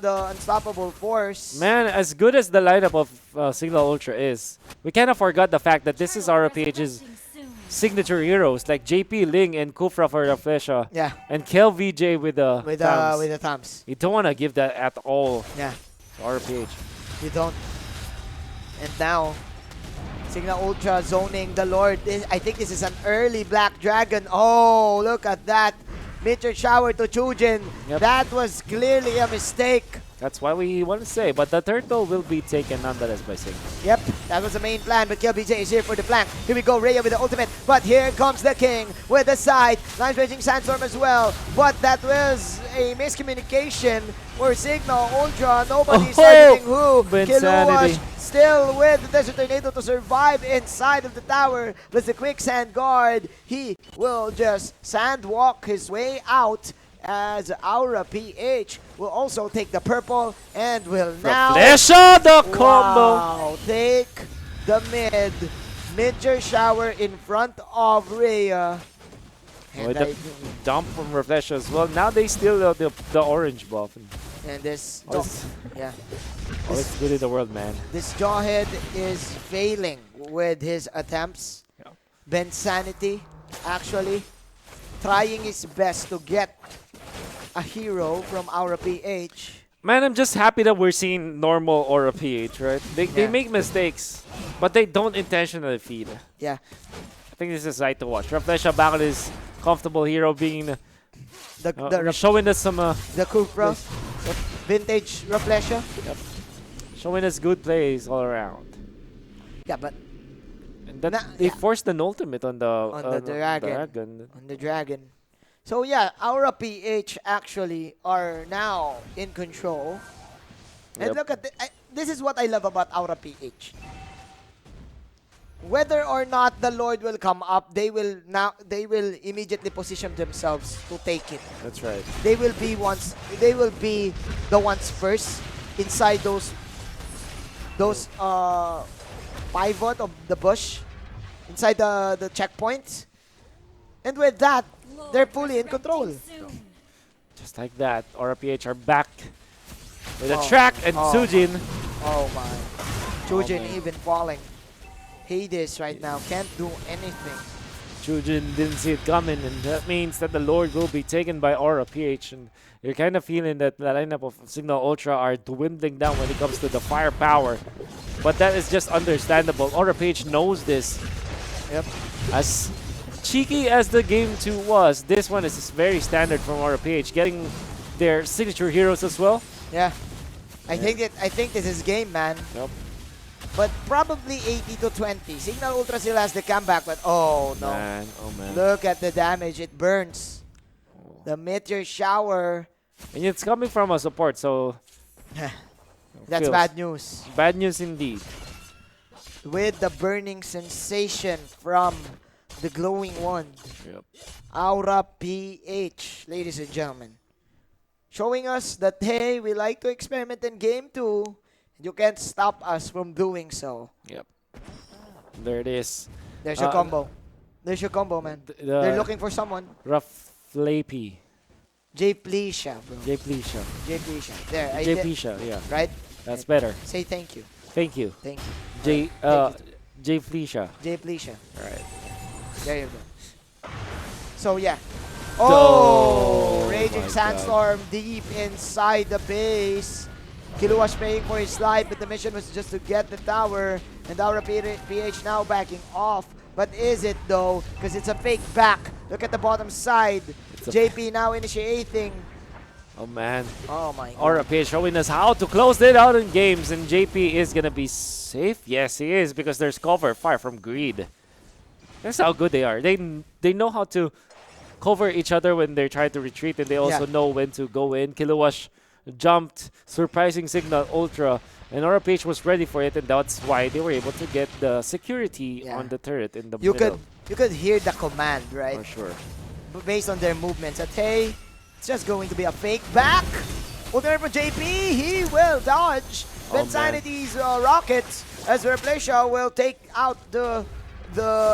the unstoppable force. Man, as good as the lineup of Cignal Ultra is, we kind of forgot the fact that this is RPH's signature heroes like JP, Ling, and Kufra for Raplesha. Yeah. And Kel VJ with the with the thumbs. You don't want to give that at all. Yeah. To RPH. You don't. And now, Cignal Ultra zoning the Lord. I think this is an early Black Dragon. Oh, look at that. Meteor shower to Chujin. Yep. That was clearly a mistake. That's what we want to say, but the turtle will be taken nonetheless by Cignal. Yep, that was the main plan, but KLBJ is here for the flank. Here we go, Rhea with the ultimate, but here comes the King with the side. Nice raging Sandstorm as well, but that was a miscommunication for Cignal Ultra. Nobody's targeting who. Insanity. Kiluash still with the Desert Tornado to survive inside of the tower. Plus the quick sand guard. He will just sand walk his way out, as Aura PH will also take the purple and will now the combo. Wow, take the mid-tier shower in front of Rhea. With the dump from Reflection as well. Now they steal the orange buff. And this, yeah, All is good in the world, man. this Jawhead is failing with his attempts. Ben Sanity actually trying his best to get a hero from Aura PH. Man, I'm just happy that we're seeing normal Aura PH, right? They make mistakes, but they don't intentionally feed. Yeah. I think this is right to watch. Reflection back on his comfortable hero being showing us some the Kufra, vintage Reflection. Yep. Showing us good plays all around. Yeah, but and then they forced an ultimate on the dragon. On the dragon. So yeah, Aura PH actually are now in control. And look at this is what I love about Aura PH. Whether or not the Lord will come up, they will immediately position themselves to take it. That's right. They will be the ones first inside those pivot of the bush, inside the checkpoints. And with that, they're fully in control. Just like that, RPH are back with a track and Sujin. Oh my. Chujin even falling. Hades right now can't do anything. Chujin didn't see it coming, and that means that the Lord will be taken by Aura PH. And you're kind of feeling that the lineup of Cignal Ultra are dwindling down when it comes to the firepower. But that is just understandable. Aura PH knows this. Yep. As cheeky as the game 2 was, this one is very standard from Aura PH, getting their signature heroes as well. Yeah. I think this is game, man. Yep. But probably 80 to 20. Cignal Ultra still has the comeback, but oh no. Man, oh man. Look at the damage, it burns. The meteor shower. And it's coming from a support, so that's bad news. Bad news indeed. With the burning sensation from the glowing one. Yep. Aura PH, ladies and gentlemen. Showing us that, hey, we like to experiment in game 2. You can't stop us from doing so. Yep. There it is. There's your combo. There's your combo, man. They're looking for someone. Raflapi. J Pleasha, bro. J Pleasha. J Pleasha. There. J Pleasha, yeah. Right? That's better. Say thank you. Thank you. Thank you. J Pleasha. J Pleasha. Alright. There you go. So yeah. Oh, Raging Sandstorm deep inside the base. Kiluash paying for his life, but the mission was just to get the tower. And Aura PH now backing off. But is it though? Because it's a fake back. Look at the bottom side. JP now initiating. Oh man. Oh my god. Aura PH showing us how to close it out in games. And JP is going to be safe. Yes, he is, because there's cover fire from Greed. That's how good they are. They know how to cover each other when they're trying to retreat, and they also know when to go in. Kiluash jumped, surprising Cignal Ultra, and Aura PH was ready for it, and that's why they were able to get the security on the turret in the middle. You could hear the command, right? For sure. Based on their movements. That, hey, it's just going to be a fake back. Ultimate from JP, he will dodge Bensanity's rockets as Replacia will take out the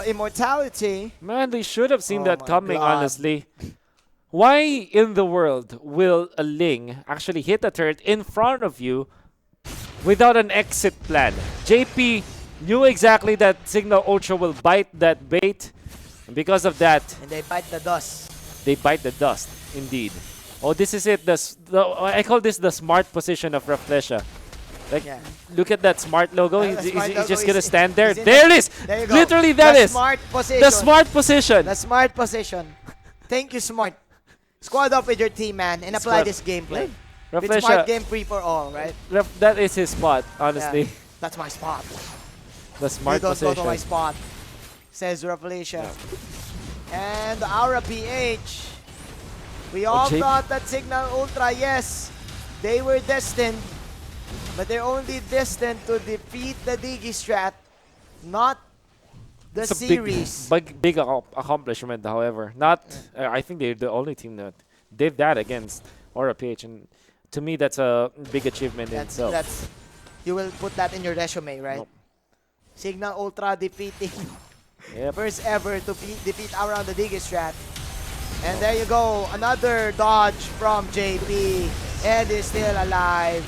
immortality. Man, they should have seen that coming, God. honestly. Why in the world will a Ling actually hit a turret in front of you without an exit plan? JP knew exactly that Cignal Ultra will bite that bait. And because of that, And they bite the dust. they bite the dust, indeed. Oh, this is it. I call this the smart position of Reflesha. Like, Yeah. look at that smart logo. The He's smart logo just gonna is- stand there. is in There the- it is. There you go. Literally, that The is smart position. the smart position. The smart position. Thank you, Smart. Squad up with your team, man, and apply Squad. this gameplay. Yeah. With Reflesha- Smart game free for all, right? That is his spot, honestly. Yeah. That's my spot. The smart You don't position. go to my spot, says Revelation. And Aura PH. We all Jake- thought that Cignal Ultra, yes, they were destined, but they're only destined to defeat the Digistrat, not the It's a series. big accomplishment, however. Not, I think they're the only team that did that against Aura PH, and to me, that's a big achievement in itself. You will put that in your resume, right? Nope. Cignal Ultra defeating Yep. first ever to defeat around the Digistrat. And there you go, another dodge from JP. Ed is still alive.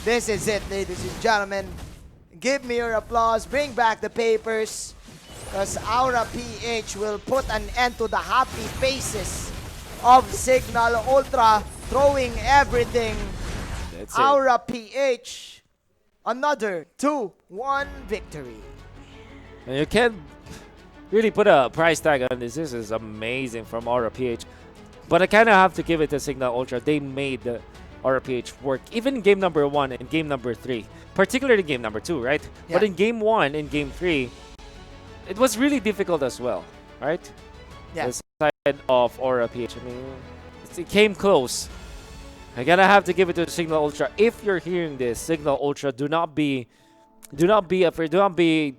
This is it, ladies and gentlemen. Give me your applause. Bring back the papers. Because Aura PH will put an end to the happy faces of Cignal Ultra, throwing everything. That's it. Aura PH, another 2-1 victory. And you can't really put a price tag on this. This is amazing from Aura PH. But I kind of have to give it to Cignal Ultra. They made the Aura PH work. Even in game number 1 and game number 3. Particularly game number 2, right? But Yeah. in game 1 and game 3, it was really difficult as well, right? Yeah. The side of Aura PH. I mean, it came close. I gotta have to give it to Cignal Ultra. If you're hearing this, Cignal Ultra, do not be afraid. Do not be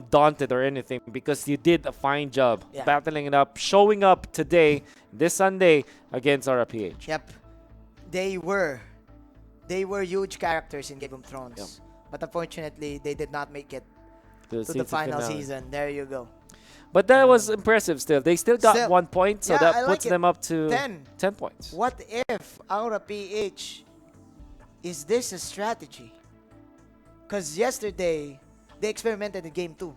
daunted or anything, because you did a fine job battling it up, showing up today, this Sunday, against RPH. Yep. They were huge characters in Game of Thrones. Yep. But unfortunately, they did not make it to the season final finale. season. There you go. But that was impressive still. They still got 1 point, so Yeah, that I puts like it. them up to 10. points. What if Aura PH, is this a strategy? Because yesterday, they experimented in Game 2.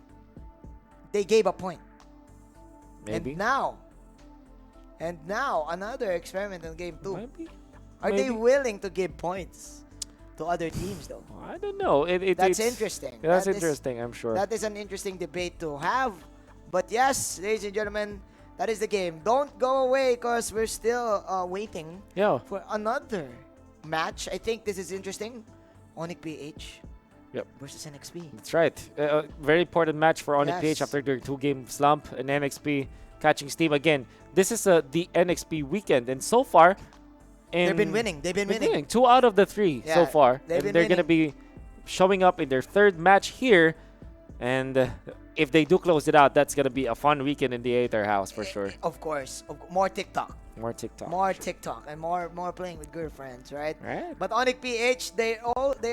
They gave a point. Maybe. And now, another experiment in Game 2. Maybe. Are they Maybe. willing to give points to other teams, though? I don't know. That's it's interesting. That's That is- interesting, I'm sure. That is an interesting debate to have. But yes, ladies and gentlemen, that is the game. Don't go away, because we're still waiting for another match. I think this is interesting. ONIC PH versus NXP. That's right. Very important match for ONIC PH Yes. after their 2-game slump, and NXP catching steam again. This is the NXP weekend, and so far, They've been winning. They've been winning. 2 out of the 3 so Yeah, far, they've and been they're gonna be showing up in their 3rd match here. And if they do close it out, that's gonna be a fun weekend in the Aether house for sure. Of course. More TikTok. More TikTok. More TikTok and more playing with girlfriends, right? Right. But ONIC PH, they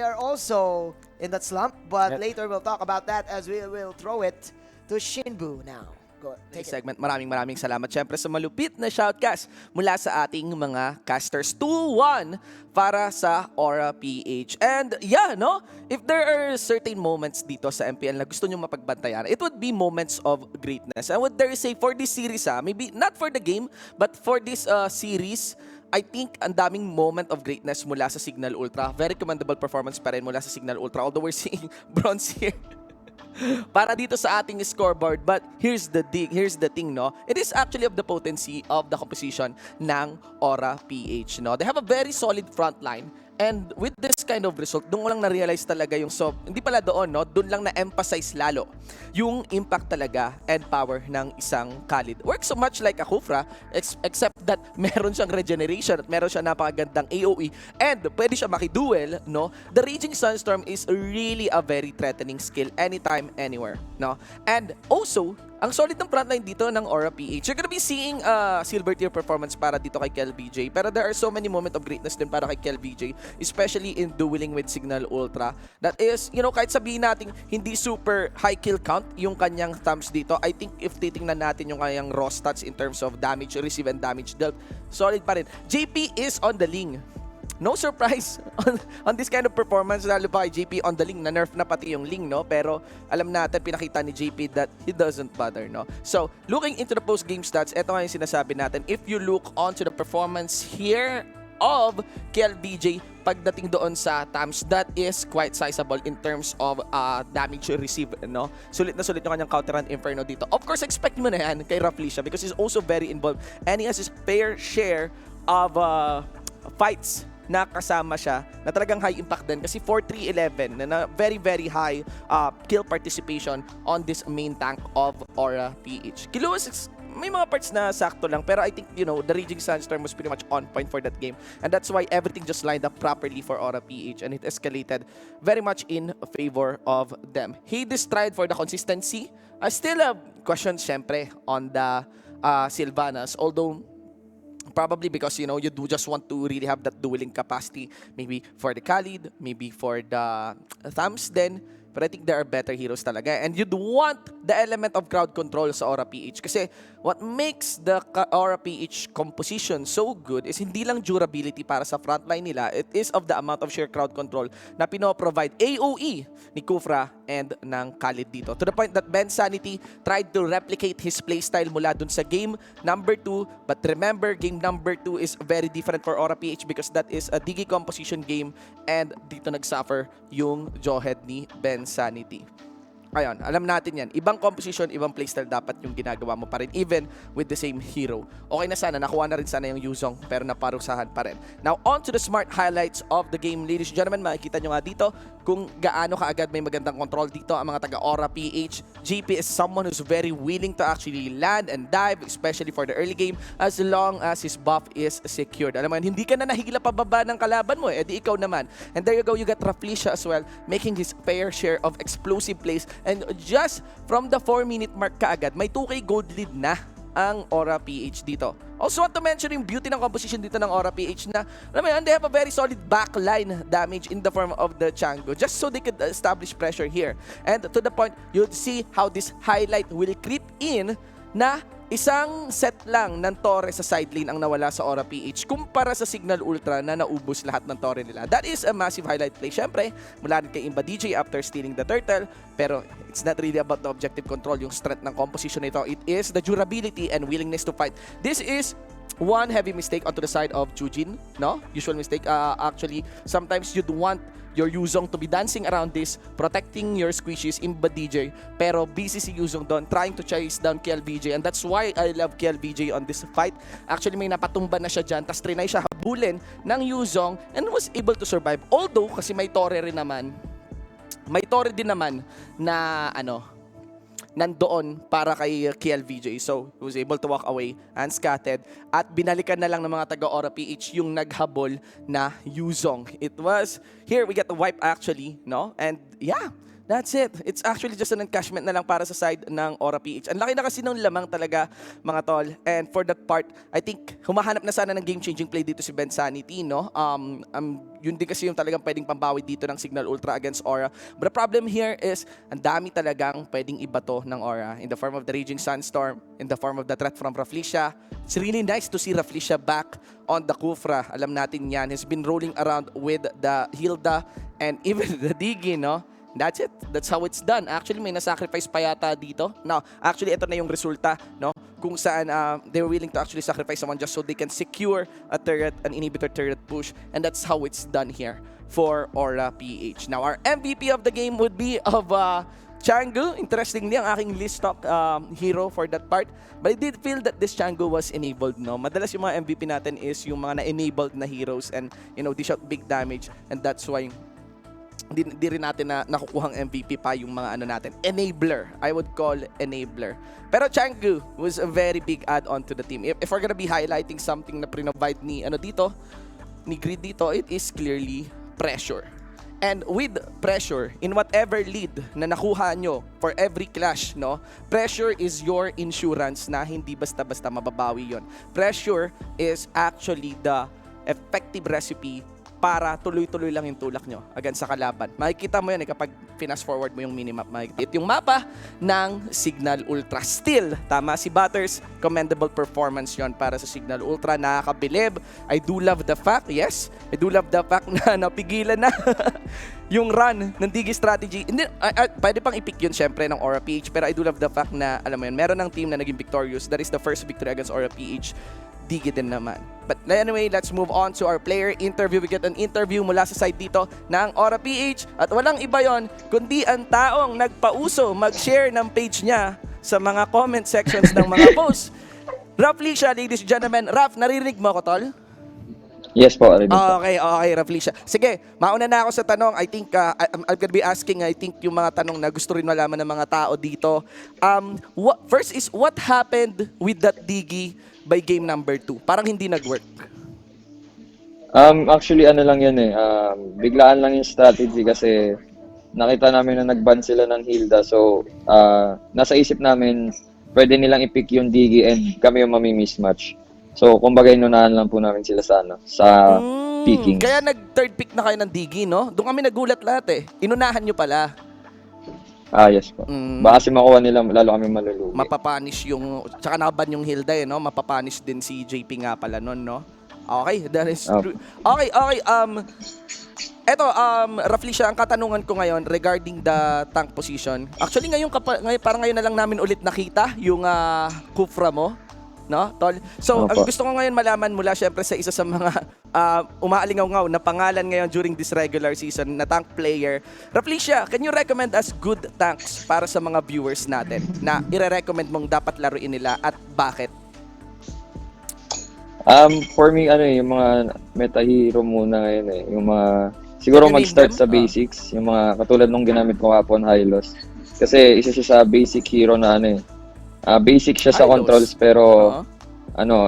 are also in that slump. But Yep. later we'll talk about that as we will throw it to Shinbu now. Go take it. Segment. Maraming salamat syempre sa malupit na shoutcast mula sa ating mga casters. 2-1 para sa Aura PH. And yeah, no? If there are certain moments dito sa MPL na gusto nyo mapagbantayan, it would be moments of greatness. I would dare say for this series, maybe not for the game, but for this series, I think ang daming moment of greatness mula sa Cignal Ultra. Very commendable performance pa rin mula sa Cignal Ultra. Although we're seeing bronze here para dito sa ating scoreboard. But here's the thing, no? It is actually of the potency of the composition ng Aura PH, no? They have a very solid front line. And with this kind of result, doon ko lang na-realize talaga yung hindi pala doon, no? Doon lang na-emphasize lalo yung impact talaga and power ng isang Khalid. Works so much like a Khufra, except that meron siyang regeneration at meron siyang napakagandang AoE and pwede siya makiduel, no? The Raging Sunstorm is really a very threatening skill anytime, anywhere, no? And also, ang solid ng frontline dito ng Aura PH. You're gonna be seeing silver tier performance para dito kay Kel BJ. Pero there are so many moments of greatness din para kay Kel BJ, especially in dueling with Cignal Ultra. That is, you know, kahit sabihin natin hindi super high kill count yung kanyang thumbs dito, I think if titingnan natin yung kanyang raw stats in terms of damage receive and damage dealt, solid pa rin. JP is on the Ling. No surprise on this kind of performance, lalo pa kay JP on the Ling. Na-nerf na pati yung Ling, no? Pero alam natin, pinakita ni JP that he doesn't bother, no? So, looking into the post-game stats, ito nga yung sinasabi natin. If you look onto the performance here of KLBJ, pagdating doon sa thumbs, that is quite sizable in terms of damage received, no? Sulit na sulit yung kanyang counter and Inferno dito. Of course, expect mo na yan kay Raflisha because he's also very involved and he has his fair share of fights na kasama siya na talagang high impact din kasi 4-3-11 na very very high kill participation on this main tank of Aura PH. Kilos, may mga parts na sakto lang pero I think, you know, the Raging Sandstorm was pretty much on point for that game and that's why everything just lined up properly for Aura PH and it escalated very much in favor of them. Hades tried for the consistency. I still have questions syempre on the Sylvanas, although probably because, you know, you do just want to really have that dueling capacity, maybe for the Khalid, maybe for the Thumbs then. But I think there are better heroes talaga. And you'd want the element of crowd control sa Aura PH. Kasi what makes the Aura PH composition so good is hindi lang durability para sa frontline nila. It is of the amount of sheer crowd control na pino-provide AOE ni Kufra and ng Khalid dito. To the point that Ben Sanity tried to replicate his playstyle mula dun sa game number 2. But remember, game number 2 is very different for Aura PH because that is a Digi composition game and dito nagsuffer yung jawhead ni Ben Sanity. Ayun, alam natin yan. Ibang composition, ibang playstyle dapat yung ginagawa mo pa rin even with the same hero. Okay na sana, nakuha na rin sana yung Yuzong pero naparusahan pa rin. Now, on to the smart highlights of the game. Ladies and gentlemen, makikita nyo nga dito kung gaano kaagad may magandang control dito ang mga taga-Aura PH. GP is someone who's very willing to actually land and dive, especially for the early game, as long as his buff is secured. Alam mo yan, hindi ka na nahigla pababa ng kalaban mo, edi ikaw naman. And there you go, you got Raflisha as well, making his fair share of explosive plays. And just from the 4-minute mark kaagad, may 2K gold lead na ang Aura PH dito. Also want to mention yung beauty ng composition dito ng Aura PH na, alam mo yan, they have a very solid backline damage in the form of the Chango just so they could establish pressure here. And to the point, you'd see how this highlight will creep in na isang set lang ng Torre sa side lane ang nawala sa Aura PH kumpara sa Cignal Ultra na naubos lahat ng Torre nila. That is a massive highlight play. Siyempre, mula rin kay Imba DJ after stealing the turtle. Pero it's not really about the objective control, yung strength ng composition nito. It is the durability and willingness to fight. This is one heavy mistake onto the side of Chujin, no? Usual mistake. Actually, sometimes you'd want your Yuzong to be dancing around this, protecting your squishies, Imba DJ, pero busy si Yuzong doon, trying to chase down KLBJ, and that's why I love KLBJ on this fight. Actually, may napatumba na siya dyan, tas trinay siya habulin ng Yuzong, and was able to survive. Although, kasi may Torre rin naman, may Torre din naman na, nandoon para kay KLVJ. So, he was able to walk away unscathed at binalikan na lang ng mga taga-Aura PH yung naghabol na Yuzong. It was, here we get the wipe actually, no? And yeah, that's it. It's actually just an encashment na lang para sa side ng Aura PH. Ang laki na kasi ng lamang talaga, mga tol. And for that part, I think humahanap na sana ng game-changing play dito si Ben Sanity, no? Yun din kasi yung talagang pwedeng pambawi dito ng Cignal Ultra against Aura. But the problem here is, ang dami talagang pwedeng ibato ng Aura in the form of the Raging Sandstorm, in the form of the threat from Raflisha. It's really nice to see Raflisha back on the Kufra. Alam natin yan. He's been rolling around with the Hilda and even the Digi, no? That's it. That's how it's done. Actually, may nasacrifice pa yata dito. Now, actually, ito na yung resulta, no? Kung saan they were willing to actually sacrifice someone just so they can secure a turret, an inhibitor turret push. And that's how it's done here for Aura PH. Now, our MVP of the game would be of Changu. Interestingly, ang aking list stock hero for that part. But I did feel that this Changu was enabled, no? Madalas yung mga MVP natin is yung mga na-enabled na heroes and, you know, they shot big damage. And that's why di rin natin na nakukuhang MVP pa yung mga natin. Enabler. I would call enabler. Pero Changu was a very big add-on to the team. If we're gonna be highlighting something na provide ni dito, ni Grid dito, it is clearly pressure. And with pressure, in whatever lead na nakuha nyo for every clash, no? Pressure is your insurance na hindi basta-basta mababawi yon. Pressure is actually the effective recipe para tuloy-tuloy lang yung tulak nyo against sa kalaban. Makikita mo yan kapag fast forward mo yung minimap. Makikita yung mapa ng Cignal Ultra. Still, tama si Butters, commendable performance yon para sa Cignal Ultra. Nakakabilib. I do love the fact, yes, I do love the fact na napigilan na yung run ng Digi strategy. Hindi, pwede pang i-pick yun syempre ng Aura PH, pero I do love the fact na, alam mo yun, meron ng team na naging victorious. That is the first victory against Aura PH. Digi din naman. But anyway, let's move on to our player interview. We get an interview mula sa side dito ng Aura PH. At walang iba yon kundi ang taong nagpauso mag-share ng page niya sa mga comment sections ng mga posts. Raf Licia, ladies and gentlemen. Raf, naririnig mo ako, tol? Yes po, rinig po. Okay, Raf Licia. Sige, mauna na ako sa tanong. I think, I'm gonna be asking, I think, yung mga tanong na gusto rin malaman ng mga tao dito. First is, what happened with that Digi by game number 2? Parang hindi nag-work. Actually, ano lang yun eh. Biglaan lang yung strategy kasi nakita namin na nag-ban sila ng Hilda. So, nasa isip namin, pwede nilang i-pick yung Digi and kami yung mami-mismatch. So, kumbaga inunahan lang po namin sila sa picking. Kaya nag-third pick na kayo ng Digi, no? Doon kami nagulat lahat eh. Inunahan nyo pala. Yes po. Baka kasi makuha nila, lalo kami malulugi. Mapapanish yung, tsaka nakaban yung Hilda eh, no? Mapapanish din si JP nga pala nun, no? Okay, that is true. Okay, eto, Raf Licia, ang katanungan ko ngayon regarding the tank position. Actually, parang ngayon na lang namin ulit nakita yung Kufra mo. No, tol? So, ang gusto ko ngayon malaman mula syempre sa isa sa mga umaalingaw-ngaw na pangalan ngayon during this regular season na tank player. Raf Licia, can you recommend us good tanks para sa mga viewers natin na ire-recommend mong dapat laruin nila at bakit? For me, yung mga meta hero muna ngayon eh. Yung mga, siguro mag-start sa basics. Yung mga katulad nung ginamit ko kapon, Hylos. Kasi isa siya sa basic hero na basic siya sa controls pero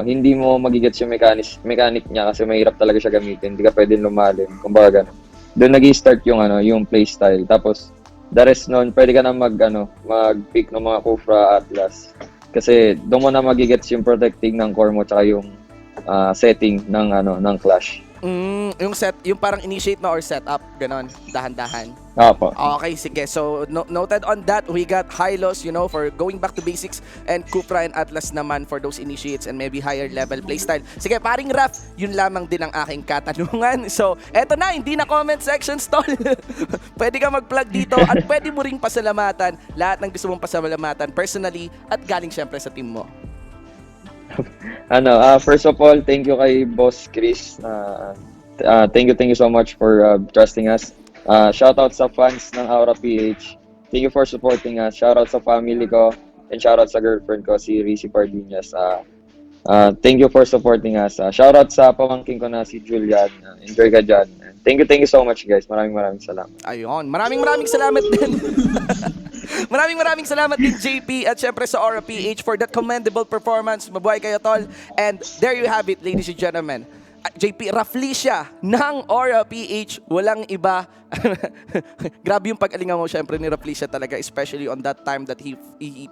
hindi mo magigets yung mechanic niya kasi mahirap talaga siya gamitin. Hindi ka pwedeng lumalim. Kumbaga gano'n. Doon nag-i-start yung playstyle. Tapos the rest nun, pwede ka na mag-pick ng mga Kufra Atlas. Kasi doon mo na magigets yung protecting ng core mo tsaka yung setting ng clash. Yung parang initiate na or setup, ganon, dahan-dahan. Opo. Okay, sige. So, noted on that. We got Hylos, for going back to basics, and Kufra and Atlas naman for those initiates and maybe higher level playstyle. Sige, paring Raf, yun lamang din ang aking katanungan. So, eto na, hindi na comment sections, tol. Pwede ka mag-plug dito at pwede mo ring pasalamatan lahat ng gusto mong pasalamatan personally at galing syempre sa team mo. First of all, thank you kay Boss Chris. Thank you so much for trusting us. Shoutout sa fans ng Aura PH. Thank you for supporting us. Shoutout sa family ko and shoutout sa girlfriend ko, si Rizzy Pardinas. Thank you for supporting us. Shoutout sa pamangkin ko na si Julian. Enjoy ka dyan. Thank you so much, guys. Maraming salamat. Ayun. Maraming salamat din. Maraming salamat din, JP, at syempre sa Aura PH for that commendable performance. Mabuhay kayo, tol. And there you have it, ladies and gentlemen. JP, Raf Licia ng Aura PH, walang iba. Grabe yung pag-alingaw mo syempre ni Raf Licia talaga, especially on that time that he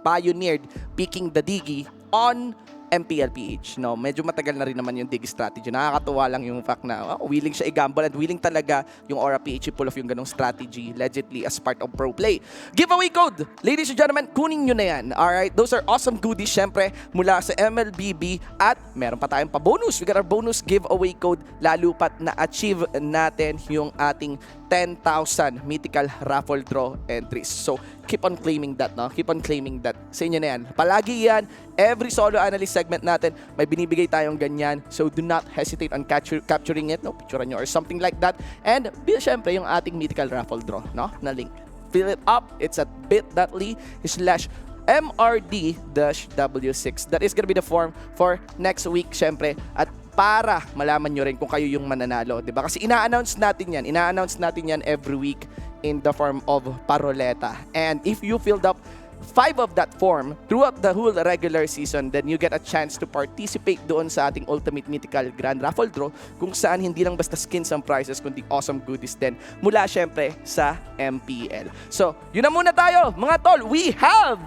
pioneered picking the Digi on MPL-PH. No, medyo matagal na rin naman yung Digi strategy. Nakakatuwa lang yung fact na willing siya i-gamble and willing talaga yung Aura PH pull off yung ganong strategy legitly as part of pro play. Giveaway code, ladies and gentlemen, kunin nyo na yan. Alright, those are awesome goodies syempre mula sa MLBB at meron pa tayong pa-bonus. We got our bonus giveaway code lalo pat na-achieve natin yung ating 10,000 mythical raffle draw entries. So, keep on claiming that, no? Keep on claiming that. Sa inyo na yan. Palagi yan. Every solo analyst segment natin, may binibigay tayong ganyan. So, do not hesitate on capturing it, no? Picturean nyo or something like that. And, syempre, yung ating mythical raffle draw, no? Na link. Fill it up. It's at bit.ly/MRD-W6. That is gonna be the form for next week, syempre. At para malaman nyo rin kung kayo yung mananalo, diba? Kasi ina-announce natin yan every week in the form of paroleta. And if you filled up 5 of that form throughout the whole regular season, then you get a chance to participate doon sa ating Ultimate Mythical Grand Raffle Draw kung saan hindi lang basta skins ang prizes kundi awesome goodies din mula syempre sa MPL. So, yun na muna tayo mga tol. We have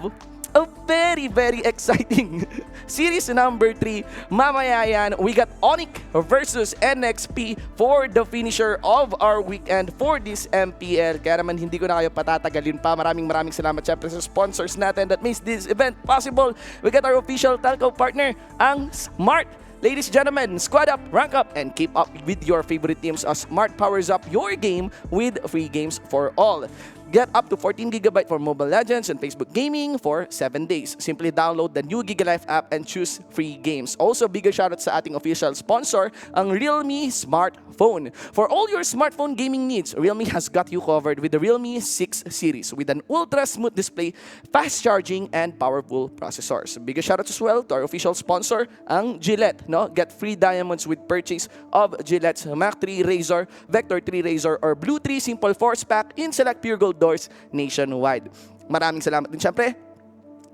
a very, very exciting series number 3. Mamaya yan, we got ONIC versus NXP for the finisher of our weekend for this MPL. Kaya naman hindi ko na kayo patatagalin pa. Maraming salamat syempre sa sponsors natin that makes this event possible. We got our official telco partner, ang Smart. Ladies and gentlemen, squad up, rank up, and keep up with your favorite teams as Smart powers up your game with free games for all. Get up to 14GB for Mobile Legends and Facebook Gaming for 7 days. Simply download the new GigaLife app and choose free games. Also, bigger shoutout sa ating official sponsor, ang Realme Smartphone. For all your smartphone gaming needs, Realme has got you covered with the Realme 6 series with an ultra-smooth display, fast charging, and powerful processors. Bigger shoutouts as well to our official sponsor, ang Gillette. No? Get free diamonds with purchase of Gillette's Mach 3 Razor, Vector 3 Razor, or Blue 3 Simple Force Pack in select Pure Gold doors nationwide. Maraming salamat din syempre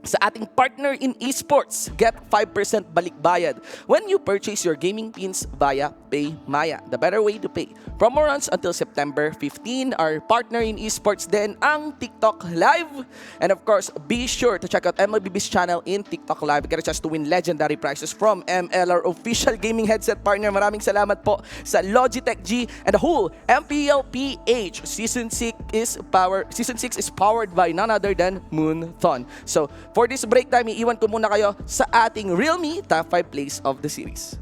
sa ating partner in eSports. Get 5% balikbayad when you purchase your gaming pins via PayMaya, the better way to pay. Promo runs until September 15. Our partner in eSports din ang TikTok Live. And of course, be sure to check out MLBB's channel in TikTok Live. Get a chance to win legendary prizes from ML, our official gaming headset partner. Maraming salamat po sa Logitech G and the whole MPL-PH. Season 6 is powered by none other than Moonthon. So, for this break time, iiwan ko muna kayo sa ating Realme Top 5 plays of the series.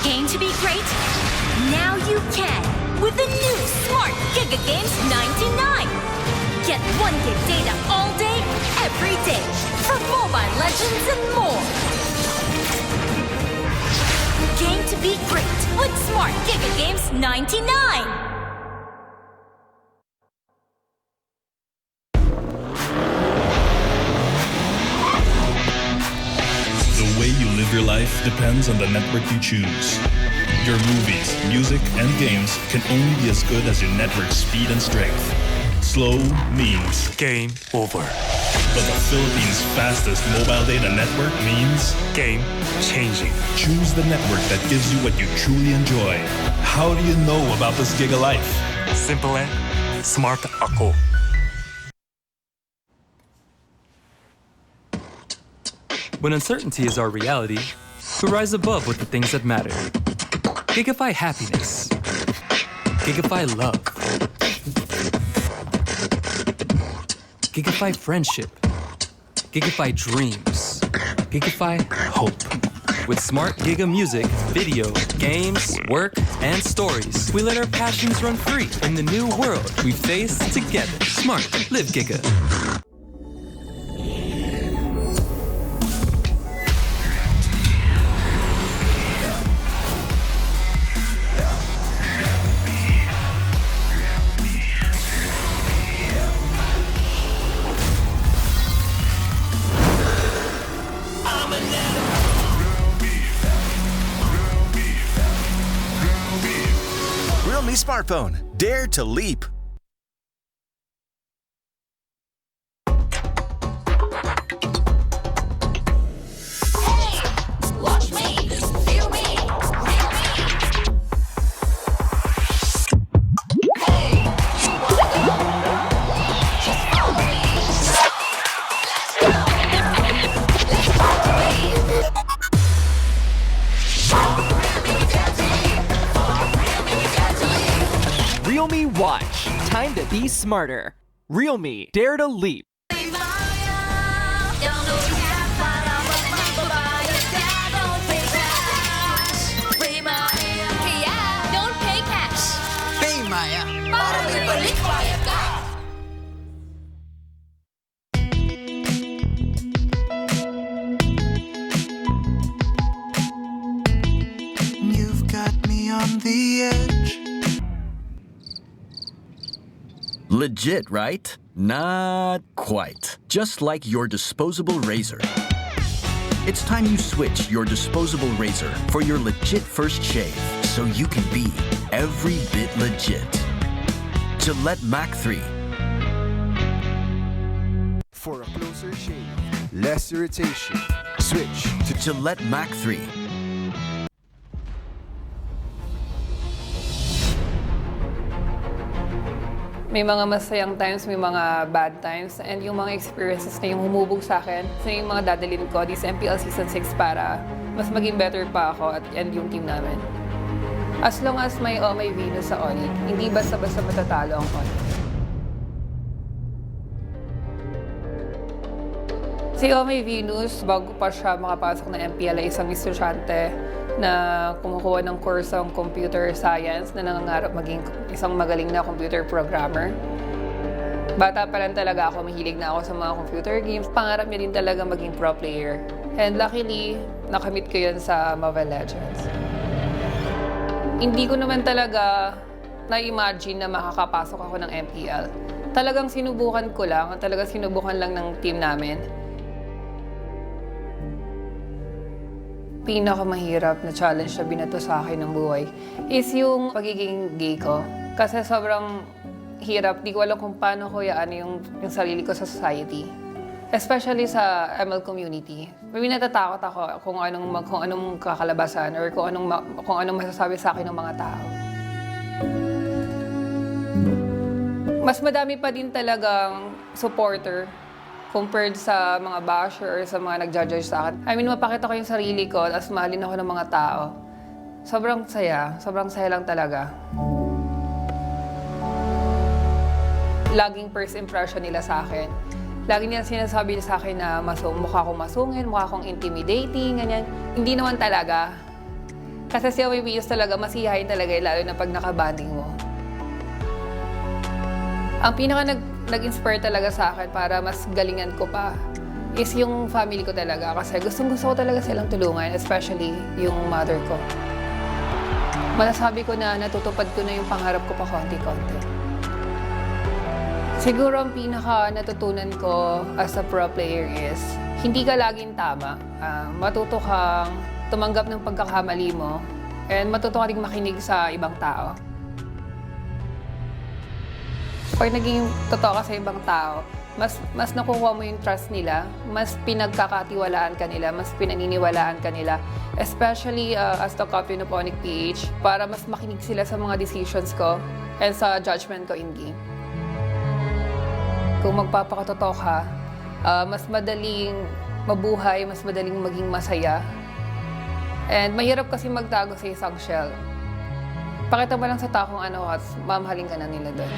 Game to be great? Now you can with the new Smart Giga Games 99. Get 1 gig data all day, every day for Mobile Legends and more. Game to be great with Smart Giga Games 99. Your life depends on the network you choose. Your movies, music, and games can only be as good as your network's speed and strength. Slow means game over. But the Philippines' fastest mobile data network means game changing. Choose the network that gives you what you truly enjoy. How do you know about this Giga Life? Simple and smart ako. When uncertainty is our reality, we rise above with the things that matter. Gigafy happiness. Gigafy love. Gigafy friendship. Gigafy dreams. Gigafy hope. With smart Giga music, video, games, work, and stories, we let our passions run free in the new world we face together. Smart, live Giga. Realme smartphone. Dare to leap. Watch me, feel me, feel me. Hey, you wanna go? Just follow me. Let's go. Let's follow me. Realme Watch. Time to be smarter. Realme Dare to Leap. Don't pay cash. Pay Maya. Para may balik bayad ka. You've got me on the edge. Legit, right? Not quite. Just like your disposable razor. It's time you switch your disposable razor for your legit first shave, so you can be every bit legit. Gillette Mac 3. For a closer shave, less irritation, switch to Gillette Mac 3. May mga masayang times, may mga bad times, and yung mga experiences na yung humubog sa akin, so yung mga dadalhin ko this MPL Season 6 para mas maging better pa ako and yung team namin. As long as may Venus sa ONIC, hindi basta-basta matatalo ang ONIC. Si Venus, bago pa siya makapasok ng MPL, ay isang estudyante na kumukuha ng kursong computer science na nangangarap maging isang magaling na computer programmer. Bata pa lang talaga ako, mahilig na ako sa mga computer games. Pangarap niya din talaga maging pro player. And luckily, nakamit ko yun sa Mobile Legends. Hindi ko naman talaga na-imagine na makakapasok ako ng MPL. Talagang sinubukan ko lang, talagang sinubukan lang ng team namin. Pinakamahirap na challenge na binato sa akin ng buhay is yung pagiging gay ko. Kasi sobrang hirap, di ko alam kung paano ko yaan yung sarili ko sa society. Especially sa ML community. May natatakot ako kung anong kakalabasan or kung anong masasabi sa akin ng mga tao. Mas madami pa din talagang supporter compared sa mga basher or sa mga nag-judge sa akin. I mean, mapakita ko yung sarili ko at mahalin ako ng mga tao. Sobrang saya lang talaga. Laging first impression nila sa akin. Lagi nila sinasabi sa akin na mukha akong masungin, mukha akong intimidating, ganyan. Hindi naman talaga. Kasi si OMVs talaga, masiyahin talaga, lalo na pag nakabanding mo. Ang pinaka nag-inspire talaga sa akin para mas galingan ko pa is yung family ko talaga. Kasi gustong-gusto ko talaga silang tulungan, especially yung mother ko. Masasabi ko na natutupad ko na yung pangarap ko pa konti-konti. Siguro ang pinaka natutunan ko as a pro player is hindi ka laging tama. Matuto kang tumanggap ng pagkakamali mo and matuto ka rin makinig sa ibang tao. Pag naging totoo ka sa ibang tao, mas nakukuha mo yung trust nila, mas pinagkakatiwalaan ka nila, mas pinaniniwalaan ka nila. Especially as the captain of ONIC-PH, para mas makinig sila sa mga decisions ko and sa judgment ko in-game. Kung magpapakatotoo ka, mas madaling mabuhay, mas madaling maging masaya. And mahirap kasi magtago sa isang shell. Pakita mo lang sa tao kung ano at mamahalin ka na nila doon.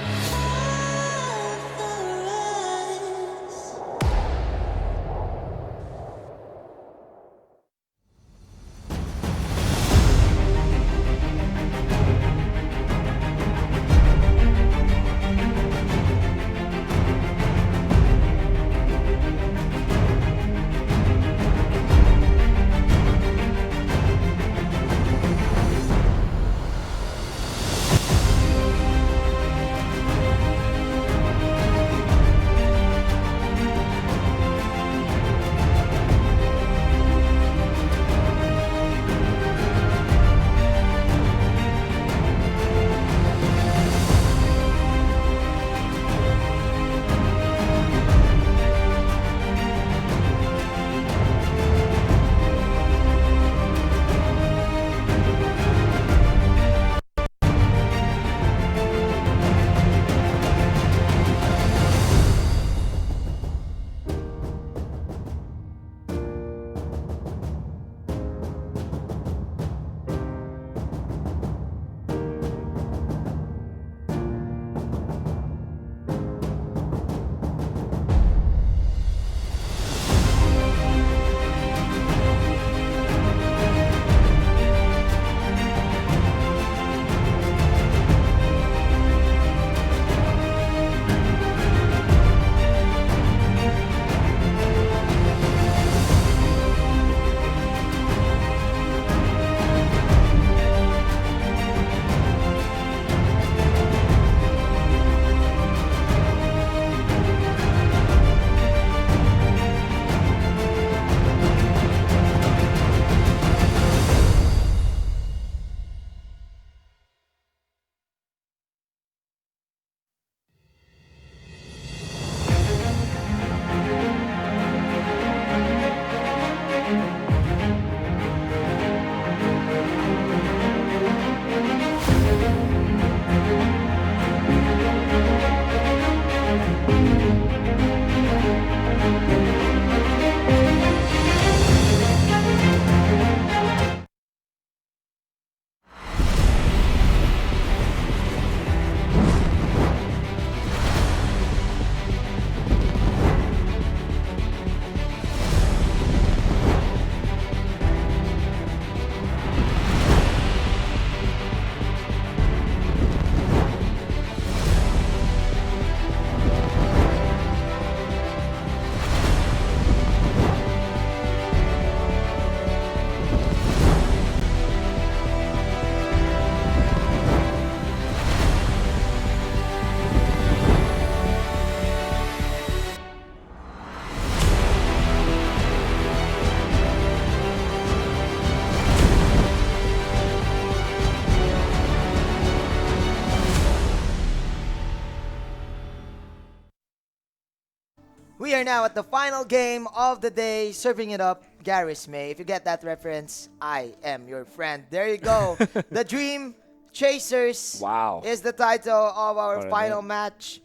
We are now at the final game of the day, serving it up, Garris May. If you get that reference, I am your friend. There you go. The Dream Chasers is the title of our final match.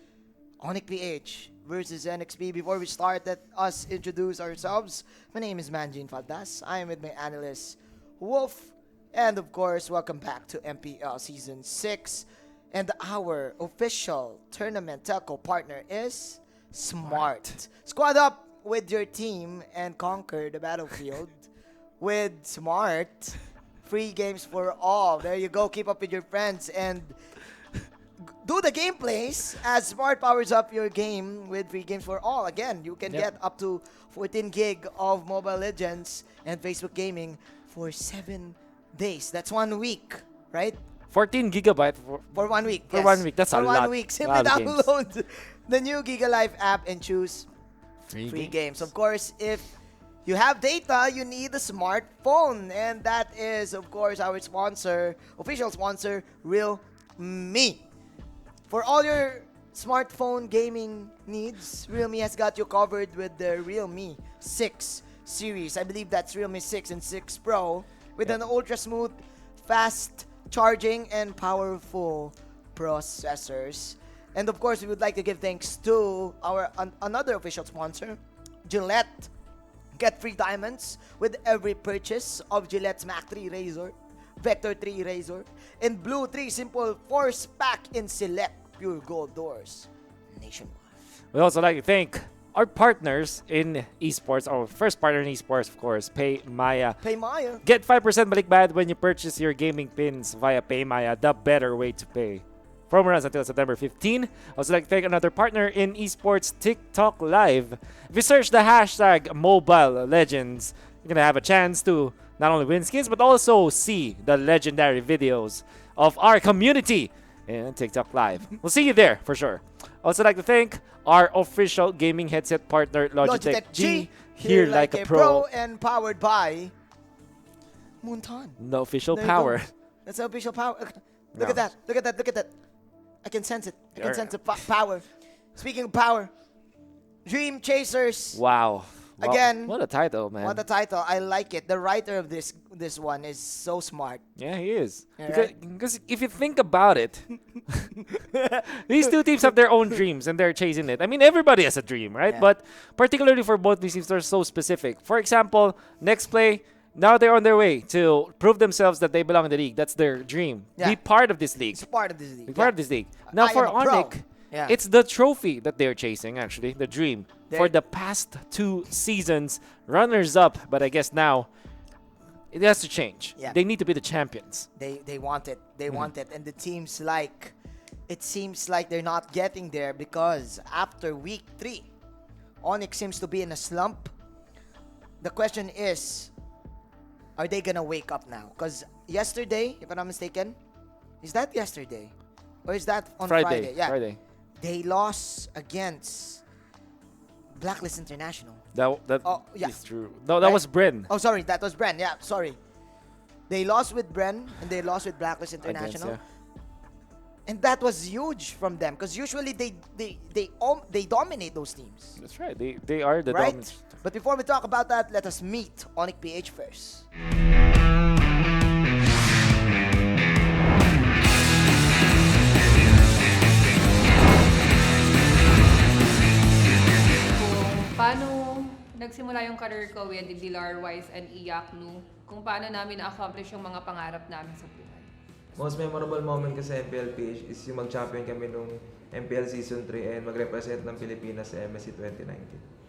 ONIC-PH versus NXP. Before we start, let us introduce ourselves. My name is Manjin Faldas. I am with my analyst, Wolf. And of course, welcome back to MPL Season 6. And our official tournament telco partner is Smart. Squad up with your team and conquer the battlefield with Smart. Free games for all. There you go. Keep up with your friends and do the gameplays as Smart powers up your game with free games for all. Again, you can get up to 14 gig of Mobile Legends and Facebook Gaming for 7 days. That's 1 week, right? 14 gigabyte for 1 week. For 1 week, that's a lot. For 1 week, simply download the new Giga Life app and choose free games. Of course, if you have data, you need a smartphone, and that is, of course, our sponsor, official sponsor, Realme. For all your smartphone gaming needs, Realme has got you covered with the Realme 6 series. I believe that's Realme 6 and 6 Pro with an ultra smooth, fast charging and powerful processors. And of course, we would like to give thanks to our another official sponsor, Gillette. Get free diamonds with every purchase of Gillette's Mach 3 Razor, Vector 3 Razor, and Blue 3 Simple Force Pack in select pure gold doors nationwide. We also like to thank our partners in esports. Our first partner in esports, of course, PayMaya. PayMaya. Get 5% balikbayan when you purchase your gaming pins via PayMaya, the better way to pay. Promo runs until September 15. Also like to thank another partner in esports, TikTok Live. If you search the hashtag Mobile Legends, you're gonna have a chance to not only win skins but also see the legendary videos of our community in TikTok Live. We'll see you there for sure. Also like to thank our official gaming headset partner, Logitech G. Here like a pro. And powered by Moonton. No official power. That's the official power. Look at that. Look at that. Look at that. I can sense it. I can sense the power. Speaking of power, Dream Chasers. Wow. Again. What a title, man. What a title. I like it. The writer of this one is so smart. Yeah, he is. Right? Because if you think about it, these two teams have their own dreams and they're chasing it. I mean, everybody has a dream, right? Yeah. But particularly for both these teams, they're so specific. For example, Nexplay, now they're on their way to prove themselves that they belong in the league. That's their dream. Yeah. Be part of this league. It's part of this league. Be part of this league. Now for ONIC, it's the trophy that they're chasing, actually, the dream. For the past 2 seasons, runners-up, but I guess now it has to change. Yeah. They need to be the champions. They want it. They want it. And the teams it seems like they're not getting there because after week 3, ONIC seems to be in a slump. The question is, are they gonna wake up now? Because yesterday, if I'm not mistaken, is that yesterday? Or is that on Friday? Yeah. Friday. They lost against Blacklist International. That yeah. is true. No, that was Bren. Oh, sorry. That was Bren. Yeah, sorry. They lost with Bren and they lost with Blacklist International. And that was huge from them because usually they dominate those teams. That's right. They are the dominant. But before we talk about that, let us meet ONIC-PH first. Paano nagsimula yung career ko with Dilar, Wise, and Iyaknu? Kung paano namin na-accomplish yung mga pangarap namin sa buhay. Most memorable moment kasi sa MPL-PH is yung mag-champion kami nung MPL Season 3 and mag-represent ng Pilipinas sa MSC 2019.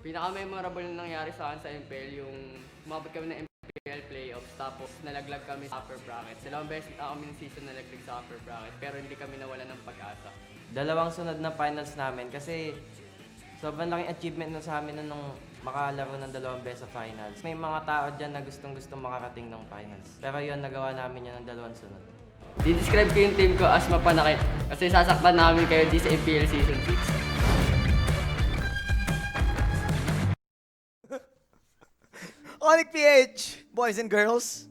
Pinaka-memorable na nangyari sa akin sa MPL yung umabot kami ng MPL playoffs tapos nalaglag kami sa upper bracket. Dalawang beses na kami ng season nalaglag sa upper bracket pero hindi kami nawala ng pag-asa. Dalawang sunod na finals namin kasi sobrang laking achievement na sa amin nung makalaro ng dalawang beses sa finals. May mga tao dyan na gustong-gustong makarating ng finals. Pero yun, nagawa namin yun ng dalawang sunod. Di-describe ko yung team ko as mapanakit kasi sasaktan namin kayo di sa MPL Season 6. ONIC-PH, boys and girls.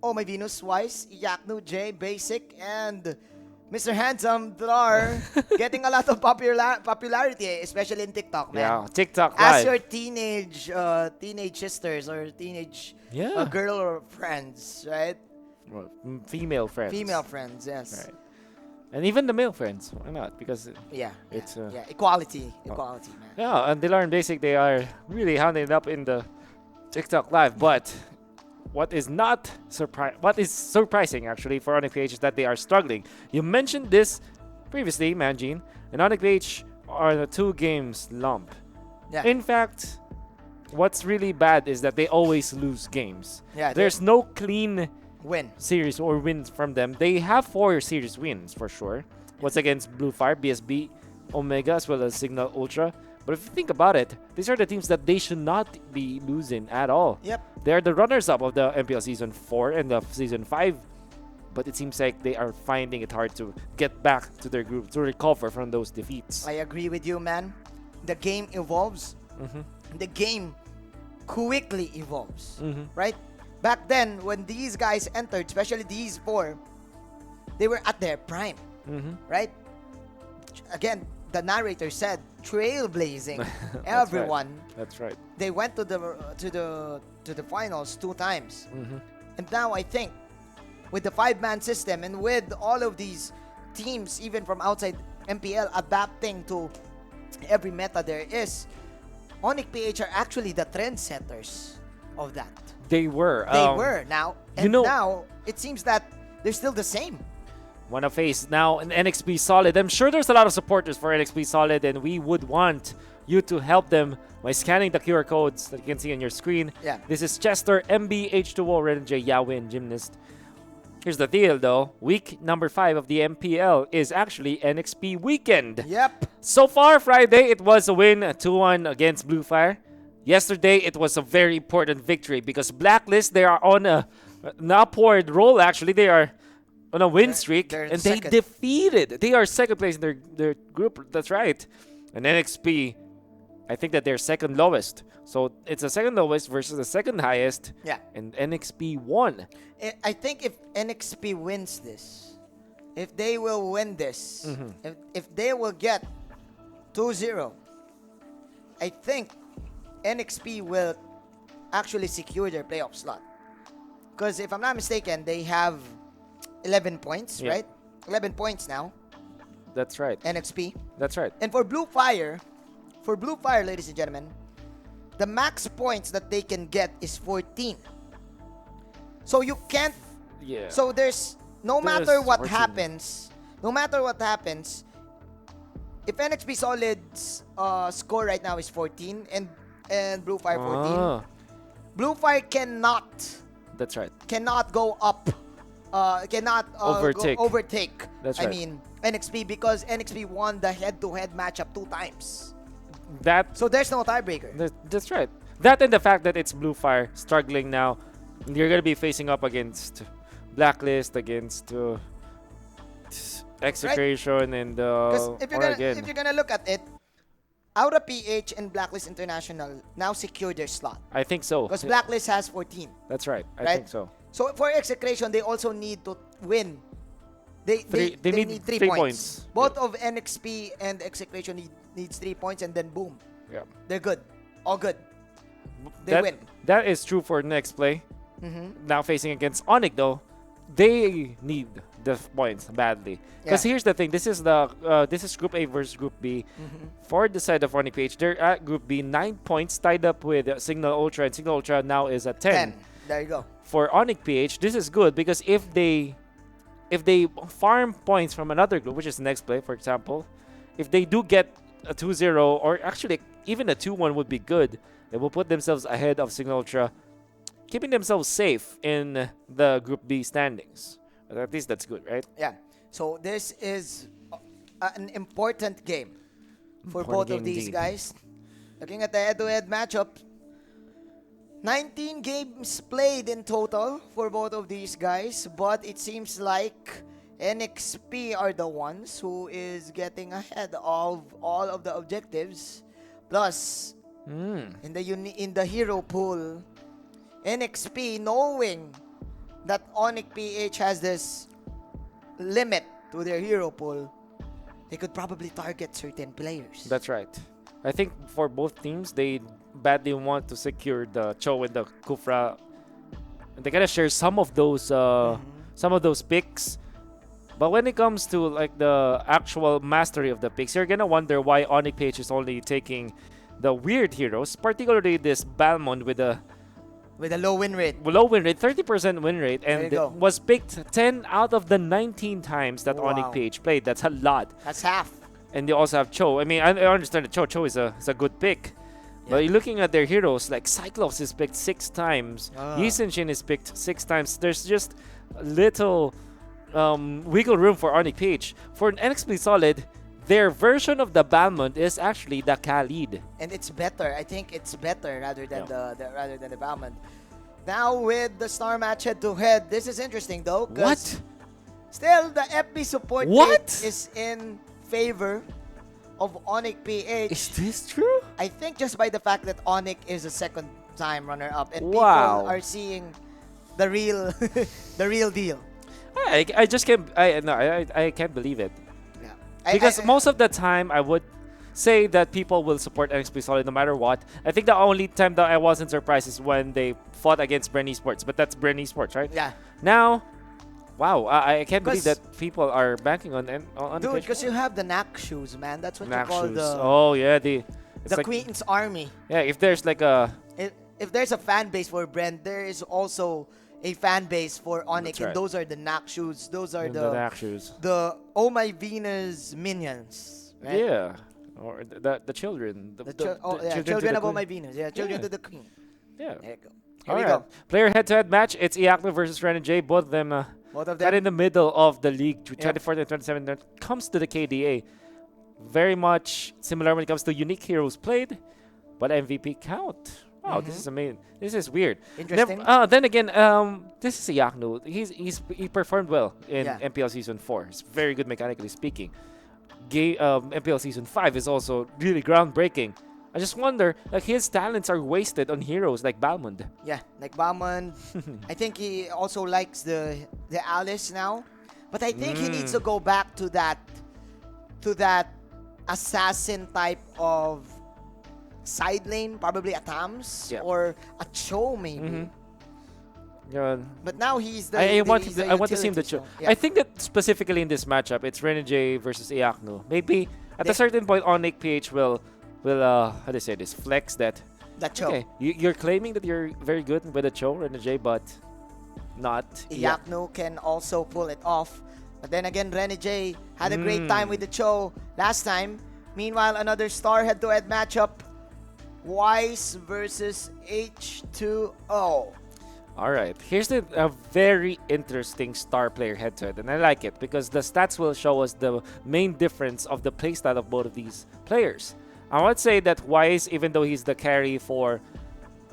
Oh My Venus, Wise, Iyaknu, J, Basic, and Mr. Handsome Drar getting a lot of popularity, especially in TikTok, man. Yeah, TikTok As Live. your teenage sisters or teenage girl or friends, right? Well, female friends. Female friends, yes. Right. And even the male friends. Why not? Because it's equality, man. Yeah, and Dilar and Basic, they are really hounding it up in the TikTok Live. But what is surprising actually for ONIC-PH is that they are struggling. You mentioned this previously, Manjin, and ONIC-PH are a 2 games lump. Yeah. In fact, what's really bad is that they always lose games. Yeah, there's no clean series or wins from them. They have 4 series wins for sure. What's against Blu Fire, BSB, Omega, as well as Cignal Ultra. But if you think about it, these are the teams that they should not be losing at all. Yep. They're the runners-up of the MPL Season 4 and the Season 5. But it seems like they are finding it hard to get back to their group, to recover from those defeats. I agree with you, man. The game evolves. The game quickly evolves, right? Back then, when these guys entered, especially these 4, they were at their prime, right? Again, the narrator said, trailblazing everyone. That's right. They went to the finals 2 times, and now I think with the 5-man system and with all of these teams, even from outside MPL, adapting to every meta there is, ONIC-PH are actually the trendsetters of that. They were. They were now, and now it seems that they're still the same. Wanna face now an NXP Solid. I'm sure there's a lot of supporters for NXP Solid, and we would want you to help them by scanning the QR codes that you can see on your screen. Yeah. This is Chester, MB, H2O, Red J, Yahweh, and Gymnast. Here's the deal, though. Week number 5 of the MPL is actually NXP weekend. Yep. So far, Friday, it was a win, 2-1 against Blu Fire. Yesterday, it was a very important victory because Blacklist, they are on an upward roll, actually. They are on a win streak, and they defeated. They are second place in their group. That's right. And NXP, I think that they're second lowest. So it's the second lowest versus the second highest. Yeah. And NXP won. I think if NXP wins this, if they will win this, if they will get 2-0, I think NXP will actually secure their playoff slot. Because if I'm not mistaken, they have 11 points, right? 11 points now. That's right. NXP. That's right. And for Blu Fire, ladies and gentlemen, the max points that they can get is 14. So you can't. Yeah. So there's no matter what happens, if NXP Solid's score right now is 14 and Blu Fire 14, Blu Fire cannot. That's right. Cannot go up. Cannot overtake. That's right. I mean NXP because NXP won the head-to-head matchup 2 times. So there's no tiebreaker. That's right. That and the fact that it's Blu Fire struggling now. You're gonna be facing up against Blacklist, against Execration, and if you're gonna look at it, Aura PH and Blacklist International now secure their slot. I think so. Because Blacklist has 14. That's right. I think so. So for Execration, they also need to win. They need 3 points. Both of NXP and Execration needs 3 points, and then boom. Yeah. They're good. All good. They win. That is true for Nexplay. Now facing against ONIC, though, they need the points badly. Because here's the thing: this is Group A versus Group B. For the side of ONIC-PH, they're at Group B, 9 points, tied up with Cignal Ultra, and Cignal Ultra now is at 10. There you go. For ONIC-PH, this is good because if they farm points from another group, which is Nexplay, for example, if they do get a 2-0 or actually even a 2-1 would be good, they will put themselves ahead of Cignal Ultra, keeping themselves safe in the Group B standings. But at least that's good, right? Yeah. So this is an important game for both of these guys. Looking at the head-to-head matchup, 19 games played in total for both of these guys, but it seems like NXP are the ones who is getting ahead of all of the objectives. Plus, in the hero pool, NXP, knowing that ONIC-PH has this limit to their hero pool, they could probably target certain players. That's right. I think for both teams, they badly want to secure the Cho and the Kufra. And they gotta share some of those picks. But when it comes to like the actual mastery of the picks, you're gonna wonder why ONIC-PH is only taking the weird heroes, particularly this Balmond with a low win rate. 30% win rate, There you and go. was picked 10 out of the 19 times that Wow. ONIC-PH played. That's a lot. That's half. And they also have Cho. I mean, I understand that Cho is a good pick. But you're looking at their heroes, like Cyclops is picked 6 times. Yi Shin is picked 6 times. There's just little wiggle room for ONIC-PH. For an NXP Solid, their version of the Balmond is actually the Khalid. And it's better. I think it's better rather than the Balmond. Now with the star match head-to-head, this is interesting though. 'Cause What? Still, the FB support What? rate is in favor of ONIC-PH. Is this true? I think just by the fact that ONIC is a second-time runner-up, and Wow. people are seeing the real, the real deal. I just can't. I can't believe it. Yeah. Because most of the time, I would say that people will support NXP Solid no matter what. I think the only time that I wasn't surprised is when they fought against Bren eSports, but that's Bren eSports, right? Yeah. Now, wow, I can't believe that people are banking on Dude, because you have the knack shoes, man. That's what Knack you call shoes. the Oh yeah, it's the like, Queen's Army. Yeah, if there's like a If there's a fan base for Brent, there is also a fan base for ONIC, That's and right. those are the knack shoes. Those are the knack shoes. the Oh My Venus minions. Right? Yeah, or the children. Children of Oh My Venus. Yeah, children to the Queen. Yeah. There you go. Here All we right. go. Player head-to-head match. It's Iakno versus Ren and Jay. Both of them right in the middle of the league. 24th and 27th. When it comes to the KDA, very much similar when it comes to unique heroes played, but MVP count. Wow, this is amazing. This is weird. Interesting. Then again, this is Iakno. He performed well in MPL Season 4. It's very good mechanically speaking. MPL Season 5 is also really groundbreaking. I just wonder, like, his talents are wasted on heroes like Balmond. Yeah, like Balmond. I think he also likes the Alice now, but I think he needs to go back to that assassin type of side lane, probably a Tams or a Cho maybe. Yeah. But now he's the. I want he's to see him the utility, Cho. so, yeah. I think that specifically in this matchup, it's Renegade versus Iakno. Maybe at a certain point, ONIC-PH will how do you say this? Flex that. That Cho. Okay, you're claiming that you're very good with a Cho, Renegade, but not Iakno can also pull it off. But then again, Renegade had a great time with the Cho last time. Meanwhile, another star head-to-head matchup. Wise versus H2O. All right, here's a very interesting star player head-to-head, and I like it because the stats will show us the main difference of the playstyle of both of these players. I would say that Wise, even though he's the carry for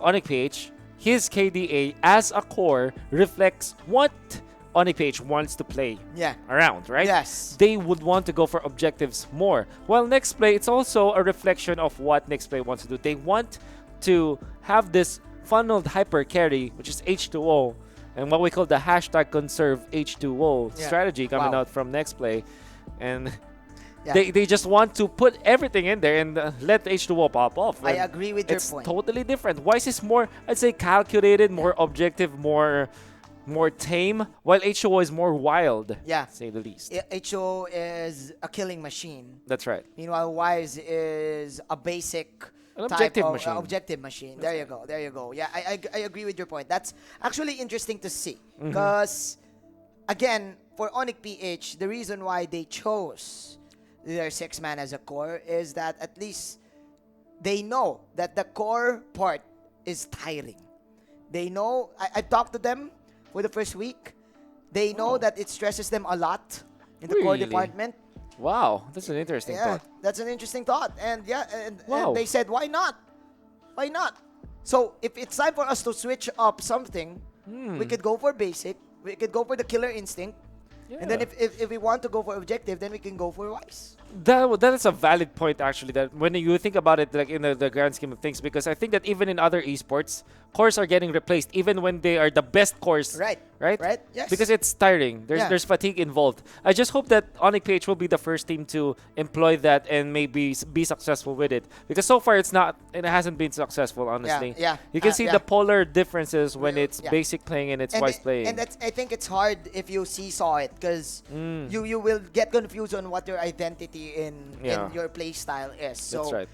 ONIC-PH, his KDA as a core reflects what ONIC-PH wants to play around, right? Yes. They would want to go for objectives more. While Nexplay, it's also a reflection of what Nexplay wants to do. They want to have this funneled hyper carry, which is H2O, and what we call the hashtag conserve H2O strategy coming out from Nexplay. And they just want to put everything in there and let the H2O pop off. I And agree with your it's point. totally different. Wise is more, I'd say, calculated, more objective, more tame, while H2O is more wild, Yeah. to say the least. H2O is a killing machine. That's right. Meanwhile, Wise is a basic An type objective of, machine. Objective machine. There you go. There you go. Yeah, I agree with your point. That's actually interesting to see. Mm-hmm. Because, again, for ONIC-PH, the reason why they chose their 6-man as a core is that at least they know that the core part is tiring. They know, I've talked to them for the first week. They know that it stresses them a lot in the core Really? department. Wow, that's an interesting thought. That's an interesting thought. And Wow. and they said, why not? Why not? So if it's time for us to switch up something, we could go for basic. We could go for the killer instinct. And then if we want to go for objective, then we can go for Wise. That is a valid point actually. That when you think about it, like in the grand scheme of things, because I think that even in other esports, cores are getting replaced even when they are the best cores. Right. Right. Right. Yes. Because it's tiring. There's fatigue involved. I just hope that ONIC-PH will be the first team to employ that and maybe be successful with it. Because so far it hasn't been successful, honestly. Yeah. You can see Yeah. the polar differences when it's Yeah. basic playing and it's wise playing. And that's, I think it's hard if you seesaw it because you will get confused on what your identity in your play style is. So that's right.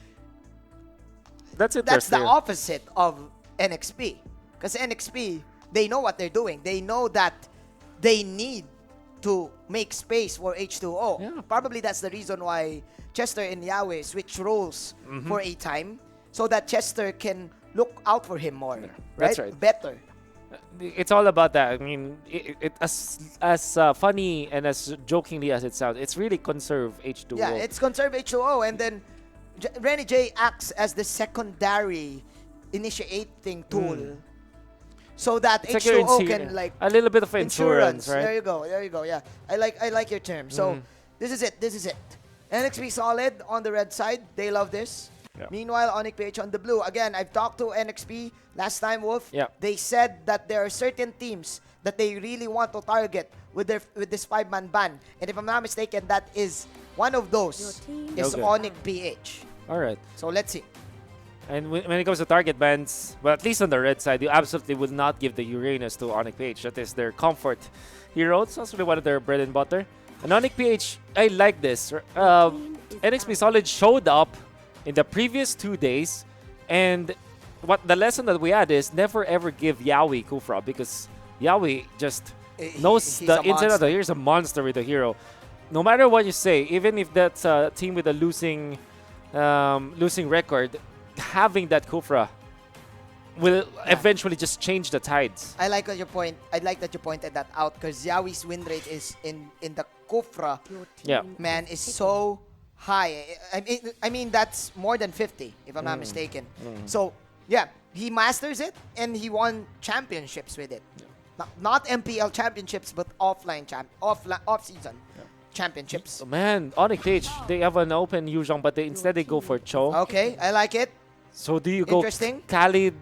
That's it. that's the opposite of NXP. Because NXP, they know what they're doing. They know that they need to make space for H2O. Probably that's the reason why Chester and Yahweh switch roles for a time so that Chester can look out for him more. That's right. Better. It's all about that. I mean, as funny and as jokingly as it sounds, it's really conserve H2O. Yeah, it's conserve H2O, and then Renny J acts as the secondary initiating tool, so that It's like H2O can like a little bit of insurance, right? There you go. Yeah, I like your term. So this is it. NXP solid on the red side. They love this. Yeah. Meanwhile, ONIC-PH on the blue. Again, I've talked to NXP last time, Wolf. Yeah. They said that there are certain teams that they really want to target with this 5-man ban. And if I'm not mistaken, that is one of those is Okay. ONIC-PH. All right. So let's see. And when it comes to target bans, well, at least on the red side, you absolutely would not give the Uranus to ONIC-PH. That is their comfort hero. It's also one of their bread and butter. And ONIC-PH, I like this. NXP Solid showed up in the previous 2 days, and what the lesson that we had is never ever give Yaoi Kufra, because Yaoi just knows he's the a inside out. monster. He's a monster with a hero. No matter what you say, even if that's a team with a losing record, having that Kufra will eventually just change the tides. I like that you pointed that out because Yaoi's win rate is in the Kufra. Yeah. Man, is so high. I mean that's more than 50 if I'm not mistaken. So yeah, he masters it and he won championships with it. Not MPL championships, but off-season championships. Man, ONIC-PH, they have an open Yuzhong, but instead they go for Cho. Okay, I like it. So do you go Interesting. Khalid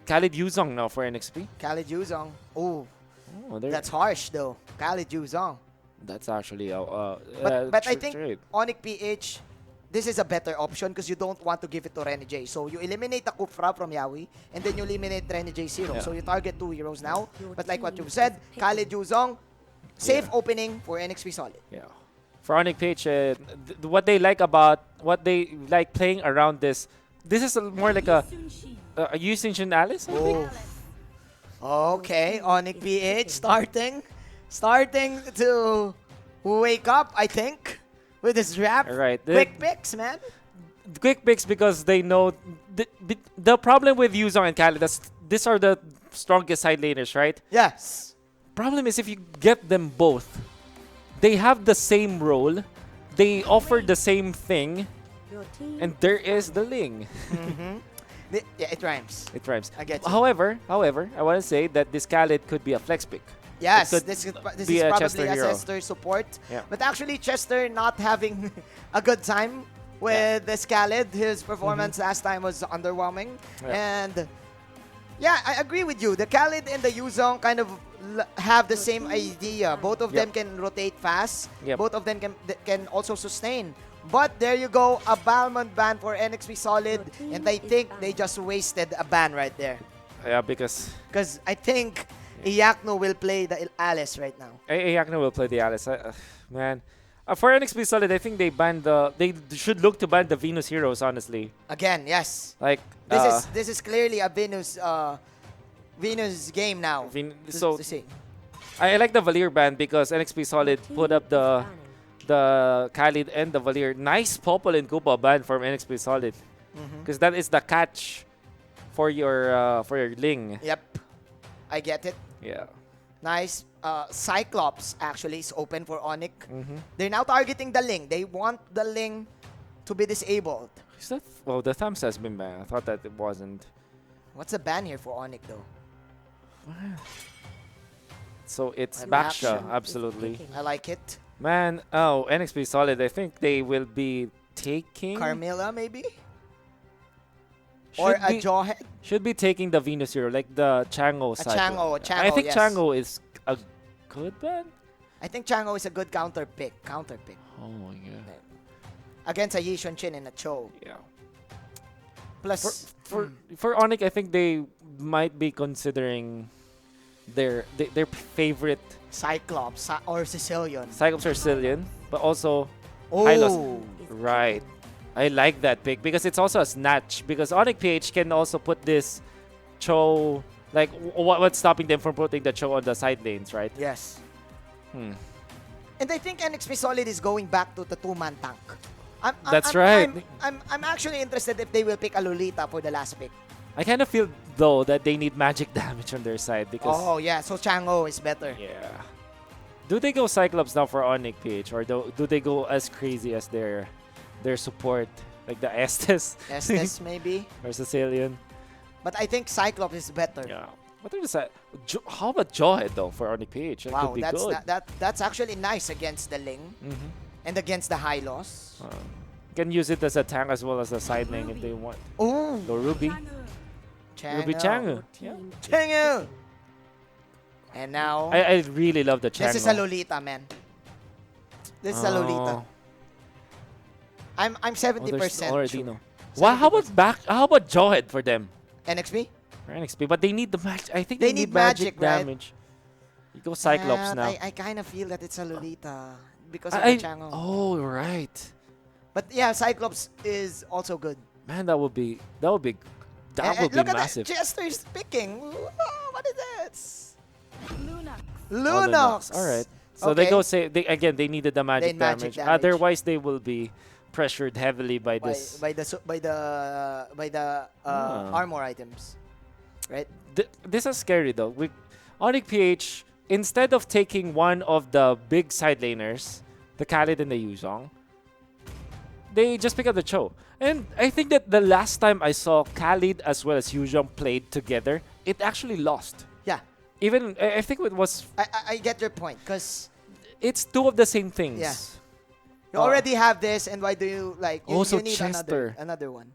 Yuzhong now for NXP? Khalid Yuzhong. Ooh, there- that's harsh though. Khalid Yuzhong. That's actually But I think ONIC-PH, this is a better option because you don't want to give it to Renny J. So you eliminate the Kufra from Yaoi and then you eliminate Renny J's hero. Yeah. So you target 2 heroes now. But like what you said, Khalid Yuzhong, safe opening for NXP Solid. Yeah. For ONIC-PH, what they like playing around this is more like a Yu Xin Alice, I think. Okay, ONIC-PH starting to wake up, I think, with his rap. Right. Quick picks, man. Quick picks because they know the problem with Yuzhong and Khalid, these are the strongest side laners, right? Yes. Problem is if you get them both, they have the same role, they offer the same thing, and there is the Ling. Yeah, it rhymes. It rhymes. I get you. However, I want to say that this Khalid could be a flex pick. Yes, It could this is be a probably Chester a hero. Chester support. Yeah. But actually, Chester not having a good time with this Khalid. His performance last time was underwhelming. Yeah. And yeah, I agree with you. The Khalid and the Yuzhong kind of have the same idea. Both of them can rotate fast. Yep. Both of them can also sustain. But there you go, a Balmond ban for NXP Solid. And I think they just wasted a ban right there. Yeah, because I think Iyakno will play the Alice right now. Iyakno will play the Alice. Man. For NXP Solid, I think they should look to ban the Venus heroes, honestly. Again, yes. Like This is clearly a Venus game now. so to see. I like the Valir ban because NXP Solid put up the Khalid and the Valir. Nice Popol and Koopa ban from NXP Solid. Because that is the catch for your Ling. Yep. I get it. Yeah. Nice. Cyclops actually is open for ONIC. They're now targeting the Ling. They want the Ling to be disabled. Is that? Well, the thumbs has been banned. I thought that it wasn't. What's the ban here for ONIC though? So it's An Baksha, action. absolutely. I like it. Man, oh, NXP Solid, I think they will be taking... Carmilla, maybe? Should Or a be- Jawhead? Should be taking the Venus Hero, like the Chango side. Chango, I think yes. Chango is a good band. I think Chango is a good counter pick. Oh, yeah. Against a Yi Xuanqin and a Cho. Yeah. Plus, For ONIC, I think they might be considering their favorite Cyclops or Sicilian. Cyclops or Cillian, but also Oh. Hylos. Right. I like that pick because it's also a snatch. Because ONIC-PH can also put this Cho, like what's stopping them from putting the Cho on the side lanes, right? Yes. And I think NXP Solid is going back to the two-man tank. That's right. I'm actually interested if they will pick a Lolita for the last pick. I kind of feel though that they need magic damage on their side because Oh yeah, so Chango is better. yeah. Do they go Cyclops now for ONIC-PH or do they go as crazy as their support, like the Estes? Estes maybe. Or Sicilian? But I think Cyclops is better. Yeah. What is that? How about Jawhead though for ONIC-PH? That Wow, could be that's good. that's actually nice against the Ling and against the Hylos. Can use it as a tank as well as a side lane if they want. Oh, The Ruby. Ruby Changu. Yeah. Changu. And now I really love the Changu. this is a Lolita, man. This is a Lolita. I'm 70% already sure. no. Wow, how about Jawhead for them? NXP? For NXP, but they need the match. I think They they need need magic magic, right? damage. You go Cyclops And now. I kind of feel that it's a Lolita because of I- the Chango. Oh, right. But yeah, Cyclops is also good. Man, that would be And be look massive. at that. Chester's picking. Oh, what is this? Lunox. Oh, Lunox. All right. So they Okay. go say they needed the magic, They magic damage. damage. Otherwise, they will be pressured heavily by this. by the armor items, right? This is scary though. With ONIC-PH, instead of taking one of the big side laners, the Khalid and the Yuzong, they just pick up the Cho. And I think that the last time I saw Khalid as well as Yuzong played together, it actually lost. Yeah. Even I think it was. I get your point because It's two of the same things. yeah, you already have this, and why do you like? You, Also you need Chester. another one.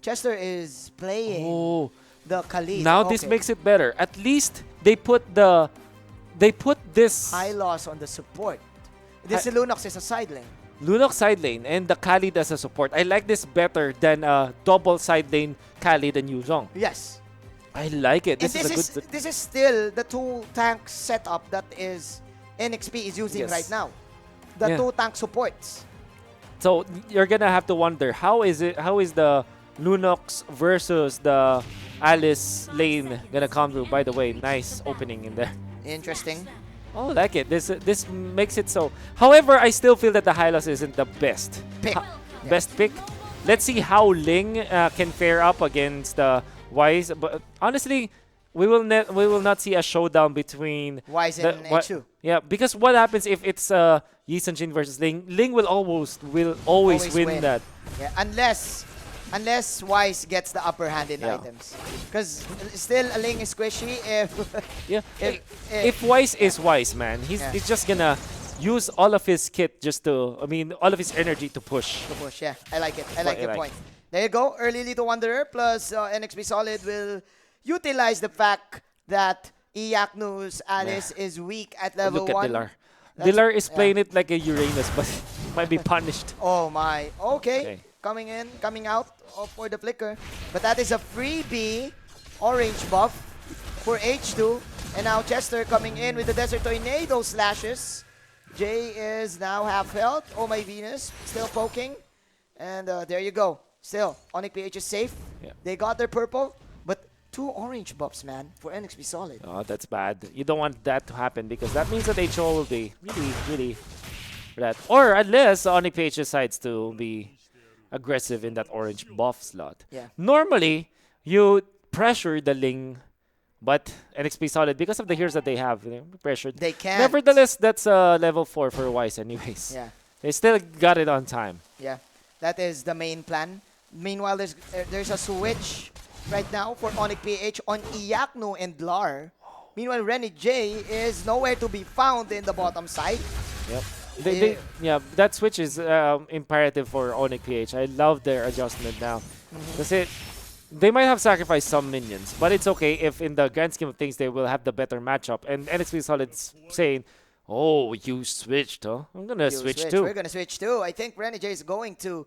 Chester is playing Oh. the Khalid. Now this Okay. makes it better. At least they put this high loss on the support. This Lunox is a side lane. Lunox side lane and the Khalid as a support. I like this better than a double side lane Khalid and Yuzong. Yes. I like it. And This is a good. this is still the two tank setup that is NXP is using Yes. right now. The Yeah. two tank supports. So you're gonna have to wonder how is the Lunox versus the Alice lane gonna come through. By the way, nice opening in there. Interesting. Oh, I like it. This makes it so. However, I still feel that the Hylos isn't the best Pick. best pick. Let's see how Ling can fare up against the Wise. But honestly, we will not see a showdown between Wise the- and Wi- H2. Yeah, because what happens if it's Yi Sun-Jin versus Ling? Ling will always win that. Yeah, unless Wise gets the upper hand in Yeah. items. Because still a Ling is squishy if Yeah. If Wise is Wise, man, he's just gonna use all of his kit all of his energy to push. to push. Yeah, I like it. I like I your like point. There you go. Early Little Wanderer plus NXP Solid will utilize the fact that Iyaknu's Alice is weak at level Look at 1. Dilar. That's- Dilar is yeah. playing it like a Uranus, but might be punished. Oh my. Okay. Okay. Coming out for the flicker. But that is a freebie orange buff for H2. And now Chester coming in with the Desert Tornado slashes. Jay is now half health. Oh my Venus. Still poking. And there you go. Still, ONIC-PH is safe. Yeah. They got their purple. But 2 orange buffs, man, for NXP Solid. Oh, that's bad. You don't want that to happen because that means that HO will be really that. Or unless ONIC-PH decides to be aggressive in that orange buff slot. Yeah. Normally, you pressure the Ling, but NXP Solid, because of the heroes that they have, they're pressured. They can't. Nevertheless, that's level 4 for Wise anyways. Yeah. They still got it on time. Yeah, that is the main plan. Meanwhile, there's a switch right now for ONIC-PH on Iyaknu and Lar. Meanwhile, Renny J is nowhere to be found in the bottom side. Yep. Yeah, that switch is imperative for ONIC PH. I love their adjustment now. Because they might have sacrificed some minions, but it's okay if in the grand scheme of things they will have the better matchup. And NXP Solid's saying, oh, you switched, huh? I'm going to switch too. We're going to switch too. I think Renny J is going to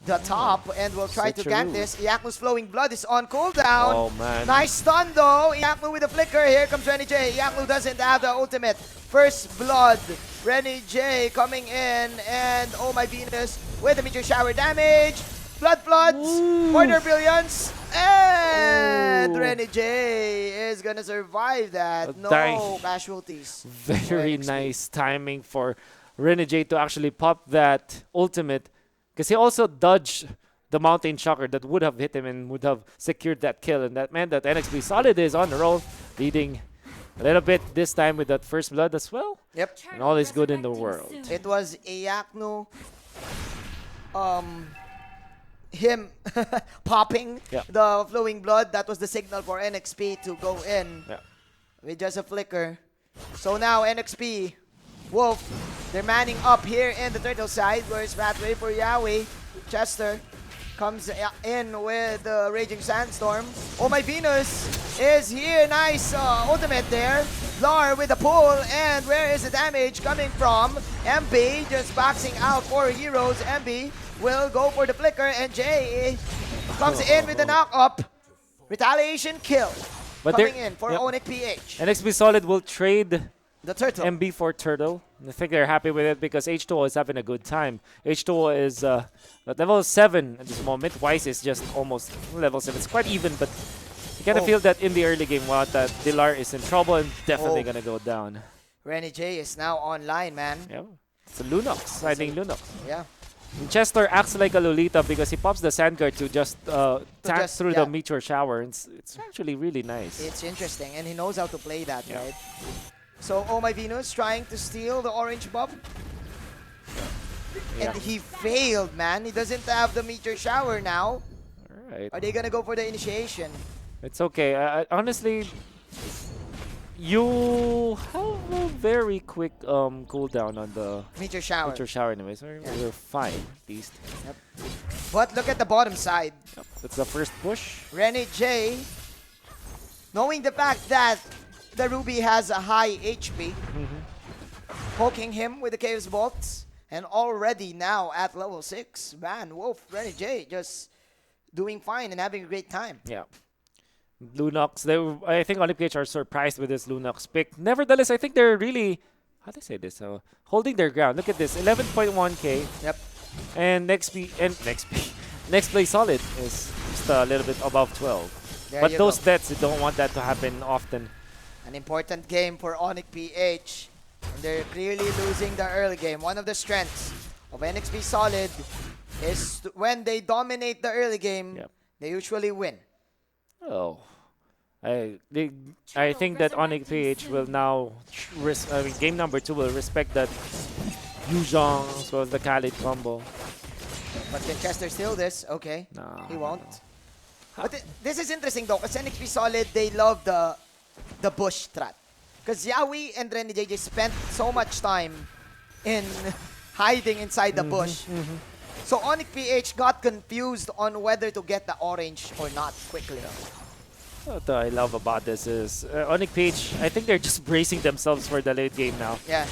the top and will try to gank this. Iaknu's Flowing Blood is on cooldown. Oh, man. Nice stun though. Iaknu with a flicker. Here comes Renny J. Iaknu doesn't have the ultimate. First blood. Renny J coming in. And oh my Venus with the meteor shower damage. Blood floods. Order billions. And Renny J is gonna survive that. No casualties. Very nice timing for Renny J to actually pop that ultimate. Because he also dodged the Mountain Shocker that would have hit him and would have secured that kill. And that meant that NXP Solid is on the roll, leading a little bit this time with that first blood as well. Yep. And all is good in the world. It was Iaknu, him popping the Flowing Blood. That was the signal for NXP to go in with just a flicker. So now NXP, Wolf, they're manning up here in the turtle side. Where's Pathway for Yaoi? Chester comes in with the Raging Sandstorm. Oh my Venus is here. Nice ultimate there. Lar with the pull. And where is the damage coming from? MB just boxing out 4 heroes. MB will go for the flicker. And Jay comes in with the knock up. Retaliation kill. But coming in for ONIC PH. NXP Solid will trade the turtle. MB for turtle. I think they're happy with it because H2O is having a good time. H2O is at level 7 at this moment. Weiss is just almost level 7. It's quite even, but you kind of feel that in the early game, that Dilar is in trouble and definitely going to go down. Renny J is now online, man. Yeah, it's a Lunox, siding Lunox. Yeah. And Chester acts like a Lolita because he pops the Sandguard to just tank through the Meteor Shower. It's actually really nice. It's interesting, and he knows how to play that, right? So, Oh My Venus trying to steal the orange buff. And he failed, man. He doesn't have the Meteor Shower now. Alright. Are they gonna go for the initiation? It's okay. Honestly, you have a very quick cooldown on the Meteor Shower. Meteor Shower anyway, so you're fine, at least. Yep. But look at the bottom side. Yep. That's the first push. Renny J, knowing the fact that the Ruby has a high HP, poking him with the Chaos Bolts, and already now at level 6, man, Wolf, Renny J just doing fine and having a great time. Yeah. Lunox, I think ONIC PH are surprised with this Lunox pick. Nevertheless, I think they're really, how do I say this? Holding their ground. Look at this, 11.1k. Yep. And Nexplay Solid is just a little bit above 12. There but you those go. deaths, you don't want that to happen often. An important game for ONIC PH. And they're clearly losing the early game. One of the strengths of NXP Solid is when they dominate the early game, they usually win. Oh. I think that ONIC PH will now, game number 2 will respect that Yuzhong as well as the Khalid combo. But can Chester steal this? Okay. No. He won't. But this is interesting though, because NXP Solid, they love the bush strat. Because Yaoi and Renny JJ spent so much time in hiding inside the bush. So ONIC PH got confused on whether to get the orange or not quickly. What I love about this is ONIC PH, I think they're just bracing themselves for the late game now. Yeah.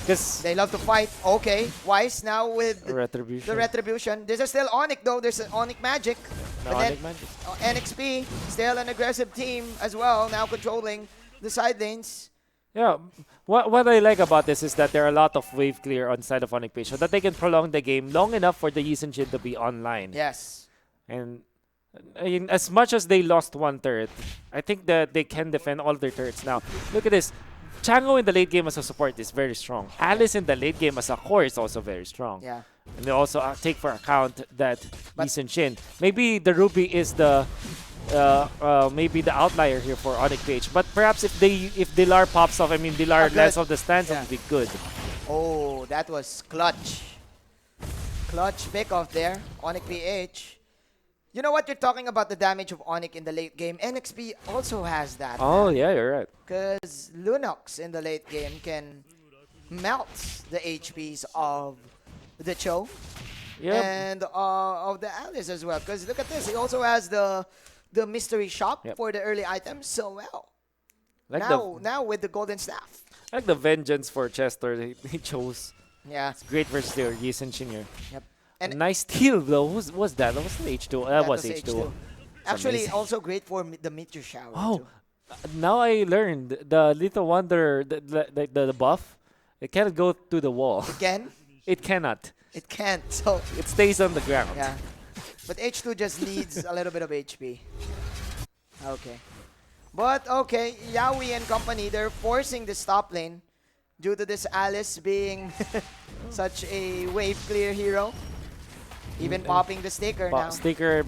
Because they love to fight. Okay, Weiss now with Retribution. the Retribution. There's still ONIC though. There's an ONIC Magic. No, But then ONIC Magic. NXP, still an aggressive team as well, now controlling the side lanes. Yeah, what I like about this is that there are a lot of wave clear on side of ONIC PH so that they can prolong the game long enough for the Yi Sun Shin to be online. Yes. And as much as they lost one turret, I think that they can defend all their turrets now. Look at this. Chango in the late game as a support is very strong. Alice in the late game as a core is also very strong. Yeah. And they also take for account that Yi Sun Shin. Maybe the Ruby is the maybe the outlier here for ONIC PH. But perhaps if Dilar pops off, I mean Dilar lands off the stance, it would be good. Oh, that was clutch. Clutch pick off there, ONIC PH. You know what, you're talking about the damage of ONIC in the late game. NXP also has that. Oh, yeah, you're right. Because Lunox in the late game can melts the HPs of the Cho and of the Alice as well. Because look at this, he also has the mystery shop for the early items. So well, Like now with the golden staff. like the vengeance for Chester he chose. Yeah. It's great versus their Yi Shin. Yep. And nice steal though. Was that? That was H2. That was H2. H2. It's Actually, amazing. also great for the meteor shower. Oh, too. now I learned the Little Wonder, the buff, it cannot go to the wall. Again? It cannot. It can't. So It stays on the ground. yeah. But H2 just needs a little bit of HP. Okay. But okay, Yawi and company, they're forcing the stop lane due to this Alice being such a wave clear hero. Even popping the sticker now. Sticker.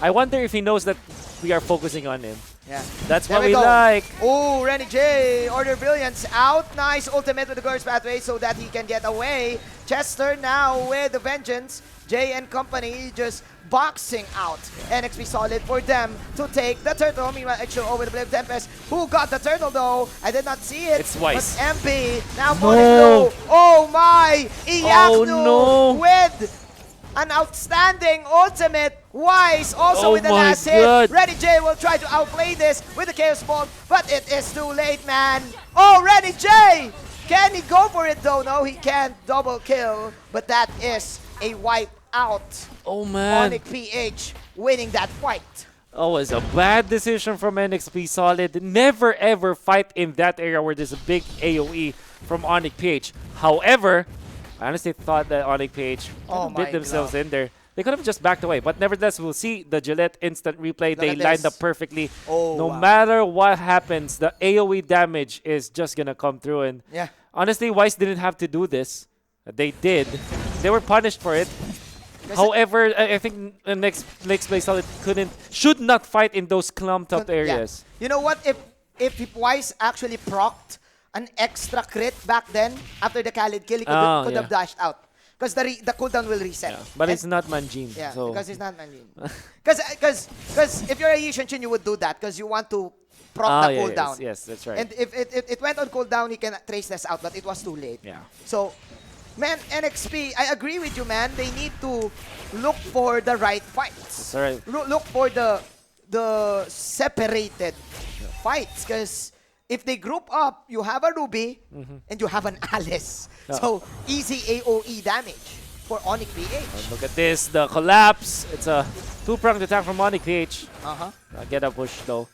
I wonder if he knows that we are focusing on him. Yeah. That's There what we go. like. Oh, Renny J, Order Brilliance out. Nice ultimate with the Girls Pathway so that he can get away. Chester now with the Vengeance. Jay and company just boxing out. NXP solid for them to take the turtle. Meanwhile, Extra over the Blade Tempest. Who got the turtle though? I did not see it. It's Weiss. But MP now No. falling low. Oh my! Iyaknu no. with an outstanding ultimate. Wise also Oh with the my last hit. God. Renny J will try to outplay this with the Chaos Ball, but it is too late, man. Oh, Renny J! Can he go for it though? No, he can't double kill, but that is a wipe out. Oh man. ONIC-PH winning that fight. Oh, it's a bad decision from NXP Solid. Never ever fight in that area where there's a big AoE from ONIC-PH. However, I honestly thought that ONIC-PH bit themselves in there. They could have just backed away, but nevertheless, we'll see the Gillette instant replay. They lined up perfectly. No matter what happens, the AoE damage is just gonna come through. And yeah, honestly, Weiss didn't have to do this. They did. They were punished for it. However, I think the Nexplay Solid should not fight in those clumped up areas. You know what? If Weiss actually procced an extra crit back then after the Khalid kill, he could have dashed out. Because the cooldown will reset. Yeah, but it's not Manjin. Yeah, so. because it's not Manjin. Because if you're a Yi Shin, you would do that because you want to proc the cooldown. Yes, that's right. And if it went on cooldown, he can trace this out, but it was too late. Yeah. So, man, NXP, I agree with you, man. They need to look for the right fights. That's right. Look for the separated fights because if they group up, you have a Ruby and you have an Alice. So, easy AoE damage for ONIC-PH. Look at this, the collapse. It's a two-pronged attack from ONIC-PH. Get a push though.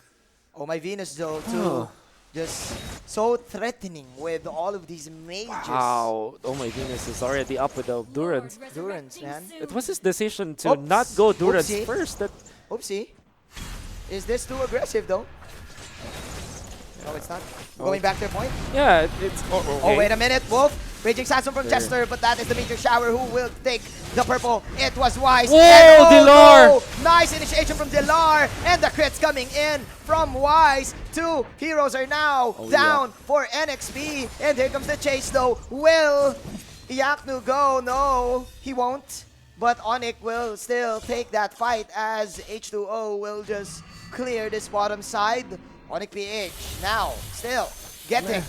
Oh, my Venus though, too. Just so threatening with all of these mages. Wow. Oh, my Venus is already up with the Durance. Durance, man. It was his decision to not go Durance first. Oopsie. Is this too aggressive though? No, it's not. Going back to your point? Yeah, it's... Oh, wait a minute, Wolf. Raging Sandstorm from Chester, but that is the Meteor Shower who will take the purple. It was Wise. Whoa, Dilar! No. Nice initiation from Dilar, and the crits coming in from Wise. Two heroes are now down for NXP, and here comes the chase though. Will Iyaknu go? No, he won't. But ONIC will still take that fight as H2O will just clear this bottom side. ONIC-PH now still getting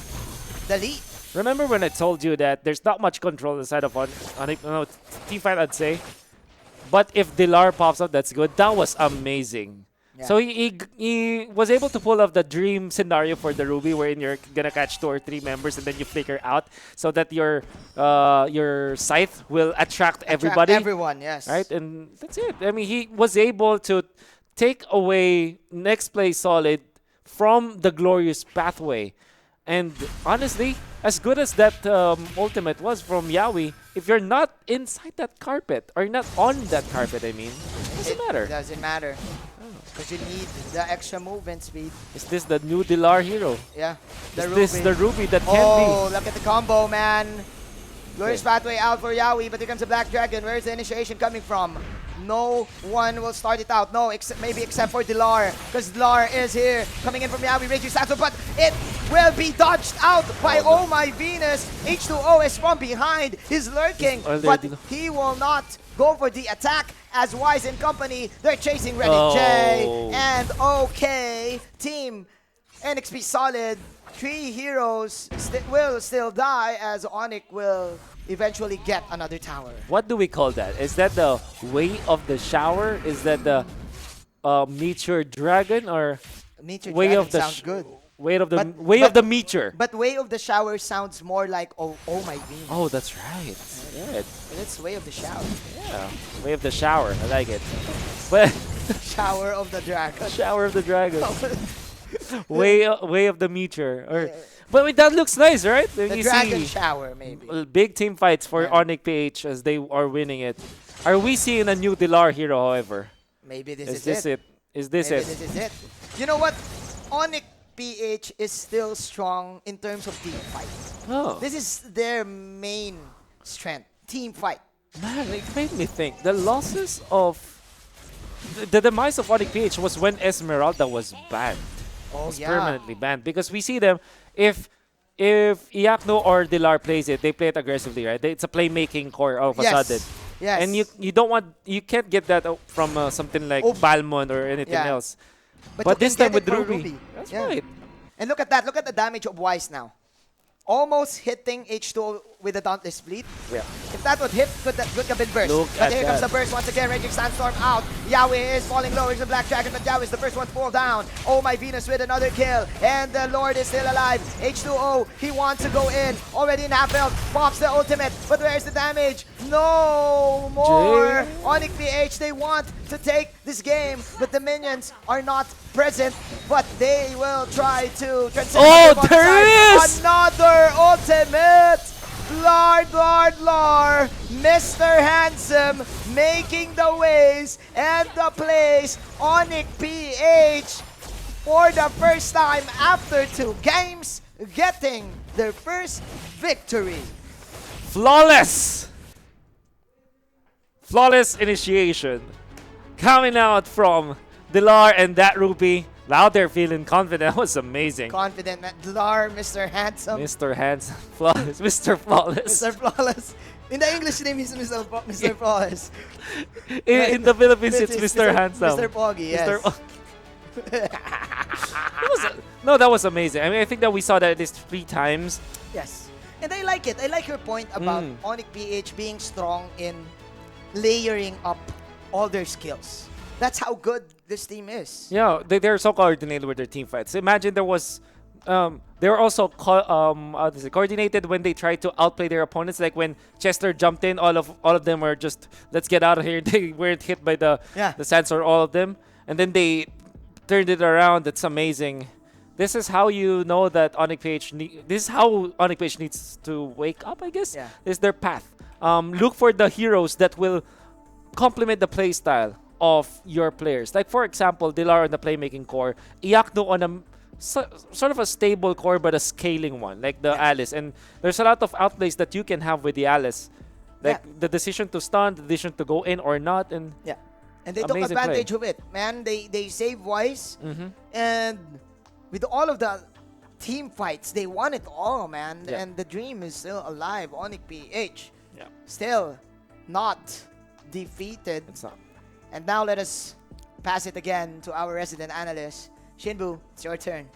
the lead. Remember when I told you that there's not much control inside of ONIC? No, teamfight, I'd say. But if Dilar pops up, that's good. That was amazing. Yeah. So he was able to pull off the dream scenario for the Ruby, wherein you're gonna catch 2 or 3 members and then you flicker out, so that your scythe will attract everybody. Everyone, yes. Right, and that's it. I mean, he was able to take away Nexplay Solid from the glorious pathway. And honestly, as good as that ultimate was from Yawi, if you're not inside that carpet, or not on that carpet, I mean, it doesn't matter. It doesn't matter. Because you need the extra movement speed. Is this the new Dilar hero? Yeah. Is this the Ruby that can be? Oh, look at the combo, man. Glorious pathway out for Yawi, but here comes the Black Dragon. Where's the initiation coming from? No one will start it out. No, maybe except for Dilar, because Dilar is here. Coming in from Yawi, Raging Sandstorm, but it will be dodged out by Oh My Venus. H2O is from behind. He's lurking, but he will not go for the attack as Wise and company. They're chasing Renny J. And okay, team NXP Solid 3 heroes will still die as ONIC will eventually get another tower. What do we call that? Is that the way of the shower? Is that the meteor dragon or Meteor way Dragon of the sounds good. way of the But- of the meteor? But Way of the Shower sounds more like oh my Venus. Oh, that's right. Yeah, It's Way of the Shower. yeah. Way of the shower. I like it. But Shower of the Dragon. shower of the dragon. way of the meteor. Or, but wait, that looks nice, right? The You Dragon see Shower, maybe. big team fights for ONIC-PH as they are winning it. Are we seeing a new Dilar hero, however? Maybe this Is is this it? Is this Maybe it? this is it. You know what? ONIC-PH is still strong in terms of team fight. Oh. This is their main strength. Team fight. Man, it made me think. The losses of the demise of ONIC-PH was when Esmeralda was banned. Oh, was yeah. permanently banned because we see them if Iakno or Dilar plays it, they play it aggressively, right? It's a playmaking core all of a Yes. sudden. Yes. And you don't want, you can't get that from something like Balmond or anything Yeah. else. But But you this can time get with it for Ruby. That's Yeah. right. And look at that. Look at the damage of Wise now. Almost hitting H2 with the Dauntless Fleet. Yeah. If that would hit, could have been burst. Look But at here comes the that. burst once again. Raging Sandstorm out. Yahweh is falling low. Here's the Black Dragon, but Yahweh is the first one to fall down. Oh, my Venus with another kill. And the Lord is still alive. H2O, he wants to go in. Already in half health. Pops the ultimate. But where's the damage? No more. ONIC-PH, they want to take this game, but the minions are not present. But they will try to transcend. Oh, the there it is! Another ultimate! Lord, Mr. Handsome making the waves and the plays. ONIC-PH for the first time after 2 games, getting their first victory. Flawless! Flawless initiation. Coming out from Dilar and that Ruby. Out there feeling confident. That was amazing. Confident, Lar, Mr. Handsome. Mr. Handsome. Flawless. Mr. Flawless. Mr. Flawless. In the English name, he's Mr. Flawless. In the Philippines, it's Mr. Handsome. Mr. Poggy, yes. That was amazing. I mean, I think that we saw that at least 3 times. Yes. And I like it. I like your point about ONIC-PH being strong in layering up all their skills. That's how good this team is. Yeah, they're so coordinated with their team fights. Imagine there was, they were also coordinated when they tried to outplay their opponents. Like when Chester jumped in, all of them were just, let's get out of here. They weren't hit by the Sandstorm, all of them, and then they turned it around. That's amazing. This is how you know that ONIC-PH. This is how ONIC-PH needs to wake up, I guess. Yeah. This is their path. Look for the heroes that will complement the playstyle of your players. Like for example, Dilar on the playmaking core, Iakno on a sort of a stable core but a scaling one, like the Alice. And there's a lot of outplays that you can have with the Alice. Like the decision to stun, the decision to go in or not, and and they took advantage of it, man. They save Wise, and with all of the team fights, they won it all, man. Yeah. And the dream is still alive. ONIC-PH, still not defeated. It's not. And now let us pass it again to our resident analyst. Shinbu, it's your turn.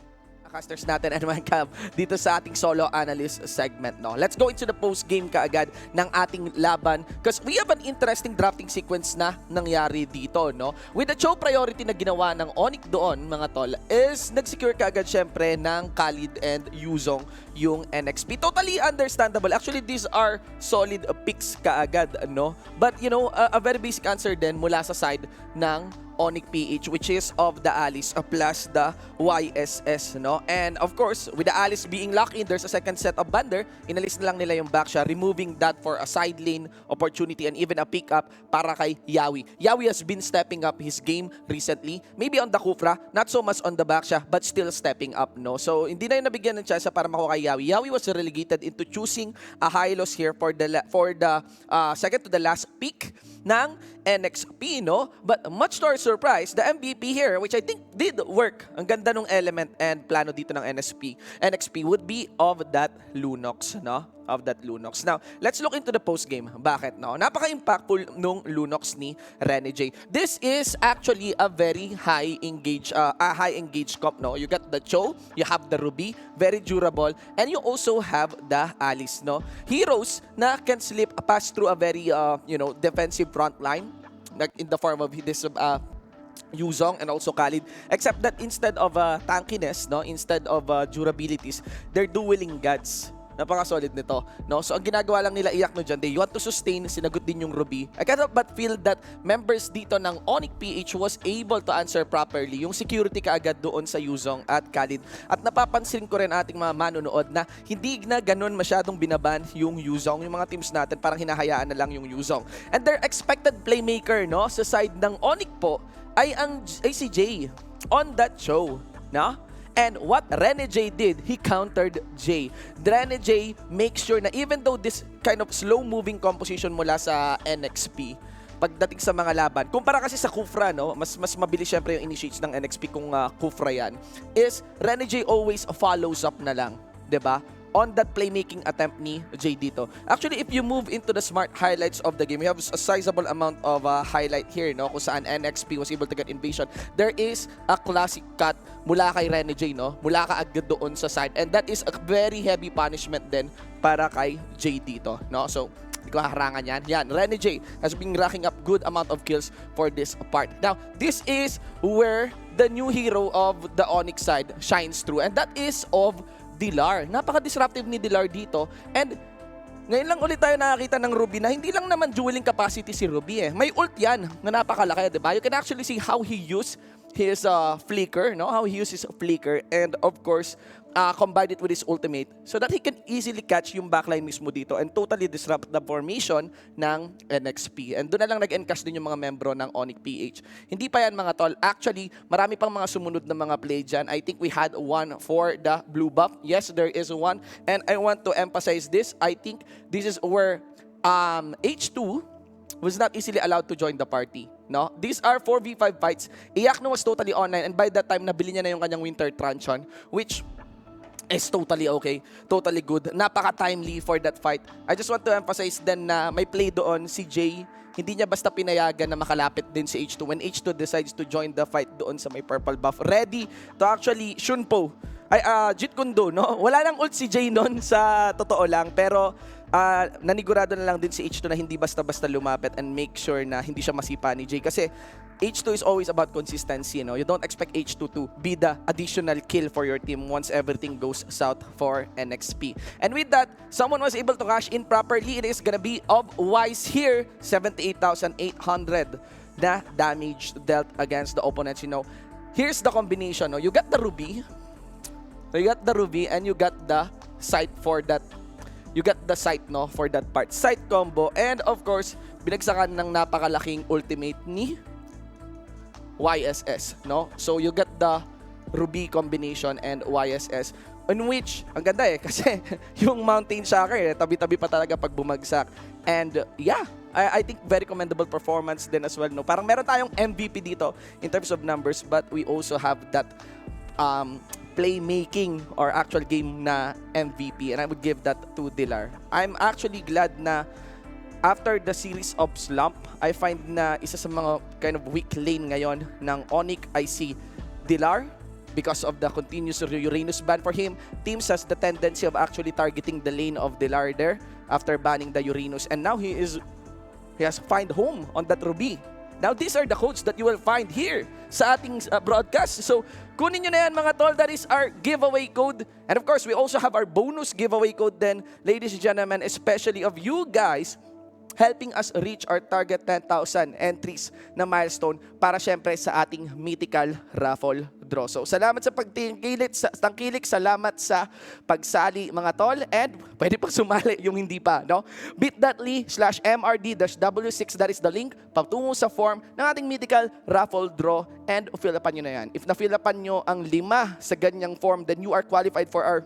Casters natin and man Cam dito sa ating solo analyst segment, no. Let's go into the post game kaagad ng ating laban because we have an interesting drafting sequence na nangyari dito, no. With the show priority na ginawa ng ONIC doon, mga tol, is nag-secure kaagad syempre ng Khalid and Yuzong yung NXP. Totally understandable. Actually, these are solid picks kaagad, no. But you know, a very basic answer din mula sa side ng ONIC-PH, which is of the Alice plus the YSS, no? And of course, with the Alice being locked in, there's a second set of bander. Inalis na lang nila yung Baksha, removing that for a side lane opportunity and even a pick-up para kay Yawi. Yawi has been stepping up his game recently. Maybe on the Kufra, not so much on the Baksha, but still stepping up, no? So, hindi na yung nabigyan ng chance para makuha kay Yawi. Yawi was relegated into choosing a Hylos here for the second to the last pick ng NXP, no? But much to our surprise, the MVP here, which I think did work, ang ganda ng element and plano dito ng NXP would be of that Lunox, no? Of that Lunox. Now, let's look into the post-game. Bakit, no? Napaka-impactful nung Lunox ni Rene J. This is actually a very high engage comp, no? You got the Cho, you have the Ruby, very durable, and you also have the Alice, no? Heroes na can pass through a very, defensive front line, like in the form of this Yuzong and also Khalid, except that instead of tankiness, no, instead of durabilities, they're dueling gods. Napaka-solid nito, no? So, ang ginagawa lang nila iyak no dyan, they want to sustain, sinagot din yung Ruby. I cannot but feel that members dito ng ONIC-PH was able to answer properly. Yung security kaagad doon sa Yuzong at Khalid. At napapansin ko rin ating mga manonood na hindi na ganun masyadong binaban yung Yuzong. Yung mga teams natin parang hinahayaan na lang yung Yuzong. And their expected playmaker, no, sa side ng ONIC po ay si Jay on that show, no? And what Rene J did, he countered J. Rene J makes sure na even though this kind of slow-moving composition mula sa NXP, pagdating sa mga laban, kumpara kasi sa Kufra, no, mas mabilis syempre yung initiates ng NXP kung Kufra yan, is Rene J always follows up na lang, 'di ba? On that playmaking attempt ni Jay dito. Actually, if you move into the smart highlights of the game, we have a sizable amount of highlight here, no, kung saan NXP was able to get invasion. There is a classic cut mula kay Rene J, no? Mula ka agad doon sa side. And that is a very heavy punishment din para kay Jay dito, no? So, hindi ko harangan yan. Yan, Rene J has been racking up good amount of kills for this part. Now, this is where the new hero of the ONIC side shines through. And that is of Dilar. Napaka-disruptive ni Dilar dito. And ngayon lang ulit tayo nakakita ng Ruby na hindi lang naman dueling capacity si Ruby eh. May ult yan na napakalaki, diba? You can actually see how he used his flicker, no? How he uses flicker, and of course, combined it with his ultimate so that he can easily catch yung backline mismo dito and totally disrupt the formation ng NXP. And doon na lang nag-encash din yung mga membro ng ONIC-PH. Hindi pa yan mga tol. Actually, marami pang mga sumunod na mga play dyan. I think we had one for the blue buff. Yes, there is one. And I want to emphasize this. I think this is where H2 was not easily allowed to join the party. No? These are 4v5 fights. Iyakno was totally online, and by that time, nabili niya na yung kanyang winter truncheon, which is totally okay, totally good. Napaka-timely for that fight. I just want to emphasize then na may play doon si Jay. Hindi niya basta pinayagan na makalapit din si H2 when H2 decides to join the fight doon sa may purple buff. Ready to actually Shunpo. Jeet Kune Do, no? Wala nang ult si Jay noon sa totoo lang, pero nanigurado na lang din si H2 na hindi basta-basta lumapit and make sure na hindi siya masipa ni Jay. Kasi H2 is always about consistency, no? You don't expect H2 to be the additional kill for your team once everything goes south for NXP. And with that, someone was able to cash in properly. It is gonna be of Wise here, 78,800 na damage dealt against the opponents, you know. Here's the combination, no? You got the Ruby, and you got the sight for that. You got the sight, no, for that part. Sight combo, and of course, binagsakan ng napakalaking ultimate ni YSS, no? So you got the Ruby combination and YSS, in which, ang ganda eh, kasi yung Mountain Shocker, tabi-tabi pa talaga pag bumagsak. And yeah, I think very commendable performance din as well, no? Parang meron tayong MVP dito in terms of numbers, but we also have that playmaking or actual game na MVP, and I would give that to Dilar. I'm actually glad na after the series of slump, I find na isa sa mga kind of weak lane ngayon ng ONIC I see Dilar because of the continuous Uranus ban for him. Teams has the tendency of actually targeting the lane of Dilar there after banning the Uranus, and now he has find home on that Ruby. Now, these are the codes that you will find here sa ating broadcast. So, kunin nyo na yan mga tol. That is our giveaway code. And of course, we also have our bonus giveaway code then, ladies and gentlemen, especially of you guys helping us reach our target 10,000 entries na milestone para syempre sa ating mythical raffle draw. So, salamat sa tangkilik, salamat sa pagsali mga tol, and pwede pang sumali yung hindi pa, no? bit.ly/MRD-W6, that is the link patungo sa form ng ating mythical raffle draw, and fill upan nyo na yan. If na-fill upan nyo ang 5 sa ganyang form, then you are qualified for our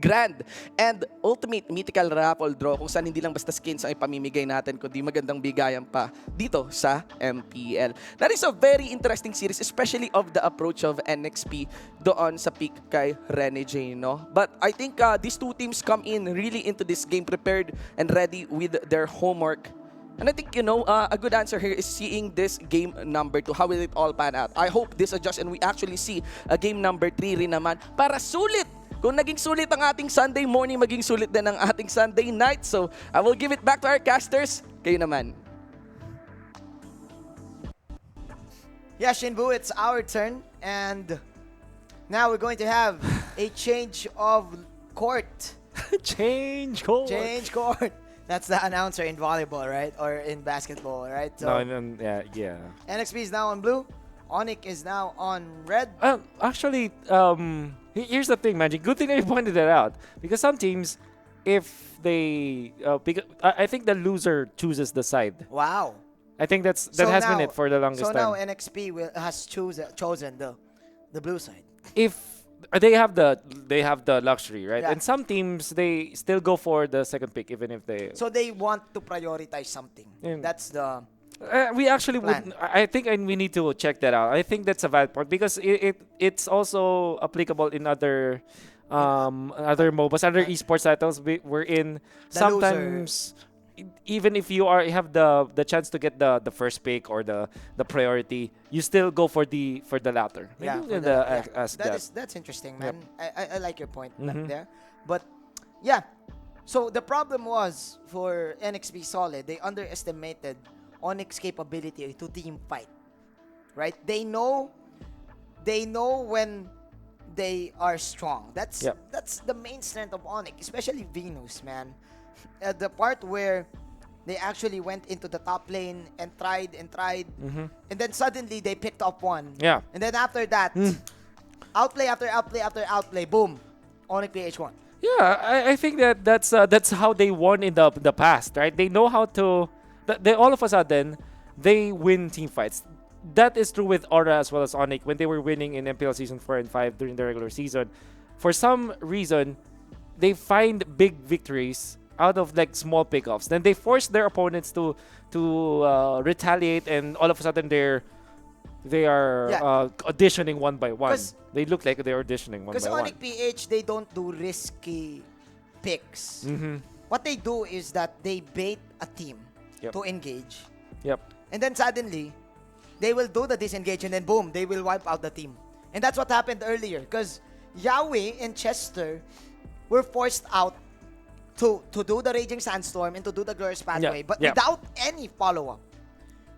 Grand and Ultimate Mythical Raffle Draw kung saan hindi lang basta skins ang ipamimigay natin kundi magandang bigayan pa dito sa MPL. That is a very interesting series, especially of the approach of NXP doon sa pick kay Rene J, no? But I think these two teams come in really into this game prepared and ready with their homework. And I think, a good answer here is seeing this game number 2. How will it all pan out? I hope this adjusts and we actually see a game number 3 rin naman para sulit. Kung naging sulit ang ating Sunday morning, maging sulit din ang ating Sunday night. So, I will give it back to our casters. Kayo naman. Yeah, Shinbu, it's our turn. And now we're going to have a change of court. Change court. Change court. That's the announcer in volleyball, right? Or in basketball, right? So, yeah. NXP is now on blue. ONIC is now on red. Actually, here's the thing, Magic. Good thing that you pointed that out. Because some teams, if they... I think the loser chooses the side. Wow. I think that has been it for the longest time. So now NXP has chosen the blue side. If they have the luxury, right? Yeah. And some teams, they still go for the second pick, even if they... So they want to prioritize something. That's the... we actually would. I think we need to check that out. I think that's a valid point because it's also applicable in other MOBAs, other esports titles. We're in sometimes even if you have the chance to get the first pick or the priority, you still go for the latter. That's interesting, man. Yep. I like your point there. But yeah, so the problem was for NXP Solid, they underestimated ONIC's capability to team fight, right? They know when they are strong. That's the main strength of ONIC, especially Venus, man. The part where they actually went into the top lane and tried, and then suddenly they picked up one. Yeah. And then after that, outplay after outplay after outplay, boom, ONIC-PH won. Yeah, I think that's how they won in the past, right? They know how to. They all of a sudden they win team fights. That is true with Aura as well as ONIC when they were winning in MPL Season 4 and 5 during the regular season. For some reason, they find big victories out of like small pickoffs. Then they force their opponents to retaliate, and all of a sudden they are auditioning one by one. They look like they're auditioning one by one. Because ONIC-PH, they don't do risky picks. What they do is that they bait a team to engage. Yep. And then suddenly, they will do the disengage and then boom, they will wipe out the team. And that's what happened earlier because Yahweh and Chester were forced out to do the Raging Sandstorm and to do the Glorious Pathway, but without any follow-up.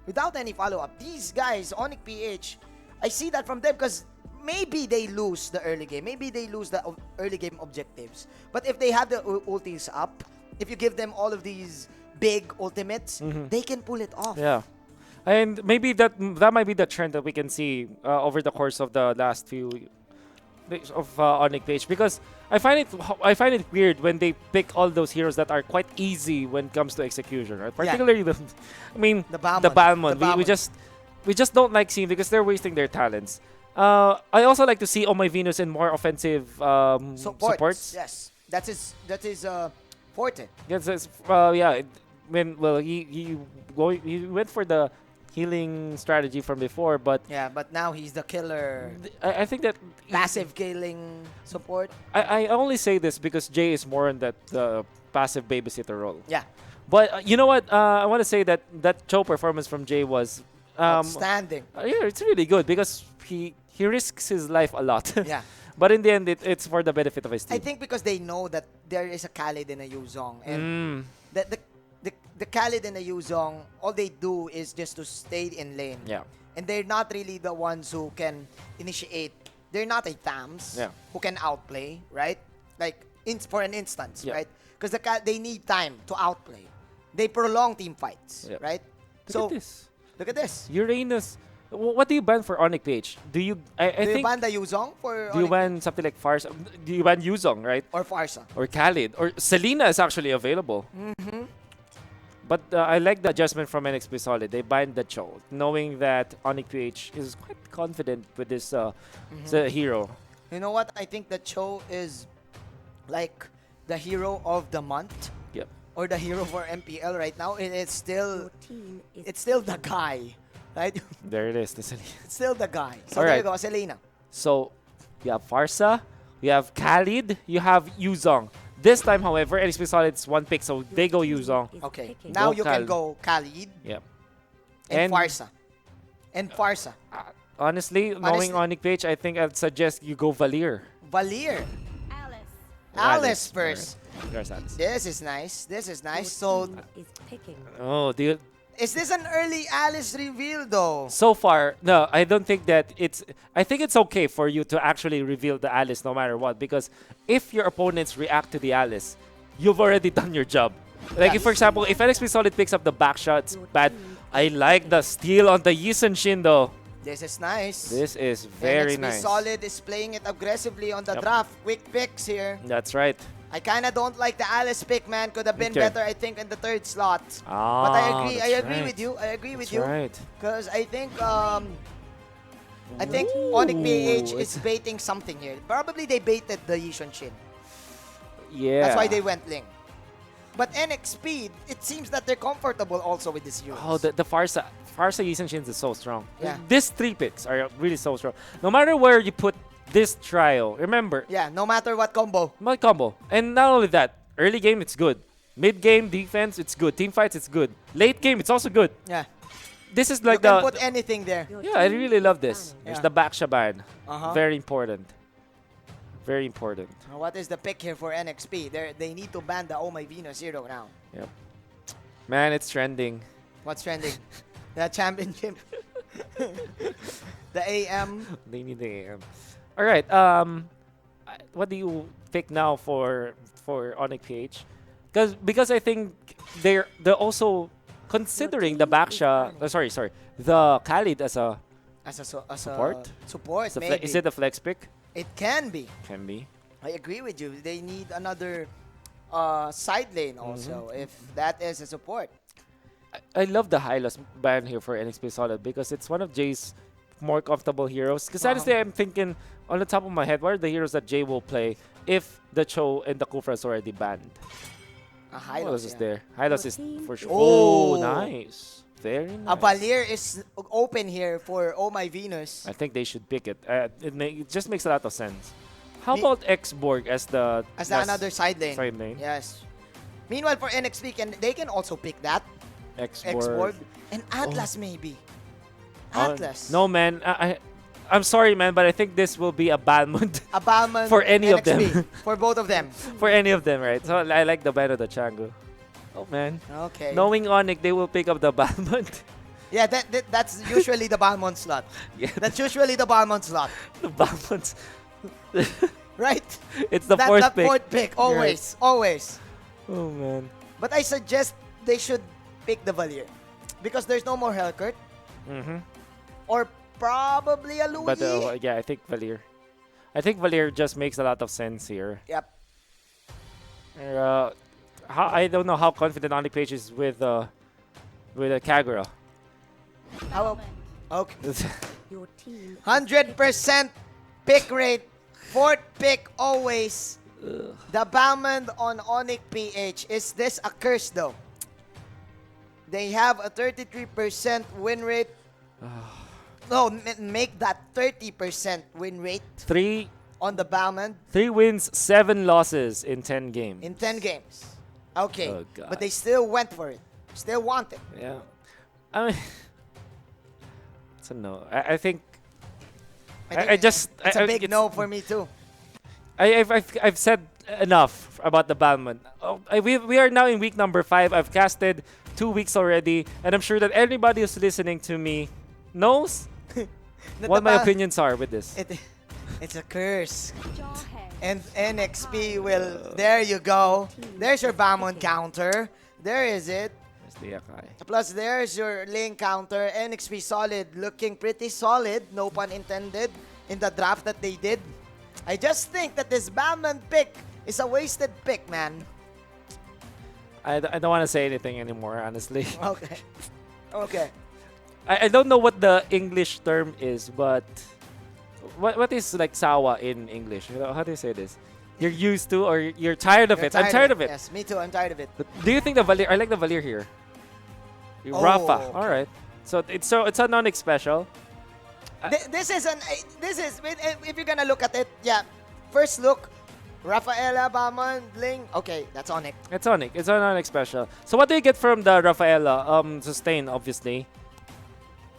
Without any follow-up. These guys, ONIC-PH, I see that from them because maybe they lose the early game. Maybe they lose the early game objectives. But if they have the ultis up, if you give them all of these big ultimates, they can pull it off. Yeah. And maybe that might be the trend that we can see over the course of the last few days of ONIC-PH, because I find it weird when they pick all those heroes that are quite easy when it comes to execution, right? Particularly the Balmond. We just don't like seeing because they're wasting their talents. I also like to see my Venus in more offensive supports. Yes, that is forte. Yes, he went for the healing strategy from before, but but now he's the killer. I think that passive killing support. I only say this because Jay is more on that passive babysitter role. Yeah. But you know what? I want to say that Cho performance from Jay was outstanding. Yeah, it's really good because he risks his life a lot. Yeah. But in the end, it's for the benefit of his team. I think because they know that there is a Khalid and a Yuzong, and the Khalid and the Yuzong, all they do is just to stay in lane. Yeah. And they're not really the ones who can initiate. They're not a Thams who can outplay, right? Like for an instance, right? Because they need time to outplay. They prolong team fights, right? Look at this. Uranus. Uranus. What do you ban for ONIC-PH? Do you ban the Yuzong for Do you ban something like Farsa? Do you ban Yuzong, right? Or Farsa. Or Khalid. Or Selena is actually available. But I like the adjustment from NXP Solid. They bind the Cho, knowing that ONIC-PH is quite confident with this hero. You know what? I think the Cho is like the hero of the month. Yep. Or the hero for MPL right now. It's still the guy, right? There it is, the Selena. It's still the guy. So All there right. you go, Selena. So, you have Farsa, you have Khalid, you have Yuzong. This time, however, NXP Solid is one pick, so they go Yuzong. Okay, now you can go Khalid Yep. and Farsa. And Farsa. Honestly, knowing ONIC-PH, I think I'd suggest you go Valier. Valier. Alice first. There's Alice. This is nice. This is nice. So, Oh, do you, is this an early Alice reveal though? so far, no, I don't think that it's... I think it's okay for you to actually reveal the Alice no matter what. Because if your opponents react to the Alice, you've already done your job. Like, if, for example, if NXP Solid picks up the back shots, bad. I like the steal on the Yisun Shin though. This is nice. This is very NXP nice. Solid is playing it aggressively on the draft. Quick picks here. That's right. I kind of don't like the Alice pick, man. Could have been Okay. better, I think, in the third slot. Ah, but I agree. that's I agree right. with you. I agree with That's you. right. Because I think ONIC-PH is baiting something here. Probably they baited the Yishun Shin. Yeah. That's why they went Ling. But NXP, it seems that they're comfortable also with this unit. Oh, the Farsa Yisun Shin is so strong. Yeah. These three picks are really so strong. No matter where you put this trio, remember. Yeah, no matter what combo. My combo. And not only that, early game, it's good. Mid game, defense, it's good. Team fights, it's good. Late game, it's also good. Yeah. This is like you can the... put anything there. Yeah, I really love this. There's Yeah. the back shaban. Uh-huh. Very important. Very important. What is the pick here for NXP? They need to ban the Oh My Venus Zero now. Yep. Man, it's trending. What's trending? The championship. The AM. They need the AM. All right. What do you pick now for ONIC-PH? Because I think they're also considering the Baksha. Sorry. The Khalid as a support. Support. Is it a flex pick? It can be. Can be. I agree with you. They need another side lane also, if that is a support. I love the Hylos ban here for NXP Solid because it's one of Jay's more comfortable heroes. Because honestly, I'm thinking on the top of my head, what are the heroes that Jay will play if the Cho and the Kufra is already banned? Hylos is there. Hylos is for sure. Oh, nice. Very nice. A Valier is open here for Oh My Venus. I think they should pick it. It just makes a lot of sense. How about X-Borg as the... As another side lane. Side lane. Yes. Meanwhile, for NXP, they can also pick that. X-Borg. And Atlas maybe. Atlas. No, man. I'm sorry, man, but I think this will be a Balmond. A Balmond for any NXP, of them. For both of them. For any of them, right? So I like the ban of the Changu. Oh, man. Okay. Knowing ONIC, they will pick up the Balmond. Yeah, that's usually the Balmond slot. Yeah. That's usually the Balmond slot. The Balmonds. Right? It's the fourth pick. Fourth pick. Always. Right. Always. Oh, man. But I suggest they should pick the Valier. Because there's no more Hellkurt. Or probably a Louis. But yeah, I think Valier. I think Valier just makes a lot of sense here. Yep. I don't know how confident ONIC-PH is with Kagura. Okay. 100% pick rate. Fourth pick always. The Balmond on ONIC-PH. Is this a curse though? They have a 33% win rate. No, make that 30% win rate. 3 on the Balmond. 3 wins, 7 losses in 10 games. In 10 games. Okay. Oh, God. But they still went for it. Still want it. Yeah. I mean, it's a no. I think. It's a big no for me too. I've said enough about the Balmond. We are now in week number 5. I've casted 2 weeks already, and I'm sure that everybody who's listening to me knows what my opinions are with this. It's a curse. And NXP will... There you go. There's your Balmond counter. There is it. Plus, there's your lane counter. NXP solid. Looking pretty solid. No pun intended. In the draft that they did. I just think that this Balmond pick is a wasted pick, man. I don't want to say anything anymore, honestly. Okay. Okay. I don't know what the English term is, but what is like sawa in English? You know, how do you say this? You're used to, or you're tired of it. I'm tired of it. Yes, me too. I'm tired of it. But do you think the Valier? I like the Valier here. Rafa. okay. All right. So it's a non-X special. This is if you're gonna look at it, yeah. First look, Rafaela, Bamon, Bling. Okay, that's ONIC. It's ONIC. It's a non-X special. So what do you get from the Rafaela? Sustain, obviously.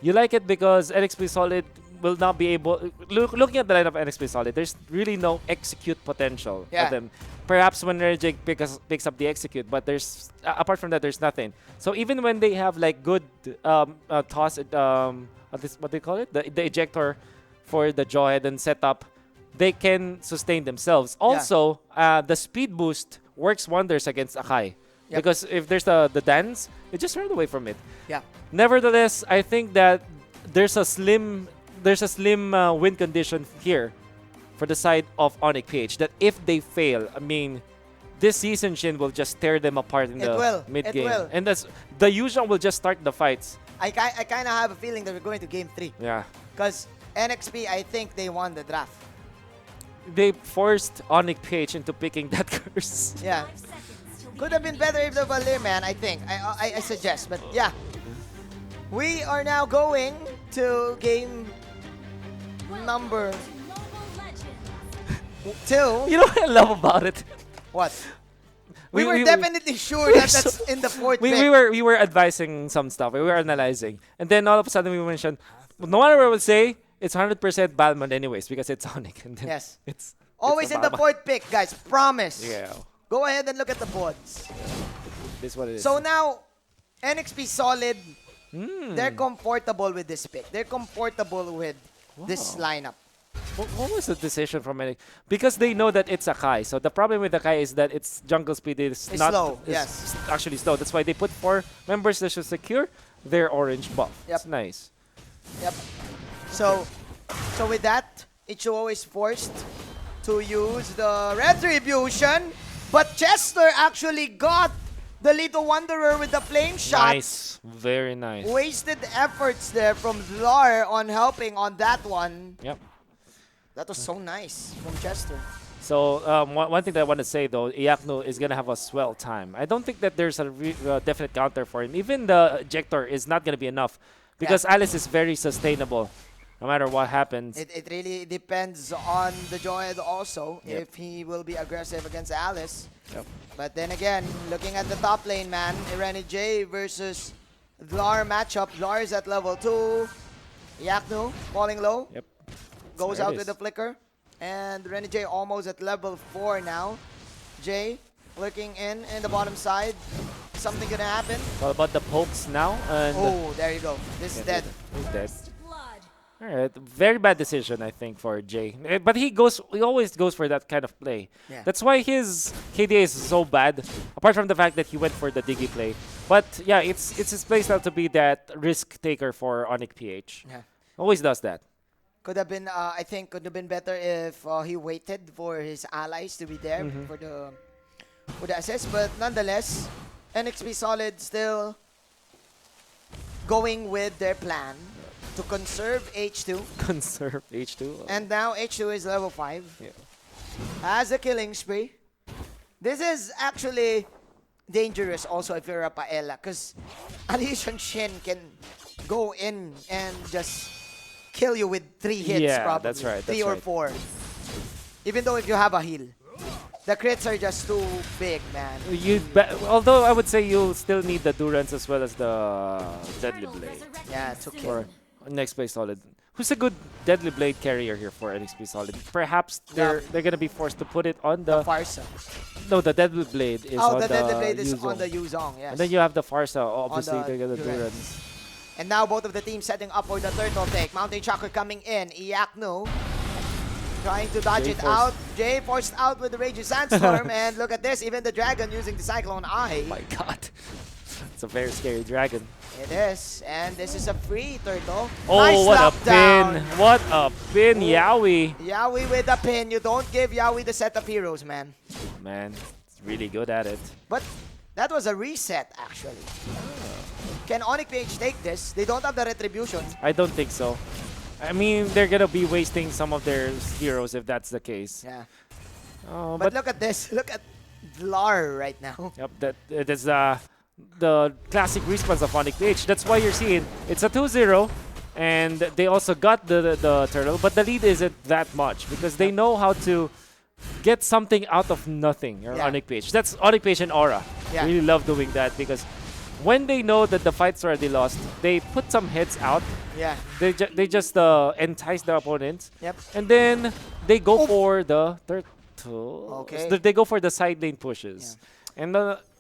You like it because NXP Solid will not be able... Looking at the lineup of NXP Solid, there's really no execute potential for them. Perhaps when Renjig picks up the execute, but there's... apart from that, there's nothing. So even when they have like good toss... what do you call it? The ejector for the jawhead and setup, they can sustain themselves. Also, the speed boost works wonders against Akai. Because if there's the dance, you just run away from it. Yeah. Nevertheless, I think that there's a slim win condition here for the side of ONIC-PH. That if they fail, I mean, this season Shin will just tear them apart in the mid game. And that's the Yuzhong will just start the fights. I kind of have a feeling that we're going to game 3. Yeah. Because NXP, I think they won the draft. They forced ONIC-PH into picking that curse. Yeah. Could have been better if the Valir, man, I think. I suggest. But yeah. We are now going to game number 2. You know what I love about it? What? We were definitely sure that that's in the 4th pick. We were advising some stuff. We were analyzing. And then all of a sudden we mentioned, no one ever will say it's 100% Balmond anyways because it's ONIC. And then yes. It's always in the 4th pick, guys. Promise. Yeah. Go ahead and look at the boards. This is what it is. So now, NXP Solid, they're comfortable with this pick. They're comfortable with this lineup. What was the decision from NXP? Because they know that it's Akai. So the problem with Akai is that its jungle speed is not slow. Actually slow. That's why they put 4 members that should secure their orange buff. Yep. It's nice. Yep. So with that, Ichigo is forced to use the Retribution. But Chester actually got the Little Wanderer with the flame shot. Nice. Very nice. Wasted efforts there from Zlar on helping on that one. Yep. That was so nice from Chester. So one thing that I want to say though, Iakno is going to have a swell time. I don't think that there's a definite counter for him. Even the ejector is not going to be enough because Alice is very sustainable no matter what happens. It really depends on the Joed also if he will be aggressive against Alice. Yep. But then again, looking at the top lane, man, Irene J versus Zlar matchup. Zlar is at level 2. Iakno falling low. Yep. Goes out with the flicker. And Irene J almost at level 4 now. J lurking in the bottom side. Something gonna happen. What about the pokes now? And oh, there you go. This is dead. He's dead. Alright, very bad decision I think for Jay. But he always goes for that kind of play. Yeah. That's why his KDA is so bad. Apart from the fact that he went for the Diggy play. But yeah, it's his playstyle to be that risk taker for ONIC-PH. Yeah. Always does that. Could have been, I think, could have been better if he waited for his allies to be there for the assist. But nonetheless, NXP Solid still going with their plan to conserve H2. Conserve H2. And now H2 is level 5. Yeah. Has a killing spree. This is actually dangerous also if you're a Paella, because Alishan Shin can go in and just kill you with 3 hits probably. That's right. 3 or 4. Even though if you have a heal. The crits are just too big, man. Although I would say you still need the Durance as well as the Deadly Blade. Yeah, it's okay. For Nexplay Solid. Who's a good Deadly Blade carrier here for NXP Solid? Perhaps they're gonna be forced to put it on the Farsa. No, the Deadly Blade is on the Deadly Blade is Yuzong. on the Yuzong, yes. And then you have the Farsa. Obviously, they're gonna Durance. And now both of the teams setting up for the turtle take. Mountain Chakra coming in. Iakno trying to dodge it out. Jay forced out with the Raging Sandstorm. And look at this, even the Dragon using the Cyclone Eye. Oh my god. It's a very scary dragon. It is. And this is a free turtle. Oh, nice what a lockdown. pin. What a pin, Yaoi. Yaoi with a pin. You don't give Yaoi the set of heroes, man. Man, it's really good at it. But that was a reset, actually. Can ONIC-PH take this? They don't have the retribution. I don't think so. I mean, they're gonna be wasting some of their heroes if that's the case. Yeah. But look at this. Look at Vlar right now. Yep, that it is the classic response of ONIC-PH. That's why you're seeing it's a 2-0, and they also got the turtle, but the lead isn't that much because they know how to get something out of nothing. ONIC-PH. That's ONIC-PH and Aura. Yeah. Really love doing that because when they know that the fight's already lost, they put some hits out. Yeah. They just entice their opponents. Yep. And then they go for the turtle. Okay. So they go for the side lane pushes. Yeah. And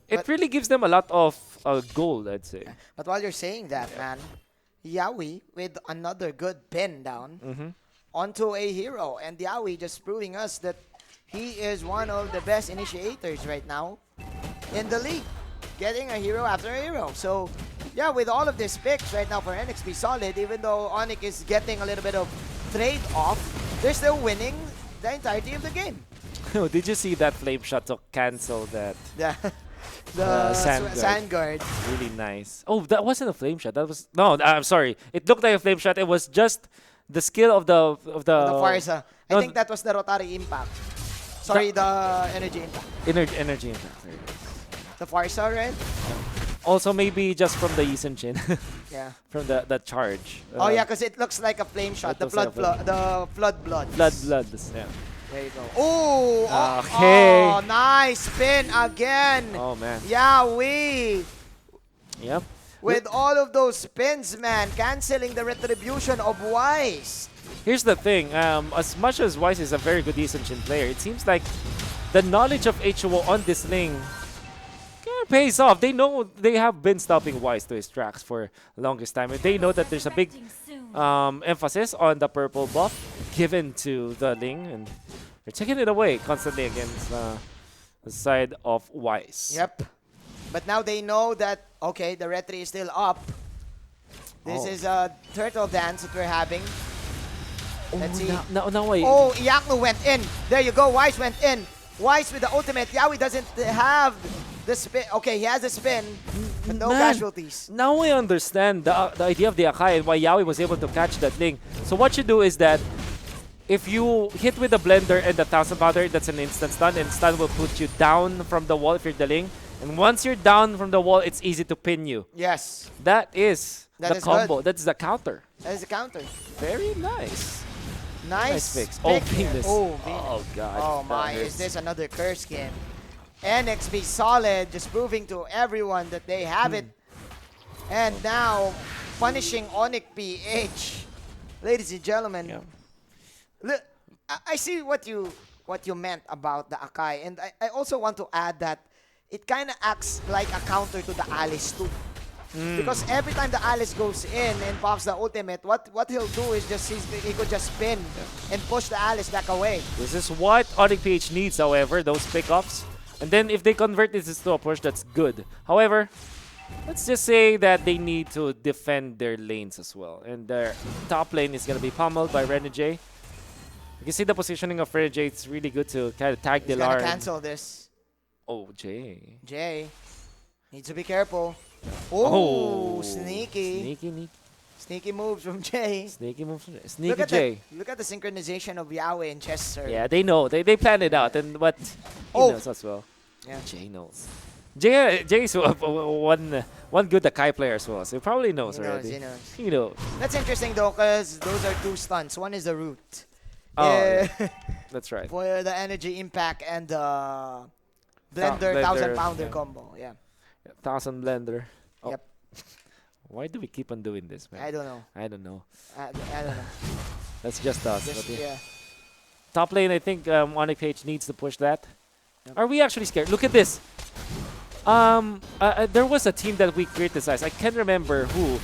it really gives them a lot of gold, I'd say. But while you're saying that, man, Yawi with another good pin down onto a hero. And Yawi just proving us that he is one of the best initiators right now in the league. Getting a hero after a hero. So, yeah, with all of these picks right now for NXP Solid, even though ONIC is getting a little bit of trade-off, they're still winning the entirety of the game. Oh, did you see that flame shot to cancel that? The sand sand guard. Really nice. Oh, that wasn't a flame shot. That was I'm sorry. It looked like a flame shot. It was just the skill of the Farsa. I think that was the rotary impact. Sorry, the energy impact. Energy impact. There it is. The Farsa, right? Also, maybe just from the Yisun Chin. Yeah. From the charge. Oh yeah, because it looks like a flame shot. The flood blood. Flood blood. Yeah. There you go. Ooh, okay. Oh, nice spin again. Oh man. Yawi. Yep. With all of those spins, man, canceling the retribution of Wise. Here's the thing. As much as Wise is a very good Yisun Chin player, it seems like the knowledge of HO on this lane pays off. They know they have been stopping Wise to his tracks for the longest time. And they know that there's a big emphasis on the purple buff given to the Ling, and they're taking it away constantly against the side of Wise. Yep. But now they know that, okay, the retry is still up. This is a turtle dance that we're having. Let's see. Now Oh, Iaknu went in. There you go. Wise went in. Wise with the ultimate. Yawi doesn't have the spin. Okay, he has a spin, but no casualties. Now I understand the idea of the Akai and why Yawi was able to catch that Ling. So what you do is that if you hit with the blender and the 1000 powder, that's an instant stun, and stun will put you down from the wall if you're the Ling. And once you're down from the wall, it's easy to pin you. Yes. That is the combo. Good. That's the counter. That is the counter. Very nice. Nice fix. pick. Oh, Venus. Oh, oh, God. Oh, my. Is this another curse game? NXP Solid just proving to everyone that they have it. And now, punishing ONIC-PH. Ladies and gentlemen, look, I see what you meant about the Akai. And I also want to add that it kind of acts like a counter to the Alice too. Because every time the Alice goes in and pops the ultimate, what he'll do is he could just spin and push the Alice back away. This is what ONIC-PH needs, however, those pickups. And then if they convert this to a push, that's good. However, let's just say that they need to defend their lanes as well. And their top lane is going to be pummeled by Renegade. You can see the positioning of Renegade. It's really good to kind of tag He's Dilar. gonna cancel this. Oh, Jay. Jay needs to be careful. Oh, sneaky. Sneaky moves from Jay. Sneaky moves from Jay. Sneaky Jay. Look at the synchronization of Yahweh and Chester. Yeah, they know. They plan it out. And what he knows as well. Yeah. Jay knows. Jay is one good Akai player as well. So he probably knows already. He knows. That's interesting though, because those are two stunts. One is the root. Oh, yeah. That's right. For the energy impact and the blender 1000 pounder combo. Yeah. 1000 blender. Oh. Yep. Why do we keep on doing this, man? I don't know. I don't know. I don't know. That's just us. Yeah. Top lane, I think ONIC-PH needs to push that. Yep. Are we actually scared? Look at this. There was a team that we criticized. I can't remember who,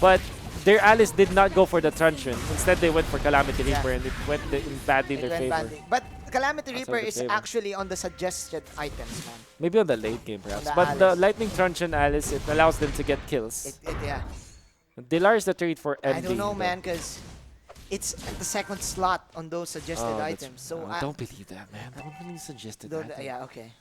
but their Alice did not go for the Truncheon. Instead, they went for Calamity Reaper, and it went badly in their favor. But Calamity Reaper is actually on the suggested items, man. Maybe on the late game, perhaps. But the Lightning Truncheon Alice, it allows them to get kills. Yeah. Dilar is the trade for ending. I don't know, man, because it's at the second slot on those suggested items. So don't believe that, man. Don't believe suggested items. Yeah, okay.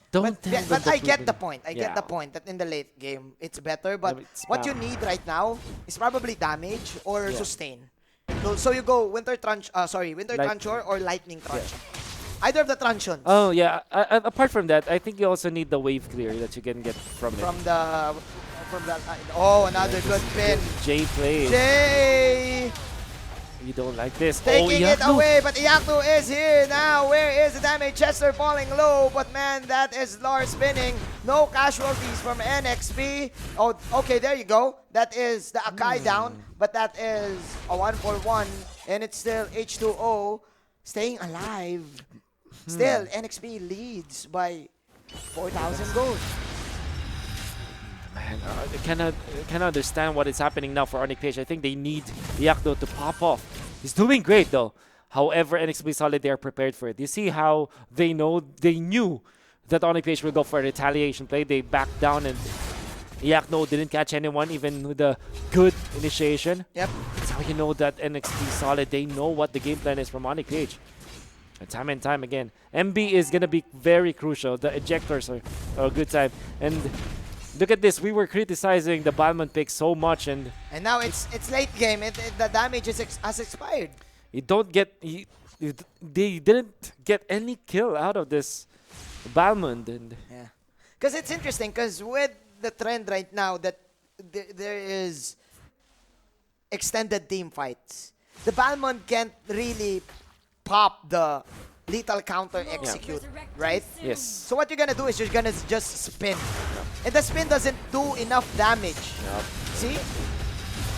But I get the point. I get the point that in the late game, it's better. But what you need right now is probably damage or sustain. So you go Winter Truncheon or Lightning Truncheon. Either of the truncheons. Oh, yeah. Apart from that, I think you also need the wave clear that you can get from it. From that. Oh, another good pin. Jay plays. Jay! You don't like this. Taking it Iaknu. away, but Iaknu is here now. Where is the damage? Chester falling low, but man, that is Lars spinning. No casualties from NXP. Oh, okay, there you go. That is the Akai down, but that is a 1-for-1, and it's still H2O staying alive. Still, NXP leads by 4,000 gold. Man, I cannot understand what is happening now for ONIC-PH. I think they need Iaknu to pop off. He's doing great though. However, NXP Solid, they are prepared for it. You see how they knew that ONIC-PH will go for a retaliation play. They backed down and Iaknu didn't catch anyone even with a good initiation. Yep. That's how you know that NXP Solid, they know what the game plan is from ONIC-PH. And time again. MB is going to be very crucial. The ejectors are a good time. And look at this. We were criticizing the Balmond pick so much, and now it's late game. The damage has expired. You don't get. They didn't get any kill out of this Balmond, and yeah, because it's interesting. Because with the trend right now that there is extended team fights, the Balmond can't really pop the lethal counter execute, right? Yes. So what you're gonna do is you're gonna just spin. And the spin doesn't do enough damage. See?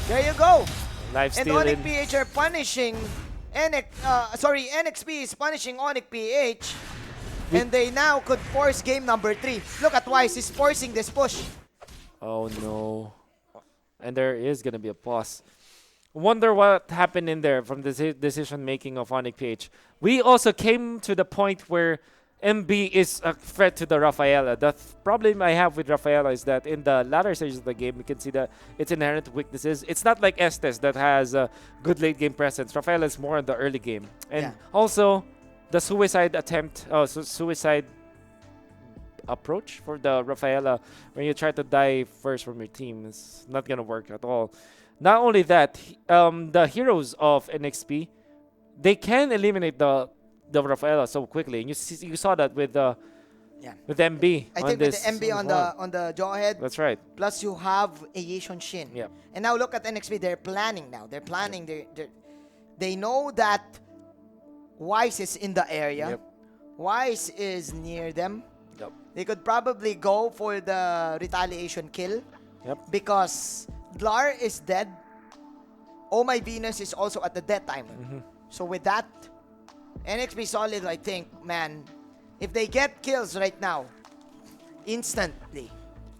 There you go. Life and stealing. ONIC-PH are punishing NXP is punishing ONIC-PH. And they now could force game number 3. Look at Wise, he's forcing this push. Oh no. And there is gonna be a pause. Wonder what happened in there from the decision making of ONIC-PH. We also came to the point where MB is a threat to the Rafaela. The problem I have with Rafaela is that in the latter stages of the game, you can see that its inherent weaknesses. It's not like Estes that has a good late game presence. Rafaela is more in the early game. And also, the suicide attempt, suicide approach for the Rafaela, when you try to die first from your team, is not going to work at all. Not only that, the heroes of NXP, they can eliminate the Rafaela so quickly. And you saw that with MB. I think with the MB on the jawhead. That's right. Plus you have a Yishon Shin. Yep. And now look at NXP. They're planning now. They're planning. They know that Wise is in the area. Yep. Wise is near them. Yep. They could probably go for the retaliation kill. Yep. Because Dlar is dead. Oh My Venus is also at the death timer. So with that, NXP Solid, I think, man, if they get kills right now, instantly,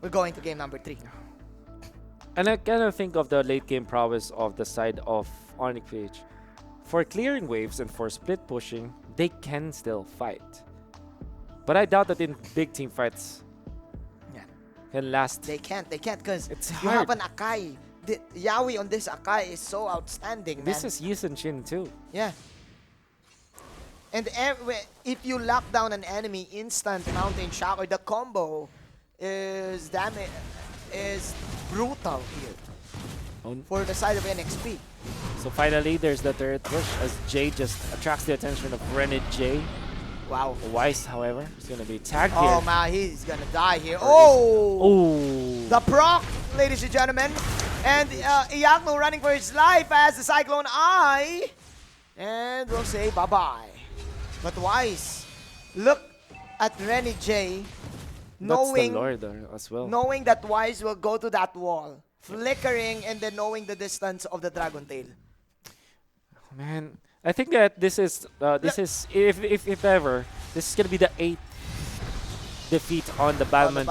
we're going to game number 3. And I kind of think of the late game prowess of the side of ONIC-PH. For clearing waves and for split pushing, they can still fight. But I doubt that in big team fights can last. They can't because you hard. have an Akai. The Yaoi on this Akai is so outstanding, man. This is Yisen Shin too. Yeah. And if you lock down an enemy, instant mountain shock or the combo is brutal here for the side of NXP. So finally, there's the third push as Jay just attracts the attention of Renid J. Wow. Weiss, however, is going to be tagged here. Oh man, he's going to die here. Oh! The proc, ladies and gentlemen. And Iaknu running for his life as the Cyclone Eye. And we'll say bye-bye. But Weiss, look at Renny J. Knowing, that's the Lord as well. Knowing that Weiss will go to that wall. Flickering and then knowing the distance of the Dragon Tail. Man, I think that this is if ever, this is gonna be the 8th defeat on the Balmond.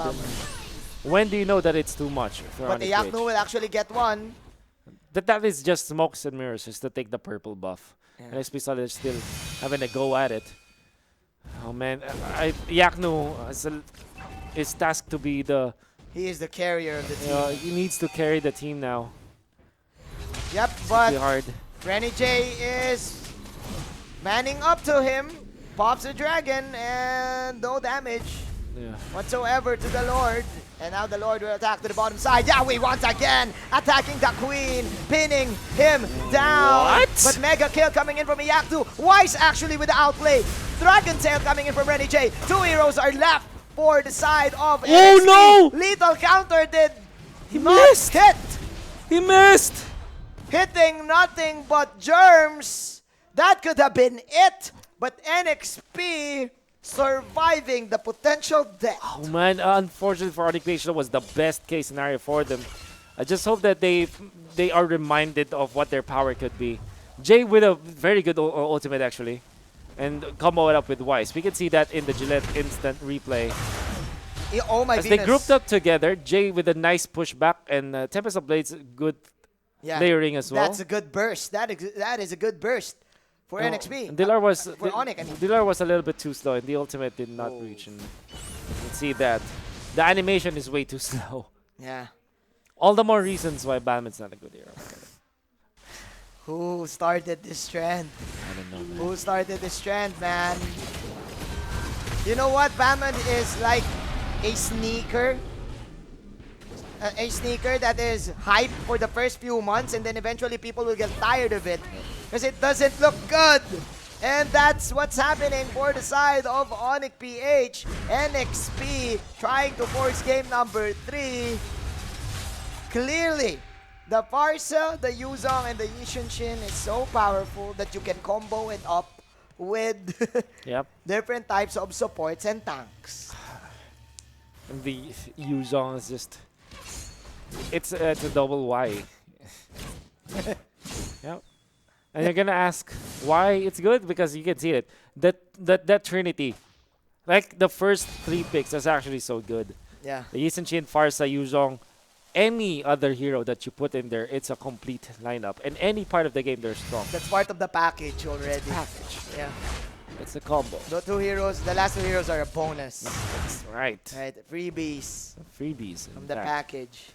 When do you know that it's too much? But Iaknu will actually get one. That is just smokes and mirrors just to take the purple buff. And SP Solid is still having a go at it. Oh man, Iaknu is tasked to be the. He is the carrier of the team. He needs to carry the team now. Yep, but hard. Renny J is manning up to him. Pops a dragon and no damage whatsoever to the Lord. And now the Lord will attack to the bottom side. Yaoi once again attacking the Queen, pinning him down. What? But mega kill coming in from Iaknu. Weiss actually with the outplay. Dragon Tail coming in from Renny J. 2 heroes are left for the side of Oh, NXT. no! Lethal counter did He not missed! hit. He missed! Hitting nothing but germs. That could have been it. But NXP surviving the potential death. Oh man, unfortunately for ONIC, that was the best case scenario for them. I just hope that they are reminded of what their power could be. Jay with a very good ultimate actually, and combo it up with Wise. We can see that in the Gillette instant replay. Oh my As goodness. they grouped up together, Jay with a nice pushback and Tempest of Blades good layering as well. That's a good burst. That is a good burst for NXP. And Dilar was for ONIC, I mean. Dilar was a little bit too slow, and the ultimate did not reach. And you can see that the animation is way too slow. Yeah. All the more reasons why Batman's not a good hero. Who started this trend? I don't know, man. Who started this trend, man? You know what? Batman is like a sneaker. A sneaker that is hype for the first few months, and then eventually people will get tired of it because it doesn't look good. And that's what's happening for the side of ONIC-PH. NXP trying to force game number 3. Clearly, the Parsa, the Yuzong, and the Yishunshin is so powerful that you can combo it up with different types of supports and tanks. And the Yuzong is just... It's a double Y. Yep. And you're gonna ask why it's good? Because you can see it. That Trinity, like the first 3 picks, is actually so good. Yeah. The Yisenshin, Farsa, Yuzong, any other hero that you put in there, it's a complete lineup. And any part of the game, they're strong. That's part of the package already. Package. Yeah. It's a combo. The 2 heroes, the last 2 heroes are a bonus. That's right. Right, freebies. Freebies. From the package.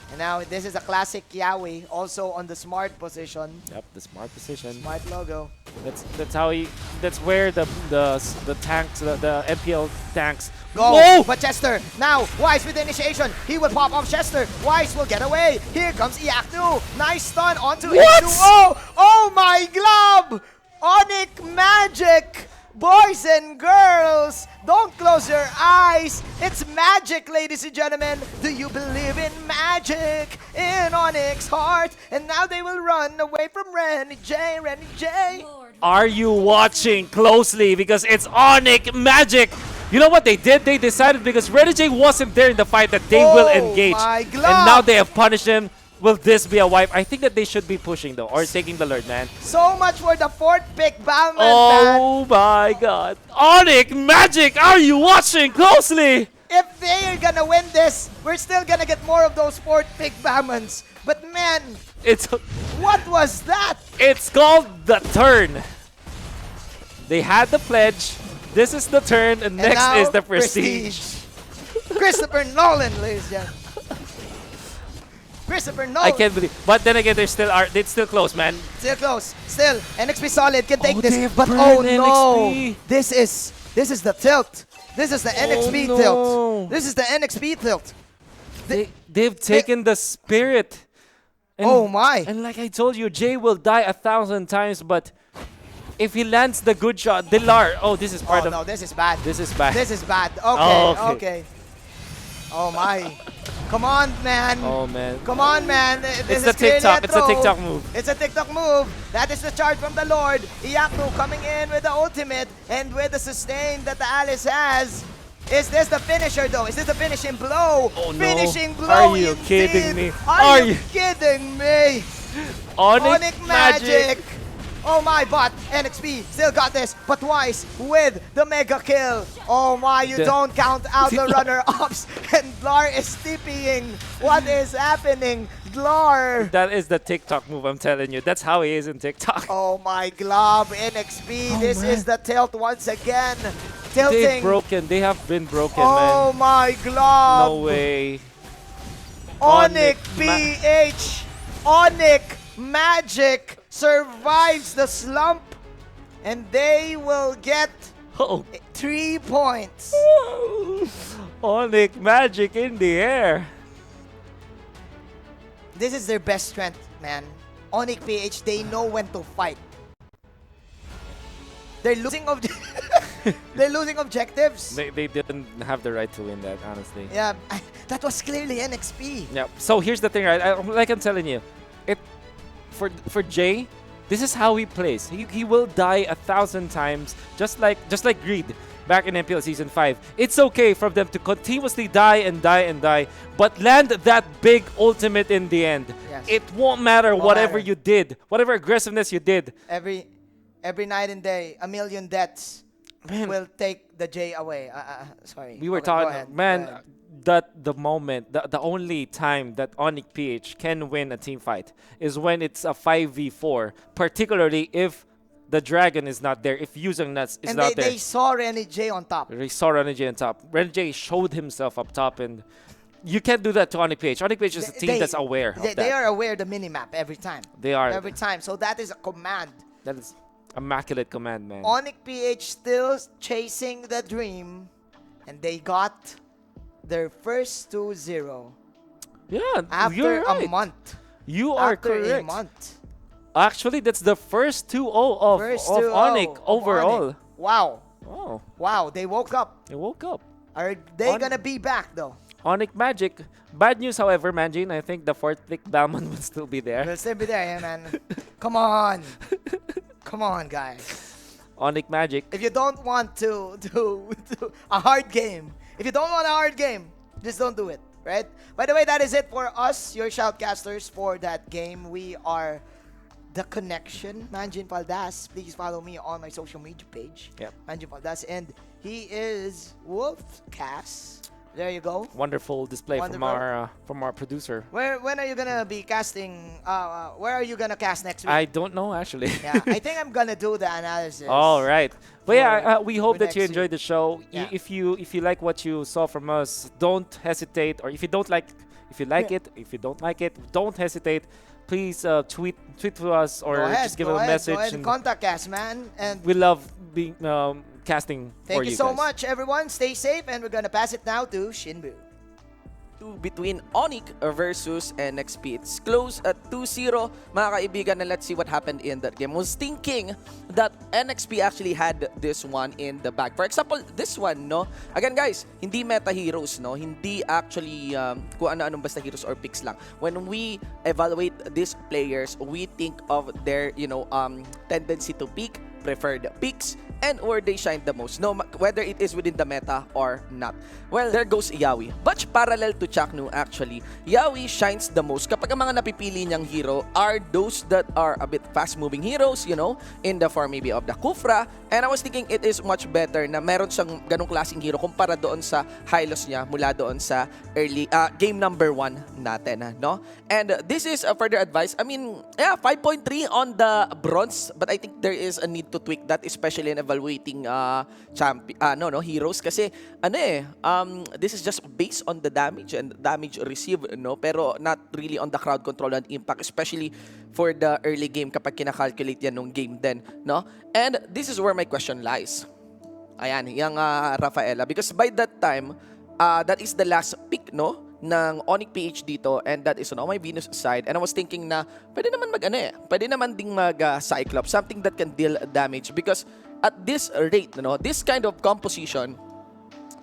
And now this is a classic Yaoi, also on the smart position. Yep, the smart position. Smart logo. That's how he. That's where the tanks, the MPL tanks. Go! Whoa! But Chester, now, Wise with the initiation. He will pop off Chester. Wise will get away. Here comes Iaknu. Nice stun onto H2O. Oh my glove! ONIC magic! Boys and girls, don't close your eyes. It's magic, ladies and gentlemen. Do you believe in magic in ONIC's heart? And now they will run away from Renny J. Renny J. Are you watching closely? Because it's ONIC magic. You know what they did? They decided because Renny J wasn't there in the fight that they will engage. My glove. And now they have punished him. Will this be a wipe? I think that they should be pushing though, or taking the Lord, man. So much for the 4th pick, Balman. Oh my god. ONIC magic! Are you watching closely? If they're gonna win this, we're still gonna get more of those 4th pick Balmans. But man, what was that? It's called the turn. They had the pledge. This is the turn, and next now, is the prestige. Christopher Nolan, ladies and gentlemen. Christopher Nolan. I can't believe. But then again, it's still close, man. Still close. Still, NXP solid can take they this. have But burned oh no, NXP. this is the tilt. This is the NXP no. tilt. This is the NXP tilt. They've taken the spirit. And, oh my. And like I told you, Jay will die 1,000 times, but if he lands the good shot, Dilar. Oh, this is part of. No, this is bad. This is bad. This is bad. Okay, Oh, okay. Oh my. Come on, man. Oh man. Come on, man. This It's the is clearly TikTok. a It's a throw. TikTok move. It's a TikTok move. That is the charge from the Lord. Iyaku coming in with the ultimate and with the sustain that the Alice has. Is this the finisher though? Is this the finishing blow? Oh no. Finishing blow. Are you indeed. kidding me? Are you kidding me? ONIC magic. Oh my, but NXP still got this, but Wise with the mega kill. Oh my, you don't count out the runner-ups, and Dlar is TPing. What is happening? Dlar. That is the TikTok move, I'm telling you. That's how he is in TikTok. Oh my glove, NXP. This is the tilt once again. Tilting. They've broken. They have been broken, Oh man. my glove. No way. ONIC-PH. ONIC magic survives the slump, and they will get 3 points. ONIC magic in the air. This is their best strength, man. ONIC-PH, they know when to fight. They're losing of They're losing objectives. They didn't have the right to win that, honestly. Yeah, that was clearly NXP. Yeah. So here's the thing, right? Like I'm telling you, for Jay, this is how he plays. He will die 1,000 times, just like Greed back in MPL Season 5. It's okay for them to continuously die and die and die, but land that big ultimate in the end. Yes. It won't matter whatever you did, whatever aggressiveness you did. Every night and day, a million deaths will take the J away. Sorry. We were Okay, go talking, ahead, man, go ahead. that the moment, the only time that ONIC-PH can win a team fight is when it's a 5v4, particularly if the dragon is not there, if Yuzang Nuts is And not there. they saw Renny J on top. They saw Renny J on top. Renny J showed himself up top, and you can't do that to ONIC-PH. ONIC-PH is a team that's aware of that. They are aware of the minimap every time. They are. Every time. So that is a command. That is immaculate command, man. ONIC-PH still chasing the dream, and they got their first 2-0. Yeah, after you're right. a month. You are after correct. a month. Actually, that's the first 2-0 of ONIC overall. Wow. Oh. Wow, they woke up. They woke up. Are they gonna be back though? ONIC Magic. Bad news, however, Manjin. I think the 4th pick Balmond will still be there. They'll still be there, yeah, man. Come on. Come on, guys. ONIC Magic. If you don't want to a hard game, if you don't want a hard game, just don't do it, right? By the way, that is it for us, your shoutcasters, for that game. We are The Connection, Manjin Paldas. Please follow me on my social media page, Manjin Paldas, and he is Wolfcast. There you go. Wonderful display from our producer. When are you gonna be casting? Where are you gonna cast next week? I don't know actually. Yeah, I think I'm gonna do the analysis. All right. But yeah, we hope that you next enjoyed the show. Yeah. If you like what you saw from us, don't hesitate. Or if you don't like, if you like it, if you don't like it, don't hesitate. Please tweet to us or just give a message. Go ahead and contact us, man. And we love being casting for thank you so guys. much, everyone. Stay safe, and we're gonna pass it now to Shinbu. Between ONIC versus NXP. It's close at 2-0, mga kaibigan, and let's see what happened in that game. I was thinking that NXP actually had this one in the bag. For example, this one, no? Again, guys, hindi meta heroes, no? Hindi actually kung ano-anong basta heroes or picks lang. When we evaluate these players, we think of their, tendency to pick, preferred picks, and where they shine the most, no, whether it is within the meta or not. Well, there goes Yawi. But parallel to Chaknu, actually, Yawi shines the most kapag ang mga napipili niyang hero are those that are a bit fast-moving heroes, in the form maybe of the Kufra. And I was thinking it is much better na meron siyang ganong klaseng hero kumpara doon sa highlos niya mula doon sa early game number 1 natin, no? And this is a further advice. I mean, yeah, 5.3 on the bronze, but I think there is a need to tweak that, especially in evaluating heroes, kasi this is just based on the damage and damage received, no, pero not really on the crowd control and impact, especially for the early game kapag kina-calculate yan nung game din, no. And this is where my question lies. Ayan, yung Rafaela, because by that time that is the last pick, no, ng ONIC-PH dito, and that is on my Venus side. And I was thinking na pwede naman pwede naman ding mag-Cyclops, something that can deal damage, because at this rate, this kind of composition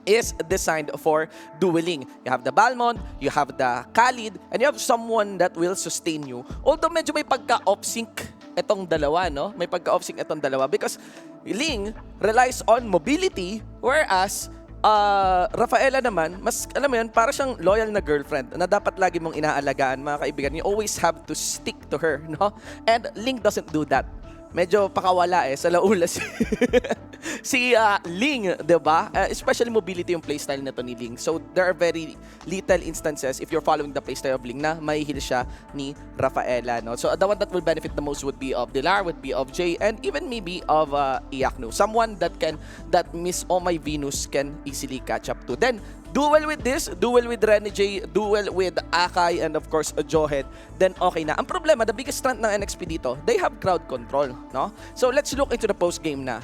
is designed for dueling. You have the Balmond, you have the Khalid, and you have someone that will sustain you. Although medyo may pagka-off-sync itong dalawa, no? May pagka-off-sync itong dalawa, because Ling relies on mobility, whereas Rafaela naman, mas, alam mo yun, para siyang loyal na girlfriend na dapat lagi mong inaalagaan, mga kaibigan. You always have to stick to her, no? And Ling doesn't do that. Medyo pakawala sa laula si Ling, diba? Especially mobility yung playstyle nito ni Ling. So there are very little instances, if you're following the playstyle of Ling, na may heal siya ni Rafaela, no? So the one that will benefit the most would be of Dilar, would be of Jay, and even maybe of Iakno. Someone that Miss Oh My Venus can easily catch up to. Then duel with this, duel with Renny J, duel with Akai, and of course Johed, then okay na. Ang problema, the biggest strength ng NXP dito, they have crowd control, no? So let's look into the post game na.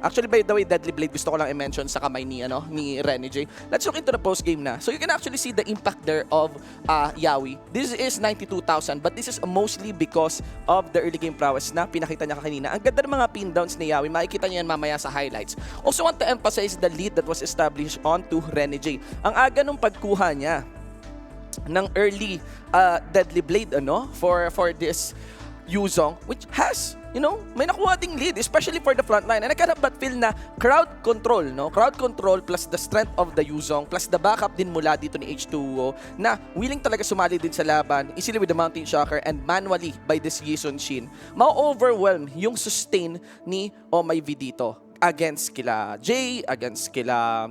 Actually, by the way, Deadly Blade, gusto ko lang i-mention sa kamay ni Rene J. Let's look into the post-game na. So you can actually see the impact there of Yawi. This is 92,000, but this is mostly because of the early game prowess na pinakita niya kanina. Ang ganda ng mga pin downs ni Yawi. Makikita niyo yan mamaya sa highlights. Also want to emphasize the lead that was established onto Rene J. Ang aga nung pagkuha niya ng early Deadly Blade for this Yuzong, which has may nakuha ding lead, especially for the front line. And I kind of feel na crowd control, crowd control plus the strength of the Yuzong plus the backup din mula dito ni H2O na willing talaga sumali din sa laban, easily with the Mountain Shocker and manually by this Yizon Shin, ma-overwhelm yung sustain ni OMIV dito against kila Jay, against kila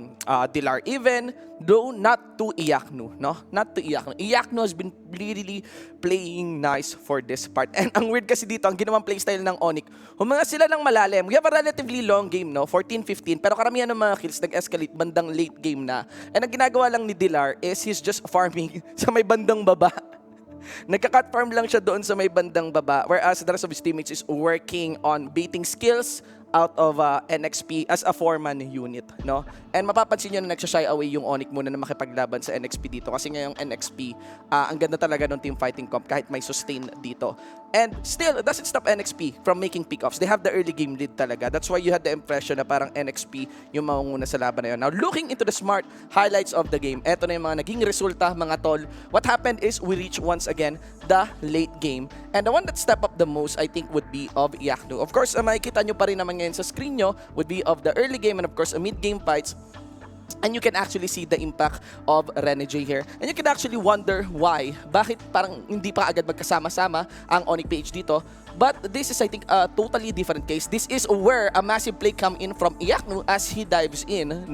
Dilar even, though not to Iyaknu, Not to Iyaknu. Iyaknu has been really playing nice for this part. And ang weird kasi dito, ang ginawang playstyle ng ONIC, huminga sila ng malalim. We have a relatively long game, 14-15, pero karamihan ng mga kills nag-escalate bandang late game na. And ang ginagawa lang ni Dilar is he's just farming sa may bandang baba. Nagka-cut farm lang siya doon sa may bandang baba, whereas the rest of his teammates is working on baiting skills out of NXP as a 4-man unit, And mapapansin nyo na nagsashy away yung ONIC muna na makipaglaban sa NXP dito kasi ngayong NXP, ang ganda talaga ng team fighting comp kahit may sustain dito. And still, it doesn't stop NXP from making pick-offs. They have the early game lead talaga. That's why you had the impression na parang NXP yung mangunguna sa laban na yun. Now, looking into the smart highlights of the game, eto na yung mga naging resulta, mga tol. What happened is we reach once again the late game. And the one that stepped up the most, I think, would be of Iyaknu. Of course, makikita nyo pa rin naman ngayon sa screen nyo would be of the early game and of course, a mid-game fights. And you can actually see the impact of Rene J here. And you can actually wonder why. Bakit parang hindi pa agad magkasama-sama ang ONIC-PH dito. But this is, I think, a totally different case. This is where a massive play come in from Iyaknu as he dives in,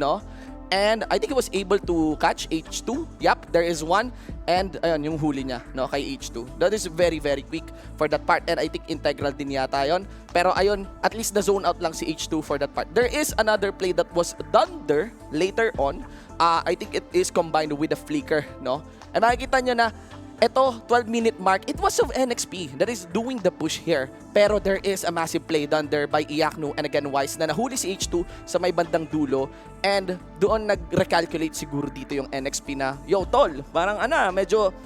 And I think he was able to catch H2. Yup, there is one. And ayun, yung huli niya, kay H2. That is very quick for that part. And I think integral din yata yun. Pero ayun, at least na-zone out lang si H2 for that part. There is another play that was done there later on. I think it is combined with the flicker, And makikita nyo na ito, 12-minute mark, it was of NXP that is doing the push here. Pero there is a massive play done there by Iyaknu and again Wise na nahuli si H2 sa may bandang dulo. And doon nag-recalculate siguro dito yung NXP na, yo tol, parang medyo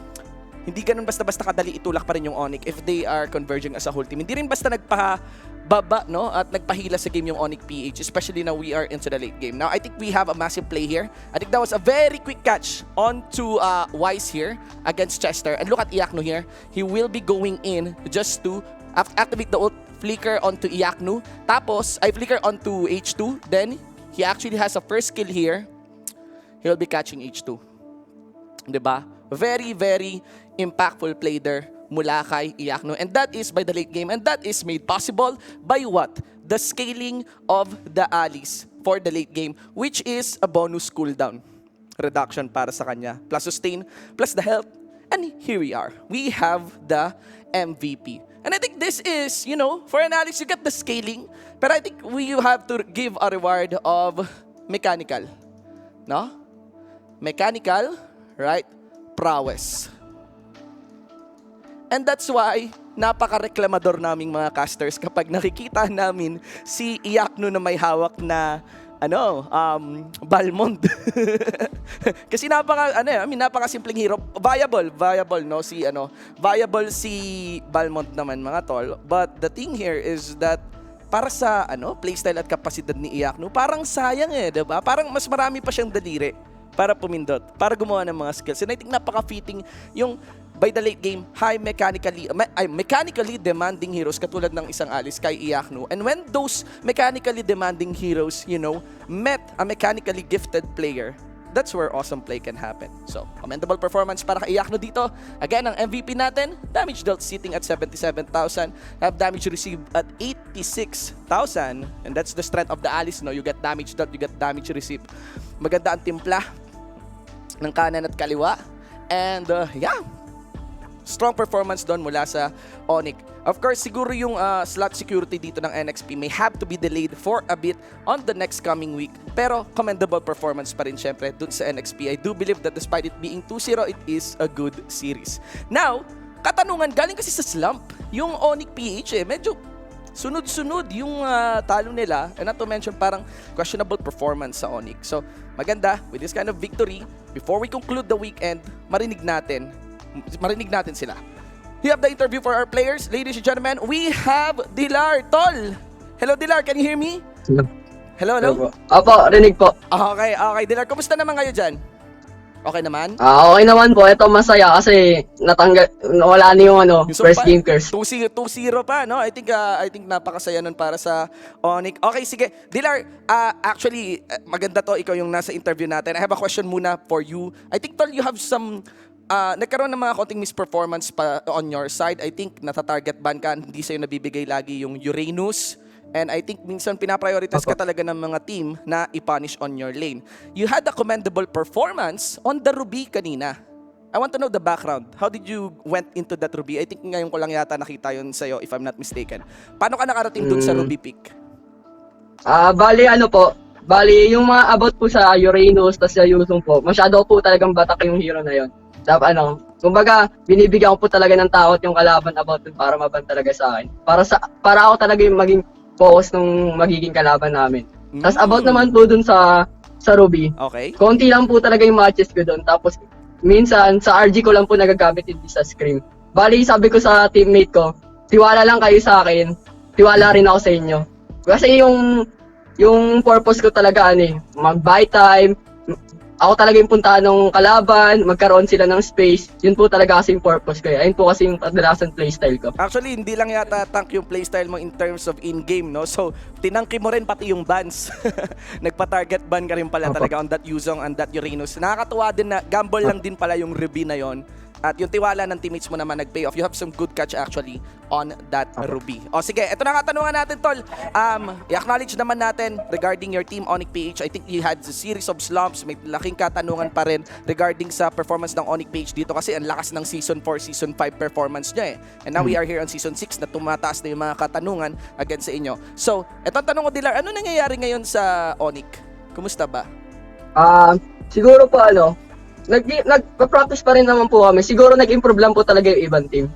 hindi ganun basta-basta kadali itulak pa rin yung ONIC if they are converging as a whole team. Hindi rin basta nagpababa, at nagpahila sa game yung ONIC-PH, especially now we are into the late game. Now, I think we have a massive play here. I think that was a very quick catch onto Wise here against Chester. And look at Iyaknu here. He will be going in just to activate the ult, flicker onto Iyaknu. Tapos, I flicker onto H2. Then, he actually has a first kill here. He'll be catching H2. Diba? Very impactful play there mula kay Iyaknu. And that is by the late game. And that is made possible by what? The scaling of the allies for the late game, which is a bonus cooldown reduction para sa kanya. Plus sustain, plus the health. And here we are. We have the MVP. And I think this is, for an allies, you get the scaling. But I think we have to give a reward of mechanical. Mechanical, right? Prowess. And that's why napaka-reklamador naming mga casters kapag nakikita namin si Iyaknu na may hawak na Balmond. Kasi napaka-simpleng hero. Viable, viable si Balmond naman mga tol. But the thing here is that para sa playstyle at kapasidad ni Iyaknu, parang sayang diba? Parang mas marami pa siyang daliri para pumindot, para gumawa ng mga skills. And I think napaka-fitting yung by the late game, mechanically demanding heroes katulad ng isang Alice kay Iyaknu. And when those mechanically demanding heroes, met a mechanically gifted player, that's where awesome play can happen. So, commendable performance para kay Iyaknu dito. Again, ang MVP natin, damage dealt sitting at 77,000. Have damage received at 86,000. And that's the strength of the Alice, You get damage dealt, you get damage received. Maganda ang timpla ng kanan at kaliwa. And, strong performance doon mula sa ONIC. Of course, siguro yung slot security dito ng NXP may have to be delayed for a bit on the next coming week. Pero commendable performance pa rin syempre dun sa NXP. I do believe that despite it being 2-0, it is a good series. Now, katanungan, galing kasi sa slump, yung ONIC-PH medyo sunod-sunod yung talo nila, and not to mention parang questionable performance sa ONIC. So, maganda with this kind of victory, before we conclude the weekend, marinig natin sila. We have the interview for our players. Ladies and gentlemen, we have Dilar. Tol! Hello, Dilar. Can you hear me? Hello, hello? Opo, rinig po. Okay. Dilar, kumusta naman kayo dyan? Okay naman? Okay naman po. Ito masaya kasi wala na yung first game curse. 2-0 pa, no? I think napakasaya nun para sa ONIC. Okay, sige. Dilar, actually, maganda to. Ikaw yung nasa interview natin. I have a question muna for you. I think, Tol, you have some nagkaroon ng mga konting misperformance pa on your side. I think nata-target ban ka, hindi sa'yo nabibigay lagi yung Uranus. And I think minsan pinaprioritize ka talaga ng mga team na i-punish on your lane. You had a commendable performance on the Ruby kanina. I want to know the background. How did you went into that Ruby? I think ngayon ko lang yata nakita yun sa'yo, if I'm not mistaken. Paano ka nakarating dun sa Ruby pick? Bali yung mga about po sa Uranus tas sa Yusung po, masyado po talagang batak yung hero na yon. Dapat kumbaga, binibigyan ko po talaga ng takot yung kalaban about dun para maban talaga sa akin. Para ako talaga yung maging focus nung magiging kalaban namin. Tapos about naman po dun sa Ruby. Okay. Konti lang po talaga yung matches ko dun. Tapos minsan sa RG ko lang po nagagamit hindi sa scrim. Bali sabi ko sa teammate ko, tiwala lang kayo sa akin. Tiwala rin ako sa inyo. Kasi yung purpose ko talaga mag-buy time. Ako talaga yung puntahan ng kalaban, magkaroon sila ng space. Yun po talaga kasi yung purpose ko. Ayun po kasi yung kadalasan playstyle ko. Actually, hindi lang yata tank yung playstyle mo in terms of in-game, no? So, tinangki mo rin pati yung bans. Nagpa-target ban ka rin pala talaga on that Yuzong and that Uranus. Nakakatuwa din na gamble lang din pala yung Ruby na yon. At yung tiwala ng teammates mo naman nag-pay off. You have some good catch actually on that Ruby. O sige, ito na katanungan natin, Tol. I-acknowledge naman natin regarding your team, ONIC-PH. I think you had a series of slumps. May laking katanungan pa rin regarding sa performance ng ONIC-PH dito kasi ang lakas ng Season 4, Season 5 performance niya eh. And now we are here on Season 6 na tumataas na yung mga katanungan against sa inyo. So, etong tanong ko, Dilar, ano nangyayari ngayon sa ONIC? Kumusta ba? Siguro po nagpa-practice pa rin naman po kami. Siguro nag-improve lang po talaga yung ibang team.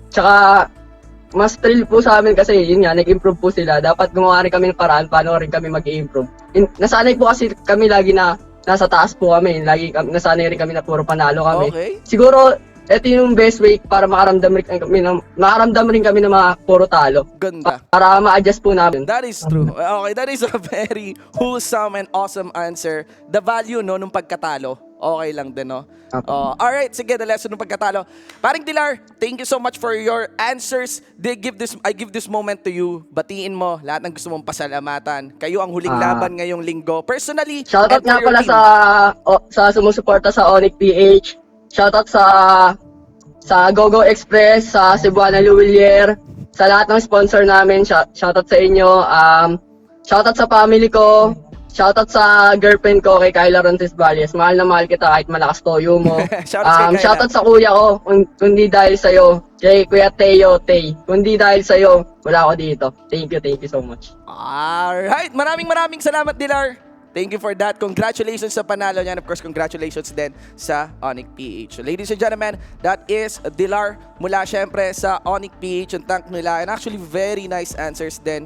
Tsaka, mas thrill po sa amin kasi yun nga, nag-improve po sila. Dapat gumawa rin kami ng paraan paano rin kami mag-improve. Nasanay po kasi kami lagi na nasa taas po kami. Nasanay rin kami na puro panalo kami. Okay. Siguro, ito yung best way para makaramdam rin kami ng mga puro talo. Ganda. Para ma-adjust po namin. That is true. Okay, that is a very wholesome and awesome answer. The value nung pagkatalo. Okay lang din, no? Alright, sige, the lesson ng pagkatalo. Paring Dilar, thank you so much for your answers. I give this moment to you. Batiin mo lahat ng gusto mong pasalamatan. Kayo ang huling laban ngayong linggo. Personally, shoutout nga pala sa sumusuporta sa ONIC-PH. Shoutout sa GoGo Express, sa Cebuana Luwilier, sa lahat ng sponsor namin. Shoutout sa inyo. Shoutout sa family ko. Shoutout sa girlfriend ko kay Kyla Ronces Valles. Mahal na mahal kita kahit malakas toyo mo. Shoutout sa kuya ko, kundi dahil sa'yo. Kay Kuya Teo, kundi dahil sa'yo, wala ako dito. Thank you so much. Alright, maraming salamat, Dilar. Thank you for that. Congratulations sa panalo niyan. Of course, congratulations din sa ONIC-PH. So, ladies and gentlemen, that is Dilar mula syempre sa ONIC-PH, yung tank nila. And actually, very nice answers din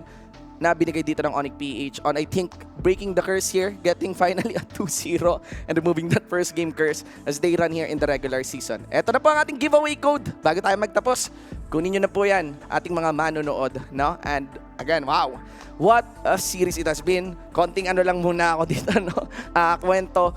na binigay dito ng ONIC-PH on, I think, breaking the curse here, getting finally a 2-0 and removing that first game curse as they run here in the regular season. Ito na po ang ating giveaway code. Bago tayo magtapos, kunin nyo na po yan, ating mga manonood, no? And again, wow, what a series it has been. Konting ano lang muna ako dito, no? Kwento.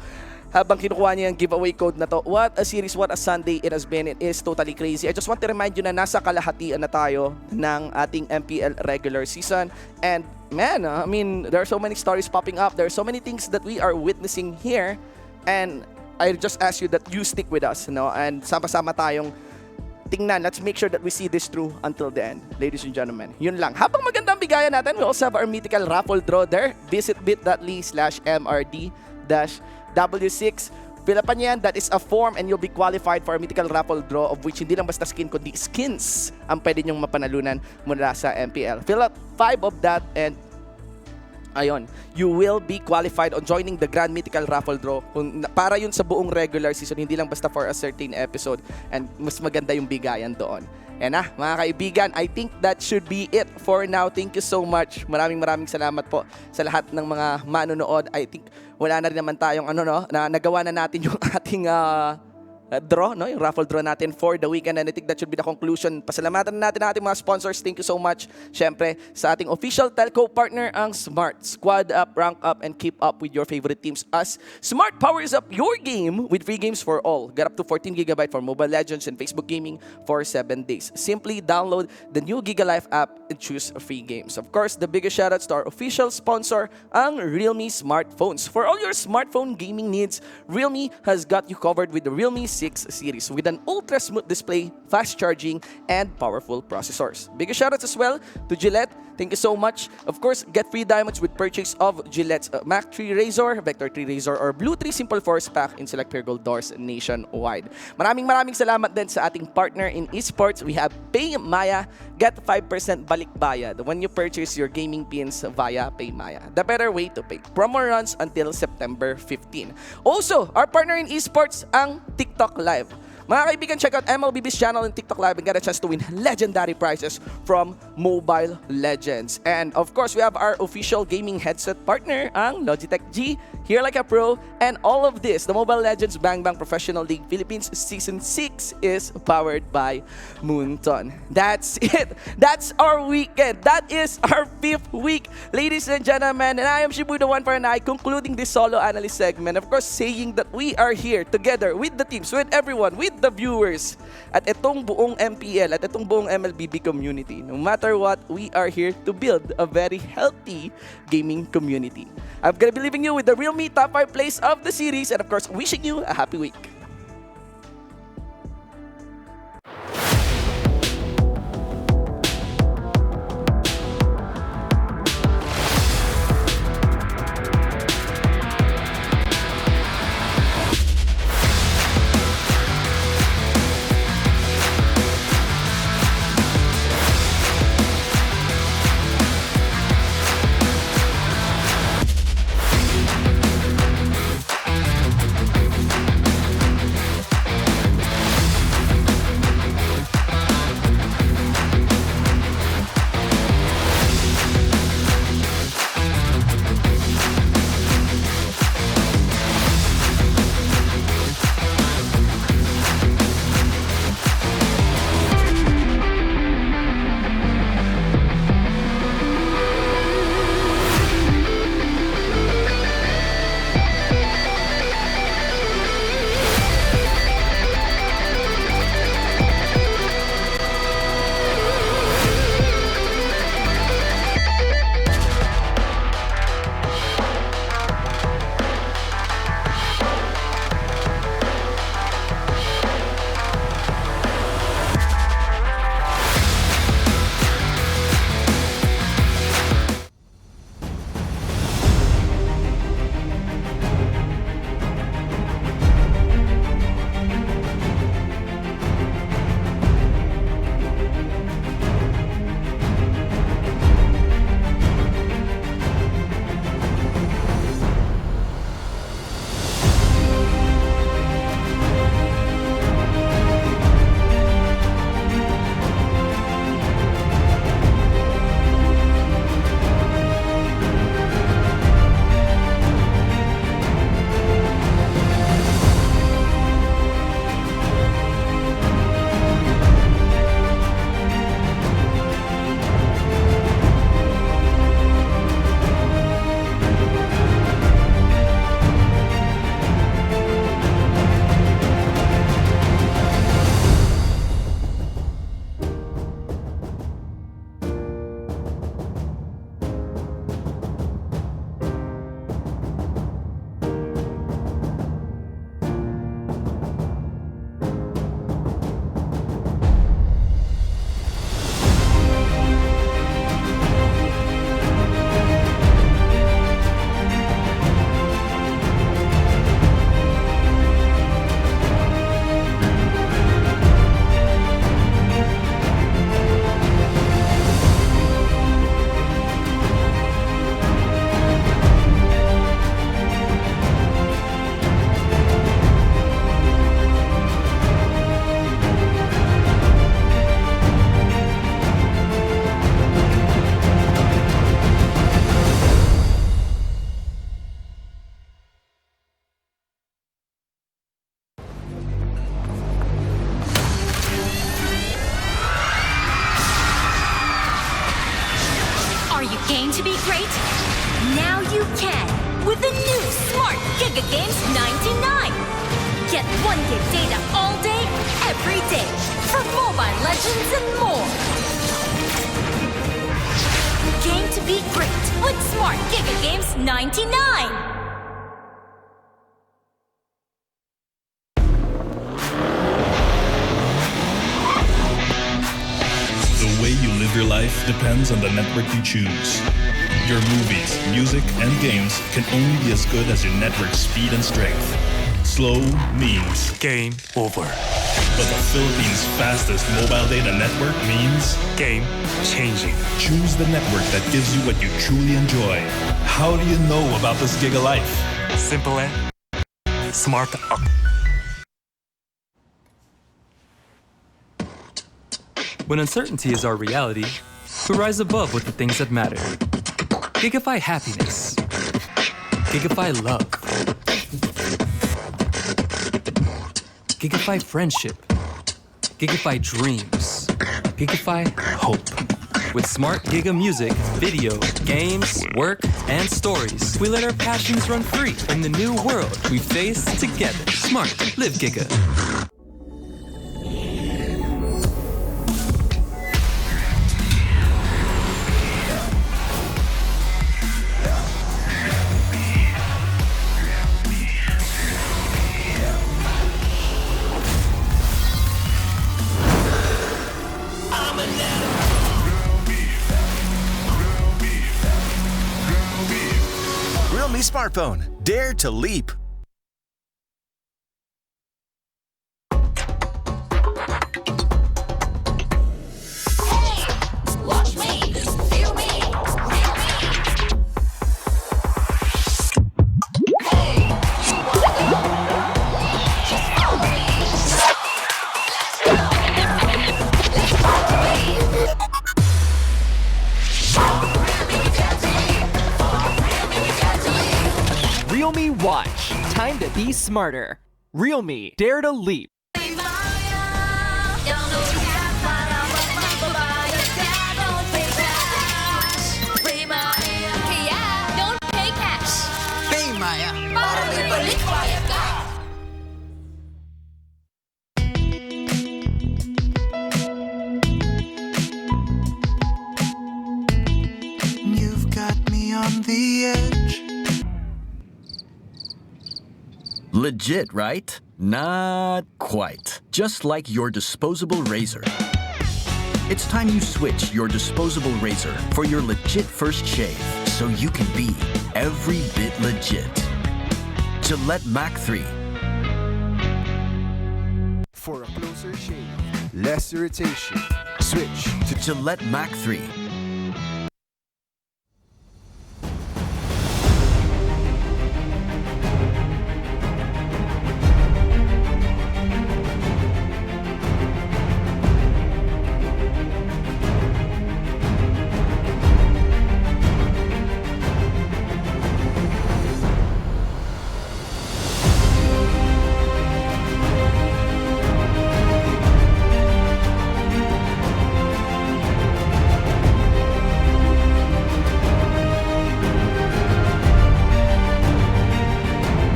Habang kinukuha niya yung giveaway code na to. What a series, what a Sunday it has been. It is totally crazy. I just want to remind you na nasa kalahatian na tayo ng ating MPL regular season. And man, I mean, there are so many stories popping up. There are so many things that we are witnessing here. And I just ask you that you stick with us, no? And sama-sama tayong tingnan. Let's make sure that we see this through until the end, ladies and gentlemen. Yun lang. Habang magandang bigayan natin, we also have our mythical raffle draw there. Visit bit.ly/MRD-W6. Fill up niyan, that is a form and you'll be qualified for a mythical raffle draw of which hindi lang basta skin kundi skins ang pwede nyong mapanalunan mula sa MPL. Fill up 5 of that and ayun, you will be qualified on joining the Grand Mythical Raffle Draw. Para yun sa buong regular season, hindi lang basta for a certain episode and mas maganda yung bigayan doon. And mga kaibigan, I think that should be it for now. Thank you so much. Maraming salamat po sa lahat ng mga manonood. I think wala na rin naman tayong na nagawa na natin yung ating draw, no? Yung raffle draw natin for the weekend, and I think that should be the conclusion. Pasalamatan natin ang ating mga sponsors. Thank you so much. Syempre, sa ating official telco partner, ang Smart. Squad up, rank up, and keep up with your favorite teams as Smart powers up your game with free games for all. Get up to 14GB for Mobile Legends and Facebook Gaming for 7 days. Simply download the new Giga Life app and choose free games. Of course, the biggest shoutouts to our official sponsor, ang Realme smartphones. For all your smartphone gaming needs, Realme has got you covered with the Realme 6 series with an ultra-smooth display, fast charging, and powerful processors. Biggest shoutouts as well to Gillette. Thank you so much. Of course, get free diamonds with purchase of Gillette's Mach 3 Razor, Vector 3 Razor, or Blue 3 Simple Force Pack in select Pure Gold doors nationwide. Maraming salamat din sa ating partner in eSports. We have PayMaya. Get 5% balik bayad when you purchase your gaming pins via PayMaya. The better way to pay. Promo runs until September 15. Also, our partner in eSports, ang TikTok Live. Mga kaibigan, check out MLBB's channel and TikTok Live and get a chance to win legendary prizes from Mobile Legends. And of course, we have our official gaming headset partner, ang Logitech G, Here Like a Pro, and all of this, the Mobile Legends Bang Bang Professional League Philippines Season 6 is powered by Moonton. That's it. That's our weekend. That is our 5th week, ladies and gentlemen. And I am Shibu the One for an Eye, concluding this solo analyst segment. Of course, saying that we are here together with the teams, with everyone, with the viewers, at itong buong MPL, at itong buong MLBB community. No matter what, we are here to build a very healthy gaming community. I'm gonna be leaving you with the Realme top 5 plays of the series, and of course, wishing you a happy week. can with the new Smart Giga Games 99. Get 1 gig data all day, every day for Mobile Legends and more. Game to be great with Smart Giga Games 99. The way you live your life depends on the network you choose. Your movies, music, and games can only be as good as your network speed and strength. Slow means game over. But the Philippines' fastest mobile data network means game changing. Choose the network that gives you what you truly enjoy. How do you know about this Giga Life? Simple and smart. When uncertainty is our reality, we rise above with the things that matter. Gigafy happiness. Gigafy love. Gigafy friendship. Gigafy dreams. Gigafy hope. With smart Giga music, video, games, work, and stories, we let our passions run free in the new world we face together. Smart, live Giga. Realme smartphone. Dare to leap. Watch me, feel me, Realme Watch. Time to be smarter. Realme, dare to leap. Kaya, don't pay cash. Pay Maya. Para may balik bayad ka. You've got me on the edge. Legit, right? Not quite. Just like your disposable razor. It's time you switch your disposable razor for your legit first shave, so you can be every bit legit. Gillette Mac 3. For a closer shave, less irritation, switch to Gillette Mac 3.